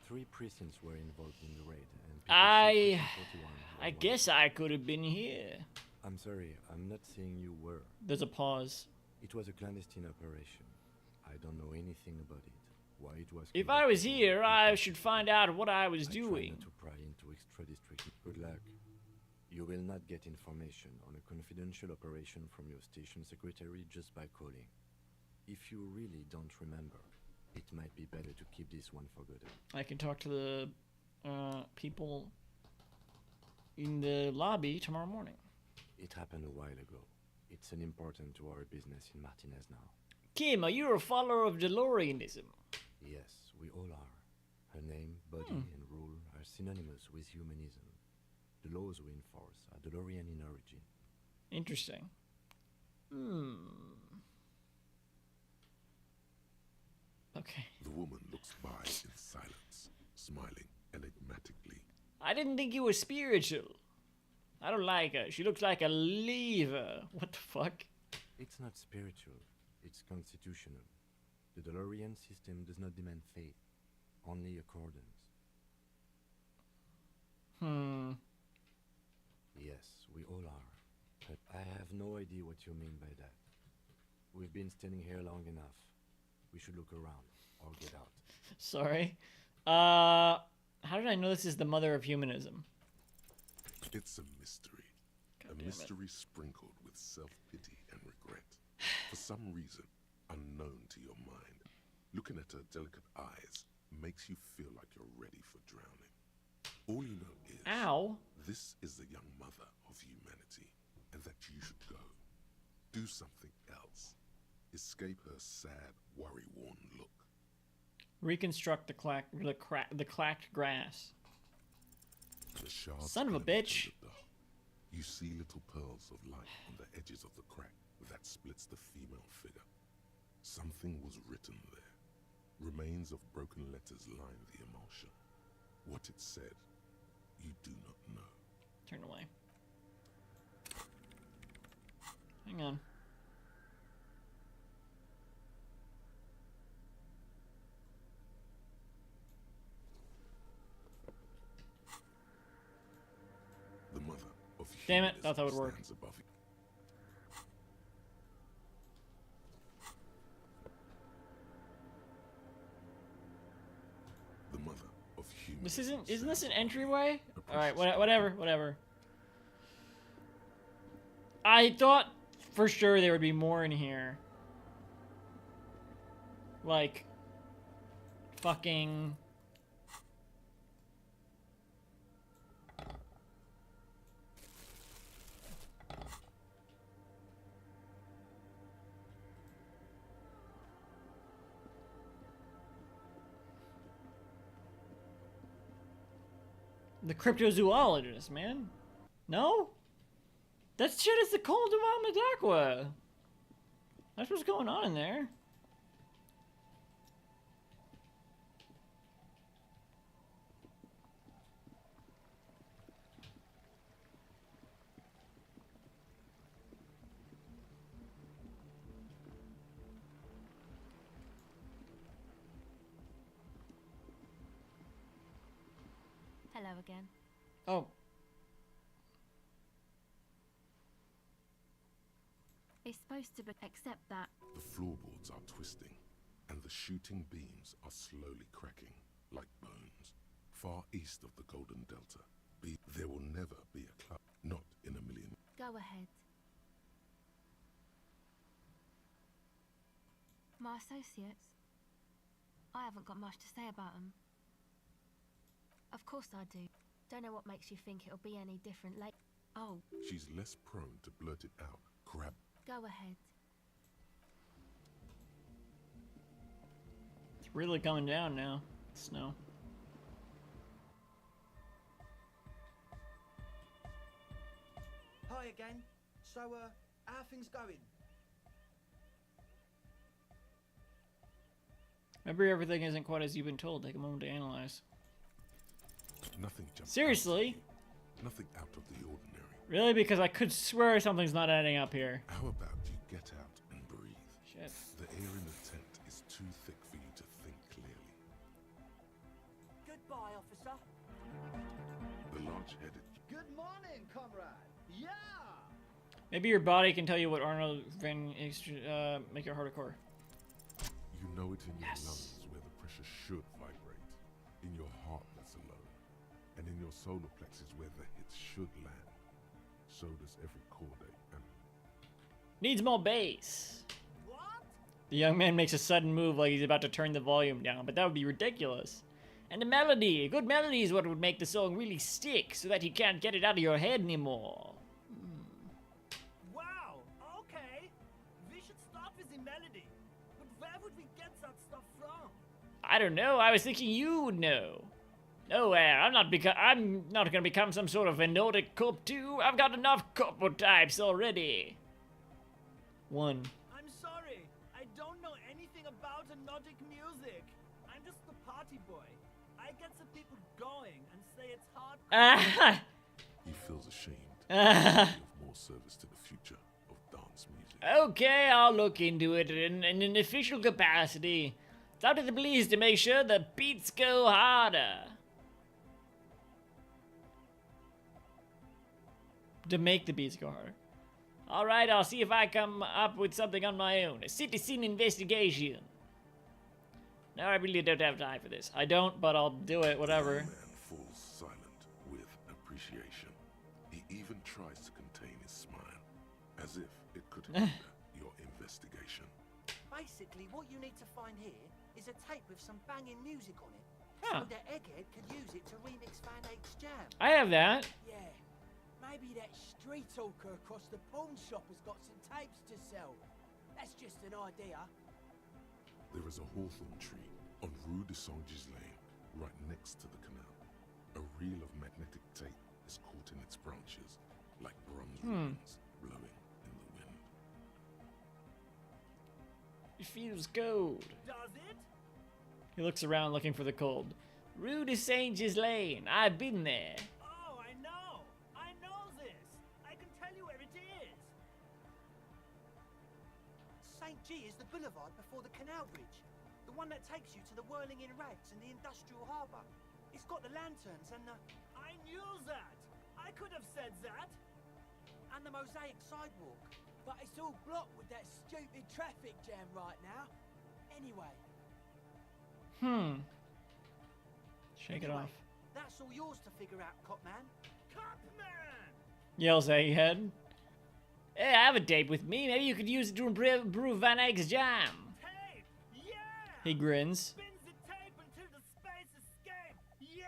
3 precincts were involved in the raid, and people say Precinct 41 was I guess I could have been here. I'm sorry, I'm not saying you were. There's a pause. It was a clandestine operation. I don't know anything about it. Why it was. If I was here, I should find out what I was doing. Try not to pry into extra-district. Good luck. You will not get information on a confidential operation from your station secretary just by calling. If you really don't remember, it might be better to keep this one forgotten. I can talk to the people in the lobby tomorrow morning. It happened a while ago. It's unimportant to our business in Martinez now. Kim, are you a follower of DeLoreanism? Yes, we all are. Her name, body, and rule are synonymous with humanism. The laws we enforce are DeLorean in origin. Interesting. Okay. The woman looks by in silence, smiling enigmatically. I didn't think you were spiritual. I don't like her. She looks like a lever. What the fuck? It's not spiritual. It's constitutional. The DeLorean system does not demand faith, only accordance. Yes, we all are. But I have no idea what you mean by that. We've been standing here long enough. We should look around, or get out. Sorry. How did I know this is the mother of humanism? It's a mystery. A mystery sprinkled with self-pity and regret. For some reason, unknown to your mind, looking at her delicate eyes makes you feel like you're ready for drowning. All you know is... Ow. This is the young mother of humanity, and that you should go. Do something else. Escape her sad, worry-worn look. Reconstruct the clacked grass. The shards Son of a bitch. You see little pearls of light on the edges of the crack that splits the female figure. Something was written there. Remains of broken letters line the emulsion. What it said, you do not know. Turn away. Hang on. The mother of Damn it, thought that would work. stands above you. The mother of human. Isn't this an entryway? Alright, whatever. I thought for sure there would be more in here. Like, fucking... The cryptozoologist, man. No? That shit is the Call de Madaqua. That's what's going on in there. Hello again. Oh. It's supposed to be, except that. The floorboards are twisting, and the shooting beams are slowly cracking, like bones. Far east of the Golden Delta, there will never be a cloud, not in a million. Go ahead. My associates? I haven't got much to say about them. Of course I do. Don't know what makes you think it'll be any different late. Oh. She's less prone to blurt it out. Grab. Go ahead. It's really coming down now. Snow. Hi again. So, how are things going? Maybe everything isn't quite as you've been told. Take a moment to analyze. Nothing jumps. Seriously? Nothing out of the ordinary. Really? Because I could swear something's not adding up here. How about you get out and breathe? Shit. The air in the tent is too thick for you to think clearly. Goodbye, officer. The large-headed. Good morning, comrade. Yeah. Maybe your body can tell you what Arnold Van make your heart a core. You know it in your lungs where the pressure should vibrate. In your heart that's alone. And in your solar plexus where the hits should land. So does every chord and... Needs more bass. What? The young man makes a sudden move like he's about to turn the volume down, but that would be ridiculous. And the melody. A good melody is what would make the song really stick so that you can't get it out of your head anymore. Wow, okay. We should start with the melody. But where would we get that stuff from? I don't know. I was thinking you would know. Nowhere. I'm not gonna become some sort of a Nordic cop too. I've got enough couple types already. One. I'm sorry. I don't know anything about Nordic music. I'm just the party boy. I get the people going and say it's hard. He feels ashamed. Of more service to the future of dance music. Okay, I'll look into it in an official capacity. It's up to the police to make sure the beats go harder. To make the beats go harder. Alright, I'll see if I come up with something on my own. A city scene investigation. No, I really don't have time for this. I don't, but I'll do it, whatever. The man falls silent with appreciation. He even tries to contain his smile, as if it could hinder your investigation. Basically, what you need to find here is a tape with some banging music on it. Huh. So that Egghead could use it to remix Van Eyck's Jam. I have that. Yeah. Maybe that street hawker across the pawn shop has got some tapes to sell. That's just an idea. There is a hawthorn tree on Rue de Saint-Gislain, right next to the canal. A reel of magnetic tape is caught in its branches, like bronze ribbons blowing in the wind. It feels cold. Does it? He looks around looking for the cold. Rue de Saint-Gislain. I've been there. Oh, I know. I know this. I can tell you where it is. St. G is the boulevard before the canal bridge. The one that takes you to the whirling in rags and the industrial harbour. It's got the lanterns and the... I knew that. I could have said that. and the mosaic sidewalk. But it's all blocked with that stupid traffic jam right now. Anyway. Shake it off. That's all yours to figure out, Copman. Copman! Yells Egghead. Hey, I have a tape with me. Maybe you could use it to brew Van Eyck's jam. Tape! Yeah! He grins. Spins the tape until the space escape. Yeah!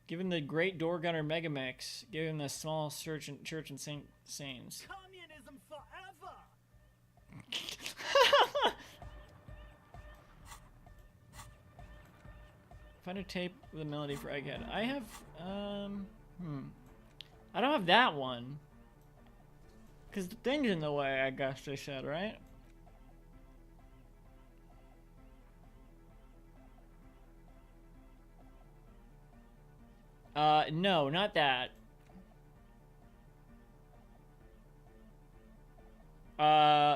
Given the great door gunner Megamix, give him the small church in St. Sains. Communism forever! Find a tape with a melody for Egghead. I have, I don't have that one. Because the thing's in the way, I guess they said, right? No, not that.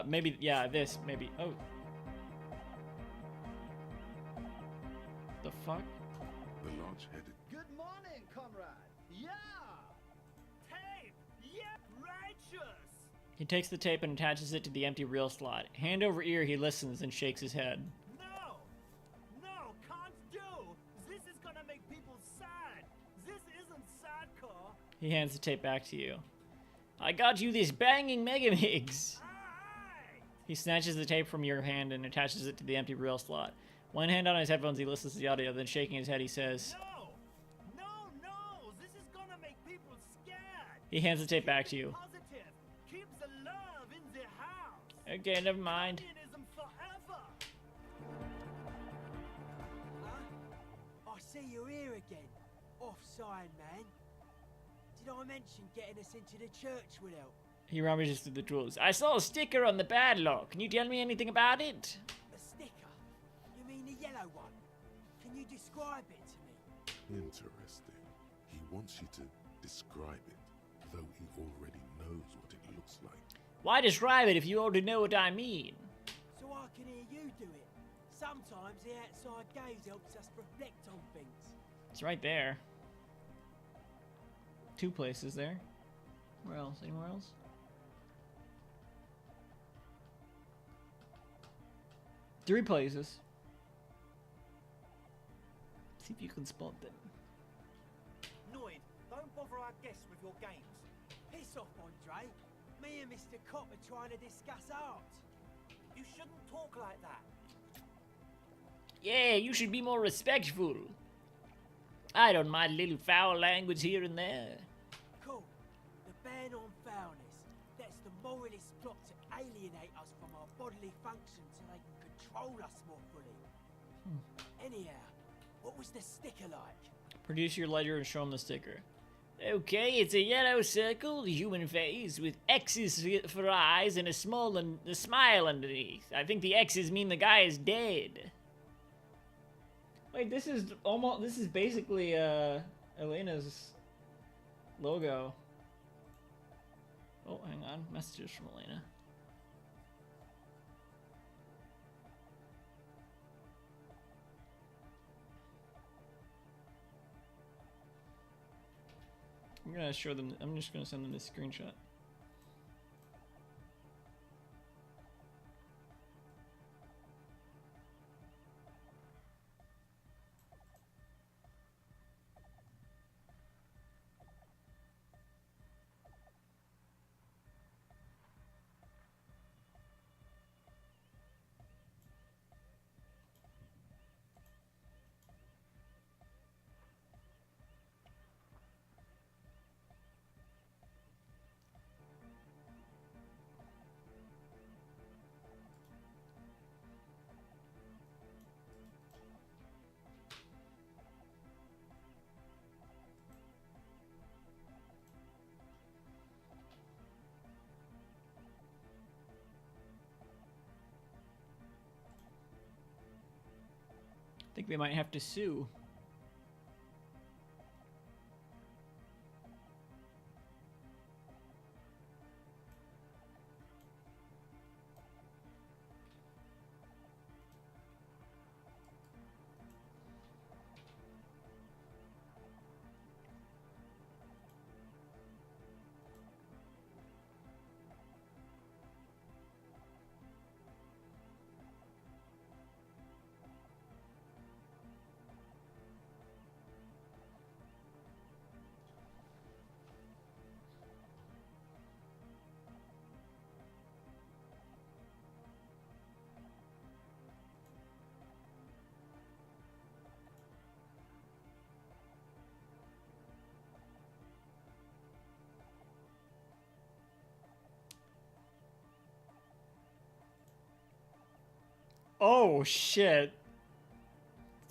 Maybe, yeah, this, maybe. Oh. The fuck? The large-headed. Good morning, comrade. Yeah. Tape. Yeah. Righteous. He takes the tape and attaches it to the empty reel slot. Hand over ear, he listens and shakes his head. No. No, can't do. This is gonna make people sad. This isn't sadcore. He hands the tape back to you. I got you this banging Megamix. He snatches the tape from your hand and attaches it to the empty reel slot. One hand on his headphones, he listens to the audio, then shaking his head, he says... No, this is gonna make people scared. He hands the tape back to you. Positive. Keep the love in the house. Okay, never mind. Communism forever. Huh? I see you're here again. Offside, man. Did I mention getting us into the church would help? He rummages through the drawers. I saw a sticker on the padlock. Can you tell me anything about it? A sticker? You mean the yellow one? Can you describe it to me? Interesting. He wants you to describe it, though he already knows what it looks like. Why describe it if you already know what I mean? So I can hear you do it. Sometimes the outside gaze helps us reflect on things. It's right there. 2 places there. Where else? Anywhere else? Three places. See if you can spot them. Noid, don't bother our guests with your games. Piss off, Andre. Me and Mr. Cop are trying to discuss art. You shouldn't talk like that. Yeah, you should be more respectful. I don't mind a little foul language here and there. Cool. The ban on foulness. That's the moralist plot to alienate us from our bodily functions so they can control us more fully. Anyhow, what was the sticker like? Produce your ledger and show him the sticker. Okay, it's a yellow circle, human face, with X's for eyes and a smile underneath. I think the X's mean the guy is dead. Wait, this is basically, Elena's logo. Oh, hang on. Messages from Elena. I'm gonna show them. I'm just gonna send them this screenshot. I think they might have to sue. Oh shit.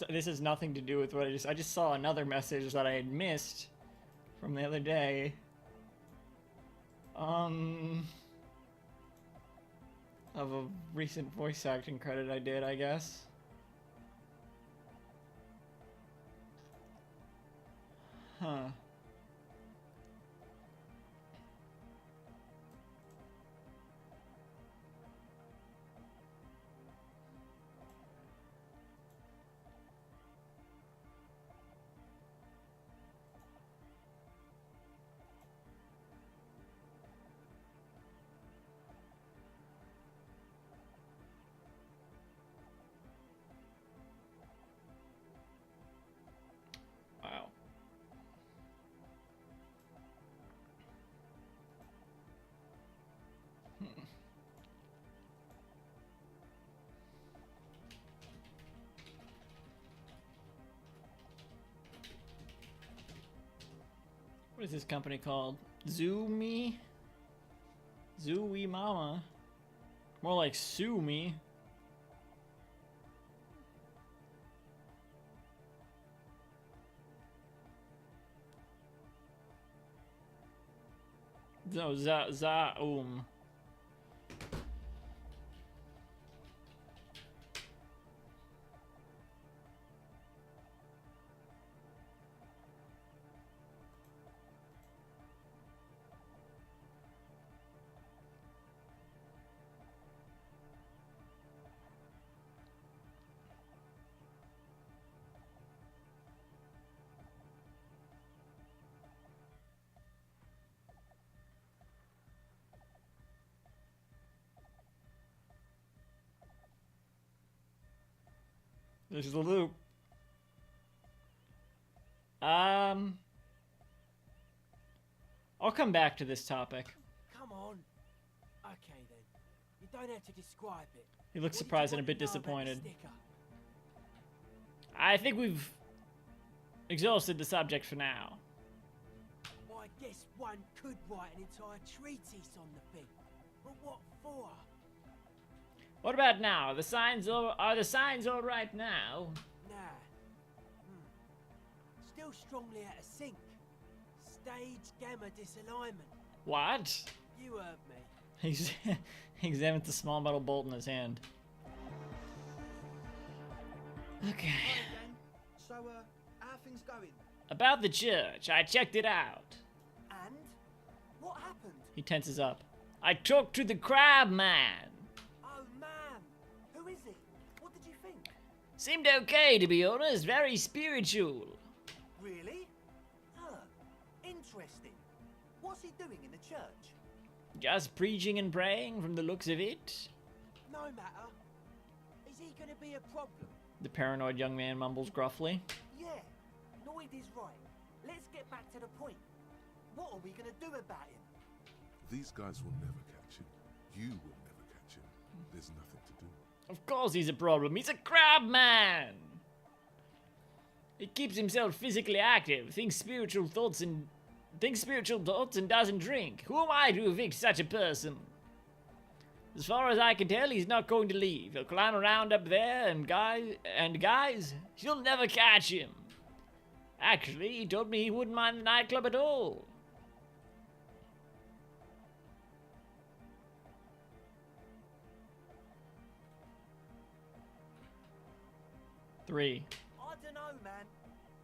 This has nothing to do with what I just saw another message that I had missed from the other day. Of a recent voice acting credit I did, I guess. Huh. Wow. What is this company called? Zoomy? Zooey Mama? More like Sue Me. No, Zaum. There's the loop. I'll come back to this topic. Come on. Okay then. You don't have to describe it. He looks What do you surprised and a want bit to know about the disappointed. sticker? I think we've exhausted the subject for now. I guess one could write an entire treatise on the thing. But what for? What about now? Are the signs all right now? Nah. Still strongly out of sync. Stage gamma disalignment. What? You heard me. He examines the small metal bolt in his hand. Okay. So, how are things going? About the church, I checked it out. And? What happened? He tenses up. I talked to the crab man. Oh man! Who is he? What did you think? Seemed okay, to be honest. Very spiritual. Really? Huh. Interesting. What's he doing in the church? Just preaching and praying from the looks of it. No matter. Is he gonna be a problem? The paranoid young man mumbles gruffly. Yeah. Noid is right. Let's get back to the point. What are we gonna do about him? These guys will never catch him. You will never catch him. There's nothing to do. Of course he's a problem. He's a crab man. He keeps himself physically active, thinks spiritual thoughts and doesn't drink. Who am I to evict such a person? As far as I can tell, he's not going to leave. He'll climb around up there, and guys, you'll never catch him. Actually, he told me he wouldn't mind the nightclub at all. Three. I don't know, man.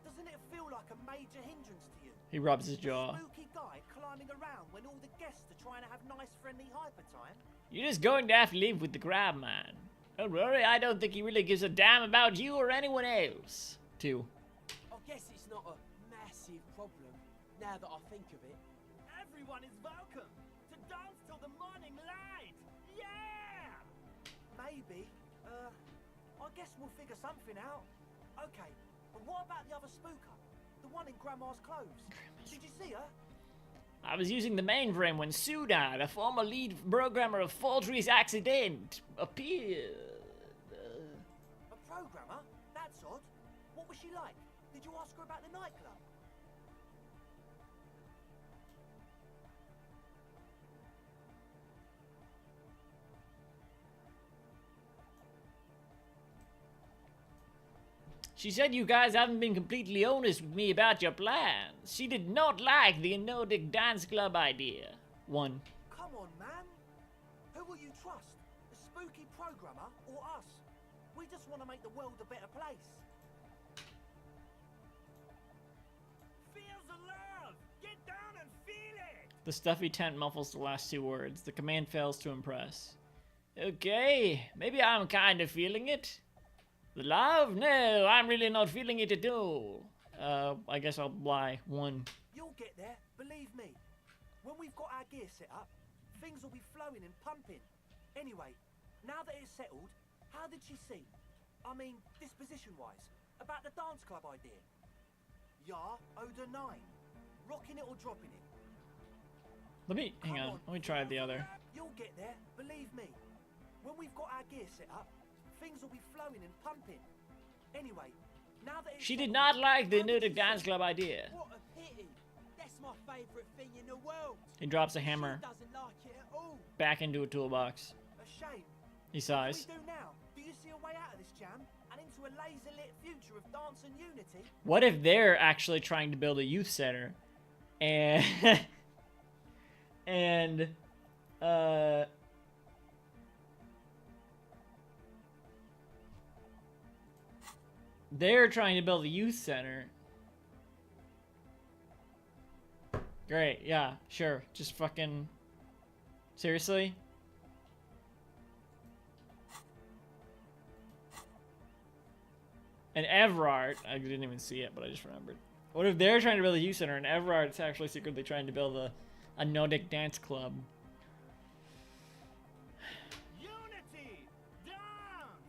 Doesn't it feel like a major hindrance to you? He rubs his jaw. Spooky guy climbing around when all the guests are trying to have nice, friendly hyper time. You're just going to have to live with the crab man. Don't worry, I don't think he really gives a damn about you or anyone else. Two. I guess it's not a massive problem, now that I think of it. Everyone is welcome to dance till the morning light! Yeah! Maybe. I guess we'll figure something out. Okay, but what about the other spooker? The one in Grandma's clothes? Did you see her? I was using the mainframe when Sue died, a former lead programmer of Fortress Accident, appeared. A programmer? That's odd. What was she like? Did you ask her about the nightclub? She said you guys haven't been completely honest with me about your plans. She did not like the Nordic Dance Club idea. 1. Come on, man. Who will you trust? The spooky programmer or us? We just want to make the world a better place. Feel the love! Get down and feel it! The stuffy tent muffles the last 2 words. The command fails to impress. Okay, maybe I'm kind of feeling it. The love? No, I'm really not feeling it at all. I guess I'll lie. 1. You'll get there, believe me. When we've got our gear set up, things will be flowing and pumping. Anyway, now that it's settled, how did she seem? I mean, disposition-wise, about the dance club idea. Ja oder nein? Rocking it or dropping it? Hang on, let me try the other. You'll get there, believe me. When we've got our gear set up, things will be flowing and pumping. Anyway, now that it's She did settled, not like the how did Nordic she Dance seem? Club idea. What a pity! That's my favourite thing in the world! He drops a hammer She doesn't like it at all! back into a toolbox. A shame. He What sighs. do we do now? Do you see a way out of this jam and into a laser-lit future of dance and unity? What if they're actually trying to build a youth center, and and they're trying to build a youth center. Great, yeah, sure. Just fucking seriously? And Everard, I didn't even see it, but I just remembered. What if they're trying to build a youth center and Everard's actually secretly trying to build a Nordic dance club? Unity! Dance!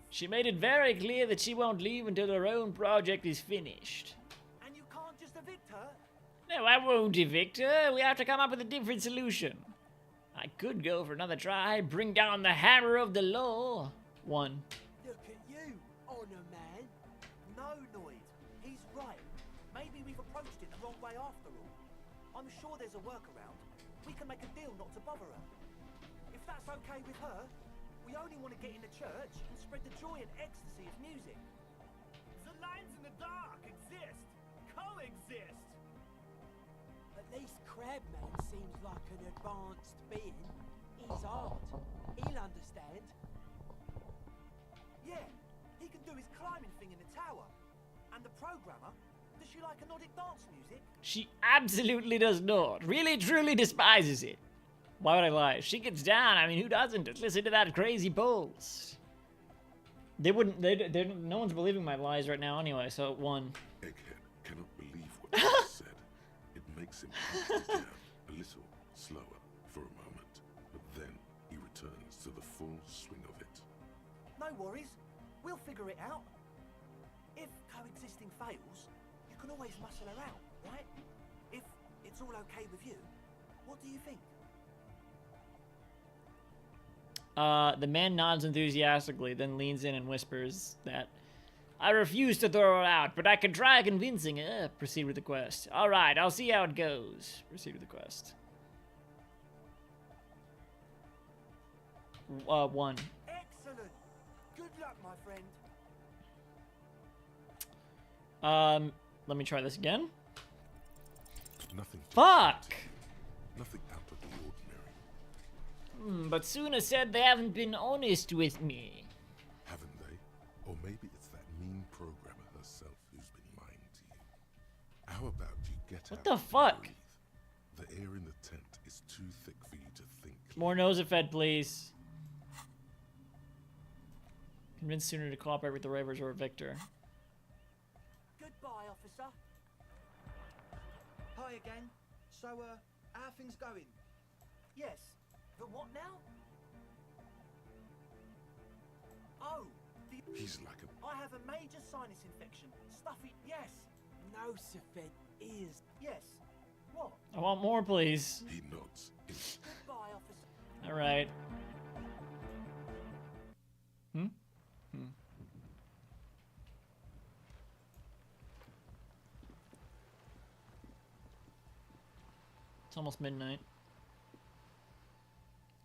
She made it very clear that she won't leave until her own project is finished. And you can't just evict her? No, I won't evict her. We have to come up with a different solution. I could go for another try, bring down the hammer of the law. 1. Look at you, honor man! No, Noid. He's right. Maybe we've approached it the wrong way after all. I'm sure there's a workaround. We can make a deal not to bother her. If that's okay with her, we only want to get in the church and spread the joy and ecstasy of music. The lines in the dark exist! Coexist! At least Crabman seems like an advanced being. He's art. He'll understand. Yeah, he can do his climbing thing in the tower. And the programmer, does she like Nordic dance music? She absolutely does not. Really, truly despises it. Why would I lie? If she gets down, I mean, who doesn't? Just listen to that crazy pulse. They wouldn't, no one's believing my lies right now anyway, so 1. Egghead cannot believe what you just said. It makes him count down a little slower for a moment, but then he returns to the full swing of it. No worries. We'll figure it out. If coexisting fails, you can always muscle her out, right? If it's all okay with you, what do you think? The man nods enthusiastically, then leans in and whispers that I refuse to throw her out, but I can try convincing her. Proceed with the quest. Alright, I'll see how it goes. Proceed with the quest. 1. Excellent. Good luck, my friend. Let me try this again. Nothing. Fuck! Nothing out of the ordinary. But Suna said they haven't been honest with me. Haven't they? Or maybe it's that mean programmer herself who's been lying to you. How about you get What out the and fuck? breathe? The air in the tent is too thick for you to think. More Nosafed, please. Convince Suna to cooperate with the Ravers or Victor. Goodbye, officer. Hi again. So, how are things going? Yes. The what now? Oh, He's like a... I have a major sinus infection. Stuffy. Yes. No, Safed is. Yes. What? I want more, please. He nods. Goodbye, officer. Alright. It's almost midnight.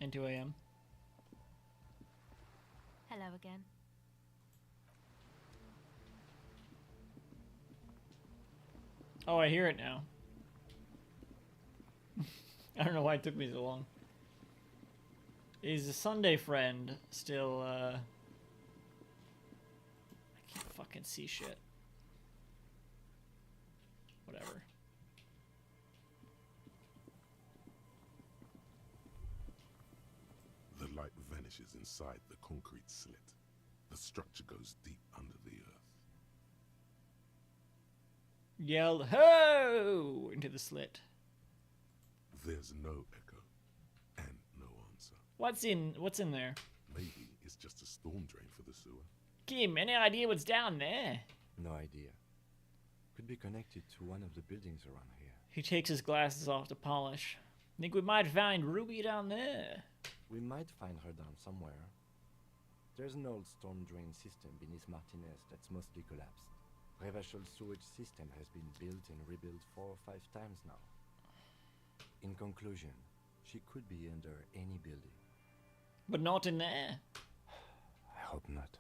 And 2 a.m. Hello again. Oh, I hear it now. I don't know why it took me so long. Is the Sunday friend still, I can't fucking see shit. Whatever. The light vanishes inside the concrete slit. The structure goes deep under the earth. Yell ho into the slit. There's no echo and no answer. What's in there? Maybe it's just a storm drain for the sewer. Kim, any idea what's down there? No idea. Could be connected to one of the buildings around here. He takes his glasses off to polish. Think we might find Ruby down there. We might find her down somewhere. There's an old storm drain system beneath Martinez that's mostly collapsed. Revachol sewage system has been built and rebuilt 4 or 5 times now. In conclusion, she could be under any building. But not in there. I hope not.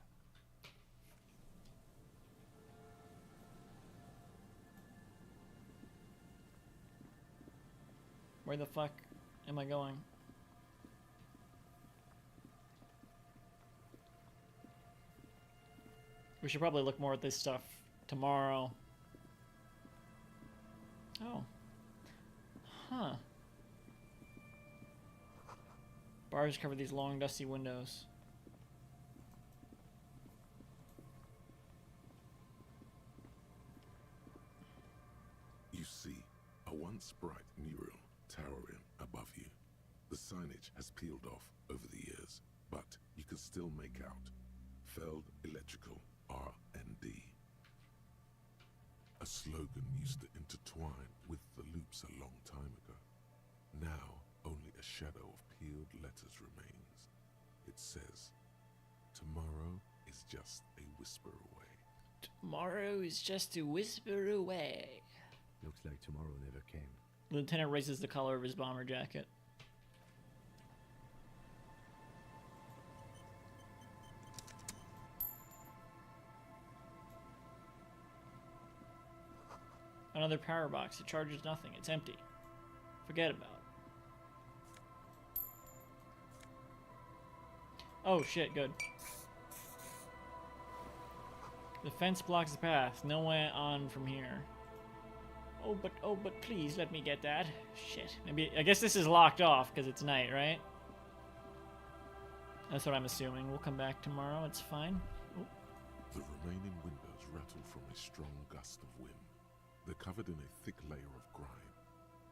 Where the fuck am I going? We should probably look more at this stuff tomorrow. Oh. Huh. Bars cover these long, dusty windows. You see a once bright mural towering above you. The signage has peeled off over the years, but you can still make out Feld Electrical R&D. A slogan used to intertwine with the loops a long time ago. Now, only a shadow of peeled letters remains. It says, "Tomorrow is just a whisper away." Tomorrow is just a whisper away. Looks like tomorrow never came. The lieutenant raises the collar of his bomber jacket. Another power box. It charges nothing. It's empty. Forget about it. Oh shit, good. The fence blocks the path. No way on from here. Oh, but please let me get that. Shit. Maybe, I guess this is locked off because it's night, right? That's what I'm assuming. We'll come back tomorrow. It's fine. Oh. The remaining windows rattle from a strong gust of wind. They're covered in a thick layer of grime.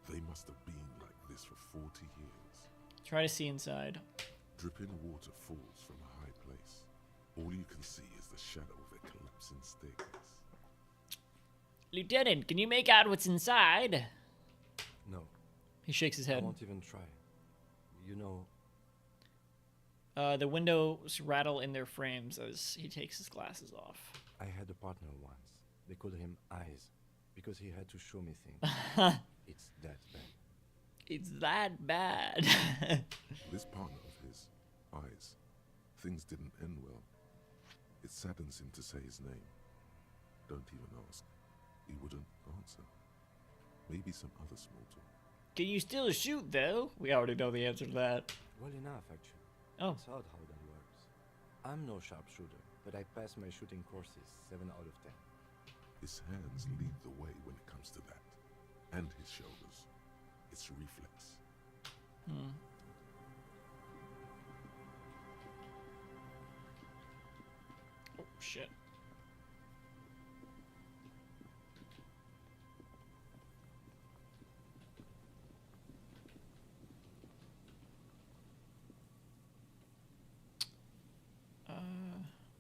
They must have been like this for 40 years. Try to see inside. Dripping water falls from a high place. All you can see is the shadow of a collapsing staircase. Lieutenant, can you make out what's inside? No. He shakes his head. I won't even try. You know... The windows rattle in their frames as he takes his glasses off. I had a partner once. They called him Eyes, because he had to show me things. It's that bad. It's that bad. This partner of his, Eyes, things didn't end well. It saddens him to say his name. Don't even ask. He wouldn't answer. Maybe some other small talk. Can you still shoot, though? We already know the answer to that. Well enough, actually. Oh. It's odd how that works. I'm no sharpshooter, but I pass my shooting courses 7 out of 10. His hands lead the way when it comes to that. And his shoulders. It's reflex. Oh, shit.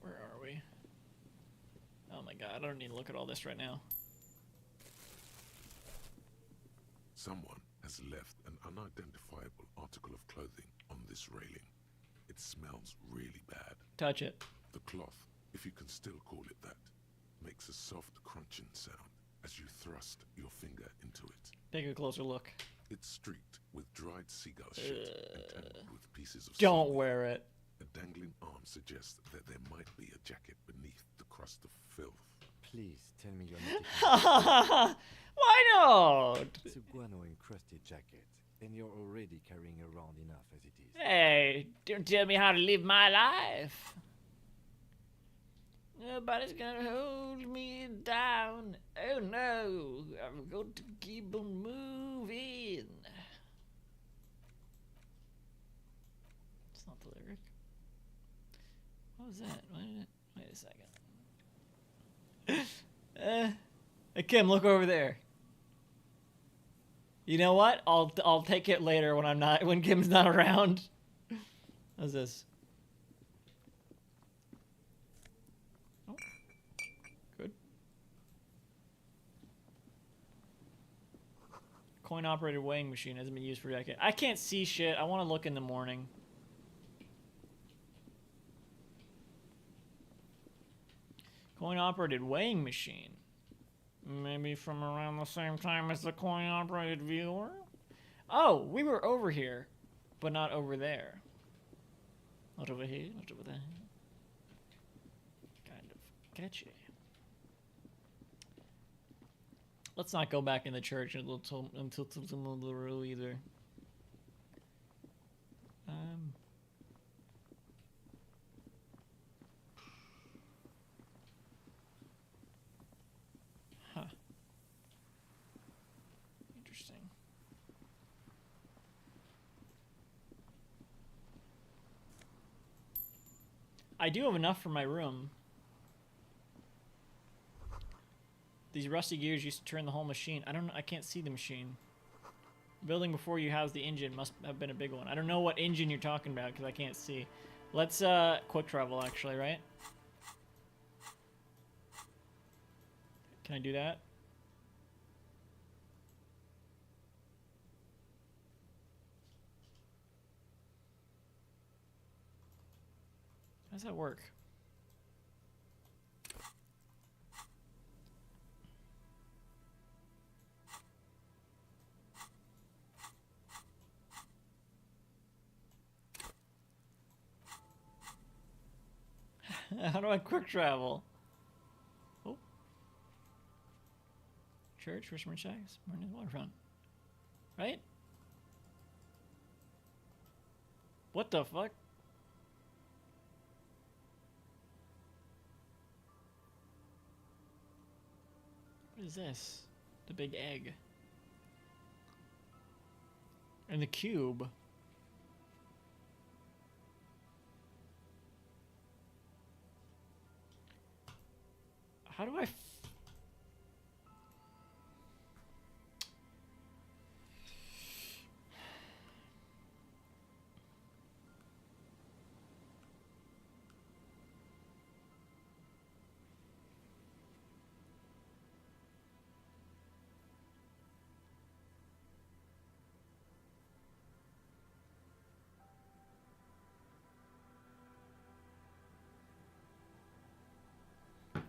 Where are we? Oh my god, I don't need to look at all this right now. Someone has left an unidentifiable article of clothing on this railing. It smells really bad. Touch it. The cloth, if you can still call it that, makes a soft crunching sound as you thrust your finger into it. Take a closer look. It's streaked with dried seagull shit and tangled with pieces of Don't seaweed. wear it. A dangling arm suggests that there might be a jacket beneath the crust of filth. Please tell me you're not. Why not? It's a guano-encrusted jacket, and you're already carrying around enough as it is. Hey, don't tell me how to live my life. Nobody's gonna hold me down. Oh no, I'm going to keep on moving. It's not the lyric. What was that? Wait a second. Hey Kim, look over there. You know what? I'll take it later when Kim's not around. How's this? Oh. Good. Coin-operated weighing machine hasn't been used for a decade. I can't see shit. I want to look in the morning. Coin-operated weighing machine. Maybe from around the same time as the coin-operated viewer? Oh, we were over here, but not over there. Not over here, not over there. Kind of catchy. Let's not go back in the church until tomorrow either. Huh. Interesting. I do have enough for my room. These rusty gears used to turn the whole machine. I don't know. I can't see the machine. Building before you house the engine must have been a big one. I don't know what engine you're talking about because I can't see. Let's quick travel actually, right? Can I do that? How does that work? How do I quick travel? Oh. Church, Richmond Shacks, Martin Waterfront. Right? What the fuck? What is this? The big egg. And the cube. How do I...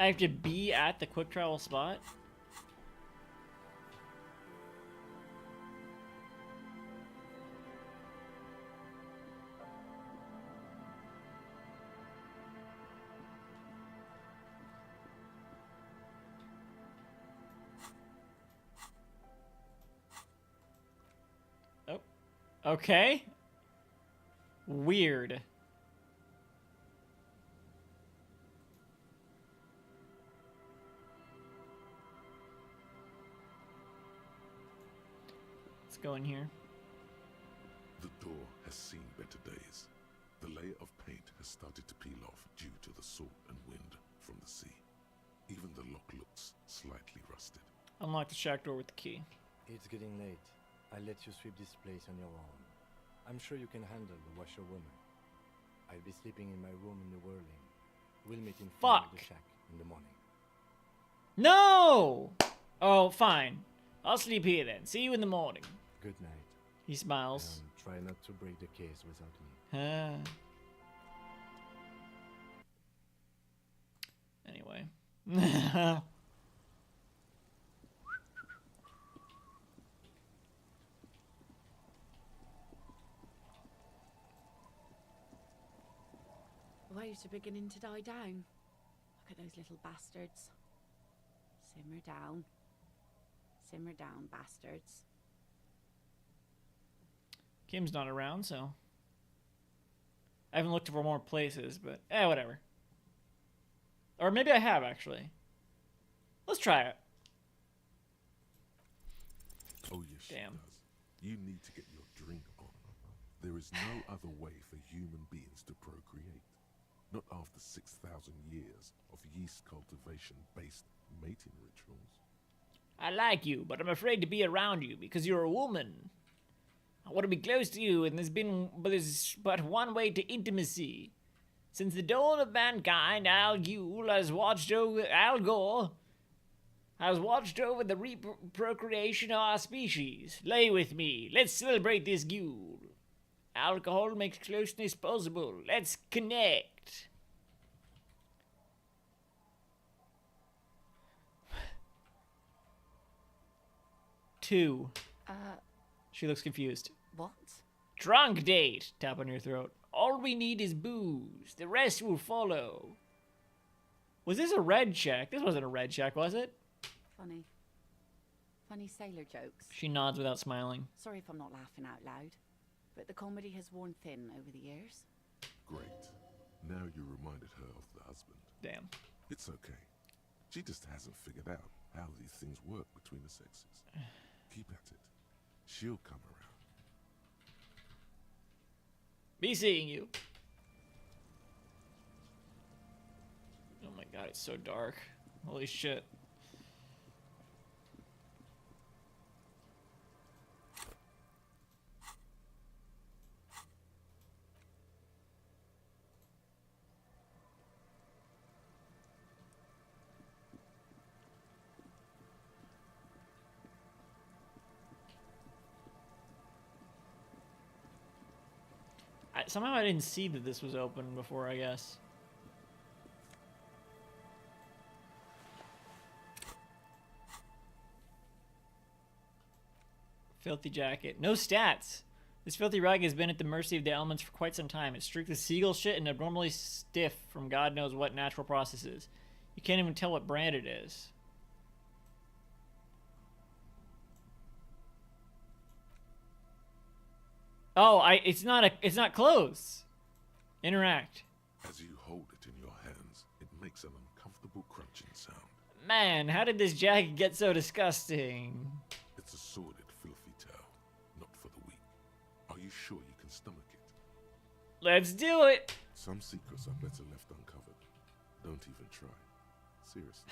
I have to be at the quick travel spot? Oh. Okay. Weird. Go in here. The door has seen better days. The layer of paint has started to peel off due to the salt and wind from the sea. Even the lock looks slightly rusted. Unlock the shack door with the key. It's getting late. I'll let you sweep this place on your own. I'm sure you can handle the washerwoman. I'll be sleeping in my room in the whirling. We'll meet in front of the shack in the morning. No! Oh, fine. I'll sleep here then. See you in the morning. Good night. He smiles. Try not to break the case without me. Anyway. Waves are beginning to die down. Look at those little bastards. Simmer down. Simmer down, bastards. Kim's not around, so I haven't looked for more places, but whatever. Or maybe I have, actually. Let's try it. Oh, yes, Damn. she does. You need to get your drink on. There is no other way for human beings to procreate. Not after 6,000 years of yeast cultivation-based mating rituals. I like you, but I'm afraid to be around you because you're a woman. I want to be close to you, and there's but one way to intimacy. Since the dawn of mankind, Al Gore has watched over the reprocreation of our species. Lay with me. Let's celebrate this Yule. Alcohol makes closeness possible. Let's connect. Two. She looks confused. What? Drunk date. Tap on your throat. All we need is booze. The rest will follow. Was this a red check? This wasn't a red check, was it? Funny. Funny sailor jokes. She nods without smiling. Sorry if I'm not laughing out loud, but the comedy has worn thin over the years. Great. Now you reminded her of the husband. Damn. It's okay. She just hasn't figured out how these things work between the sexes. Keep at it. She'll come around. Be seeing you. Oh my god, it's so dark. Holy shit. Somehow I didn't see that this was open before, I guess. Filthy jacket. No stats. This filthy rug has been at the mercy of the elements for quite some time. It's streaked with seagull shit and abnormally stiff from God knows what natural processes. You can't even tell what brand it is. Oh, it's not clothes. Interact. As you hold it in your hands, it makes an uncomfortable crunching sound. Man, how did this jacket get so disgusting? It's a sordid, filthy tale, not for the weak. Are you sure you can stomach it? Let's do it. Some secrets are better left uncovered. Don't even try. Seriously.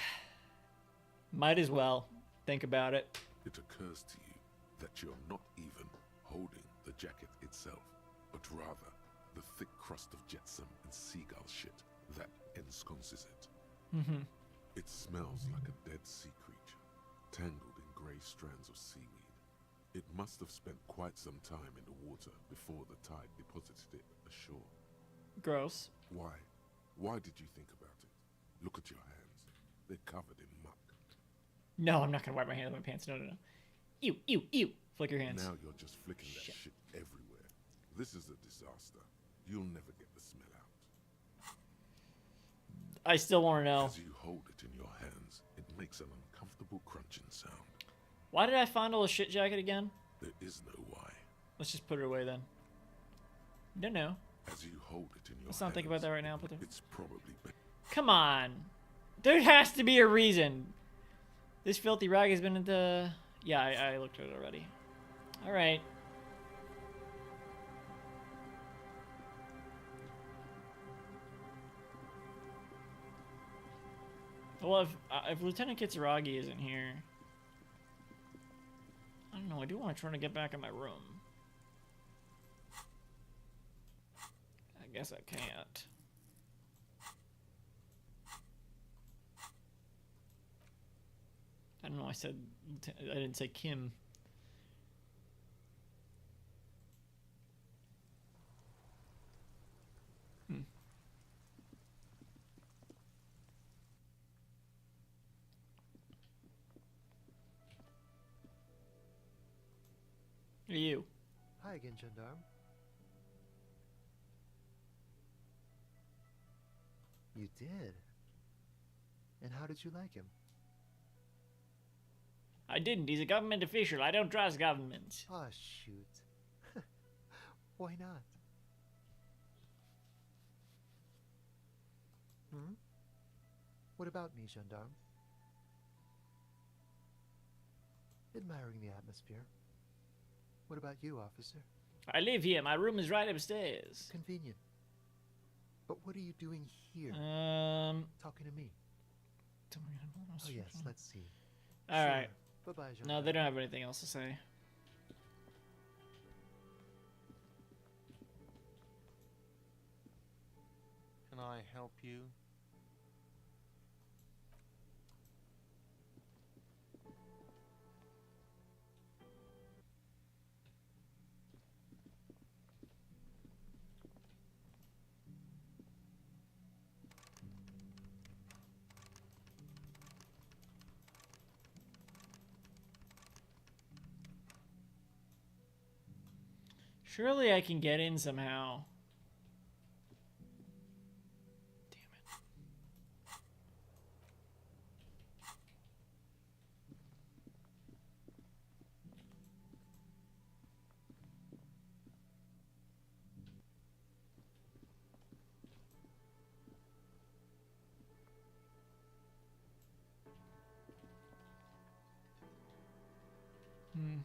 Might as well. Think about it. It occurs to you that you're not even holding the jacket itself, but rather the thick crust of jetsam and seagull shit that ensconces it. Mm-hmm. It smells like a dead sea creature, tangled in grey strands of seaweed. It must have spent quite some time in the water before the tide deposited it ashore. Gross. Why? Why did you think about it? Look at your hands. They're covered in muck. No, I'm not gonna wipe my hands on my pants. No. Ew, ew, ew. Flick your hands. Now you're just flicking that shit everywhere. This is a disaster. You'll never get the smell out. I still want to know. As you hold it in your hands, it makes an uncomfortable crunching sound. Why did I fondle a shit jacket again? There is no why. Let's just put it away then. No. As you hold it in your Let's not think about that right now. It's probably Come on. There has to be a reason. This filthy rag has been at the... Yeah, I looked at it already. Alright. Well, if Lieutenant Kitsuragi isn't here... I don't know, I do want to try to get back in my room. I guess I can't. I don't know, I didn't say Kim. You. Hi again, gendarme. You did? And how did you like him? I didn't. He's a government official. I don't trust government. Ah, shoot. Why not? Hmm? What about me, gendarme? Admiring the atmosphere. What about you, officer? I live here. My room is right upstairs. Convenient. But what are you doing here? Talking to me. Oh yes, let's see. All right. Bye-bye, gendarme. No, they don't have anything else to say. Can I help you? Surely I can get in somehow. Hmm.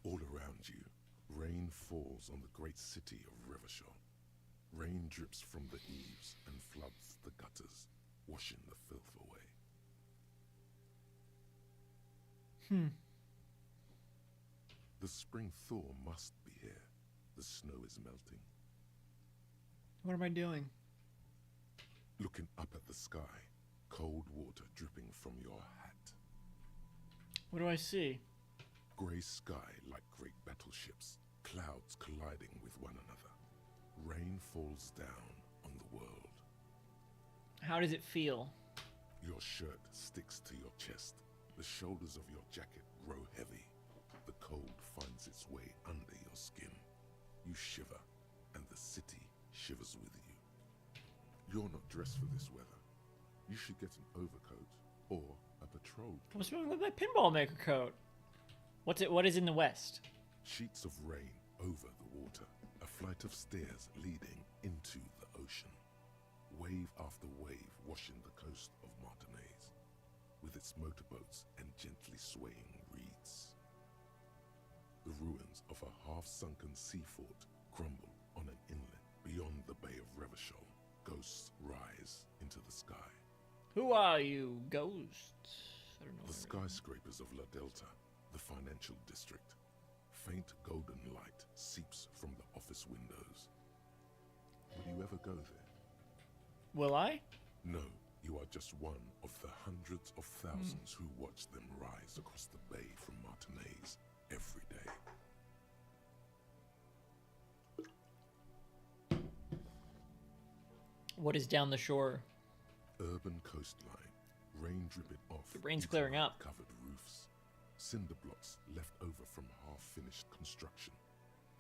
All around you, rain falls on the great city of Revachol. Rain drips from the eaves and floods the gutters, washing the filth away. The spring thaw must be here. The snow is melting. What am I doing? Looking up at the sky, cold water dripping from your hat. What do I see? Grey sky like great battleships, clouds colliding with one another. Rain falls down on the world. How does it feel? Your shirt sticks to your chest. The shoulders of your jacket grow heavy. The cold finds its way under your skin. You shiver, and the city shivers with you. You're not dressed for this weather. You should get an overcoat or a patrol coat. What's wrong with my pinball maker coat? What is in the west? Sheets of rain over the water. A flight of stairs leading into the ocean. Wave after wave washing the coast of Martinaise, with its motorboats and gently swaying reeds. The ruins of a half-sunken sea fort crumble on an inlet beyond the Bay of Revachol. Ghosts rise into the sky. Who are you, ghosts? I don't know. The skyscrapers of La Delta, the financial district. Faint golden light seeps from the office windows. Will you ever go there? Will I? No, you are just one of the hundreds of thousands who watch them rise across the bay from Martinaise every day. What is down the shore? Urban coastline, rain dripping off. The rain's clearing up. Covered roofs, cinder blocks left over from half-finished construction.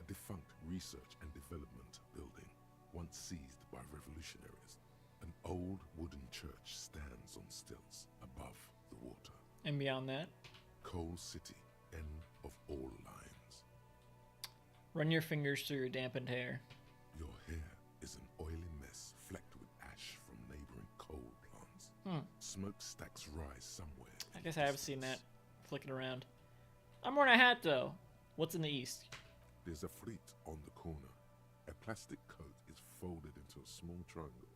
A defunct research and development building, once seized by revolutionaries. An old wooden church stands on stilts above the water. And beyond that? Coal City, end of all lines. Run your fingers through your dampened hair. Your hair is an oily mess flecked with ash from neighboring coal plants. Smokestacks rise somewhere. I guess I have seen that flicking around. I'm wearing a hat though. What's in the east? There's a fleet on the corner. A plastic coat is folded into a small triangle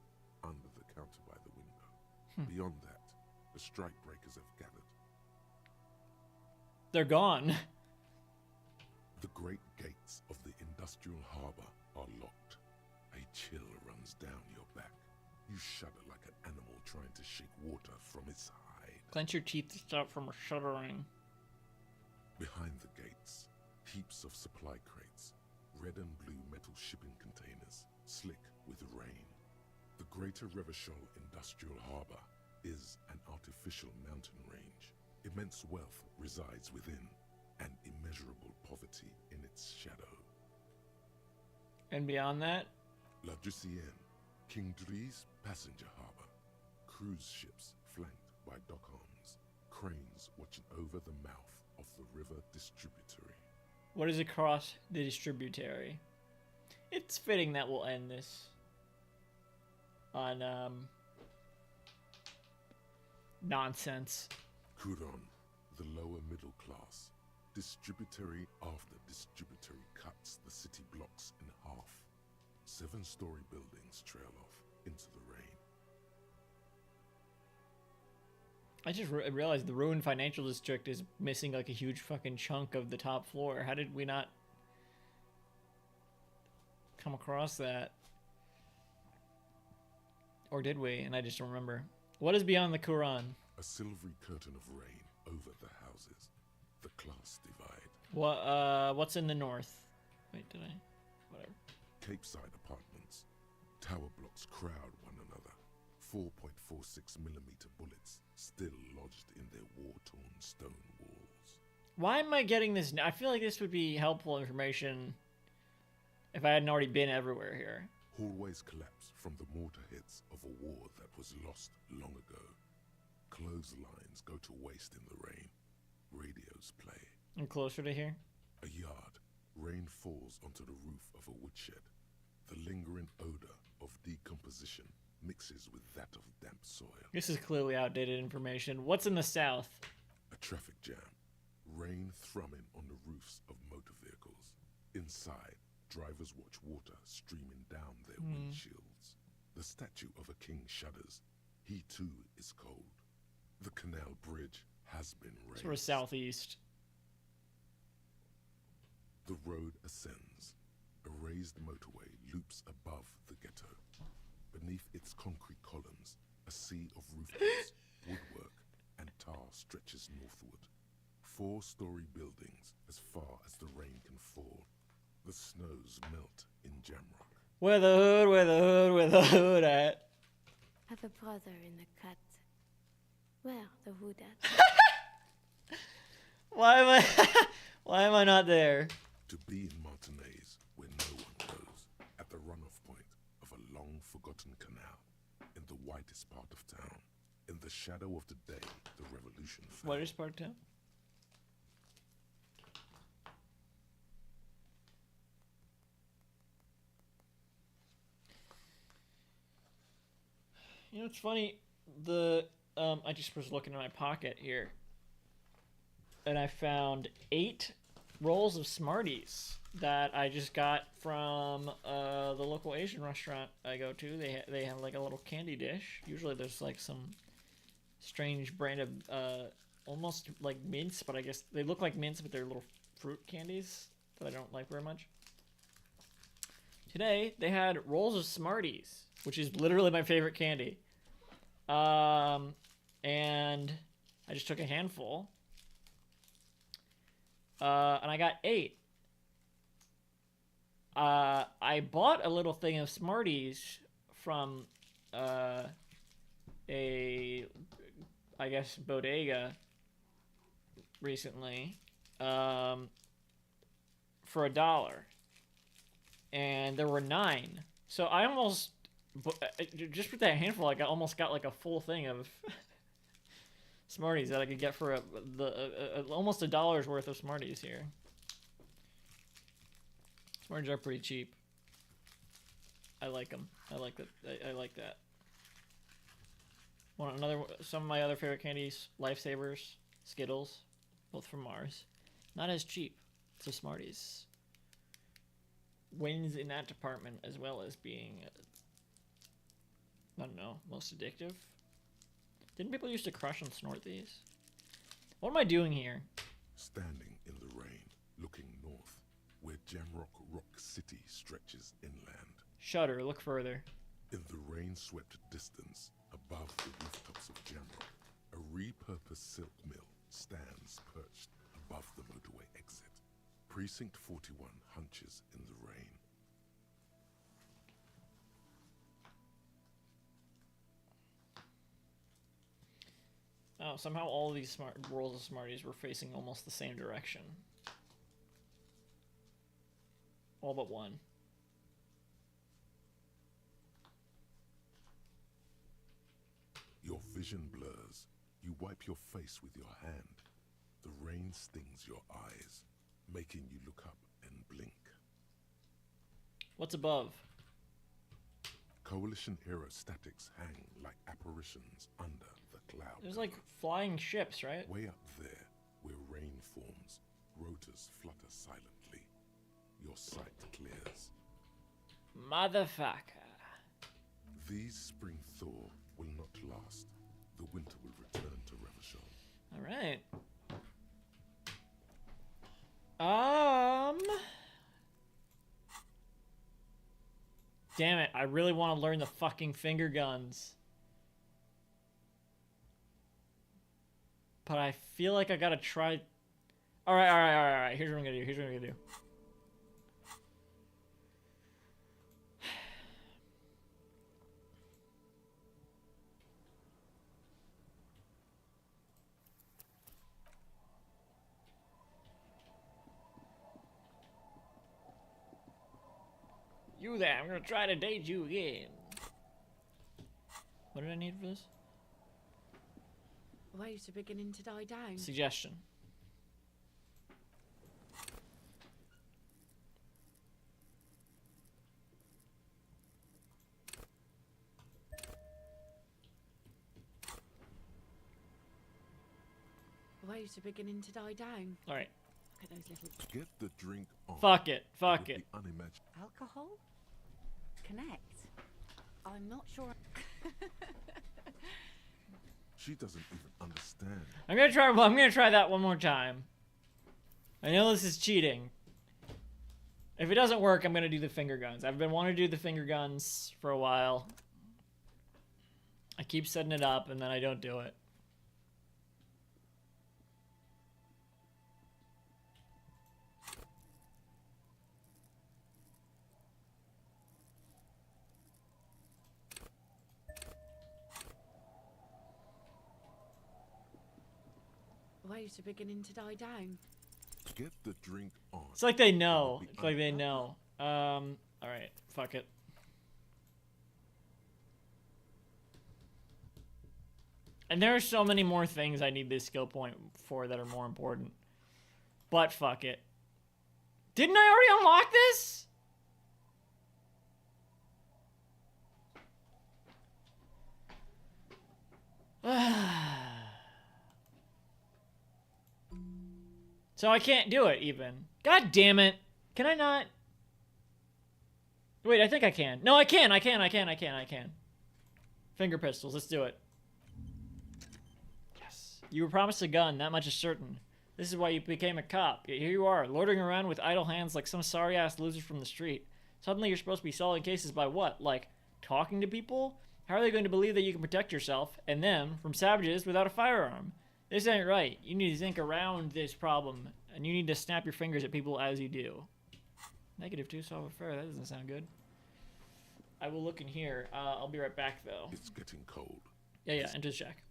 under the counter by the window. Beyond that, the strike breakers have gathered. They're gone. The great gates of the industrial harbor are locked. A chill runs down your back. You shudder like an animal trying to shake water from its hide. Clench your teeth to stop from shuddering. Behind the gates, heaps of supply crates, red and blue metal shipping containers, slick with rain. The Greater Revachol Industrial Harbor is an artificial mountain range. Immense wealth resides within, and immeasurable poverty in its shadow. And beyond that? La Drusienne, King Dri's passenger harbor. Cruise ships flanked by dock arms. Cranes watching over the mouth of the river distributary. What is across the distributary? It's fitting that we'll end this on nonsense. Kuron, the lower middle class. Distributary after distributary cuts the city blocks in half. 7-story buildings trail off into the rain. I just realized the ruined financial district is missing like a huge fucking chunk of the top floor. How did we not come across that? Or did we? And I just don't remember. What is beyond the Quran? A silvery curtain of rain over the houses. The class divide. What's in the north? Wait, did I? Whatever. Capeside apartments. Tower blocks crowd one another. 4.46mm bullets still lodged in their war-torn stone walls. Why am I getting this? I feel like this would be helpful information if I hadn't already been everywhere here. Hallways collapse from the mortar hits of a war that was lost long ago. Clotheslines go to waste in the rain. Radios play. I'm closer to here. A yard. Rain falls onto the roof of a woodshed. The lingering odor of decomposition mixes with that of damp soil. This is clearly outdated information. What's in the south? A traffic jam. Rain thrumming on the roofs of motor vehicles. Inside, drivers watch water streaming down their windshields. The statue of a king shudders. He too is cold. The canal bridge has been raised. Sort of southeast. The road ascends. A raised motorway loops above the ghetto. Beneath its concrete columns, a sea of rooftops, woodwork, and tar stretches northward. 4-story buildings as far as the rain can fall. The snows melt in Jamrock. Where the hood at? Have a brother in the cut. Where the hood at? Why am I not there? To be in Martinez, where no one goes, at the runoff point of a long-forgotten canal, in the whitest part of town, in the shadow of the day the revolution fell. Whitest part of town? You know, it's funny. I just was looking in my pocket here, and I found 8 rolls of Smarties that I just got from the local Asian restaurant I go to. They have like a little candy dish. Usually there's like some strange brand of almost like mints, but I guess they look like mints, but they're little fruit candies that I don't like very much. Today they had rolls of Smarties, which is literally my favorite candy. And I just took a handful. And I got 8. I bought a little thing of Smarties from I guess bodega recently for $1, and there were 9. So I almost just with that handful, I almost got like a full thing of Smarties that I could get for almost $1 worth of Smarties here. Smarties are pretty cheap. I like them. I like that. I like that. Some of my other favorite candies: Lifesavers, Skittles, both from Mars. Not as cheap. So Smarties wins in that department as well as being, I don't know, most addictive. Didn't people used to crush and snort these? What am I doing here? Standing in the rain, looking north, where Jamrock Rock City stretches inland. Shudder, look further. In the rain-swept distance, above the rooftops of Jamrock, a repurposed silk mill stands perched above the motorway exit. Precinct 41 hunches in the rain. Oh, somehow all of these rolls of Smarties were facing almost the same direction. All but one. vision blurs. You wipe your face with your hand. The rain stings your eyes, making you look up and blink. What's above? Coalition-era statics hang like apparitions under the cloud. There's like flying ships, right? Way up there, where rain forms, rotors flutter silently. Your sight clears. Motherfucker. These spring thaw will not last. The winter will return to Revachol. All right. Damn it, I really want to learn the fucking finger guns. But I feel like I gotta try... Alright. Here's what I'm gonna do. You there, I'm gonna try to date you again. What did I need for this? Waves are beginning to die down. Suggestion. Waves are beginning to die down. Alright. Look at those little... Get the drink on. Fuck it. Alcohol? Connect? I'm not sure... She doesn't even understand. I'm gonna try that one more time. I know this is cheating. If it doesn't work, I'm gonna do the finger guns. I've been wanting to do the finger guns for a while. I keep setting it up and then I don't do it. Waves are beginning to die down. Get the drink on. It's like they know. It's like they know. Alright. Fuck it. And there are so many more things I need this skill point for that are more important. But fuck it. Didn't I already unlock this? So I can't do it even. God damn it. Can I not? Wait, I think I can. No, I can. Finger pistols, let's do it. Yes. You were promised a gun, that much is certain. This is why you became a cop. Yet here you are, loitering around with idle hands like some sorry-ass loser from the street. Suddenly you're supposed to be solving cases by what? Like, talking to people? How are they going to believe that you can protect yourself, and them, from savages without a firearm? This ain't right. You need to think around this problem, and you need to snap your fingers at people as you do. -2, solve affair. That doesn't sound good. I will look in here. I'll be right back, though. It's getting cold. Yeah, enter the shack.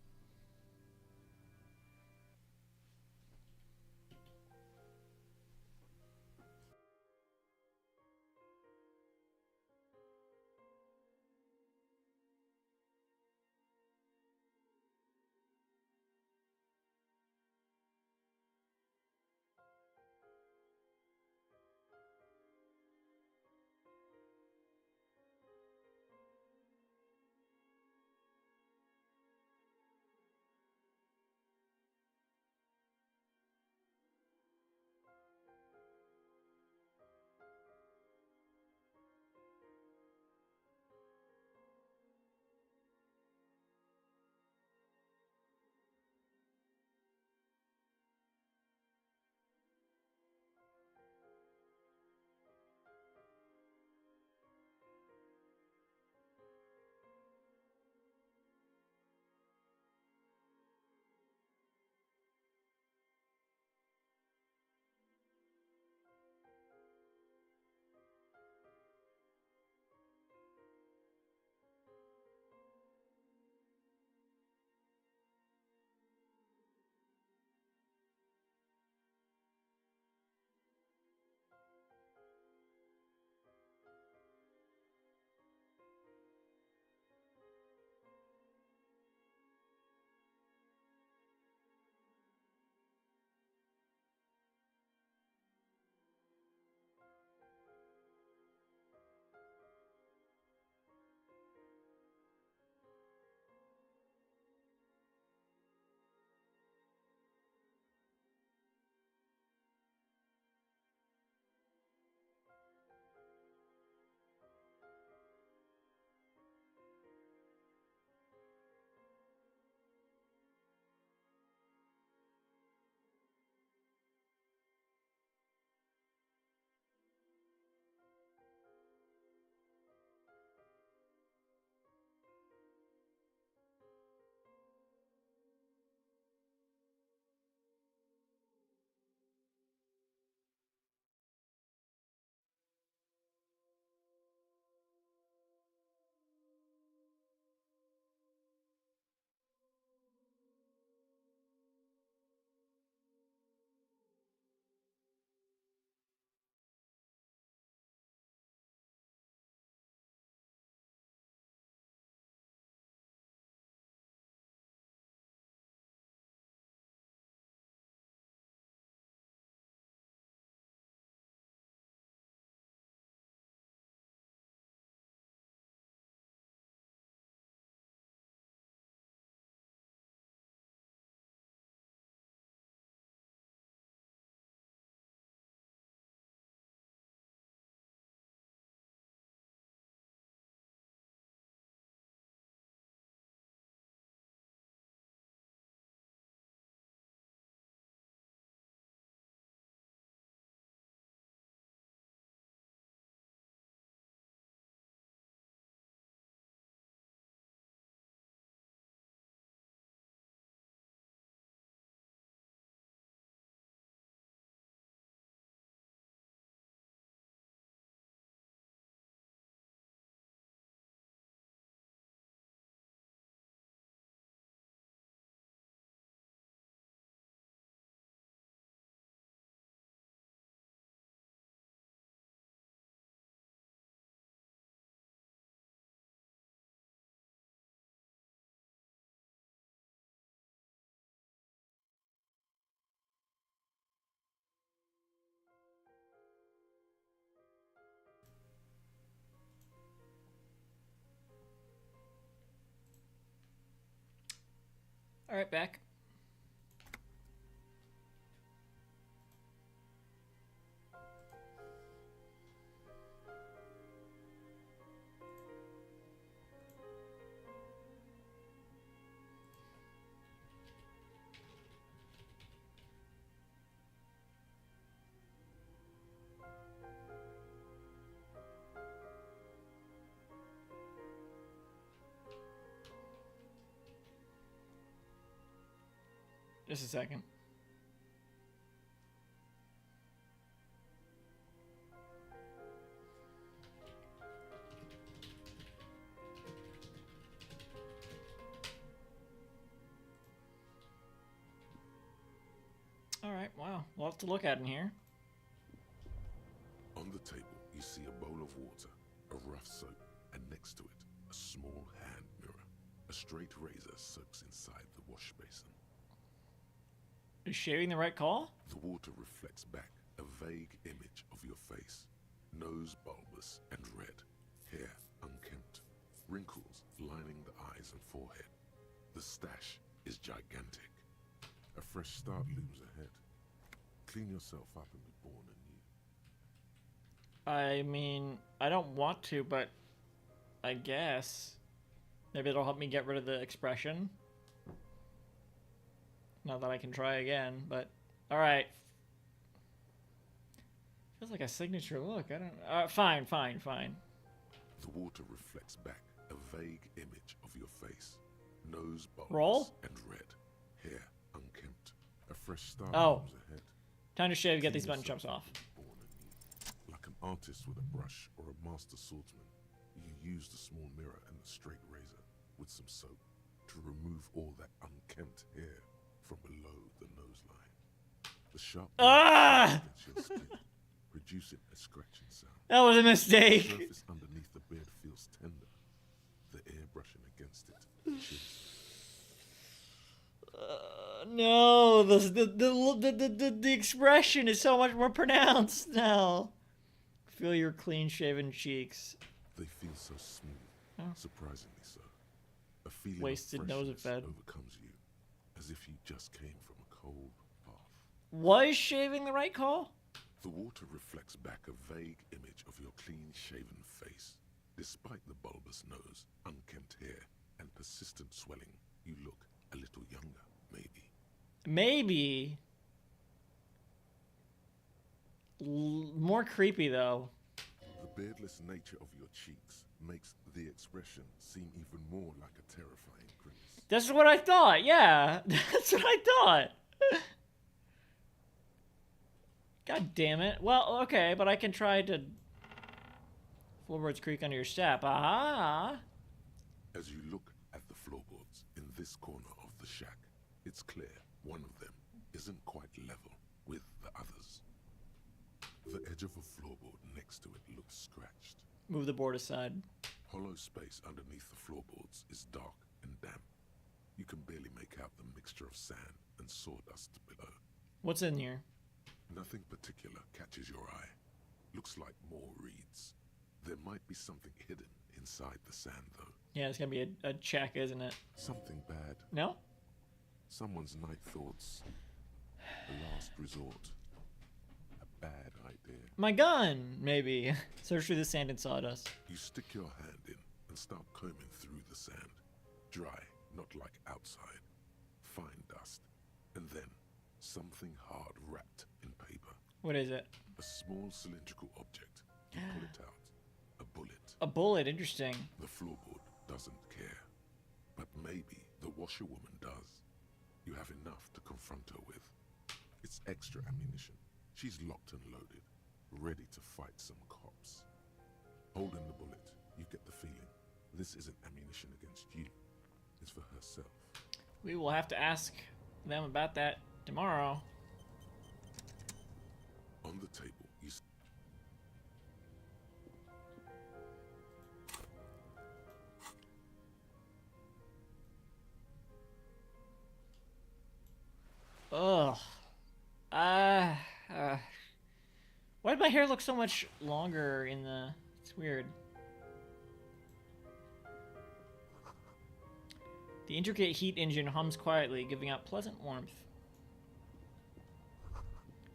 All right, back. Just a second. All right, wow. Lots to look at in here. On the table, you see a bowl of water, a rough soap, and next to it, a small hand mirror. A straight razor soaks inside the wash basin. Is shaving the right call? The water reflects back a vague image of your face. Nose bulbous and red, hair unkempt, wrinkles lining the eyes and forehead. The stash is gigantic. A fresh start looms ahead. Clean yourself up and be born anew. I mean, I don't want to, but I guess. Maybe it'll help me get rid of the expression. Not that I can try again, but alright. Feels like a signature look. I don't. Fine. The water reflects back a vague image of your face. Nose bulbous Roll? and red. Hair unkempt. A fresh start Oh. looms ahead. Time to shave, get Clean these button yourself jumps off. up and be born anew. Like an artist with a brush or a master swordsman, you use the small mirror and the straight razor with some soap to remove all that unkempt hair from below the nose line. The sharp against your skin, reducing a scratching sound. That was a The mistake. surface underneath the beard feels tender. The air brushing against it chills. No, the expression is so much more pronounced now. Feel your clean-shaven cheeks. They feel so smooth, surprisingly so. A feeling Wasted of nose of freshness fed. overcomes you, as if you just came from a cold bath. Was shaving the right call? The water reflects back a vague image of your clean-shaven face. Despite the bulbous nose, unkempt hair, and persistent swelling, you look a little younger, maybe. Maybe. More creepy, though. The beardless nature of your cheeks makes the expression seem even more like a terrifying grimace. That's what I thought, yeah. That's what I thought. God damn it. Well, okay, but I can try to... Floorboards creak under your step. Aha! As you look at the floorboards in this corner of the shack, it's clear one of them isn't quite level with the others. The edge of a floorboard next to it looks scratched. Move the board aside. Hollow space underneath the floorboards is dark and damp. You can barely make out the mixture of sand and sawdust below. What's in here? Nothing particular catches your eye. Looks like more reeds. There might be something hidden inside the sand, though. Yeah, it's gonna be a check, isn't it? Something bad. No? Someone's night thoughts. A last resort. A bad idea. My gun, maybe. Search through the sand and sawdust. You stick your hand in and start combing through the sand. Dry, not like outside. Fine dust. And then something hard wrapped in paper. What is it? A small cylindrical object. You pull it out. A bullet. A bullet, interesting. The floorboard doesn't care. But maybe the washerwoman does. You have enough to confront her with. It's extra ammunition. She's locked and loaded, ready to fight some cops. Holding the bullet, you get the feeling this isn't ammunition against you. It's for herself. We will have to ask them about that tomorrow. On the table, you Ugh. Why did my hair look so much longer in the... It's weird. The intricate heat engine hums quietly, giving out pleasant warmth.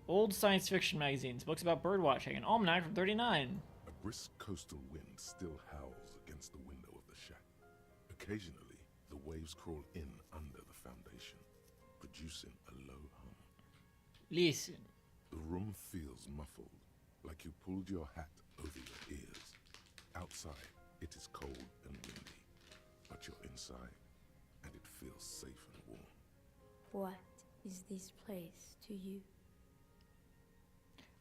Old science fiction magazines, books about birdwatching, an almanac from 39. A brisk coastal wind still howls against the window of the shack. Occasionally, the waves crawl in under the foundation, producing a low hum. Listen. The room feels muffled, like you pulled your hat over your ears. Outside, it is cold and windy, but you're inside, and it feels safe and warm. What is this place to you?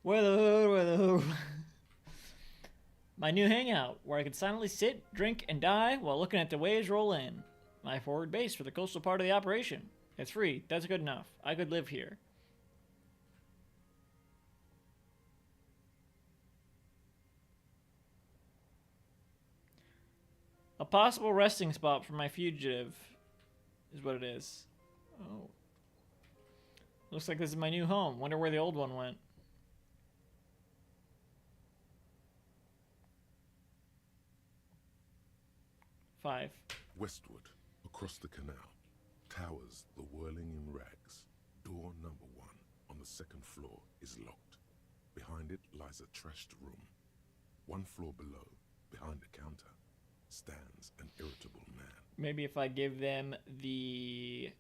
Where the hood, where the hood. My new hangout, where I can silently sit, drink, and die while looking at the waves roll in. My forward base for the coastal part of the operation. It's free. That's good enough. I could live here. A possible resting spot for my fugitive is what it is. Oh. Looks like this is my new home. Wonder where the old one went. Five. Westward, across the canal, towers the whirling in rags. Door number 1 on the second floor is locked. Behind it lies a trashed room. 1 floor below, behind the counter, stands an irritable man. Maybe if I give them the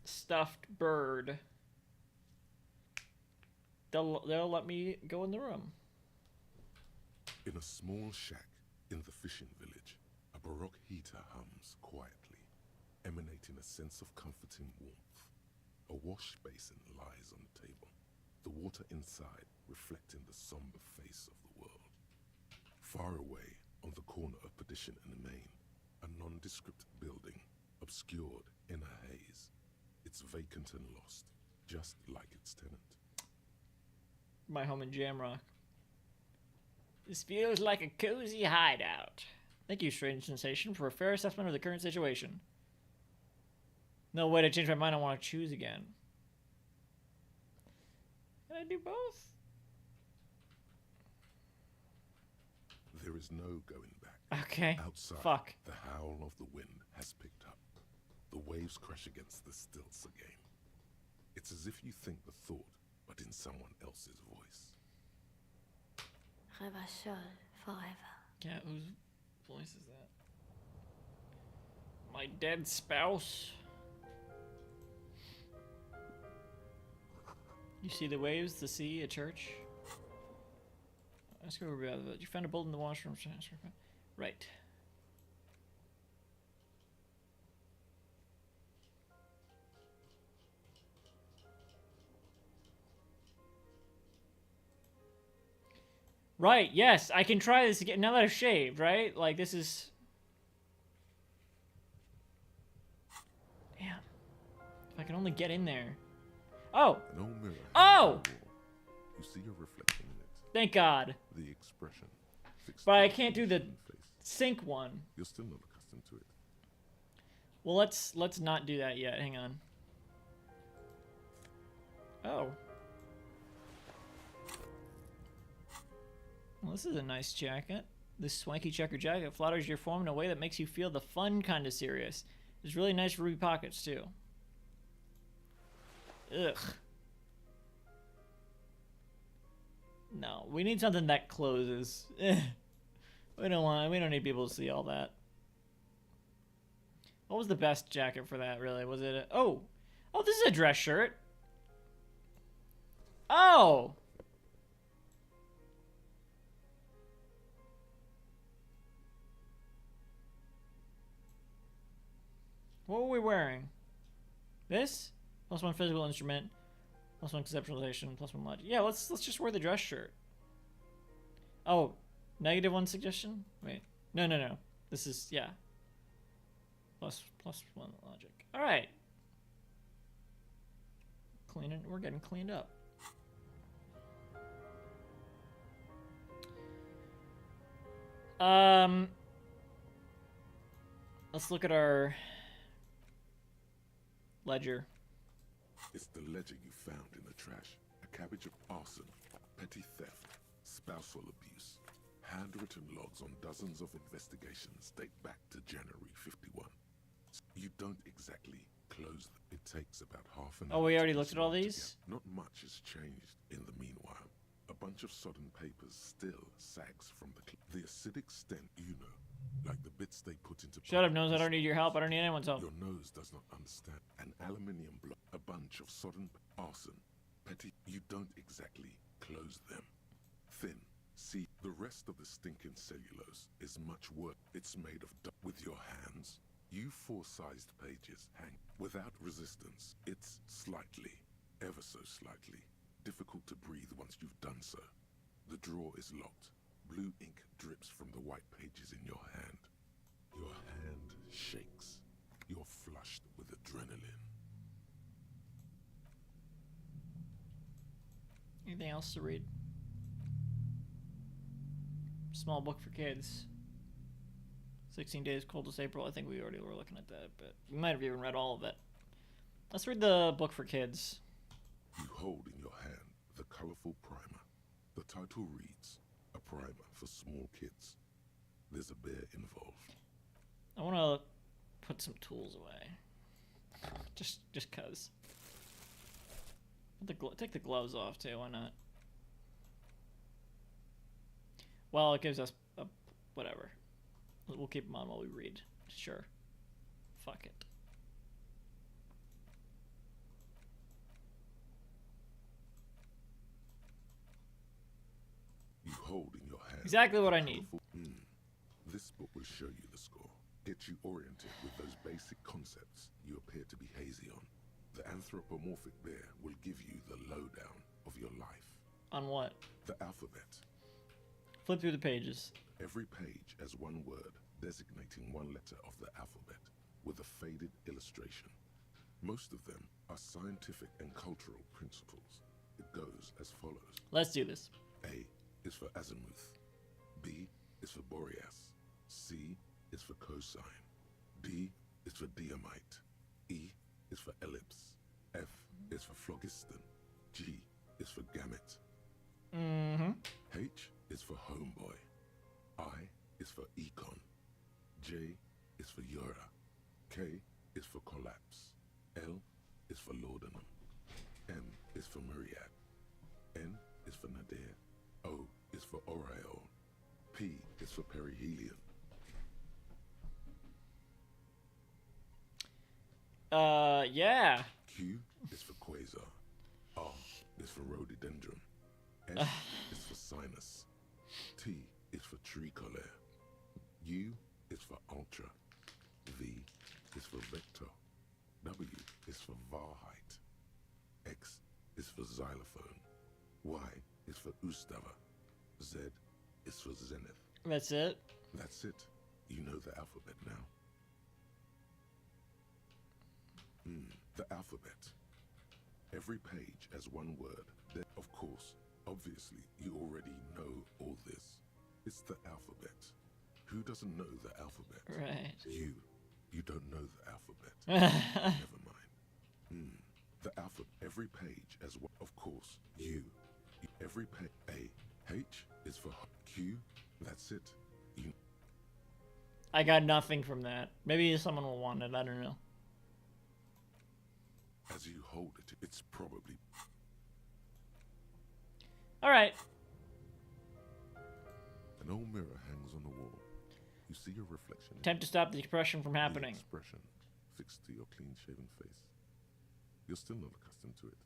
stuffed bird, they'll let me go in the room. In a small shack in the fishing village, a baroque heater hums quietly, emanating a sense of comforting warmth. A wash basin lies on the table, the water inside reflecting the somber face of the world. Far away, on the corner of Perdition and Main, a nondescript building, obscured in a haze. It's vacant and lost, just like its tenant. My home in Jamrock. This feels like a cozy hideout. Thank you, Strange Sensation, for a fair assessment of the current situation. No way to change my mind. I want to choose again. Can I do both? There is no going back. Okay. Outside, Fuck. the howl of the wind has picked up. The waves crash against the stilts again. It's as if you think the thought, but in someone else's voice. Revachol forever. Yeah, whose voice is that? My dead spouse. You see the waves, the sea, a church. Let's go over that. You found a bolt in the washroom. Right. Right, yes, I can try this again now that I've shaved, right? Like, this is... Damn. If I can only get in there. Oh! No mirror. Oh! You see your reflection in it. Thank God. The expression. But I can't do the sink one. You're still not accustomed to it. Well, let's not do that yet. Hang on. Oh. Well, this is a nice jacket. This swanky checker jacket flatters your form in a way that makes you feel the fun kind of serious. There's really nice ruby pockets, too. Ugh. No, we need something that closes. We don't need people to see all that. What was the best jacket for that, really? Was it oh, this is a dress shirt. Oh! What were we wearing? This? +1 physical instrument, +1 conceptualization, +1 logic. Yeah, let's just wear the dress shirt. Oh, -1 suggestion? Wait. No. This is, yeah. +1 logic. Alright. We're getting cleaned up. Let's look at our ledger. It's the ledger you found in the trash. A cabbage of arson, petty theft, spousal abuse. Handwritten logs on dozens of investigations date back to January 51. You don't exactly close them. It takes about half an hour. Oh, we already looked at all these? Not much has changed in the meanwhile. A bunch of sodden papers still sags from the acidic stent, you know, like the bits they put into... Shut up, nose. I don't need your help. I don't need anyone's help. Your nose does not understand. An aluminium block, a bunch of sodden arson, petty... You don't exactly close them. Thin. See, the rest of the stinking cellulose is much work. It's made of... With your hands, you four-sized pages hang without resistance. It's slightly, ever so slightly, difficult to breathe once you've done so. The drawer is locked. Blue ink drips from the white pages in your hand. Your hand shakes. You're flushed with adrenaline. Anything else to read? Small book for kids. 16 Days, Coldest April. I think we already were looking at that, but we might have even read all of it. Let's read the book for kids. You hold in your hand the colorful primer. The title reads, A Primer for Small Kids. There's a bear involved. I want to put some tools away. Just cuz. Take the gloves off too, why not? Well, it gives us a whatever. We'll keep them on while we read. Sure. Fuck it. You hold in your hand exactly what I need. This book will show you the score. Get you oriented with those basic concepts you appear to be hazy on. The anthropomorphic bear will give you the lowdown of your life. On what? The alphabet. Flip through the pages. Every page has one word designating one letter of the alphabet with a faded illustration. Most of them are scientific and cultural principles. It goes as follows. Let's do this. A is for azimuth. B is for Boreas. C is for cosine. D is for diamite. E is for ellipse. F is for phlogiston. G is for gamete. H is for homeboy. I is for econ. J is for Eura. K is for collapse. L is for laudanum. M is for myriad. N is for nadir. O is for aureole. P is for perihelion. Yeah. Q is for quasar. R is for rhododendron. S is for sinus. T is for tricolor. U is for ultra. V is for vector. W is for Wahrheit. X is for xylophone. Y is for Ustava. Z is for zenith. That's it? That's it. You know the alphabet now. The alphabet. Every page has one word. Then, of course, obviously, you already know all this. It's the alphabet. Who doesn't know the alphabet? Right. You don't know the alphabet. Never mind. The alphabet. Every page has one. Of course, you. Every page. A. H is for Q. That's it. You. I got nothing from that. Maybe someone will want it. I don't know. As you hold it, it's probably... Alright. An old mirror hangs on the wall. You see your reflection. Attempt to stop the expression from happening. The expression fixed to your clean-shaven face. You're still not accustomed to it.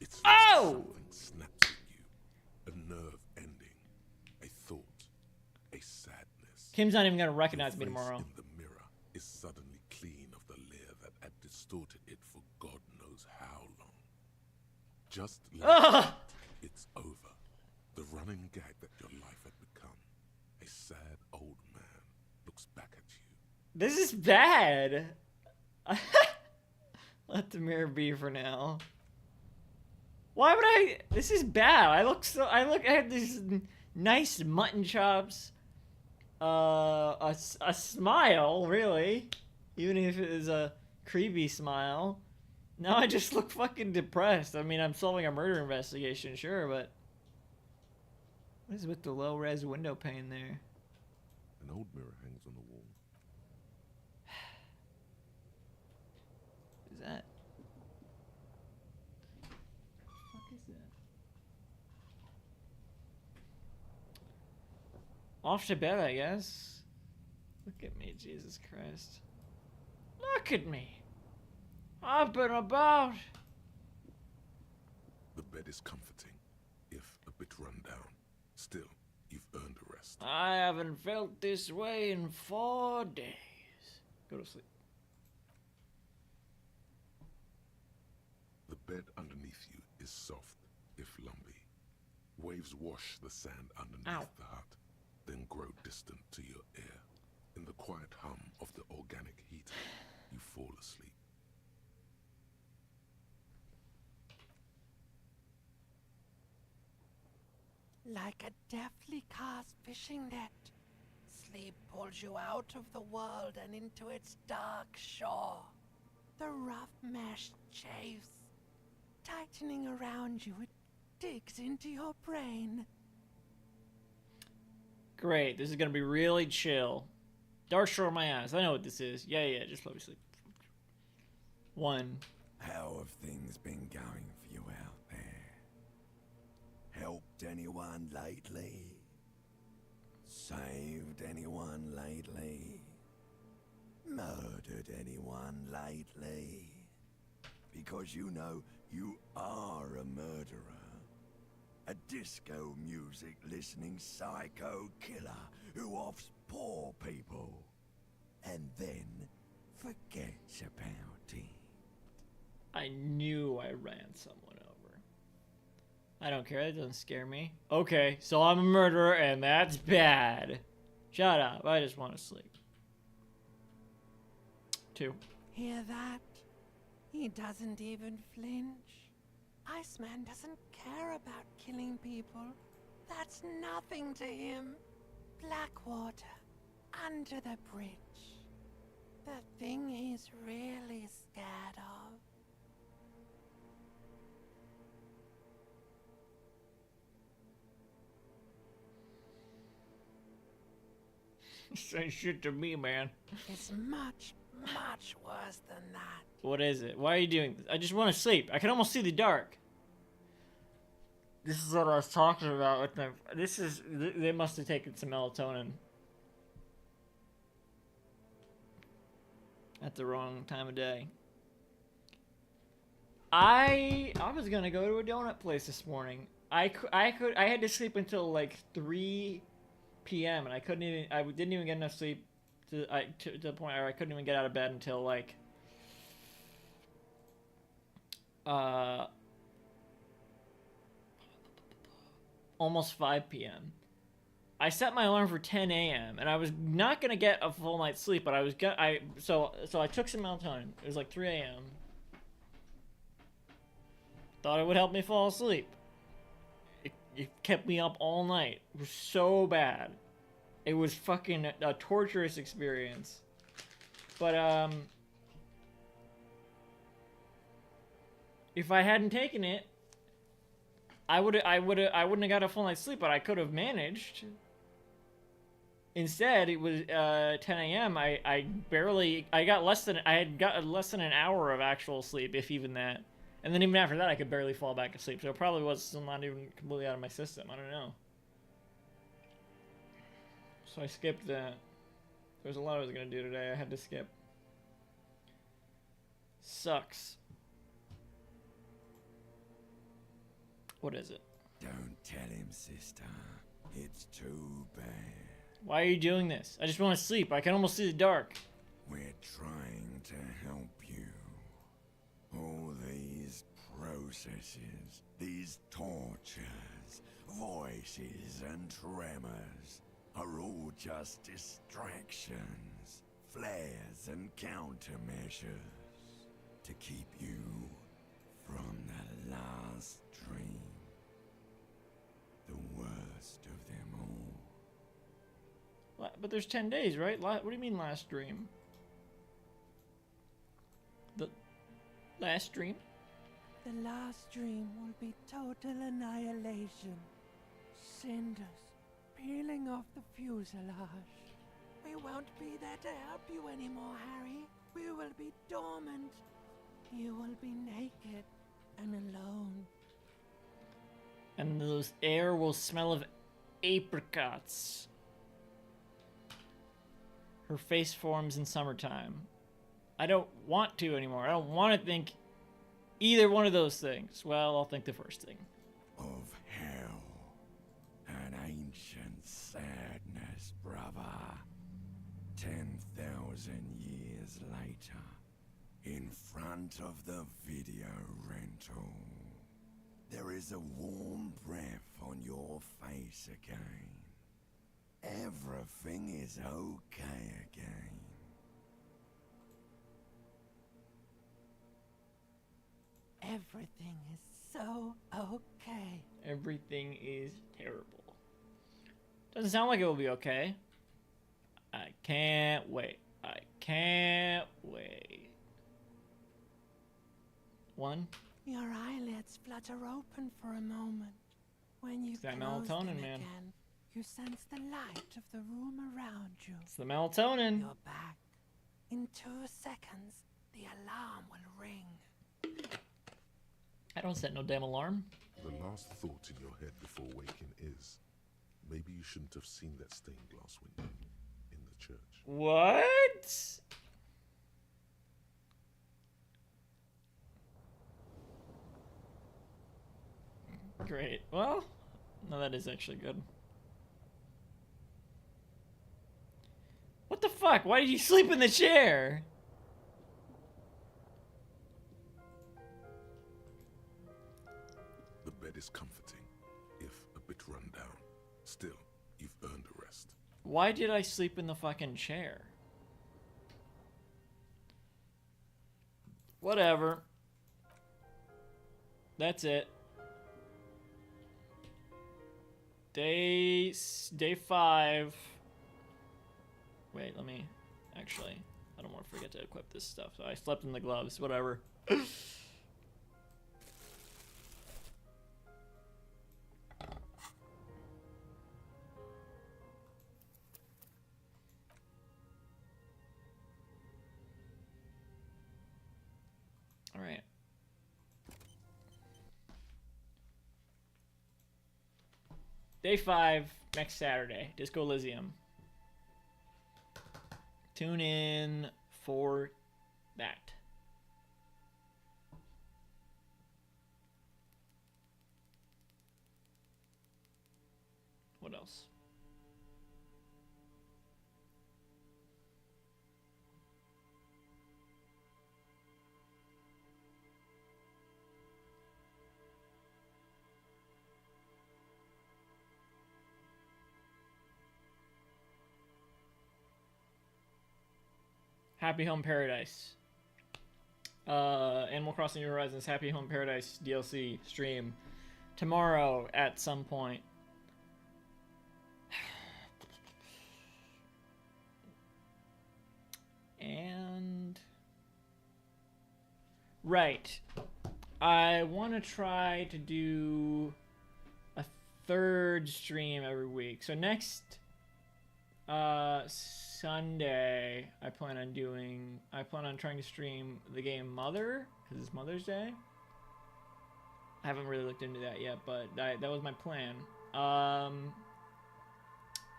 It's like something snaps at you. A nerve ending. A thought. A sadness. Kim's not even going to recognize me Your face tomorrow. in the mirror is suddenly clean of the layer that had distorted it for God knows how long. Just like that, it's over. The running gag that your life had become. A sad old man looks back at you. This is bad. Let the mirror be for now. Why would I? This is bad. I have these nice mutton chops. A smile, really. Even if it is a creepy smile. Now I just look fucking depressed. I mean, I'm solving a murder investigation, sure, but what is with the low-res window pane there? An old mirror hangs on the wall. What is that? What the fuck is that? Off to bed, I guess. Look at me, Jesus Christ. Look at me. I've been about. The bed is comforting, if a bit run down. Still, you've earned a rest. I haven't felt this way in 4 days. Go to sleep. The bed underneath you is soft, if lumpy. Waves wash the sand underneath the hut, then grow distant to your ear. In the quiet hum of the organic heater, you fall asleep. Like a deftly cast fishing net, sleep pulls you out of the world and into its dark shore. The rough mesh chafes, tightening around you, it digs into your brain. Great, this is gonna be really chill. Dark shore of my eyes. I know what this is. Yeah, just let me sleep. 1. How have things been going for you out there? Helped anyone lately? Saved anyone lately? Murdered anyone lately? Because you know you are a murderer. A disco music listening psycho killer who offs poor people and then forgets about it. I knew I ran someone over. I don't care, that doesn't scare me. Okay, so I'm a murderer and that's bad. Shut up, I just want to sleep. 2. Hear that? He doesn't even flinch. Iceman doesn't care about killing people. That's nothing to him. Blackwater, under the bridge. The thing he's really scared of. Say shit to me, man. It's much, much worse than that. What is it? Why are you doing this? I just want to sleep. I can almost see the dark. This is what I was talking about with them. They must have taken some melatonin at the wrong time of day. I was gonna go to a donut place this morning. I had to sleep until like 3 p.m. and I didn't even get enough sleep to the point where I couldn't even get out of bed until like almost 5 p.m. I set my alarm for 10 a.m. and I was not gonna get a full night's sleep, but so I took some melatonin. It was like 3 a.m. Thought it would help me fall asleep. It kept me up all night. It was so bad. It was fucking a torturous experience. But if I hadn't taken it, I wouldn't have got a full night's sleep, but I could have managed. Instead, it was 10 a.m. I had got less than an hour of actual sleep, if even that. And then even after that, I could barely fall back asleep. So it probably was still not even completely out of my system. I don't know. So I skipped that. There was a lot I was going to do today. I had to skip. Sucks. What is it? Don't tell him, sister. It's too bad. Why are you doing this? I just want to sleep. I can almost see the dark. We're trying to help you. All these processes, these tortures, voices and tremors are all just distractions, flares and countermeasures to keep you from the last dream. The worst of them all. But there's 10 days, right? What do you mean last dream? Last stream. The last dream will be total annihilation. Cinders peeling off the fuselage. We won't be there to help you anymore, Harry. We will be dormant. You will be naked and alone. And the air will smell of apricots. Her face forms in summertime. I don't want to anymore. I don't want to think either one of those things. Well, I'll think the first thing. Of hell. An ancient sadness, brother. 10,000 years later. In front of the video rental. There is a warm breath on your face again. Everything is okay again. Everything is so okay. Everything is terrible. Doesn't sound like it will be okay. I can't wait. I can't wait. One. Your eyelids flutter open for a moment. When you It's that close melatonin, them man. again, you sense the light of the room around you. It's the melatonin. You're back. In 2 seconds, the alarm will ring. I don't set no damn alarm. The last thought in your head before waking is, maybe you shouldn't have seen that stained glass window in the church. What? Great. Well, no, that is actually good. What the fuck? Why did you sleep in the chair? The bed is comforting, if a bit run down. Still, you've earned a rest. Why did I sleep in the fucking chair? Whatever. That's it. Day 5. Wait, let me... Actually, I don't want to forget to equip this stuff. So I slept in the gloves. Whatever. Alright. Day 5, next Saturday. Disco Elysium. Tune in for that. What else? Happy Home Paradise. Animal Crossing New Horizons Happy Home Paradise DLC stream tomorrow at some point. And right, I want to try to do a 3rd stream every week. So next Sunday, I plan on trying to stream the game Mother, because it's Mother's Day. I haven't really looked into that yet, but that was my plan.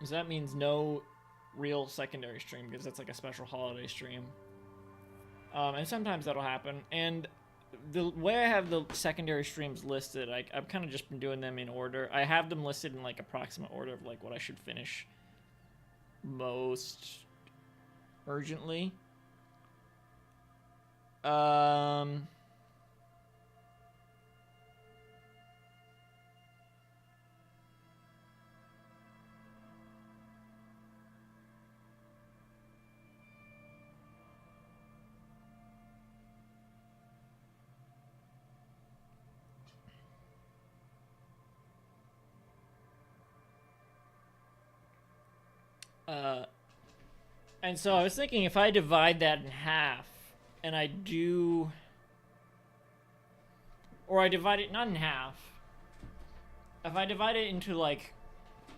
So that means no real secondary stream, because that's like a special holiday stream. And sometimes that'll happen. And the way I have the secondary streams listed, I've kind of just been doing them in order. I have them listed in like approximate order of like what I should finish most urgently. And so I was thinking if I divide that in half and I do or I divide it not in half. If I divide it into like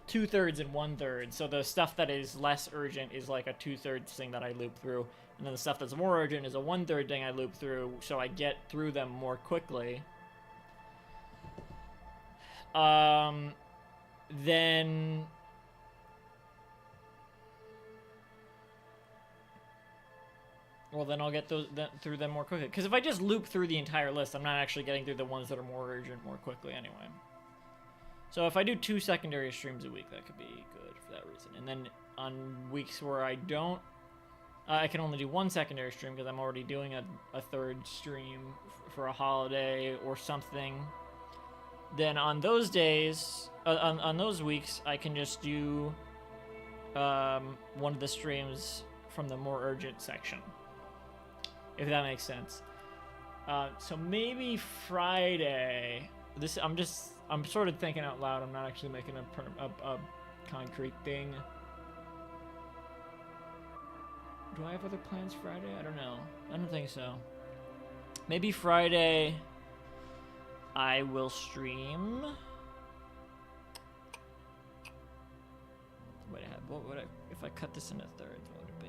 2/3 and 1/3, so the stuff that is less urgent is like a 2/3 thing that I loop through, and then the stuff that's more urgent is a 1/3 thing I loop through, so I get through them more quickly. Then I'll get through them more quickly. Because if I just loop through the entire list, I'm not actually getting through the ones that are more urgent more quickly anyway. So if I do 2 secondary streams a week, that could be good for that reason. And then on weeks where I don't, I can only do 1 secondary stream because I'm already doing a 3rd stream for a holiday or something. Then on those days, on those weeks, I can just do one of the streams from the more urgent section, if that makes sense. So maybe Friday. I'm sort of thinking out loud. I'm not actually making a concrete thing. Do I have other plans Friday? I don't know. I don't think so. Maybe Friday I will stream. What would I, if I cut this into thirds, what would it be?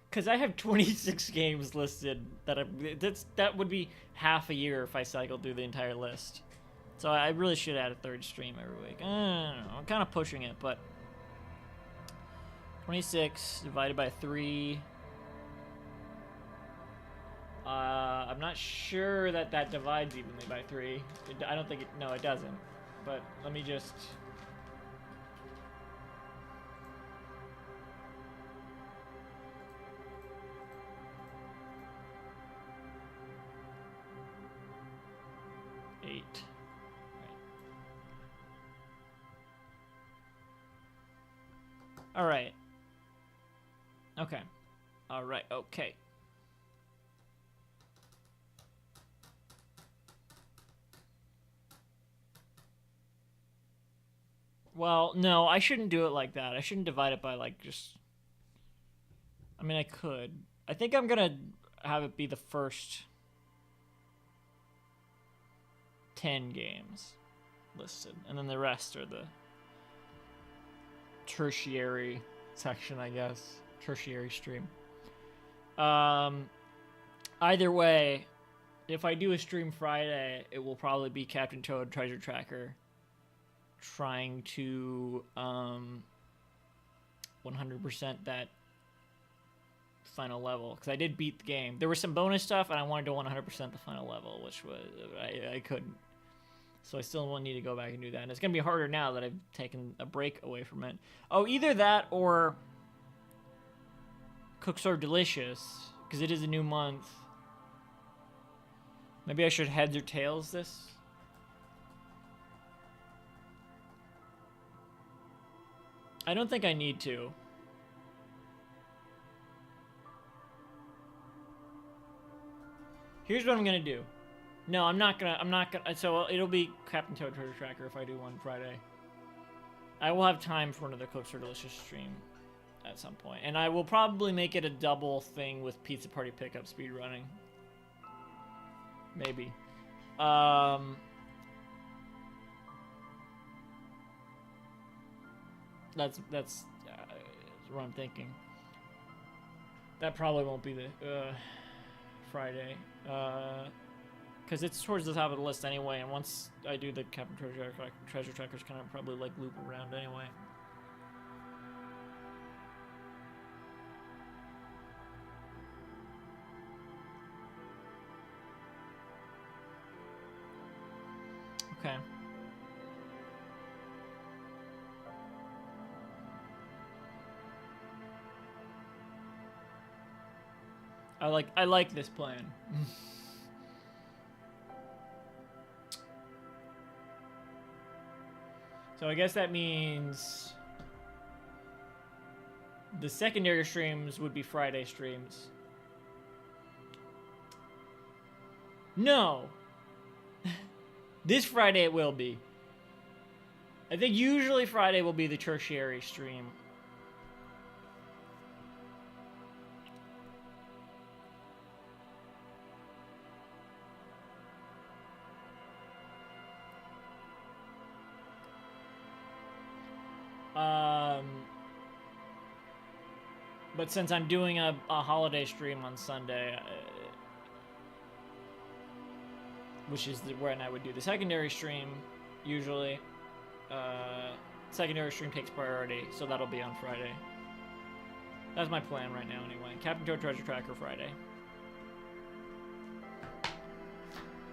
Because I have 26 games listed that would be half a year if I cycled through the entire list. So I really should add a 3rd stream every week. I don't know. I'm kind of pushing it, but 26 divided by 3. I'm not sure that divides evenly by 3. I don't think it. No, it doesn't. But let me just. All right. Okay. All right. Okay. Well, no, I shouldn't do it like that. I shouldn't divide it by like just. I mean, I could. I think I'm gonna have it be the first 10 games listed, and then the rest are the tertiary section, I guess. Tertiary stream. Either way, if I do a stream Friday, it will probably be Captain Toad Treasure Tracker trying to 100% that final level, because I did beat the game. There was some bonus stuff and I wanted to 100% the final level, which was I couldn't. So I still will need to go back and do that. And it's going to be harder now that I've taken a break away from it. Oh, either that or Cooks Are Delicious, because it is a new month. Maybe I should heads or tails this. I don't think I need to. Here's what I'm going to do. No, I'm not gonna, so it'll be Captain Toad Treasure Tracker if I do one Friday. I will have time for another Cooks Are Delicious stream at some point. And I will probably make it a double thing with Pizza Party Pickup speedrunning. Maybe. That's what I'm thinking. That probably won't be the Friday. Because it's towards the top of the list anyway, and once I do the Captain Treasure Trackers, kind of probably like loop around anyway. Okay. I like this plan. So I guess that means the secondary streams would be Friday streams. No! This Friday it will be. I think usually Friday will be the tertiary stream. But since I'm doing a holiday stream on Sunday, which is when I would do the secondary stream, usually, secondary stream takes priority, so that'll be on Friday. That's my plan right now, anyway. Captain Toad Treasure Tracker Friday.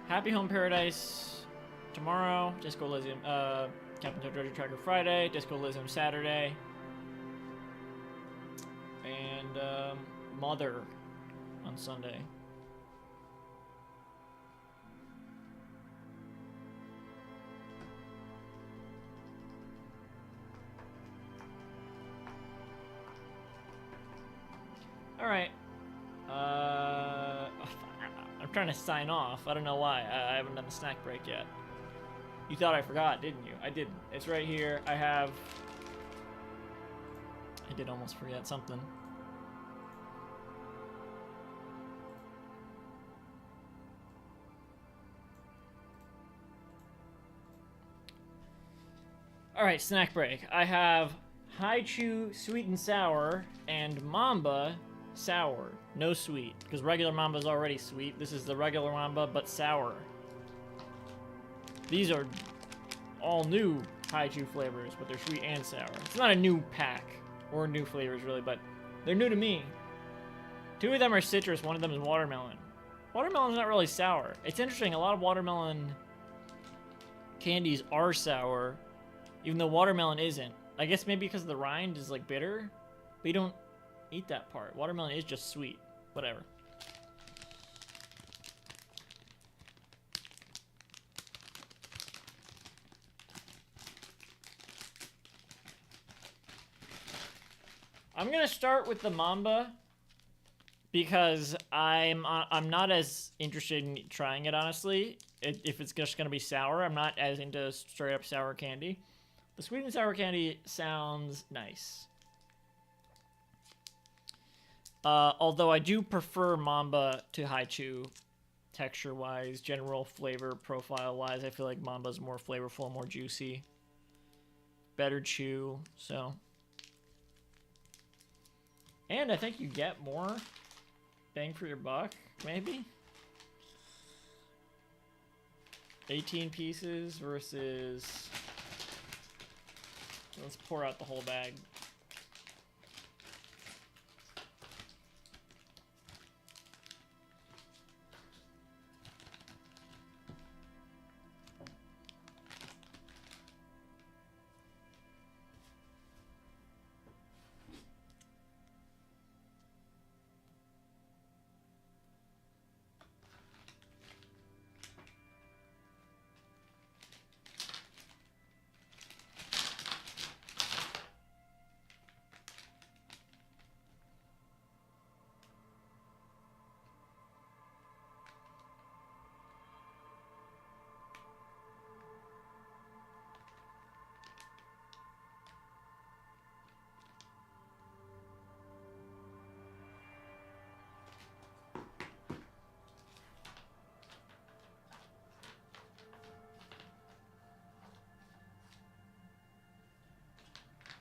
Happy Home Paradise tomorrow. Disco Elysium. Captain Toad Treasure Tracker Friday. Disco Elysium Saturday. And Mother on Sunday. All right. I'm trying to sign off. I don't know why. I haven't done the snack break yet. You thought I forgot, didn't you? I didn't. It's right here. I did almost forget something. All right, snack break. I have Haichu sweet and sour and Mamba sour, no sweet, because regular Mamba is already sweet. This is the regular Mamba, but sour. These are all new Haichu flavors, but they're sweet and sour. It's not a new pack, or new flavors really, but they're new to me. Two of them are citrus, one of them is watermelon. Watermelon's not really sour. It's interesting, a lot of watermelon candies are sour, even though watermelon isn't. I guess maybe because the rind is like bitter, but you don't eat that part. Watermelon is just sweet. Whatever. I'm gonna start with the Mamba because I'm not as interested in trying it, honestly. If it's just gonna be sour, I'm not as into straight up sour candy. The sweet and sour candy sounds nice. Although I do prefer Mamba to Haichu, texture-wise, general flavor profile-wise. I feel like Mamba's more flavorful, more juicy, better chew, so. And I think you get more bang for your buck, maybe? 18 pieces versus... Let's pour out the whole bag.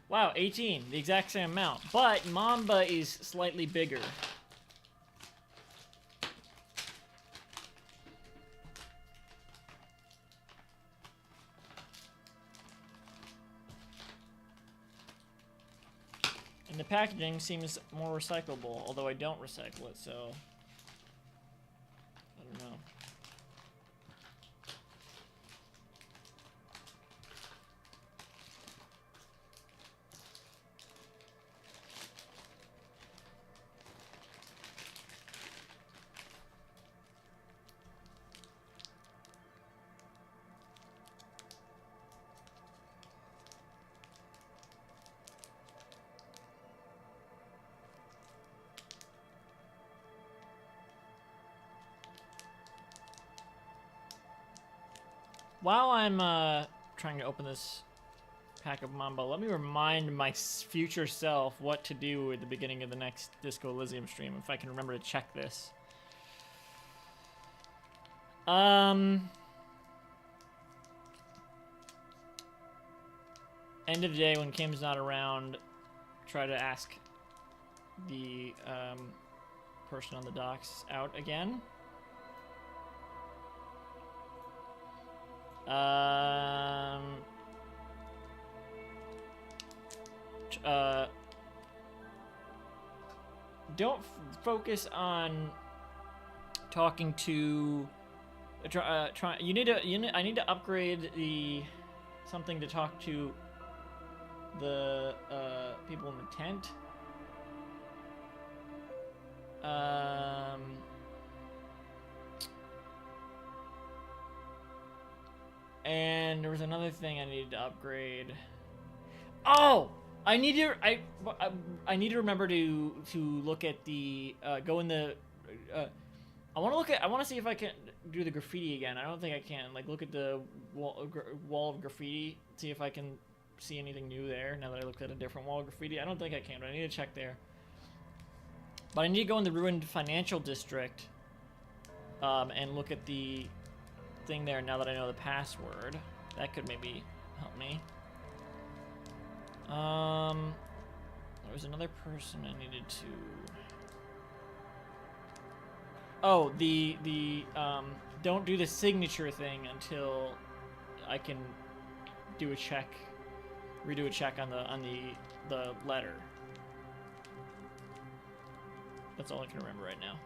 Wow, 18, the exact same amount. But Mamba is slightly bigger. And the packaging seems more recyclable, although I don't recycle it, so I don't know. While I'm trying to open this pack of Mambo. Let me remind my future self what to do at the beginning of the next Disco Elysium stream, if I can remember to check this. End of day when Kim's not around, try to ask the person on the docks out again. Don't focus on talking to. I need to upgrade the something to talk to the people in the tent. And there was another thing I needed to upgrade. Oh, I need to remember to look at the go in the. I want to see if I can do the graffiti again. I don't think I can. Like, look at the wall of graffiti, see if I can see anything new there. Now that I looked at a different wall of graffiti, I don't think I can, but I need to check there. But I need to go in the ruined financial district, and look at the thing there. Now that I know the password, that could maybe help me. There was another person I needed to. Oh, don't do the signature thing until I can do a check, redo a check on the letter. That's all I can remember right now.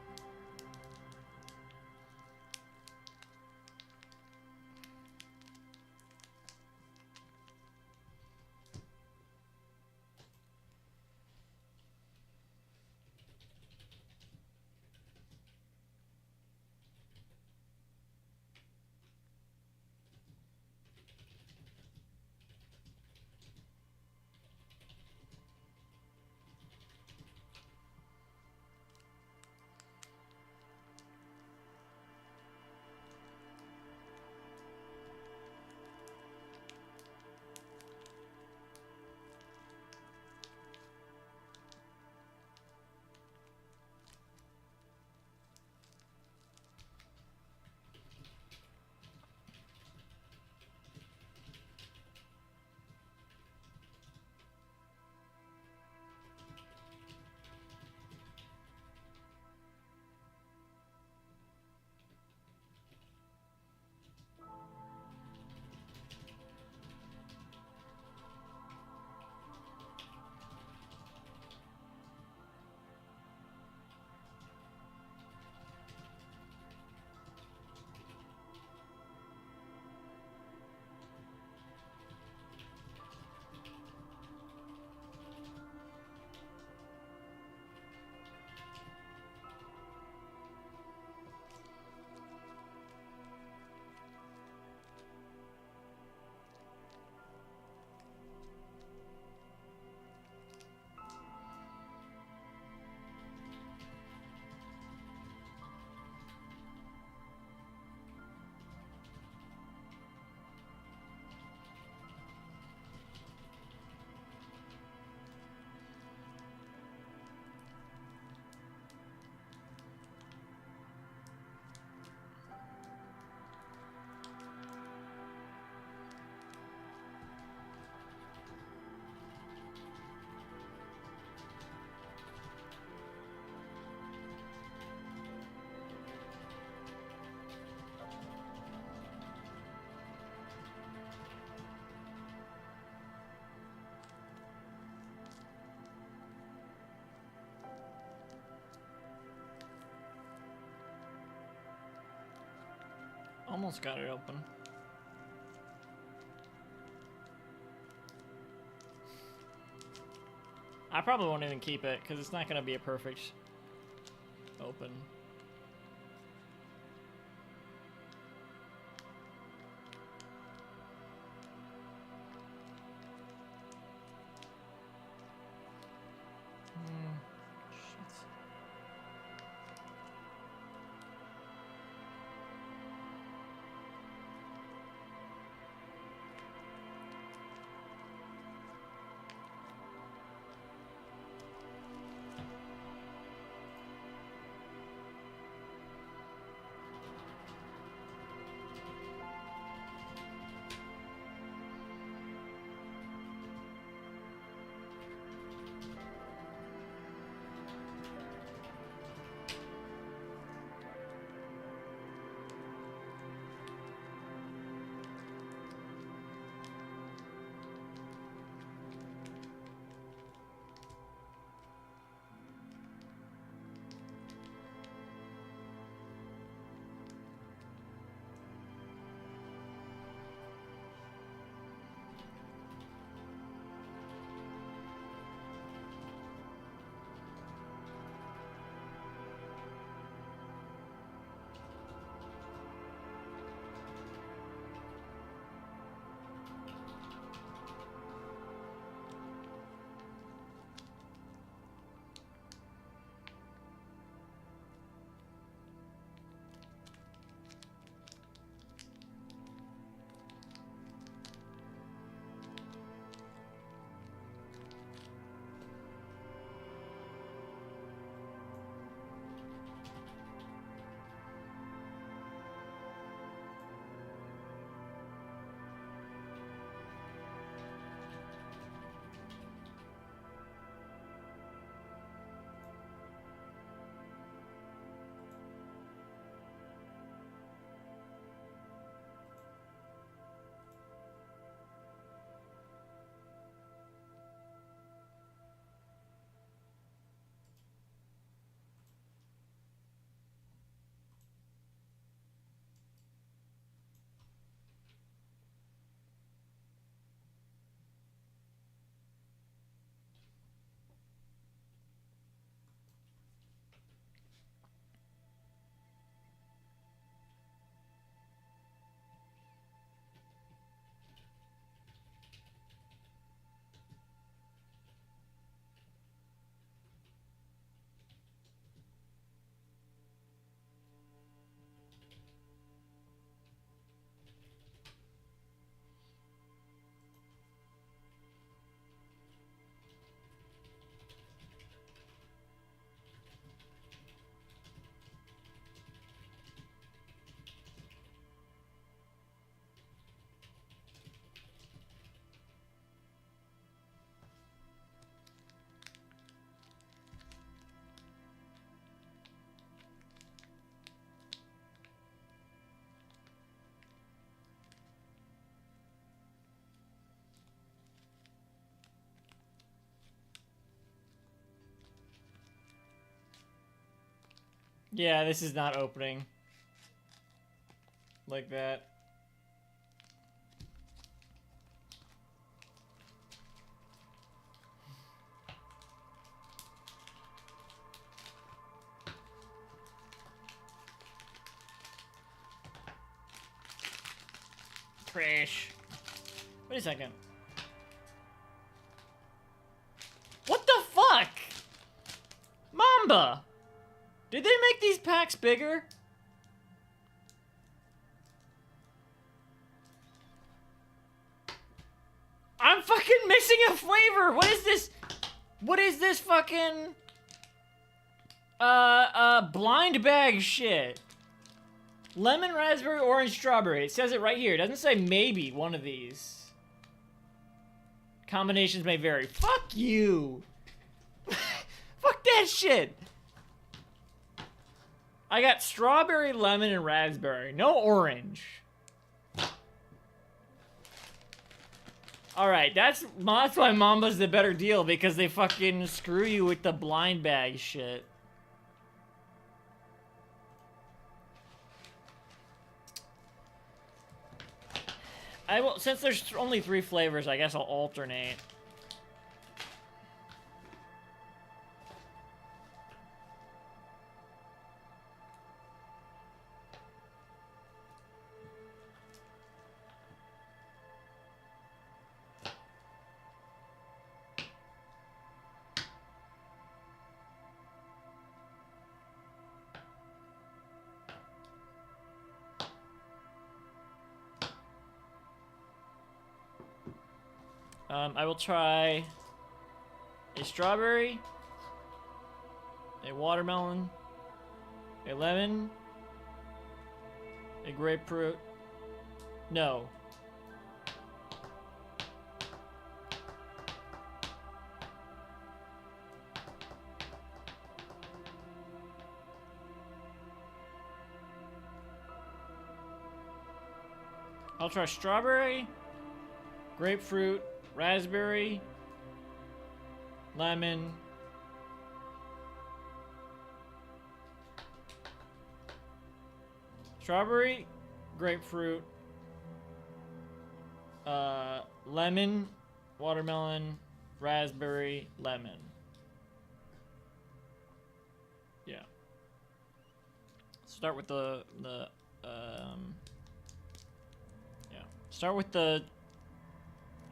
Almost got it open. I probably won't even keep it because it's not going to be a perfect open. Yeah, this is not opening like that. Crash. Wait a second. What the fuck? Mamba! Did they make these packs bigger? I'm fucking missing a flavor! What is this? What is this fucking... blind bag shit? Lemon, raspberry, orange, strawberry. It says it right here. It doesn't say maybe one of these. Combinations may vary. Fuck you! Fuck that shit! I got strawberry, lemon, and raspberry. No orange. Alright, that's why Mamba's the better deal, because they fucking screw you with the blind bag shit. I will, since there's only 3 flavors, I guess I'll alternate. I will try a strawberry, a watermelon, a lemon, a grapefruit. No. I'll try strawberry, grapefruit, raspberry, lemon, strawberry, grapefruit, lemon, watermelon, raspberry, lemon. Yeah. Start with the yeah. Start with the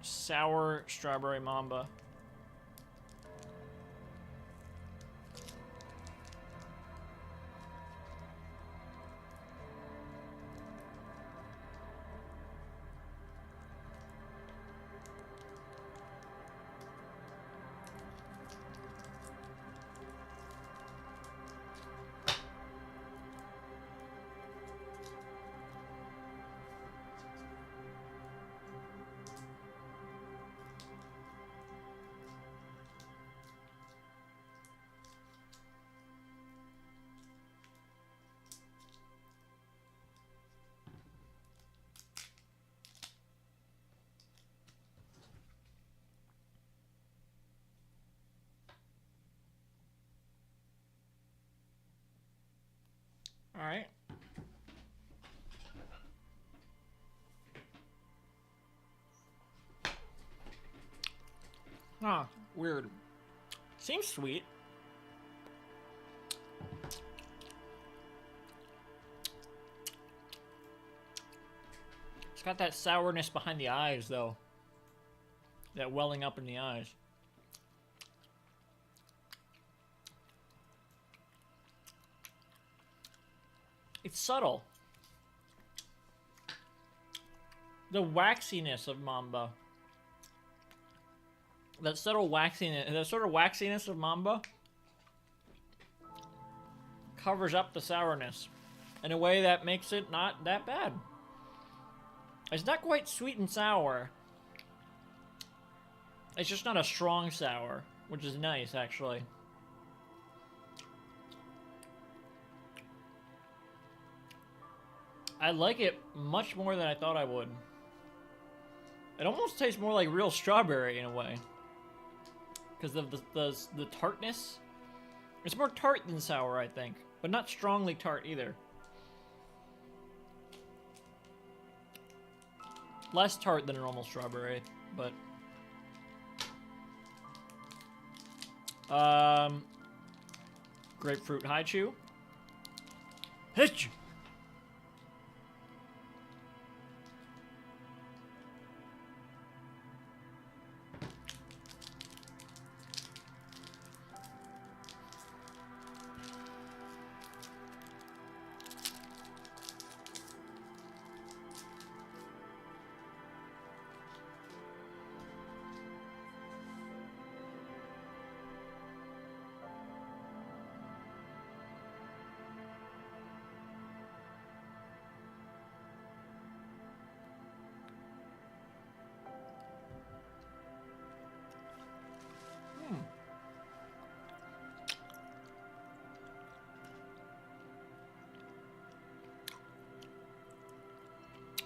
sour strawberry mamba. All right. Huh, weird. Seems sweet. It's got that sourness behind the eyes, though. That welling up in the eyes. It's subtle. The waxiness of Mamba. That subtle waxiness, that sort of waxiness of Mamba covers up the sourness in a way that makes it not that bad. It's not quite sweet and sour. It's just not a strong sour, which is nice, actually. I like it much more than I thought I would. It almost tastes more like real strawberry in a way. Because of the tartness. It's more tart than sour, I think. but not strongly tart either. Less tart than a normal strawberry, but grapefruit haichu. Hitch.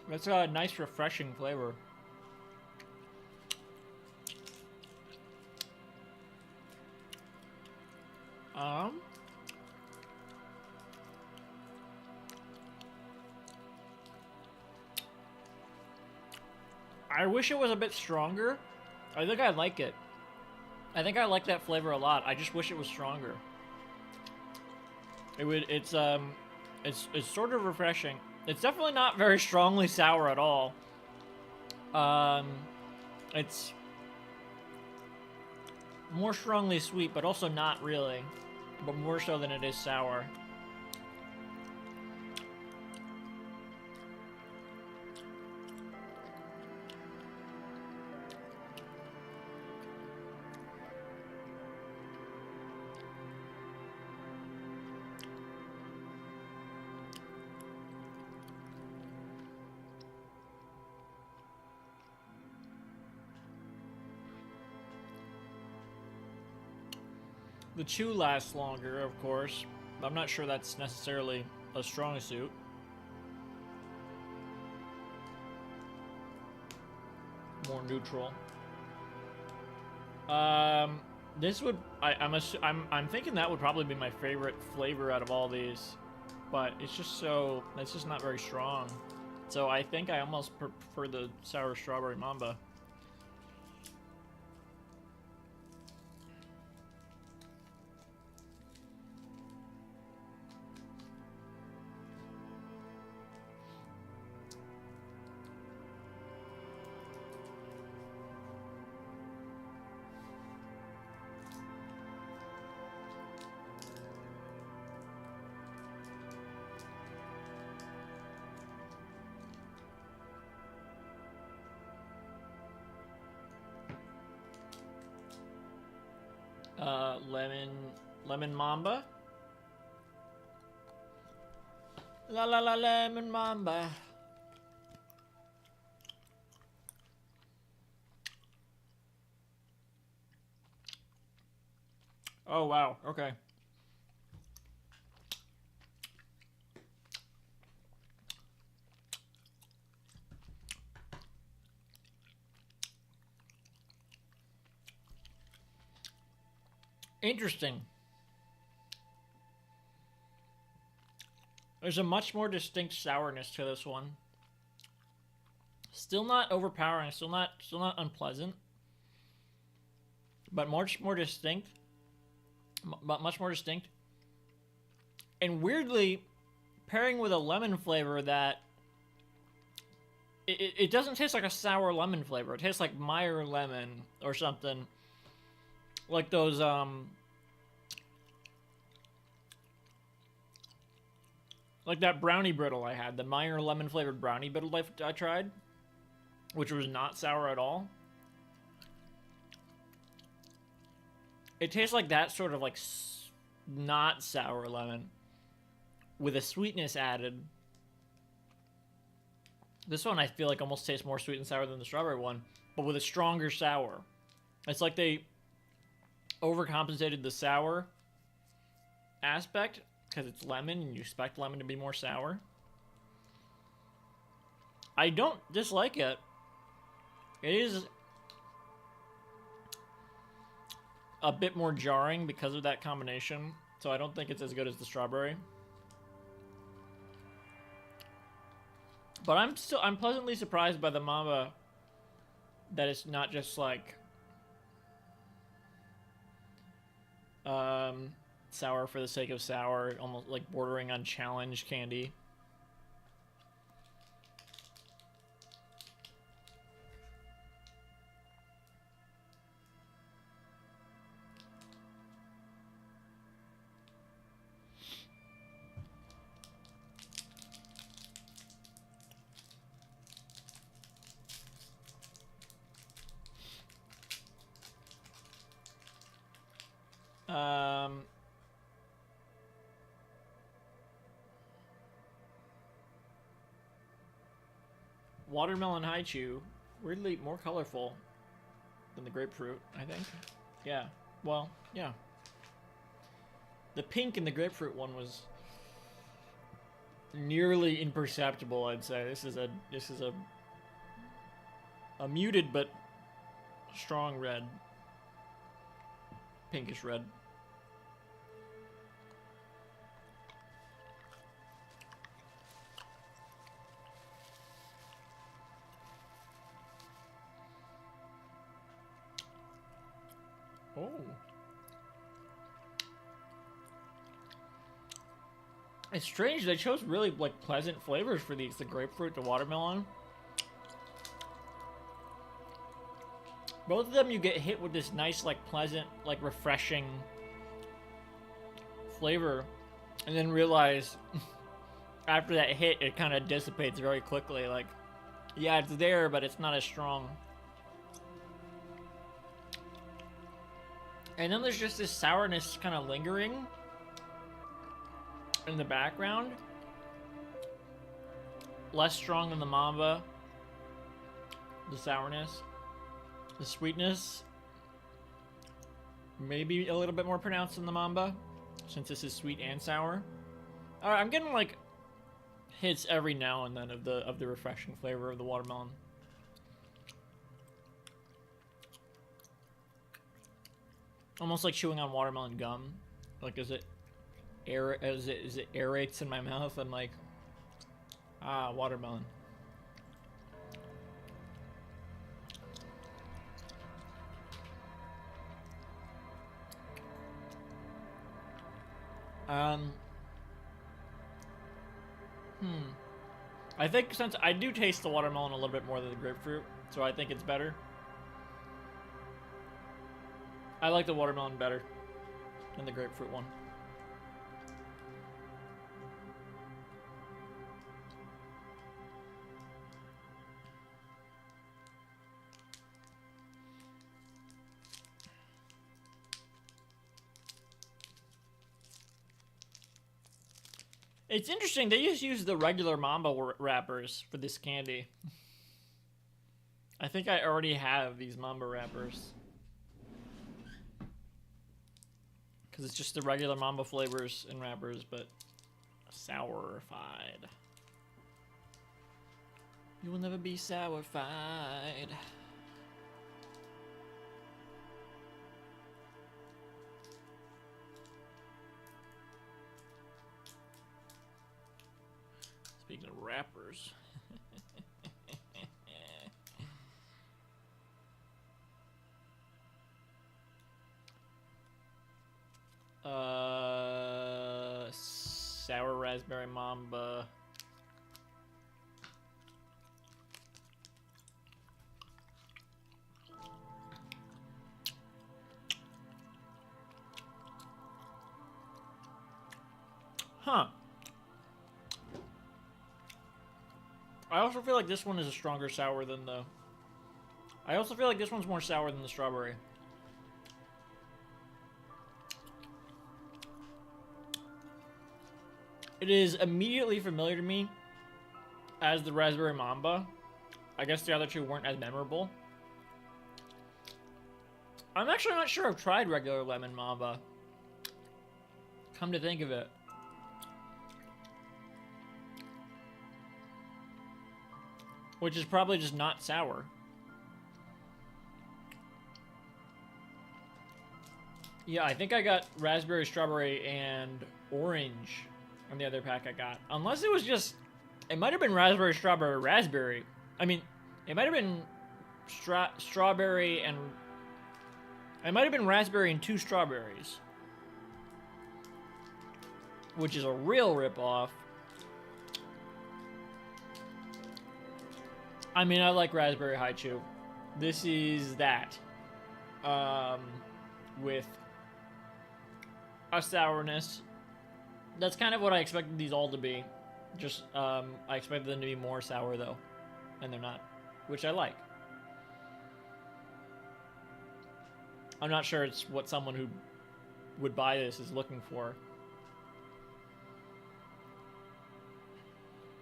That's a nice, refreshing flavor. I wish it was a bit stronger. I think I like it. I think I like that flavor a lot. I just wish it was stronger. It's sort of refreshing. It's definitely not very strongly sour at all. It's more strongly sweet, but also not really. But more so than it is sour. The chew lasts longer, of course. I'm not sure that's necessarily a strong suit. More neutral. This would I'm thinking that would probably be my favorite flavor out of all these, but it's just not very strong. So I think I almost prefer the sour strawberry mamba. Lemon mamba. La la la lemon mamba. Oh wow, okay. Interesting. There's a much more distinct sourness to this one. Still not overpowering, still not unpleasant. But much more distinct. And weirdly, pairing with a lemon flavor that it doesn't taste like a sour lemon flavor. It tastes like Meyer lemon or something. Like those like that brownie brittle I had, the Meyer lemon flavored brownie brittle I tried, which was not sour at all. It tastes like that sort of like not sour lemon with a sweetness added. This one I feel like almost tastes more sweet and sour than the strawberry one, but with a stronger sour. It's like they overcompensated the sour aspect because it's lemon and you expect lemon to be more sour. I don't dislike it. It is a bit more jarring because of that combination so I don't think it's as good as the strawberry. But I'm pleasantly surprised by the mamba that it's not just like sour for the sake of sour, almost like bordering on challenge candy. Watermelon haichu, weirdly more colorful than the grapefruit, I think. Yeah, well, yeah. The pink in the grapefruit one was nearly imperceptible, I'd say. This is a muted but strong red. Pinkish red. Oh. It's strange, they chose really like pleasant flavors for these, the grapefruit, the watermelon. Both of them you get hit with this nice like pleasant, like refreshing flavor, and then realize after that hit it kind of dissipates very quickly. Like, yeah, it's there, but it's not as strong. And then there's just this sourness kind of lingering in the background. Less strong than the mamba. The sourness. The sweetness. Maybe a little bit more pronounced than the mamba, since this is sweet and sour. Alright, I'm getting like hits every now and then of the refreshing flavor of the watermelon. Almost like chewing on watermelon gum. Like as it aerates in my mouth, I'm like, ah, watermelon. I think since I do taste the watermelon a little bit more than the grapefruit, so I think it's better. I like the watermelon better than the grapefruit one. It's interesting, they just use the regular Mamba wrappers for this candy. I think I already have these Mamba wrappers. Because it's just the regular Mamba flavors and wrappers, but sourified. You will never be sourified. Speaking of wrappers. Sour raspberry Mamba. Huh. I also feel like this one is a stronger sour than the... I also feel like this one's more sour than the strawberry. It is immediately familiar to me as the raspberry Mamba. I guess the other two weren't as memorable. I'm actually not sure I've tried regular lemon Mamba. Come to think of it. Which is probably just not sour. Yeah, I think I got raspberry, strawberry, and orange on the other pack I got. Unless it was just... It might have been raspberry, strawberry, raspberry. I mean, it might have been strawberry and... It might have been raspberry and 2 strawberries. Which is a real ripoff. I mean, I like raspberry haichu. This is that. With a sourness. That's kind of what I expected these all to be. Just, I expected them to be more sour, though. And they're not. Which I like. I'm not sure it's what someone who would buy this is looking for.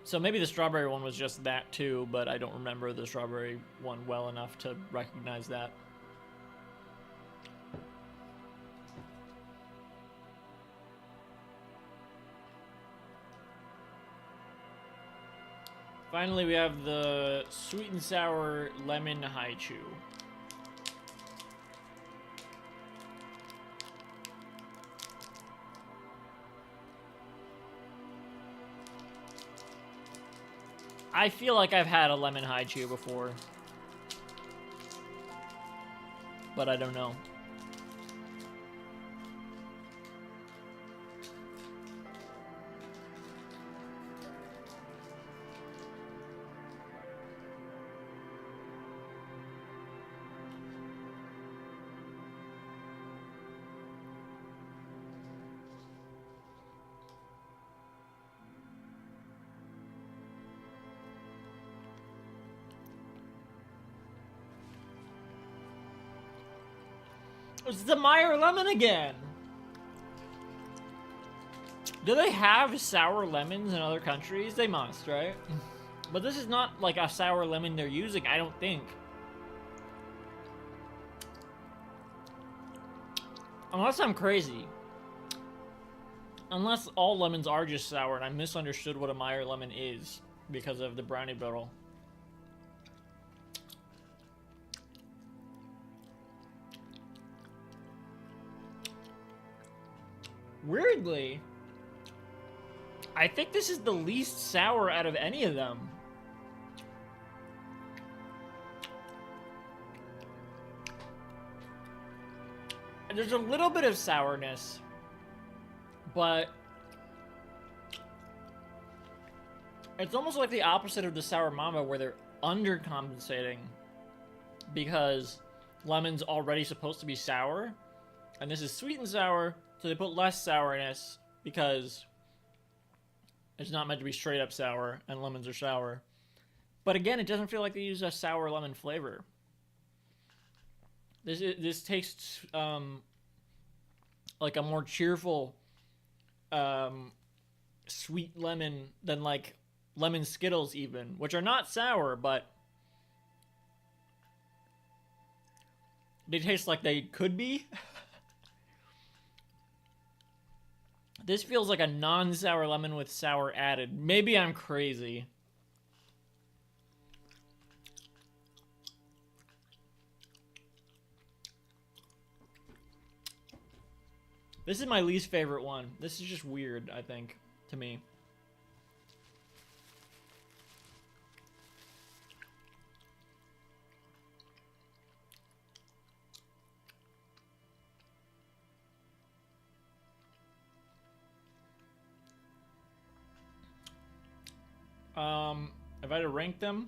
So maybe the strawberry one was just that too, but I don't remember the strawberry one well enough to recognize that. Finally, we have the sweet and sour lemon haichu. I feel like I've had a lemon haichu before, but I don't know. It's the Meyer lemon again. Do they have sour lemons in other countries? They must, right? But this is not like a sour lemon they're using, I don't think. Unless I'm crazy. Unless all lemons are just sour and I misunderstood what a Meyer lemon is because of the brownie bottle. Weirdly, I think this is the least sour out of any of them. There's a little bit of sourness, but it's almost like the opposite of the sour mama where they're undercompensating because lemon's already supposed to be sour, and this is sweet and sour. So they put less sourness because it's not meant to be straight up sour and lemons are sour. But again, it doesn't feel like they use a sour lemon flavor. This tastes like a more cheerful sweet lemon than like lemon Skittles even, which are not sour, but they taste like they could be. This feels like a non-sour lemon with sour added. Maybe I'm crazy. This is my least favorite one. This is just weird, I think, to me. If I had to rank them,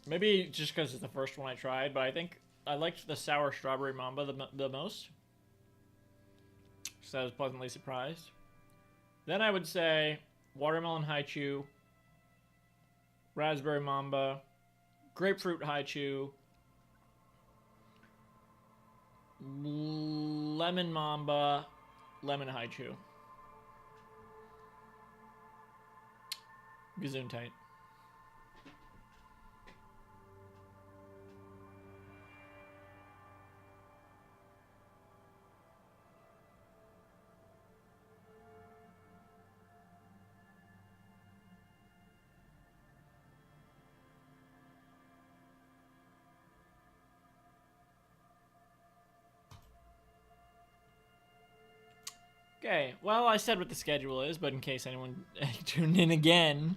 maybe just because it's the first one I tried, but I think I liked the sour strawberry mamba the most. So I was pleasantly surprised. Then I would say watermelon haichu, raspberry mamba, grapefruit haichu, lemon mamba, lemon haichu. Gesundheit. Okay, well, I said what the schedule is, but in case anyone tuned in again,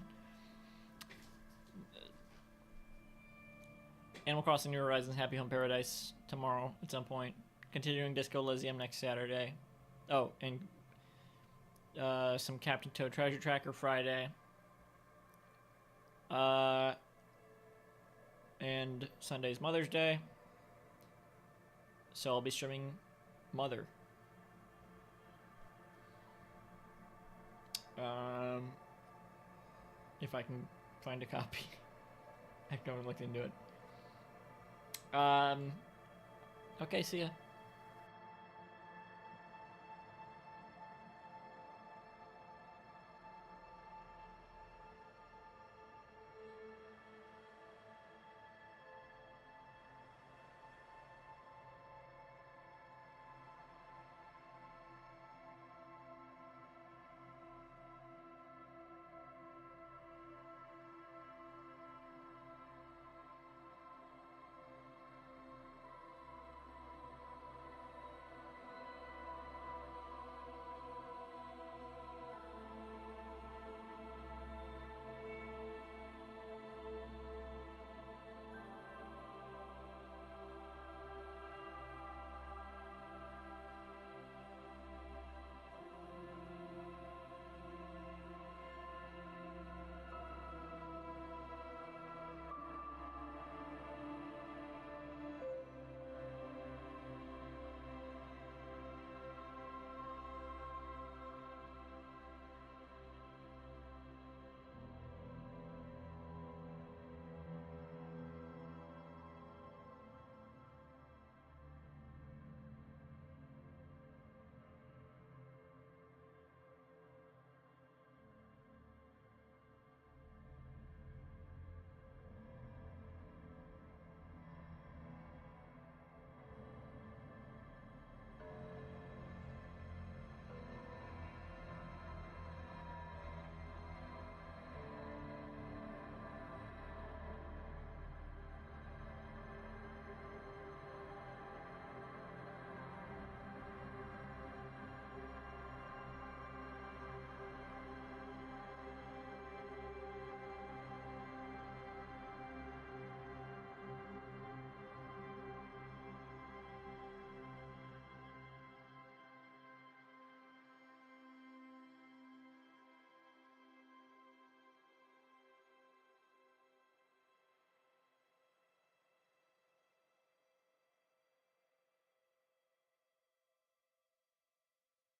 Animal Crossing New Horizons Happy Home Paradise tomorrow at some point. Continuing Disco Elysium next Saturday. Oh, and some Captain Toad Treasure Tracker Friday. And Sunday's Mother's Day. So I'll be streaming Mother. If I can find a copy. I haven't looked into it. Okay, see ya.